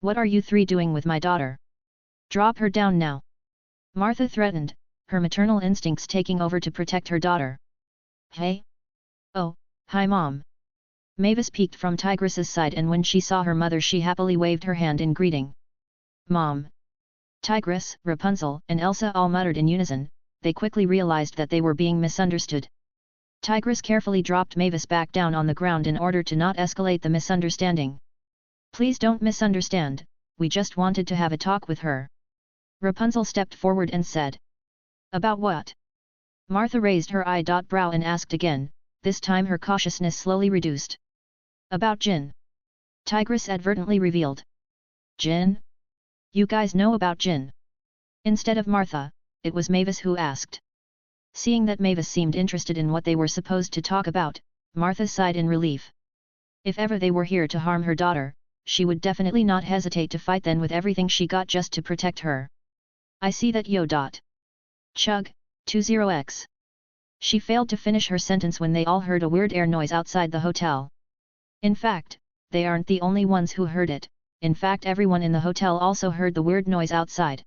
What are you three doing with my daughter? Drop her down now. Martha threatened, her maternal instincts taking over to protect her daughter. Hey? Oh, hi Mom. Mavis peeked from Tigress's side, and when she saw her mother she happily waved her hand in greeting. Mom. Tigress, Rapunzel, and Elsa all muttered in unison. They quickly realized that they were being misunderstood. Tigress carefully dropped Mavis back down on the ground in order to not escalate the misunderstanding. Please don't misunderstand, we just wanted to have a talk with her. Rapunzel stepped forward and said. About what? Martha raised her eyebrow and asked again, this time her cautiousness slowly reduced. About Jin. Tigress advertently revealed. Jin? You guys know about Jin? Instead of Martha, it was Mavis who asked. Seeing that Mavis seemed interested in what they were supposed to talk about, Martha sighed in relief. If ever they were here to harm her daughter, she would definitely not hesitate to fight then with everything she got just to protect her. I see that yo. Chug, 20x. She failed to finish her sentence when they all heard a weird air noise outside the hotel. In fact, they aren't the only ones who heard it. In fact, everyone in the hotel also heard the weird noise outside.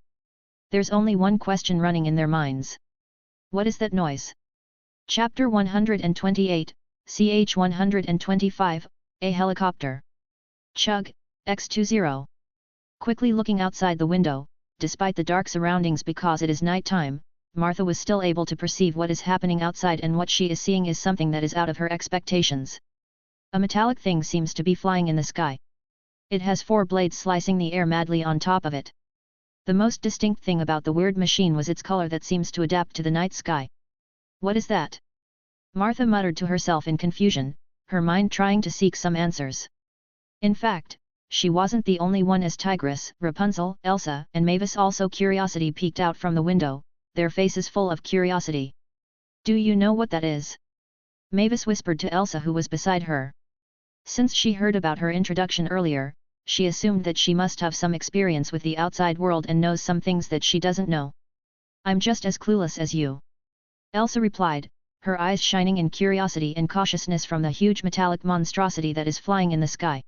There's only one question running in their minds. What is that noise? Chapter 128, ch 125, a helicopter. Chug, X20. Quickly looking outside the window, despite the dark surroundings because it is night time, Martha was still able to perceive what is happening outside, and what she is seeing is something that is out of her expectations. A metallic thing seems to be flying in the sky. It has 4 blades slicing the air madly on top of it. The most distinct thing about the weird machine was its color that seems to adapt to the night sky. What is that? Martha muttered to herself in confusion, her mind trying to seek some answers. In fact, she wasn't the only one, as Tigress, Rapunzel, Elsa, and Mavis also curiosity peeked out from the window, their faces full of curiosity. Do you know what that is? Mavis whispered to Elsa, who was beside her. Since she heard about her introduction earlier, she assumed that she must have some experience with the outside world and knows some things that she doesn't know. I'm just as clueless as you. Elsa replied, her eyes shining in curiosity and cautiousness from the huge metallic monstrosity that is flying in the sky.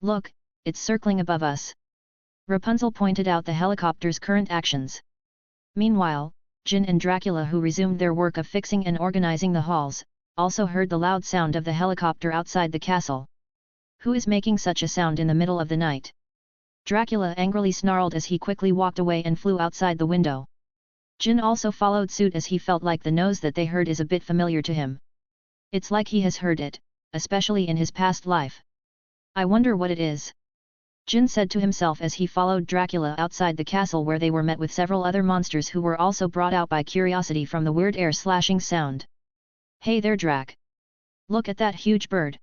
Look, it's circling above us. Rapunzel pointed out the helicopter's current actions. Meanwhile, Jin and Dracula, who resumed their work of fixing and organizing the halls, also heard the loud sound of the helicopter outside the castle. Who is making such a sound in the middle of the night? Dracula angrily snarled as he quickly walked away and flew outside the window. Jin also followed suit as he felt like the noise that they heard is a bit familiar to him. It's like he has heard it, especially in his past life. I wonder what it is. Jin said to himself as he followed Dracula outside the castle, where they were met with several other monsters who were also brought out by curiosity from the weird air slashing sound. Hey there, Drac! Look at that huge bird!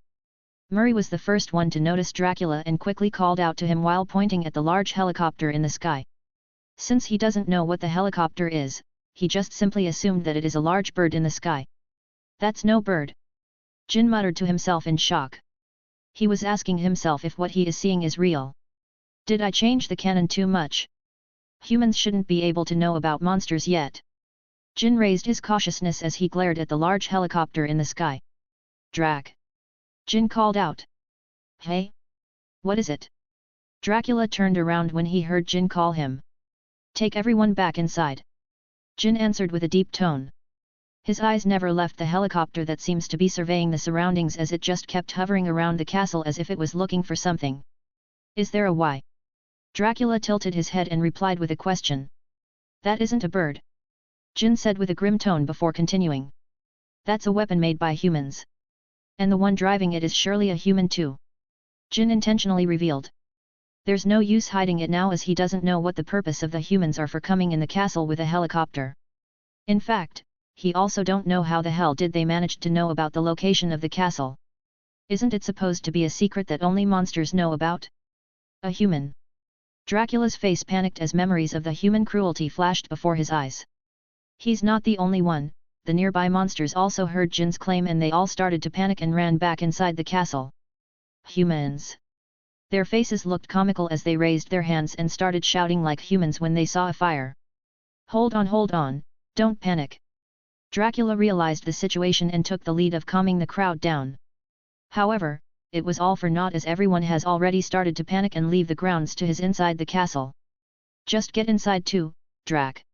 Murray was the first one to notice Dracula and quickly called out to him while pointing at the large helicopter in the sky. Since he doesn't know what the helicopter is, he just simply assumed that it is a large bird in the sky. That's no bird! Jin muttered to himself in shock. He was asking himself if what he is seeing is real. Did I change the canon too much? Humans shouldn't be able to know about monsters yet. Jin raised his cautiousness as he glared at the large helicopter in the sky. Drac! Jin called out. Hey? What is it? Dracula turned around when he heard Jin call him. Take everyone back inside. Jin answered with a deep tone. His eyes never left the helicopter that seems to be surveying the surroundings, as it just kept hovering around the castle as if it was looking for something. Is there a why? Dracula tilted his head and replied with a question. That isn't a bird. Jin said with a grim tone before continuing. That's a weapon made by humans. And the one driving it is surely a human too. Jin intentionally revealed. There's no use hiding it now, as he doesn't know what the purpose of the humans are for coming in the castle with a helicopter. In fact, he also don't know how the hell did they manage to know about the location of the castle. Isn't it supposed to be a secret that only monsters know about? A human. Dracula's face panicked as memories of the human cruelty flashed before his eyes. He's not the only one. The nearby monsters also heard Jin's claim and they all started to panic and ran back inside the castle. Humans. Their faces looked comical as they raised their hands and started shouting like humans when they saw a fire. Hold on, don't panic. Dracula realized the situation and took the lead of calming the crowd down. However, it was all for naught, as everyone has already started to panic and leave the grounds to his inside the castle. Just get inside too, Drac.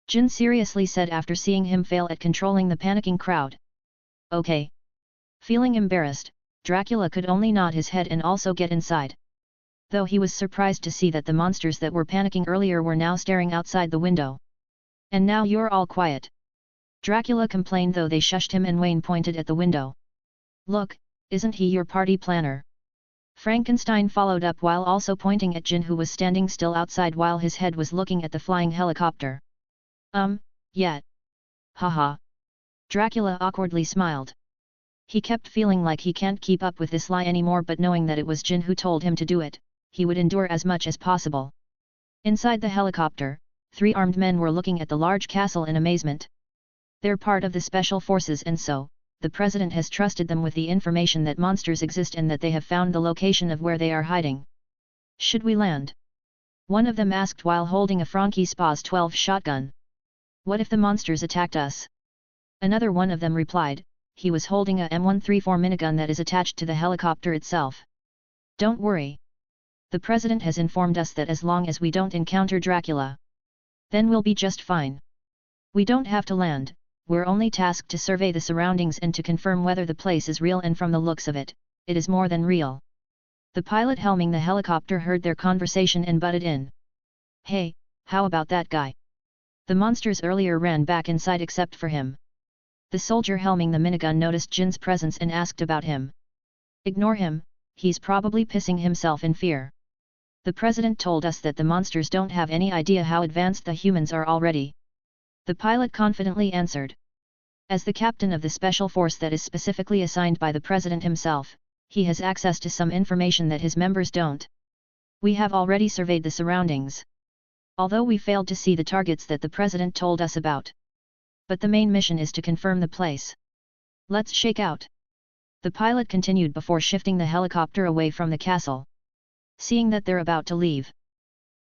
Jin seriously said after seeing him fail at controlling the panicking crowd. Okay. Feeling embarrassed, Dracula could only nod his head and also get inside. Though he was surprised to see that the monsters that were panicking earlier were now staring outside the window. And now you're all quiet. Dracula complained, though they shushed him, and Wayne pointed at the window. Look, isn't he your party planner? Frankenstein followed up while also pointing at Jin, who was standing still outside while his head was looking at the flying helicopter. Yeah. Haha. Dracula awkwardly smiled. He kept feeling like he can't keep up with this lie anymore, but knowing that it was Jin who told him to do it, he would endure as much as possible. Inside the helicopter, 3 armed men were looking at the large castle in amazement. They're part of the special forces, and so, the president has trusted them with the information that monsters exist and that they have found the location of where they are hiding. Should we land? One of them asked while holding a Frankie Spa's 12 shotgun. What if the monsters attacked us? Another one of them replied, he was holding a M134 minigun that is attached to the helicopter itself. Don't worry. The president has informed us that as long as we don't encounter Dracula, then we'll be just fine. We don't have to land, we're only tasked to survey the surroundings and to confirm whether the place is real, and from the looks of it, it is more than real. The pilot helming the helicopter heard their conversation and butted in. Hey, how about that guy? The monsters earlier ran back inside except for him. The soldier helming the minigun noticed Jin's presence and asked about him. Ignore him, he's probably pissing himself in fear. The president told us that the monsters don't have any idea how advanced the humans are already. The pilot confidently answered. As the captain of the special force that is specifically assigned by the president himself, he has access to some information that his members don't. We have already surveyed the surroundings. Although we failed to see the targets that the president told us about. But the main mission is to confirm the place. Let's shake out. The pilot continued before shifting the helicopter away from the castle. Seeing that they're about to leave,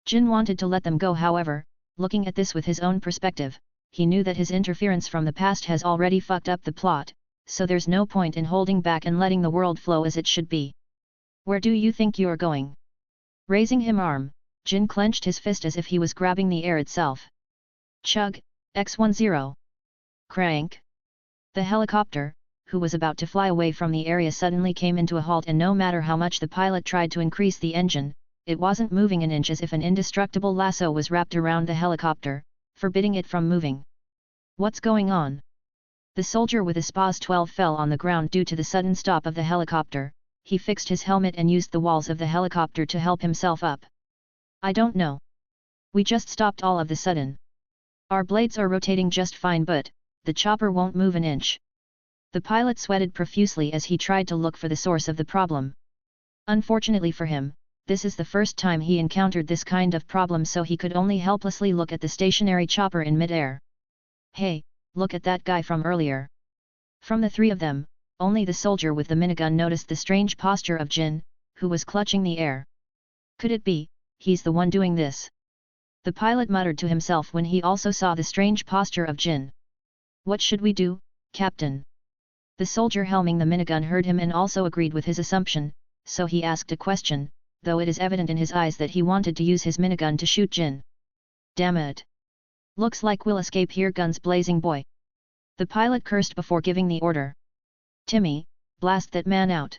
Jin wanted to let them go. However, looking at this with his own perspective, he knew that his interference from the past has already fucked up the plot, so there's no point in holding back and letting the world flow as it should be. Where do you think you're going? Raising his arm, Jin clenched his fist as if he was grabbing the air itself. Chug, X10. Crank. The helicopter, who was about to fly away from the area, suddenly came into a halt, and no matter how much the pilot tried to increase the engine, it wasn't moving an inch, as if an indestructible lasso was wrapped around the helicopter, forbidding it from moving. What's going on? The soldier with a SPAS 12 fell on the ground due to the sudden stop of the helicopter. He fixed his helmet and used the walls of the helicopter to help himself up. I don't know. We just stopped all of the sudden. Our blades are rotating just fine, but the chopper won't move an inch. The pilot sweated profusely as he tried to look for the source of the problem. Unfortunately for him, this is the first time he encountered this kind of problem, so he could only helplessly look at the stationary chopper in mid-air. Hey, look at that guy from earlier. From the three of them, only the soldier with the minigun noticed the strange posture of Jin, who was clutching the air. Could it be, he's the one doing this? The pilot muttered to himself when he also saw the strange posture of Jin. What should we do, Captain? The soldier helming the minigun heard him and also agreed with his assumption, so he asked a question, though it is evident in his eyes that he wanted to use his minigun to shoot Jin. Damn it! Looks like we'll escape here, guns blazing, boy! The pilot cursed before giving the order. Timmy, blast that man out!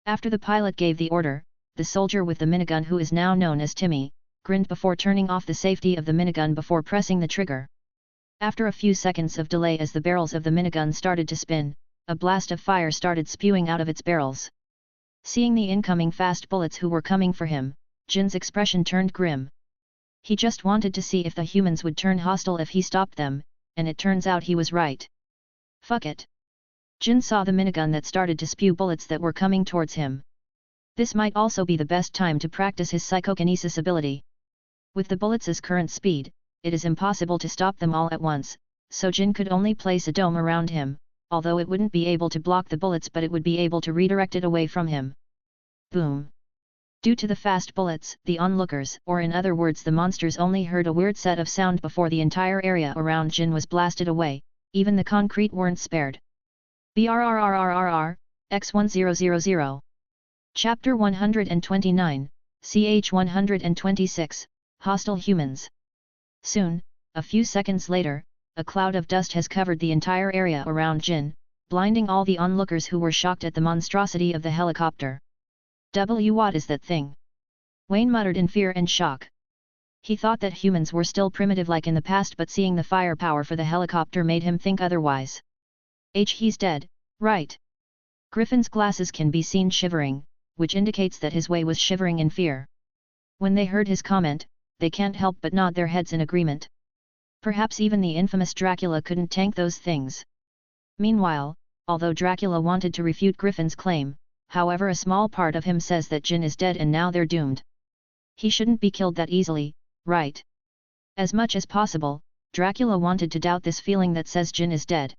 After the pilot gave the order, the soldier with the minigun, who is now known as Timmy, grinned before turning off the safety of the minigun before pressing the trigger. After a few seconds of delay, as the barrels of the minigun started to spin, a blast of fire started spewing out of its barrels. Seeing the incoming fast bullets who were coming for him, Jin's expression turned grim. He just wanted to see if the humans would turn hostile if he stopped them, and it turns out he was right. Fuck it. Jin saw the minigun that started to spew bullets that were coming towards him. This might also be the best time to practice his psychokinesis ability. With the bullets' current speed, it is impossible to stop them all at once, so Jin could only place a dome around him, although it wouldn't be able to block the bullets, but it would be able to redirect it away from him. Boom! Due to the fast bullets, the onlookers, or in other words the monsters, only heard a weird set of sound before the entire area around Jin was blasted away. Even the concrete weren't spared. BRRRRRR, X1000. Chapter 129, CH 126, Hostile Humans. Soon, a few seconds later, a cloud of dust has covered the entire area around Jin, blinding all the onlookers who were shocked at the monstrosity of the helicopter. What is that thing? Wayne muttered in fear and shock. He thought that humans were still primitive like in the past, but seeing the firepower for the helicopter made him think otherwise. He's dead, right? Griffin's glasses can be seen shivering, which indicates that his way was shivering in fear. When they heard his comment, they can't help but nod their heads in agreement. Perhaps even the infamous Dracula couldn't tank those things. Meanwhile, although Dracula wanted to refute Griffin's claim, however, a small part of him says that Jin is dead and now they're doomed. He shouldn't be killed that easily, right? As much as possible, Dracula wanted to doubt this feeling that says Jin is dead.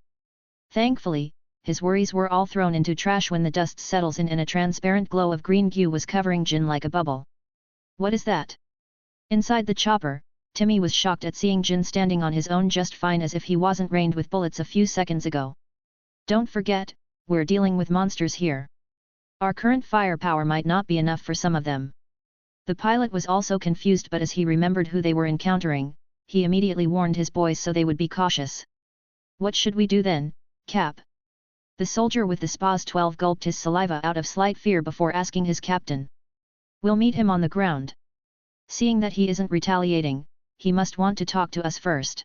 Thankfully, his worries were all thrown into trash when the dust settles in and a transparent glow of green goo was covering Jin like a bubble. What is that? Inside the chopper, Timmy was shocked at seeing Jin standing on his own just fine, as if he wasn't rained with bullets a few seconds ago. Don't forget, we're dealing with monsters here. Our current firepower might not be enough for some of them. The pilot was also confused, but as he remembered who they were encountering, he immediately warned his boys so they would be cautious. What should we do then, Cap? The soldier with the spas 12 gulped his saliva out of slight fear before asking his captain. We'll meet him on the ground. Seeing that he isn't retaliating, he must want to talk to us first.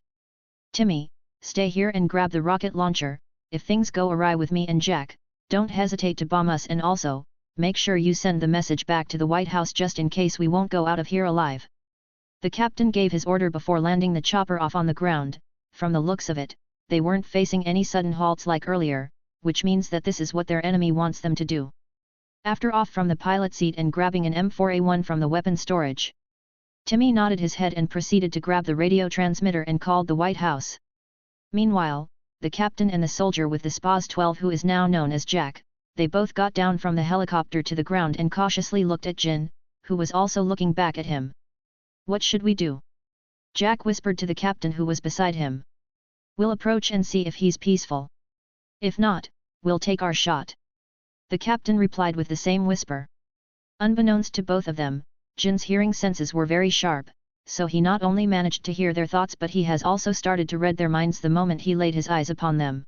Timmy, stay here and grab the rocket launcher. If things go awry with me and Jack, don't hesitate to bomb us, and also, make sure you send the message back to the White House just in case we won't go out of here alive. The captain gave his order before landing the chopper off on the ground. From the looks of it, they weren't facing any sudden halts like earlier, which means that this is what their enemy wants them to do. After off from the pilot seat and grabbing an M4A1 from the weapon storage, Timmy nodded his head and proceeded to grab the radio transmitter and called the White House. Meanwhile, the captain and the soldier with the spas 12, who is now known as Jack, they both got down from the helicopter to the ground and cautiously looked at Jin, who was also looking back at him. What should we do? Jack whispered to the captain who was beside him. We'll approach and see if he's peaceful. If not, we'll take our shot. The captain replied with the same whisper. Unbeknownst to both of them, Jin's hearing senses were very sharp, so he not only managed to hear their thoughts but he has also started to read their minds the moment he laid his eyes upon them.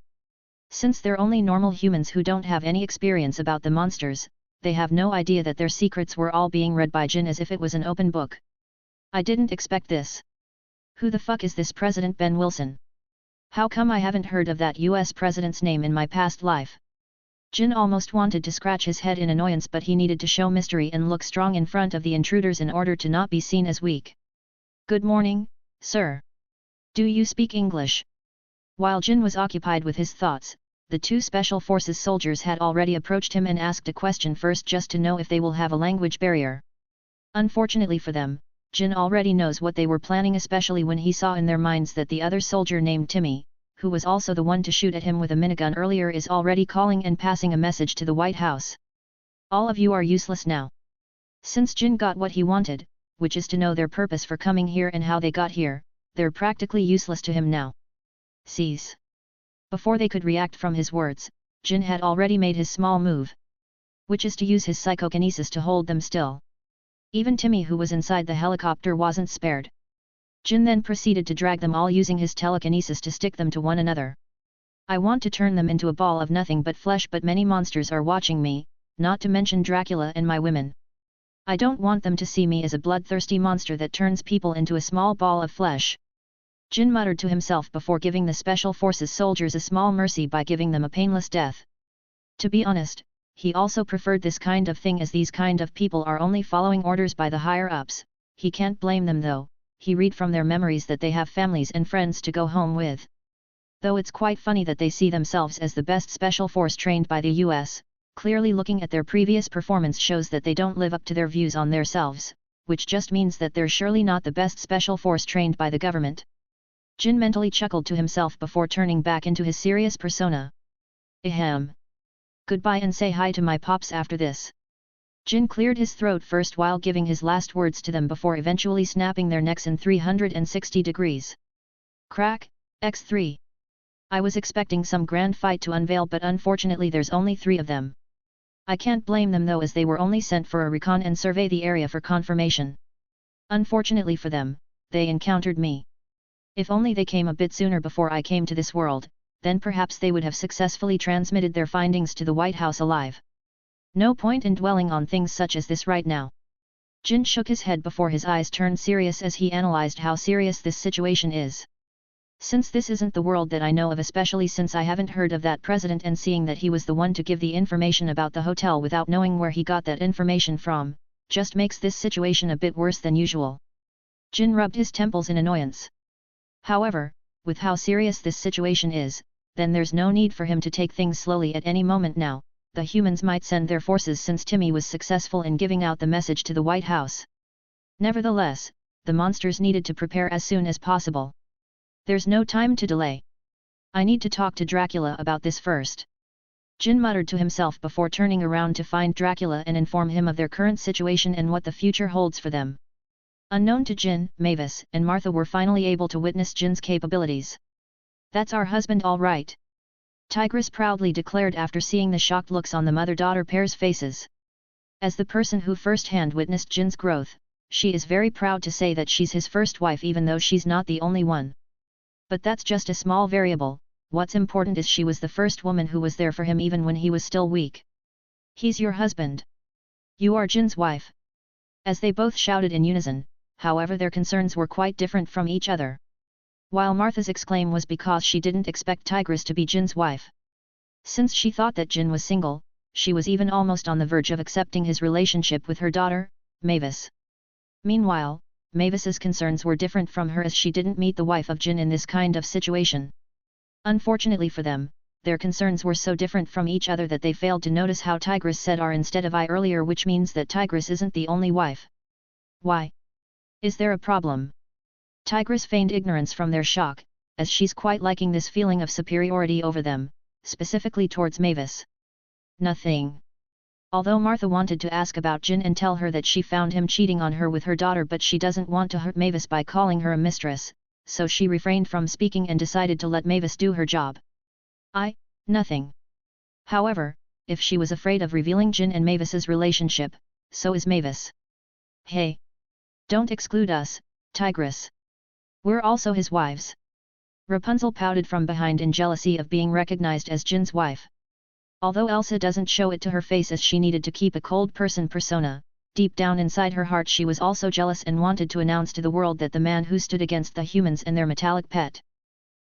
Since they're only normal humans who don't have any experience about the monsters, they have no idea that their secrets were all being read by Jin as if it was an open book. I didn't expect this. Who the fuck is this President Ben Wilson? How come I haven't heard of that US president's name in my past life? Jin almost wanted to scratch his head in annoyance, but he needed to show mystery and look strong in front of the intruders in order to not be seen as weak. Good morning, sir. Do you speak English? While Jin was occupied with his thoughts, the two Special Forces soldiers had already approached him and asked a question first just to know if they will have a language barrier. Unfortunately for them, Jin already knows what they were planning, especially when he saw in their minds that the other soldier named Timmy, who was also the one to shoot at him with a minigun earlier, is already calling and passing a message to the White House. All of you are useless now. Since Jin got what he wanted, which is to know their purpose for coming here and how they got here, they're practically useless to him now. Cease. Before they could react from his words, Jin had already made his small move, which is to use his psychokinesis to hold them still. Even Timmy, who was inside the helicopter, wasn't spared. Jin then proceeded to drag them all using his telekinesis to stick them to one another. I want to turn them into a ball of nothing but flesh, but many monsters are watching me, not to mention Dracula and my women. I don't want them to see me as a bloodthirsty monster that turns people into a small ball of flesh. Jin muttered to himself before giving the Special Forces soldiers a small mercy by giving them a painless death. To be honest, he also preferred this kind of thing, as these kind of people are only following orders by the higher-ups. He can't blame them though. He read from their memories that they have families and friends to go home with. Though it's quite funny that they see themselves as the best special force trained by the US, clearly looking at their previous performance shows that they don't live up to their views on themselves, which just means that they're surely not the best special force trained by the government. Jin mentally chuckled to himself before turning back into his serious persona. Ahem. Goodbye and say hi to my pops after this. Jin cleared his throat first while giving his last words to them before eventually snapping their necks in 360 degrees. Crack, X3. I was expecting some grand fight to unveil, but unfortunately there's only 3 of them. I can't blame them though, as they were only sent for a recon and survey the area for confirmation. Unfortunately for them, they encountered me. If only they came a bit sooner before I came to this world, then perhaps they would have successfully transmitted their findings to the White House alive. No point in dwelling on things such as this right now. Jin shook his head before his eyes turned serious as he analyzed how serious this situation is. Since this isn't the world that I know of, especially since I haven't heard of that president, and seeing that he was the one to give the information about the hotel without knowing where he got that information from, just makes this situation a bit worse than usual. Jin rubbed his temples in annoyance. However, with how serious this situation is, then there's no need for him to take things slowly at any moment now. The humans might send their forces since Timmy was successful in giving out the message to the White House. Nevertheless, the monsters needed to prepare as soon as possible. There's no time to delay. I need to talk to Dracula about this first. Jin muttered to himself before turning around to find Dracula and inform him of their current situation and what the future holds for them. Unknown to Jin, Mavis and Martha were finally able to witness Jin's capabilities. That's our husband all right. Tigress proudly declared after seeing the shocked looks on the mother-daughter pair's faces. As the person who first-hand witnessed Jin's growth, she is very proud to say that she's his first wife, even though she's not the only one. But that's just a small variable. what's important is she was the first woman who was there for him even when he was still weak. He's your husband. You are Jin's wife. As they both shouted in unison, however their concerns were quite different from each other. While Martha's exclaim was because she didn't expect Tigress to be Jin's wife. Since she thought that Jin was single, she was even almost on the verge of accepting his relationship with her daughter, Mavis. Meanwhile, Mavis's concerns were different from her as she didn't meet the wife of Jin in this kind of situation. Unfortunately for them, their concerns were so different from each other that they failed to notice how Tigress said "are" instead of "I" earlier, which means that Tigress isn't the only wife. Why? Is there a problem? Tigress feigned ignorance from their shock, as she's quite liking this feeling of superiority over them, specifically towards Mavis. Nothing. Although Martha wanted to ask about Jin and tell her that she found him cheating on her with her daughter, but she doesn't want to hurt Mavis by calling her a mistress, so she refrained from speaking and decided to let Mavis do her job. Nothing. However, if she was afraid of revealing Jin and Mavis's relationship, so is Mavis. Hey! Don't exclude us, Tigress. We're also his wives. Rapunzel pouted from behind in jealousy of being recognized as Jin's wife. Although Elsa doesn't show it to her face as she needed to keep a cold person persona, deep down inside her heart she was also jealous and wanted to announce to the world that the man who stood against the humans and their metallic pet.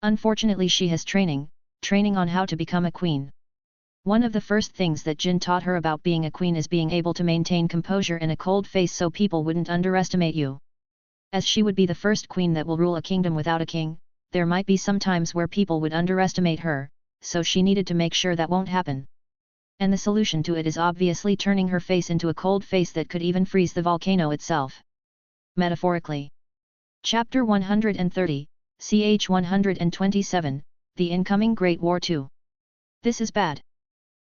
Unfortunately she has training on how to become a queen. One of the first things that Jin taught her about being a queen is being able to maintain composure and a cold face so people wouldn't underestimate you. As she would be the first queen that will rule a kingdom without a king, there might be some times where people would underestimate her, so she needed to make sure that won't happen. And the solution to it is obviously turning her face into a cold face that could even freeze the volcano itself. Metaphorically. Chapter 130, ch 127, The Incoming Great War II. This is bad.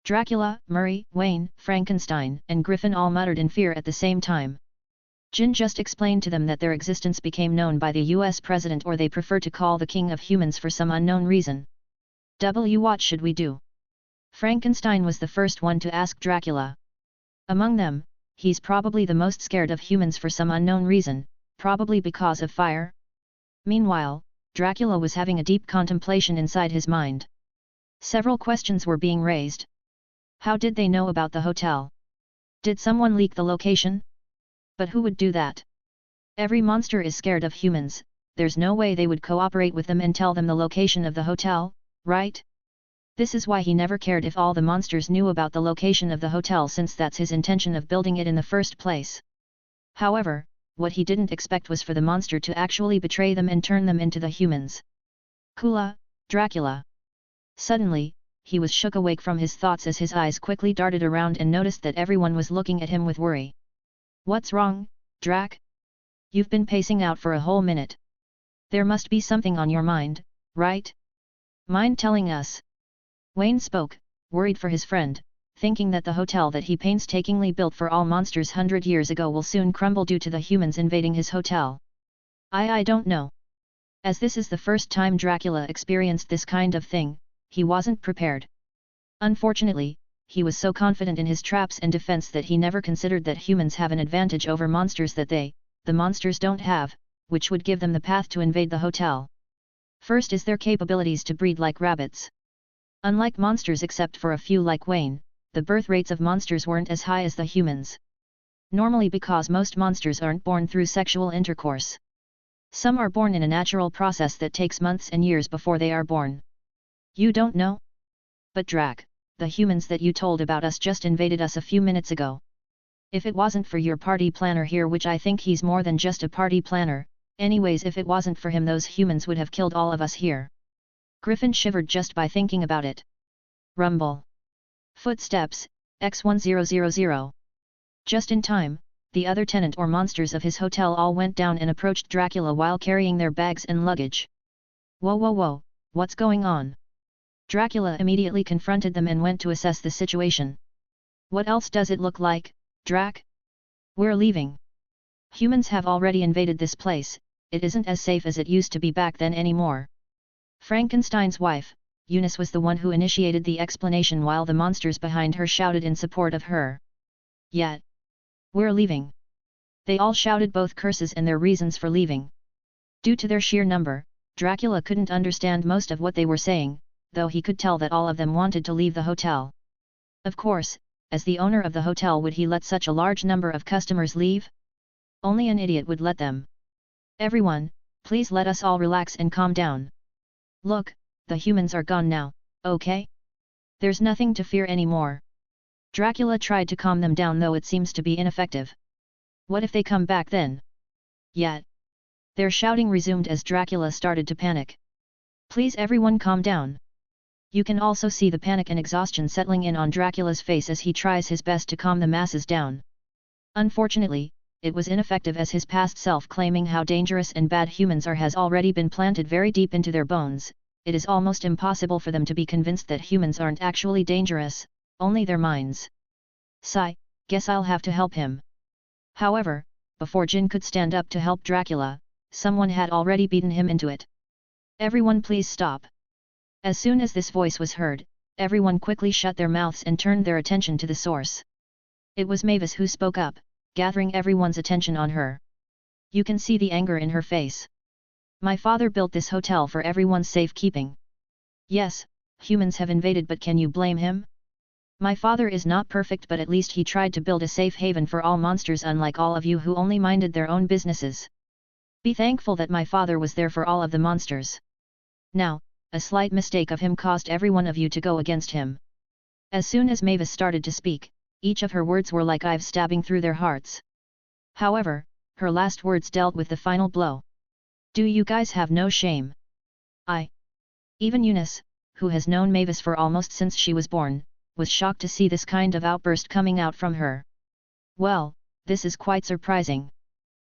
Dracula, Murray, Wayne, Frankenstein, and Griffin all muttered in fear at the same time. Jin just explained to them that their existence became known by the US president, or they prefer to call the king of humans for some unknown reason. What should we do? Frankenstein was the first one to ask Dracula. Among them, he's probably the most scared of humans for some unknown reason, probably because of fire. Meanwhile, Dracula was having a deep contemplation inside his mind. Several questions were being raised. How did they know about the hotel? Did someone leak the location? But who would do that? Every monster is scared of humans, there's no way they would cooperate with them and tell them the location of the hotel, right? This is why he never cared if all the monsters knew about the location of the hotel, since that's his intention of building it in the first place. However, what he didn't expect was for the monster to actually betray them and turn them into the humans. Kula, Dracula. Suddenly, he was shook awake from his thoughts as his eyes quickly darted around and noticed that everyone was looking at him with worry. What's wrong, Drac? You've been pacing out for a whole minute. There must be something on your mind, right? Mind telling us? Wayne spoke, worried for his friend, thinking that the hotel that he painstakingly built for all monsters 100 years ago will soon crumble due to the humans invading his hotel. I don't know. As this is the first time Dracula experienced this kind of thing, he wasn't prepared. Unfortunately, he was so confident in his traps and defense that he never considered that humans have an advantage over monsters that the monsters don't have, which would give them the path to invade the hotel. First is their capabilities to breed like rabbits. Unlike monsters except for a few like Wayne, the birth rates of monsters weren't as high as the humans. Normally because most monsters aren't born through sexual intercourse. Some are born in a natural process that takes months and years before they are born. You don't know? But Drac, the humans that you told about us just invaded us a few minutes ago. If it wasn't for your party planner here, which I think he's more than just a party planner, anyways, if it wasn't for him those humans would have killed all of us here. Griffin shivered just by thinking about it. Rumble. Footsteps, X1000. Just in time, the other tenant or monsters of his hotel all went down and approached Dracula while carrying their bags and luggage. Whoa, what's going on? Dracula immediately confronted them and went to assess the situation. What else does it look like, Drac? We're leaving. Humans have already invaded this place, it isn't as safe as it used to be back then anymore. Frankenstein's wife, Eunice, was the one who initiated the explanation while the monsters behind her shouted in support of her. Yet. We're leaving. They all shouted both curses and their reasons for leaving. Due to their sheer number, Dracula couldn't understand most of what they were saying, though he could tell that all of them wanted to leave the hotel. Of course, as the owner of the hotel, would he let such a large number of customers leave? Only an idiot would let them. Everyone, please let us all relax and calm down. Look, the humans are gone now, okay? There's nothing to fear anymore. Dracula tried to calm them down, though it seems to be ineffective. What if they come back then? Yet. Their shouting resumed as Dracula started to panic. Please everyone calm down. You can also see the panic and exhaustion settling in on Dracula's face as he tries his best to calm the masses down. Unfortunately, it was ineffective, as his past self claiming how dangerous and bad humans are has already been planted very deep into their bones. It is almost impossible for them to be convinced that humans aren't actually dangerous, only their minds. Sigh, guess I'll have to help him. However, before Jin could stand up to help Dracula, someone had already beaten him into it. Everyone please stop. As soon as this voice was heard, everyone quickly shut their mouths and turned their attention to the source. It was Mavis who spoke up, gathering everyone's attention on her. You can see the anger in her face. My father built this hotel for everyone's safekeeping. Yes, humans have invaded, but can you blame him? My father is not perfect, but at least he tried to build a safe haven for all monsters, unlike all of you who only minded their own businesses. Be thankful that my father was there for all of the monsters. Now, a slight mistake of him caused every one of you to go against him. As soon as Mavis started to speak, each of her words were like knives stabbing through their hearts. However, her last words dealt with the final blow. Do you guys have no shame? Even Eunice, who has known Mavis for almost since she was born, was shocked to see this kind of outburst coming out from her. Well, this is quite surprising.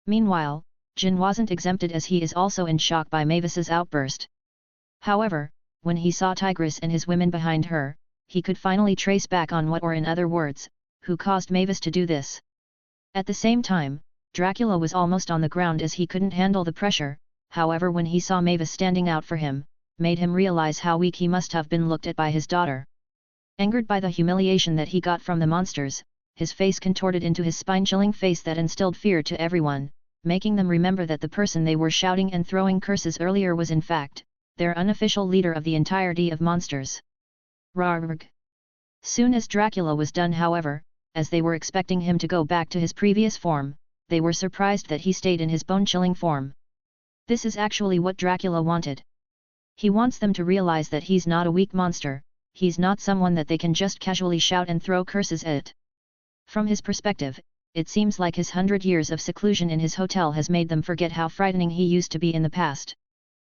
Meanwhile, Jin wasn't exempted, as he is also in shock by Mavis's outburst. However, when he saw Tigress and his women behind her, he could finally trace back on what, or in other words, who caused Mavis to do this. At the same time, Dracula was almost on the ground as he couldn't handle the pressure. However, when he saw Mavis standing out for him, made him realize how weak he must have been looked at by his daughter. Angered by the humiliation that he got from the monsters, his face contorted into his spine-chilling face that instilled fear to everyone, making them remember that the person they were shouting and throwing curses earlier was in fact their unofficial leader of the entirety of monsters. Rarg. Soon as Dracula was done, however, as they were expecting him to go back to his previous form, they were surprised that he stayed in his bone-chilling form. This is actually what Dracula wanted. He wants them to realize that he's not a weak monster, he's not someone that they can just casually shout and throw curses at. From his perspective, it seems like his 100 years of seclusion in his hotel has made them forget how frightening he used to be in the past.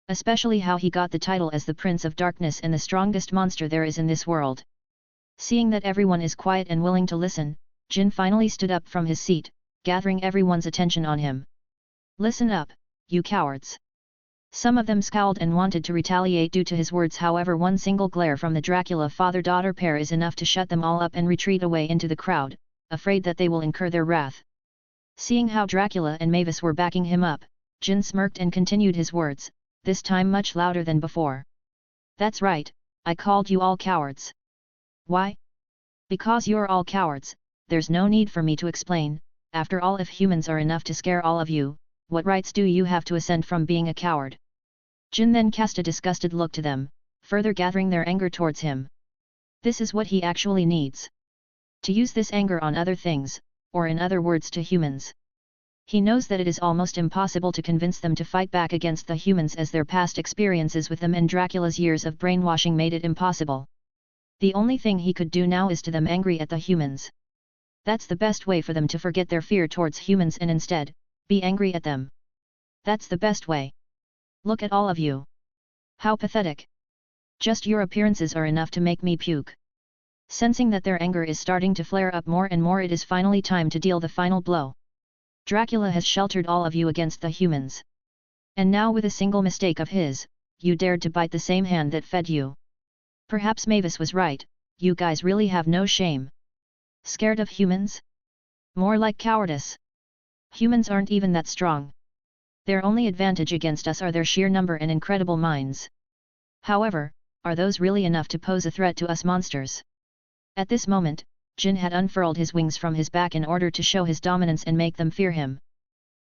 Especially how he got the title as the Prince of Darkness and the strongest monster there is in this world. Seeing that everyone is quiet and willing to listen, Jin finally stood up from his seat, gathering everyone's attention on him. Listen up, you cowards. Some of them scowled and wanted to retaliate due to his words. However, one single glare from the Dracula father-daughter pair is enough to shut them all up and retreat away into the crowd, afraid that they will incur their wrath. Seeing how Dracula and Mavis were backing him up, Jin smirked and continued his words, this time much louder than before. That's right, I called you all cowards. Why? Because you're all cowards. There's no need for me to explain. After all, if humans are enough to scare all of you, what rights do you have to ascend from being a coward? Jin then cast a disgusted look to them, further gathering their anger towards him. This is what he actually needs. To use this anger on other things, or in other words to humans. He knows that it is almost impossible to convince them to fight back against the humans, as their past experiences with them and Dracula's years of brainwashing made it impossible. The only thing he could do now is to them angry at the humans. That's the best way for them to forget their fear towards humans and instead, be angry at them. That's the best way. Look at all of you. How pathetic. Just your appearances are enough to make me puke. Sensing that their anger is starting to flare up more and more, it is finally time to deal the final blow. Dracula has sheltered all of you against the humans. And now, with a single mistake of his, you dared to bite the same hand that fed you. Perhaps Mavis was right, you guys really have no shame. Scared of humans? More like cowardice. Humans aren't even that strong. Their only advantage against us are their sheer number and incredible minds. However, are those really enough to pose a threat to us monsters? At this moment, Jin had unfurled his wings from his back in order to show his dominance and make them fear him.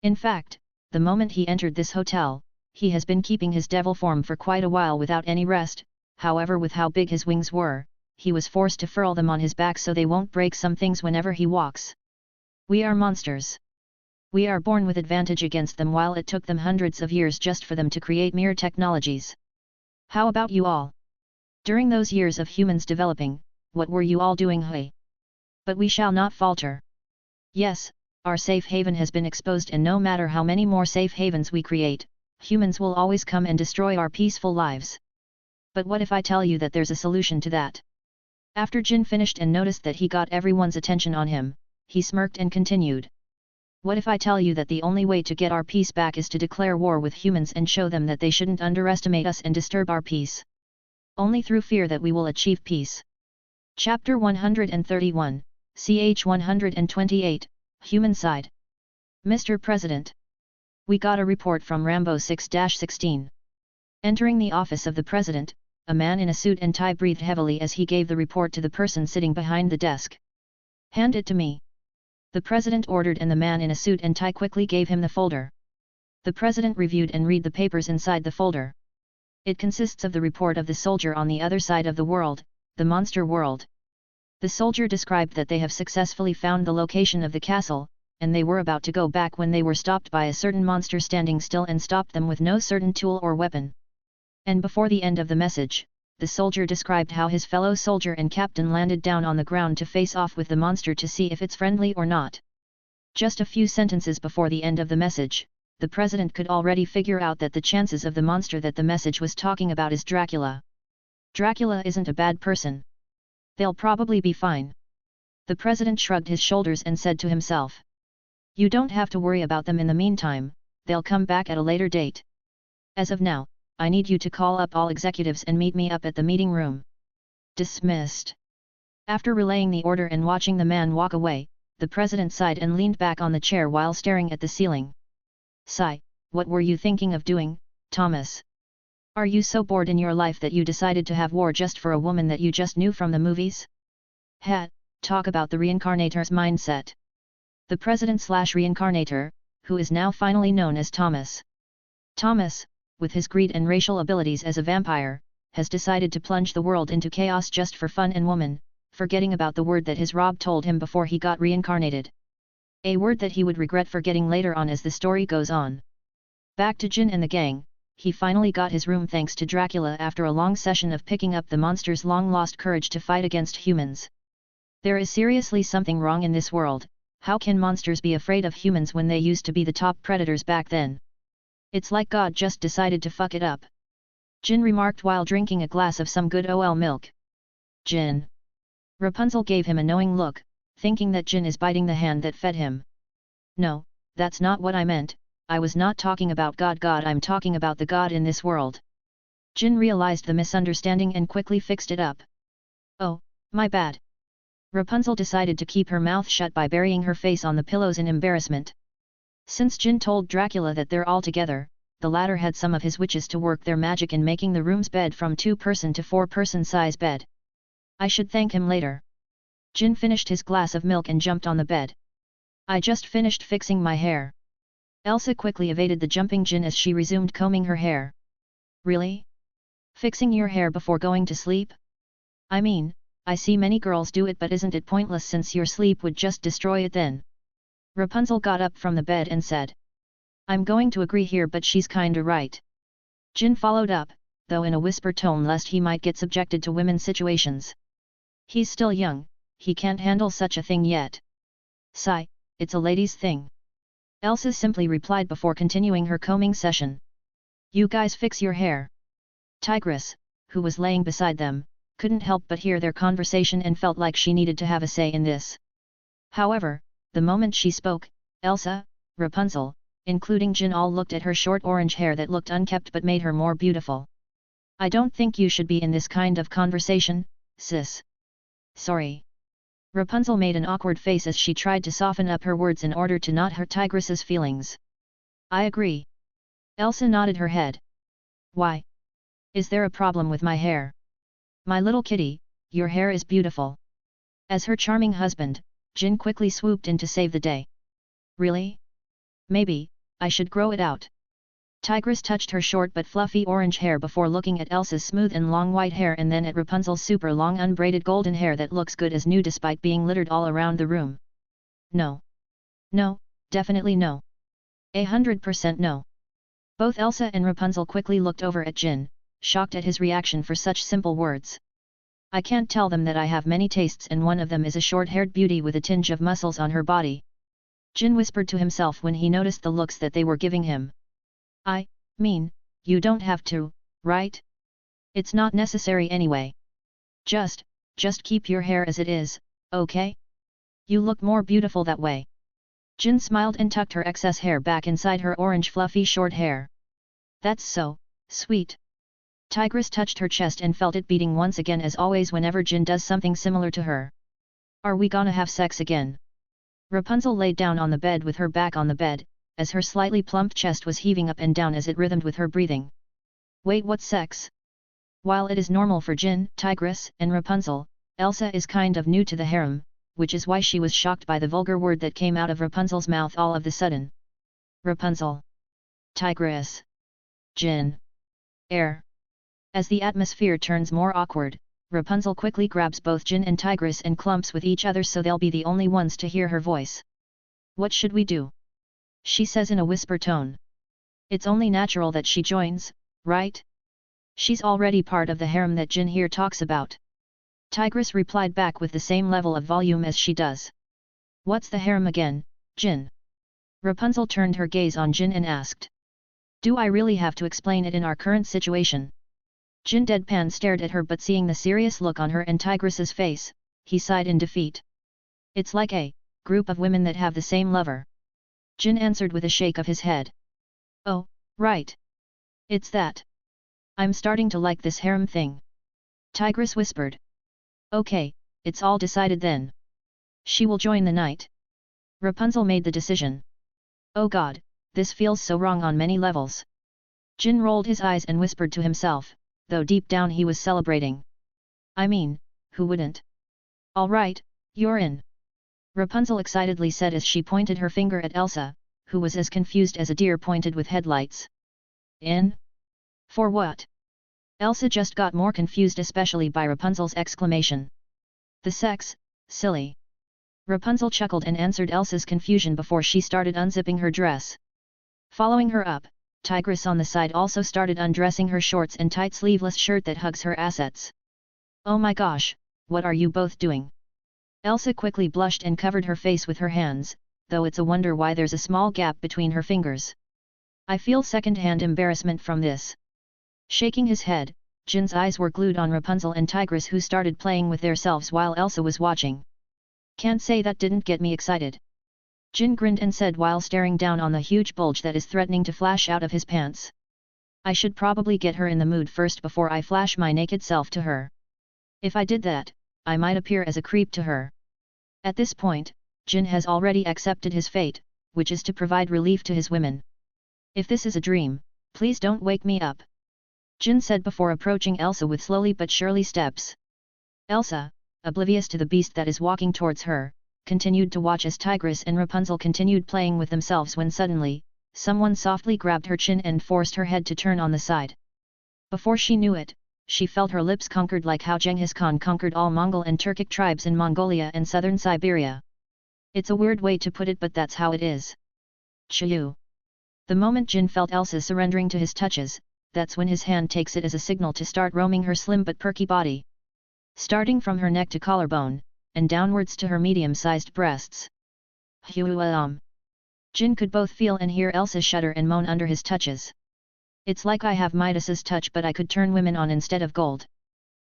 In fact, the moment he entered this hotel, he has been keeping his devil form for quite a while without any rest, however with how big his wings were, he was forced to furl them on his back so they won't break some things whenever he walks. We are monsters. We are born with advantage against them while it took them hundreds of years just for them to create mere technologies. How about you all? During those years of humans developing, what were you all doing? Hey? But we shall not falter. Yes, our safe haven has been exposed, and no matter how many more safe havens we create, humans will always come and destroy our peaceful lives. But what if I tell you that there's a solution to that? After Jin finished and noticed that he got everyone's attention on him, he smirked and continued. What if I tell you that the only way to get our peace back is to declare war with humans and show them that they shouldn't underestimate us and disturb our peace? Only through fear that we will achieve peace. Chapter 131, ch 128, Human Side. Mr. President. We got a report from Rambo 6-16. Entering the office of the president, a man in a suit and tie breathed heavily as he gave the report to the person sitting behind the desk. Hand it to me. The president ordered, and the man in a suit and tie quickly gave him the folder. The president reviewed and read the papers inside the folder. It consists of the report of the soldier on the other side of the world, the monster world. The soldier described that they have successfully found the location of the castle, and they were about to go back when they were stopped by a certain monster standing still and stopped them with no certain tool or weapon. And before the end of the message, the soldier described how his fellow soldier and captain landed down on the ground to face off with the monster to see if it's friendly or not. Just a few sentences before the end of the message, the president could already figure out that the chances of the monster that the message was talking about is Dracula. Dracula isn't a bad person. They'll probably be fine. The president shrugged his shoulders and said to himself. You don't have to worry about them in the meantime, they'll come back at a later date. As of now, I need you to call up all executives and meet me up at the meeting room. Dismissed. After relaying the order and watching the man walk away, the president sighed and leaned back on the chair while staring at the ceiling. Sigh, what were you thinking of doing, Thomas? Are you so bored in your life that you decided to have war just for a woman that you just knew from the movies? Talk about the reincarnator's mindset. The president/reincarnator, who is now finally known as Thomas. Thomas, with his greed and racial abilities as a vampire, has decided to plunge the world into chaos just for fun and woman, forgetting about the word that his Rob told him before he got reincarnated. A word that he would regret forgetting later on as the story goes on. Back to Jin and the gang, he finally got his room thanks to Dracula after a long session of picking up the monster's long-lost courage to fight against humans. There is seriously something wrong in this world. How can monsters be afraid of humans when they used to be the top predators back then? It's like God just decided to fuck it up. Jin remarked while drinking a glass of some good OL milk. Jin. Rapunzel gave him a knowing look, thinking that Jin is biting the hand that fed him. No, that's not what I meant, I was not talking about God, I'm talking about the God in this world. Jin realized the misunderstanding and quickly fixed it up. Oh, my bad. Rapunzel decided to keep her mouth shut by burying her face on the pillows in embarrassment. Since Jin told Dracula that they're all together, the latter had some of his witches to work their magic in making the room's bed from 2-person to 4-person size bed. I should thank him later. Jin finished his glass of milk and jumped on the bed. I just finished fixing my hair. Elsa quickly evaded the jumping Jin as she resumed combing her hair. Really? Fixing your hair before going to sleep? I mean, I see many girls do it, but isn't it pointless since your sleep would just destroy it then? Rapunzel got up from the bed and said. I'm going to agree here, but she's kinda right. Jin followed up, though in a whisper tone lest he might get subjected to women's situations. He's still young, he can't handle such a thing yet. Sigh, it's a lady's thing. Elsa simply replied before continuing her combing session. You guys fix your hair. Tigress, who was laying beside them, couldn't help but hear their conversation and felt like she needed to have a say in this. However, the moment she spoke, Elsa, Rapunzel, including Jin, all looked at her short orange hair that looked unkempt but made her more beautiful. I don't think you should be in this kind of conversation, sis. Sorry. Rapunzel made an awkward face as she tried to soften up her words in order to not hurt Tigress's feelings. I agree. Elsa nodded her head. Why? Is there a problem with my hair? My little kitty, your hair is beautiful. As her charming husband, Jin quickly swooped in to save the day. Really? Maybe, I should grow it out. Tigress touched her short but fluffy orange hair before looking at Elsa's smooth and long white hair and then at Rapunzel's super long unbraided golden hair that looks good as new despite being littered all around the room. No. No, definitely no. 100% no. Both Elsa and Rapunzel quickly looked over at Jin, shocked at his reaction for such simple words. I can't tell them that I have many tastes and one of them is a short-haired beauty with a tinge of muscles on her body. Jin whispered to himself when he noticed the looks that they were giving him. I mean, you don't have to, right? It's not necessary anyway. Just keep your hair as it is, okay? You look more beautiful that way. Jin smiled and tucked her excess hair back inside her orange fluffy short hair. That's so sweet. Tigress touched her chest and felt it beating once again as always whenever Jin does something similar to her. Are we gonna have sex again? Rapunzel laid down on the bed with her back on the bed, as her slightly plump chest was heaving up and down as it rhythmed with her breathing. Wait, what sex? While it is normal for Jin, Tigress, and Rapunzel, Elsa is kind of new to the harem, which is why she was shocked by the vulgar word that came out of Rapunzel's mouth all of the sudden. Rapunzel. Tigress. Jin. Air. As the atmosphere turns more awkward, Rapunzel quickly grabs both Jin and Tigress and clumps with each other so they'll be the only ones to hear her voice. What should we do? She says in a whisper tone. It's only natural that she joins, right? She's already part of the harem that Jin here talks about. Tigress replied back with the same level of volume as she does. What's the harem again, Jin? Rapunzel turned her gaze on Jin and asked. Do I really have to explain it in our current situation? Jin deadpan stared at her but seeing the serious look on her and Tigress's face, he sighed in defeat. It's like a group of women that have the same lover. Jin answered with a shake of his head. Oh, right. It's that. I'm starting to like this harem thing. Tigress whispered. Okay, it's all decided then. She will join the night. Rapunzel made the decision. Oh god, this feels so wrong on many levels. Jin rolled his eyes and whispered to himself, though deep down he was celebrating. I mean, who wouldn't? All right, you're in. Rapunzel excitedly said as she pointed her finger at Elsa, who was as confused as a deer pointed with headlights. In? For what? Elsa just got more confused especially by Rapunzel's exclamation. The sex, silly. Rapunzel chuckled and answered Elsa's confusion before she started unzipping her dress. Following her up, Tigress on the side also started undressing her shorts and tight sleeveless shirt that hugs her assets. Oh my gosh, what are you both doing? Elsa quickly blushed and covered her face with her hands, though it's a wonder why there's a small gap between her fingers. I feel second-hand embarrassment from this. Shaking his head, Jin's eyes were glued on Rapunzel and Tigress who started playing with themselves while Elsa was watching. Can't say that didn't get me excited. Jin grinned and said while staring down on the huge bulge that is threatening to flash out of his pants. I should probably get her in the mood first before I flash my naked self to her. If I did that, I might appear as a creep to her. At this point, Jin has already accepted his fate, which is to provide relief to his women. If this is a dream, please don't wake me up. Jin said before approaching Elsa with slowly but surely steps. Elsa, oblivious to the beast that is walking towards her, continued to watch as Tigress and Rapunzel continued playing with themselves when suddenly, someone softly grabbed her chin and forced her head to turn on the side. Before she knew it, she felt her lips conquered like how Genghis Khan conquered all Mongol and Turkic tribes in Mongolia and southern Siberia. It's a weird way to put it but that's how it is. Chiyu. The moment Jin felt Elsa surrendering to his touches, that's when his hand takes it as a signal to start roaming her slim but perky body. Starting from her neck to collarbone, and downwards to her medium-sized breasts. Jin could both feel and hear Elsa shudder and moan under his touches. It's like I have Midas's touch but I could turn women on instead of gold.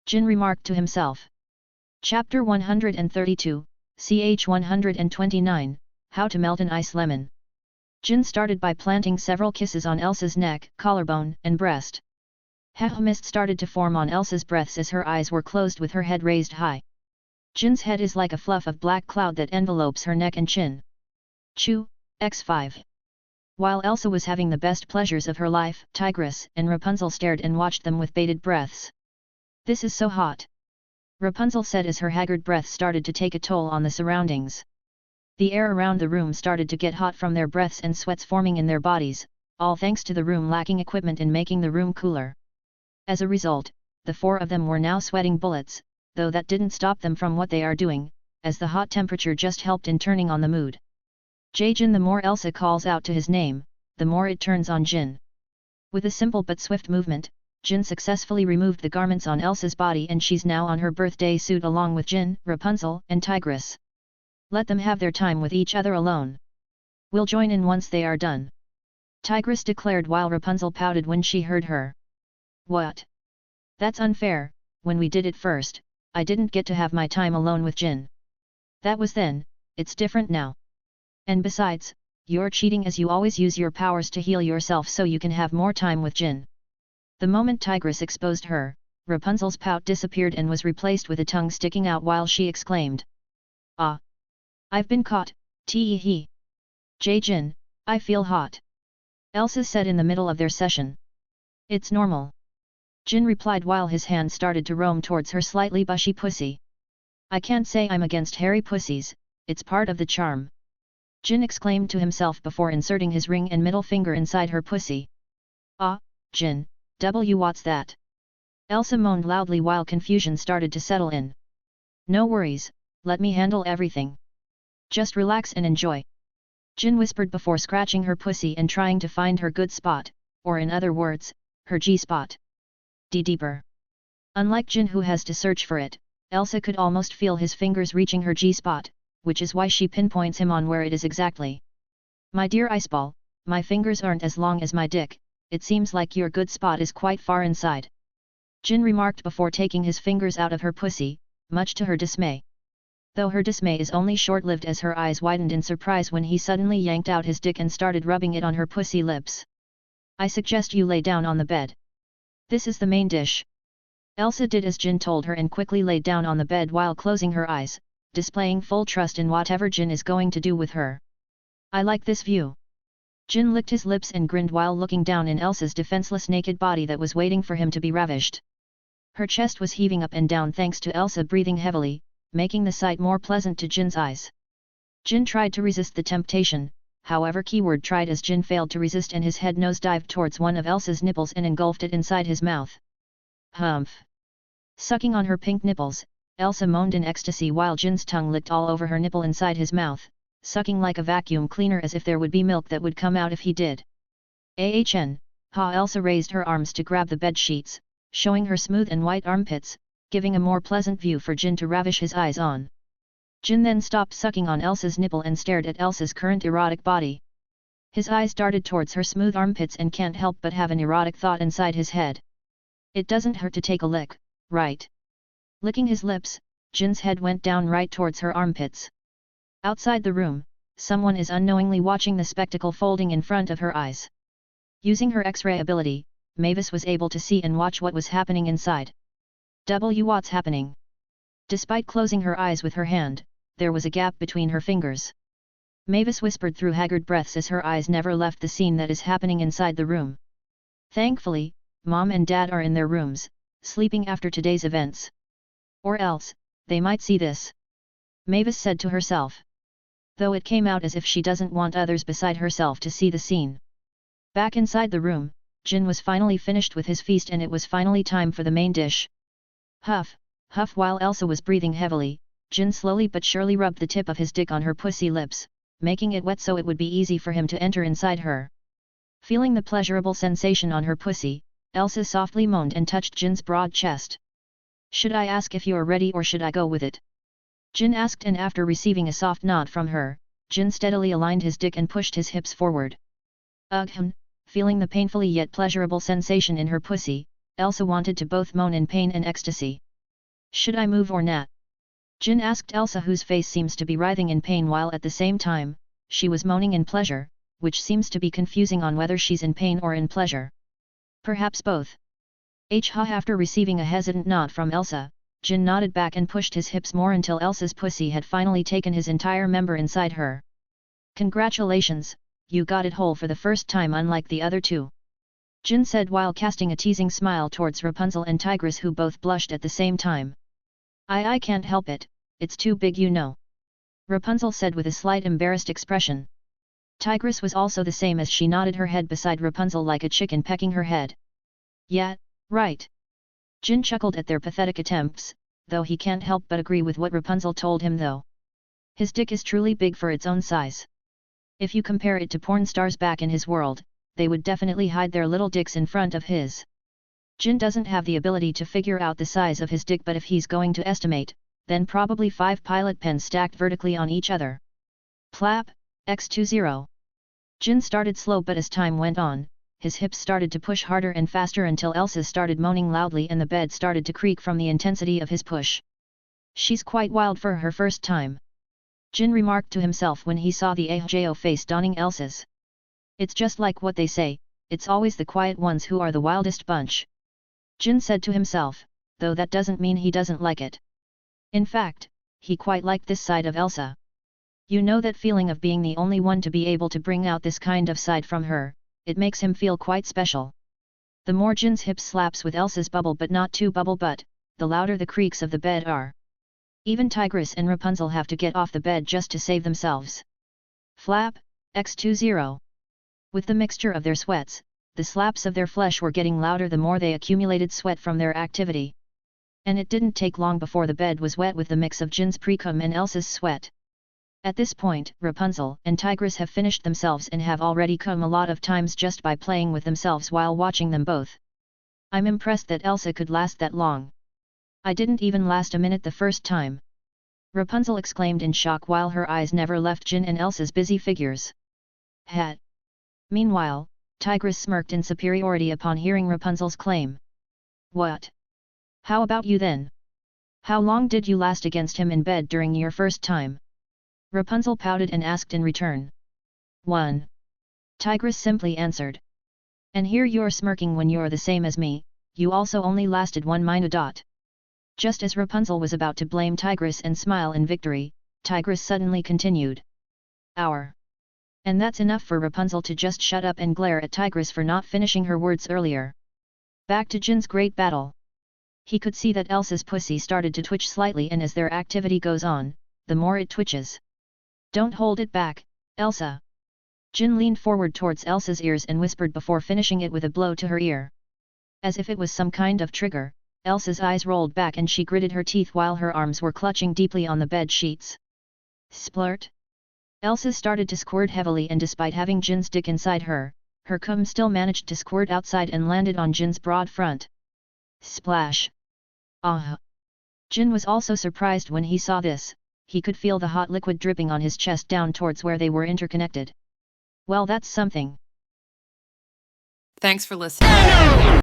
Jin remarked to himself. Chapter 132, ch 129, How to Melt an Ice Lemon. Jin started by planting several kisses on Elsa's neck, collarbone, and breast. Mist started to form on Elsa's breaths as her eyes were closed with her head raised high. Jin's head is like a fluff of black cloud that envelopes her neck and chin. Chew, x5. While Elsa was having the best pleasures of her life, Tigress and Rapunzel stared and watched them with bated breaths. This is so hot. Rapunzel said as her haggard breath started to take a toll on the surroundings. The air around the room started to get hot from their breaths and sweats forming in their bodies, all thanks to the room lacking equipment in making the room cooler. As a result, the four of them were now sweating bullets, though that didn't stop them from what they are doing, as the hot temperature just helped in turning on the mood. Jin, the more Elsa calls out to his name, the more it turns on Jin. With a simple but swift movement, Jin successfully removed the garments on Elsa's body and she's now on her birthday suit along with Jin, Rapunzel, and Tigress. Let them have their time with each other alone. We'll join in once they are done. Tigress declared while Rapunzel pouted when she heard her. What? That's unfair, when we did it first, I didn't get to have my time alone with Jin. That was then, it's different now. And besides, you're cheating as you always use your powers to heal yourself so you can have more time with Jin. The moment Tigress exposed her, Rapunzel's pout disappeared and was replaced with a tongue sticking out while she exclaimed. Ah! I've been caught, tee-hee. Jin, I feel hot. Elsa said in the middle of their session. It's normal. Jin replied while his hand started to roam towards her slightly bushy pussy. I can't say I'm against hairy pussies, it's part of the charm. Jin exclaimed to himself before inserting his ring and middle finger inside her pussy. Ah, Jin, what's that? Elsa moaned loudly while confusion started to settle in. No worries, let me handle everything. Just relax and enjoy. Jin whispered before scratching her pussy and trying to find her good spot, or in other words, her G-spot. Deeper. Unlike Jin who has to search for it, Elsa could almost feel his fingers reaching her G-spot, which is why she pinpoints him on where it is exactly. My dear Iceball, my fingers aren't as long as my dick, it seems like your good spot is quite far inside. Jin remarked before taking his fingers out of her pussy, much to her dismay. Though her dismay is only short-lived as her eyes widened in surprise when he suddenly yanked out his dick and started rubbing it on her pussy lips. I suggest you lay down on the bed. This is the main dish. Elsa did as Jin told her and quickly laid down on the bed while closing her eyes, displaying full trust in whatever Jin is going to do with her. I like this view. Jin licked his lips and grinned while looking down in Elsa's defenseless naked body that was waiting for him to be ravished. Her chest was heaving up and down thanks to Elsa breathing heavily, making the sight more pleasant to Jin's eyes. Jin tried to resist the temptation, however keyword tried as Jin failed to resist and his head nosedived towards one of Elsa's nipples and engulfed it inside his mouth. Humph! Sucking on her pink nipples, Elsa moaned in ecstasy while Jin's tongue licked all over her nipple inside his mouth, sucking like a vacuum cleaner as if there would be milk that would come out if he did. Ha! Elsa raised her arms to grab the bed sheets, showing her smooth and white armpits, giving a more pleasant view for Jin to ravish his eyes on. Jin then stopped sucking on Elsa's nipple and stared at Elsa's current erotic body. His eyes darted towards her smooth armpits and can't help but have an erotic thought inside his head. It doesn't hurt to take a lick, right? Licking his lips, Jin's head went down right towards her armpits. Outside the room, someone is unknowingly watching the spectacle folding in front of her eyes. Using her X-ray ability, Mavis was able to see and watch what was happening inside. What's happening? Despite closing her eyes with her hand, there was a gap between her fingers. Mavis whispered through haggard breaths as her eyes never left the scene that is happening inside the room. Thankfully, Mom and Dad are in their rooms, sleeping after today's events. Or else, they might see this. Mavis said to herself. Though it came out as if she doesn't want others beside herself to see the scene. Back inside the room, Jin was finally finished with his feast and it was finally time for the main dish. Huff, huff. While Elsa was breathing heavily, Jin slowly but surely rubbed the tip of his dick on her pussy lips, making it wet so it would be easy for him to enter inside her. Feeling the pleasurable sensation on her pussy, Elsa softly moaned and touched Jin's broad chest. Should I ask if you're ready or should I go with it? Jin asked, and after receiving a soft nod from her, Jin steadily aligned his dick and pushed his hips forward. Feeling the painfully yet pleasurable sensation in her pussy, Elsa wanted to both moan in pain and ecstasy. Should I move or not? Jin asked Elsa, whose face seems to be writhing in pain while at the same time, she was moaning in pleasure, which seems to be confusing on whether she's in pain or in pleasure. Perhaps both. After receiving a hesitant nod from Elsa, Jin nodded back and pushed his hips more until Elsa's pussy had finally taken his entire member inside her. Congratulations, you got it whole for the first time unlike the other two. Jin said while casting a teasing smile towards Rapunzel and Tigress, who both blushed at the same time. I can't help it, it's too big, you know. Rapunzel said with a slight embarrassed expression. Tigress was also the same as she nodded her head beside Rapunzel like a chicken pecking her head. Yeah, right. Jin chuckled at their pathetic attempts, though he can't help but agree with what Rapunzel told him though. His dick is truly big for its own size. If you compare it to porn stars back in his world, they would definitely hide their little dicks in front of his. Jin doesn't have the ability to figure out the size of his dick, but if he's going to estimate, then probably 5 pilot pens stacked vertically on each other. Plap, x20. Jin started slow, but as time went on, his hips started to push harder and faster until Elsa started moaning loudly and the bed started to creak from the intensity of his push. She's quite wild for her first time. Jin remarked to himself when he saw the AJO face dawning Elsa's. It's just like what they say, it's always the quiet ones who are the wildest bunch. Jin said to himself, though that doesn't mean he doesn't like it. In fact, he quite liked this side of Elsa. You know that feeling of being the only one to be able to bring out this kind of side from her, it makes him feel quite special. The more Jin's hip slaps with Elsa's bubble but not too bubble butt, the louder the creaks of the bed are. Even Tigress and Rapunzel have to get off the bed just to save themselves. Flap, x20. With the mixture of their sweats, the slaps of their flesh were getting louder the more they accumulated sweat from their activity. And it didn't take long before the bed was wet with the mix of Jin's precum and Elsa's sweat. At this point, Rapunzel and Tigress have finished themselves and have already come a lot of times just by playing with themselves while watching them both. I'm impressed that Elsa could last that long. I didn't even last a minute the first time. Rapunzel exclaimed in shock while her eyes never left Jin and Elsa's busy figures. Hat. Meanwhile, Tigress smirked in superiority upon hearing Rapunzel's claim. What? How about you then? How long did you last against him in bed during your first time? Rapunzel pouted and asked in return. 1. Tigress simply answered. And here you're smirking when you're the same as me, you also only lasted 1 minute. Just as Rapunzel was about to blame Tigress and smile in victory, Tigress suddenly continued. Hour. And that's enough for Rapunzel to just shut up and glare at Tigress for not finishing her words earlier. Back to Jin's great battle. He could see that Elsa's pussy started to twitch slightly, and as their activity goes on, the more it twitches. Don't hold it back, Elsa. Jin leaned forward towards Elsa's ears and whispered before finishing it with a blow to her ear. As if it was some kind of trigger, Elsa's eyes rolled back and she gritted her teeth while her arms were clutching deeply on the bed sheets. Splurt. Elsa started to squirt heavily, and despite having Jin's dick inside her, her cum still managed to squirt outside and landed on Jin's broad front. Splash. Ah. Jin was also surprised when he saw this. He could feel the hot liquid dripping on his chest down towards where they were interconnected. Well, that's something. Thanks for listening.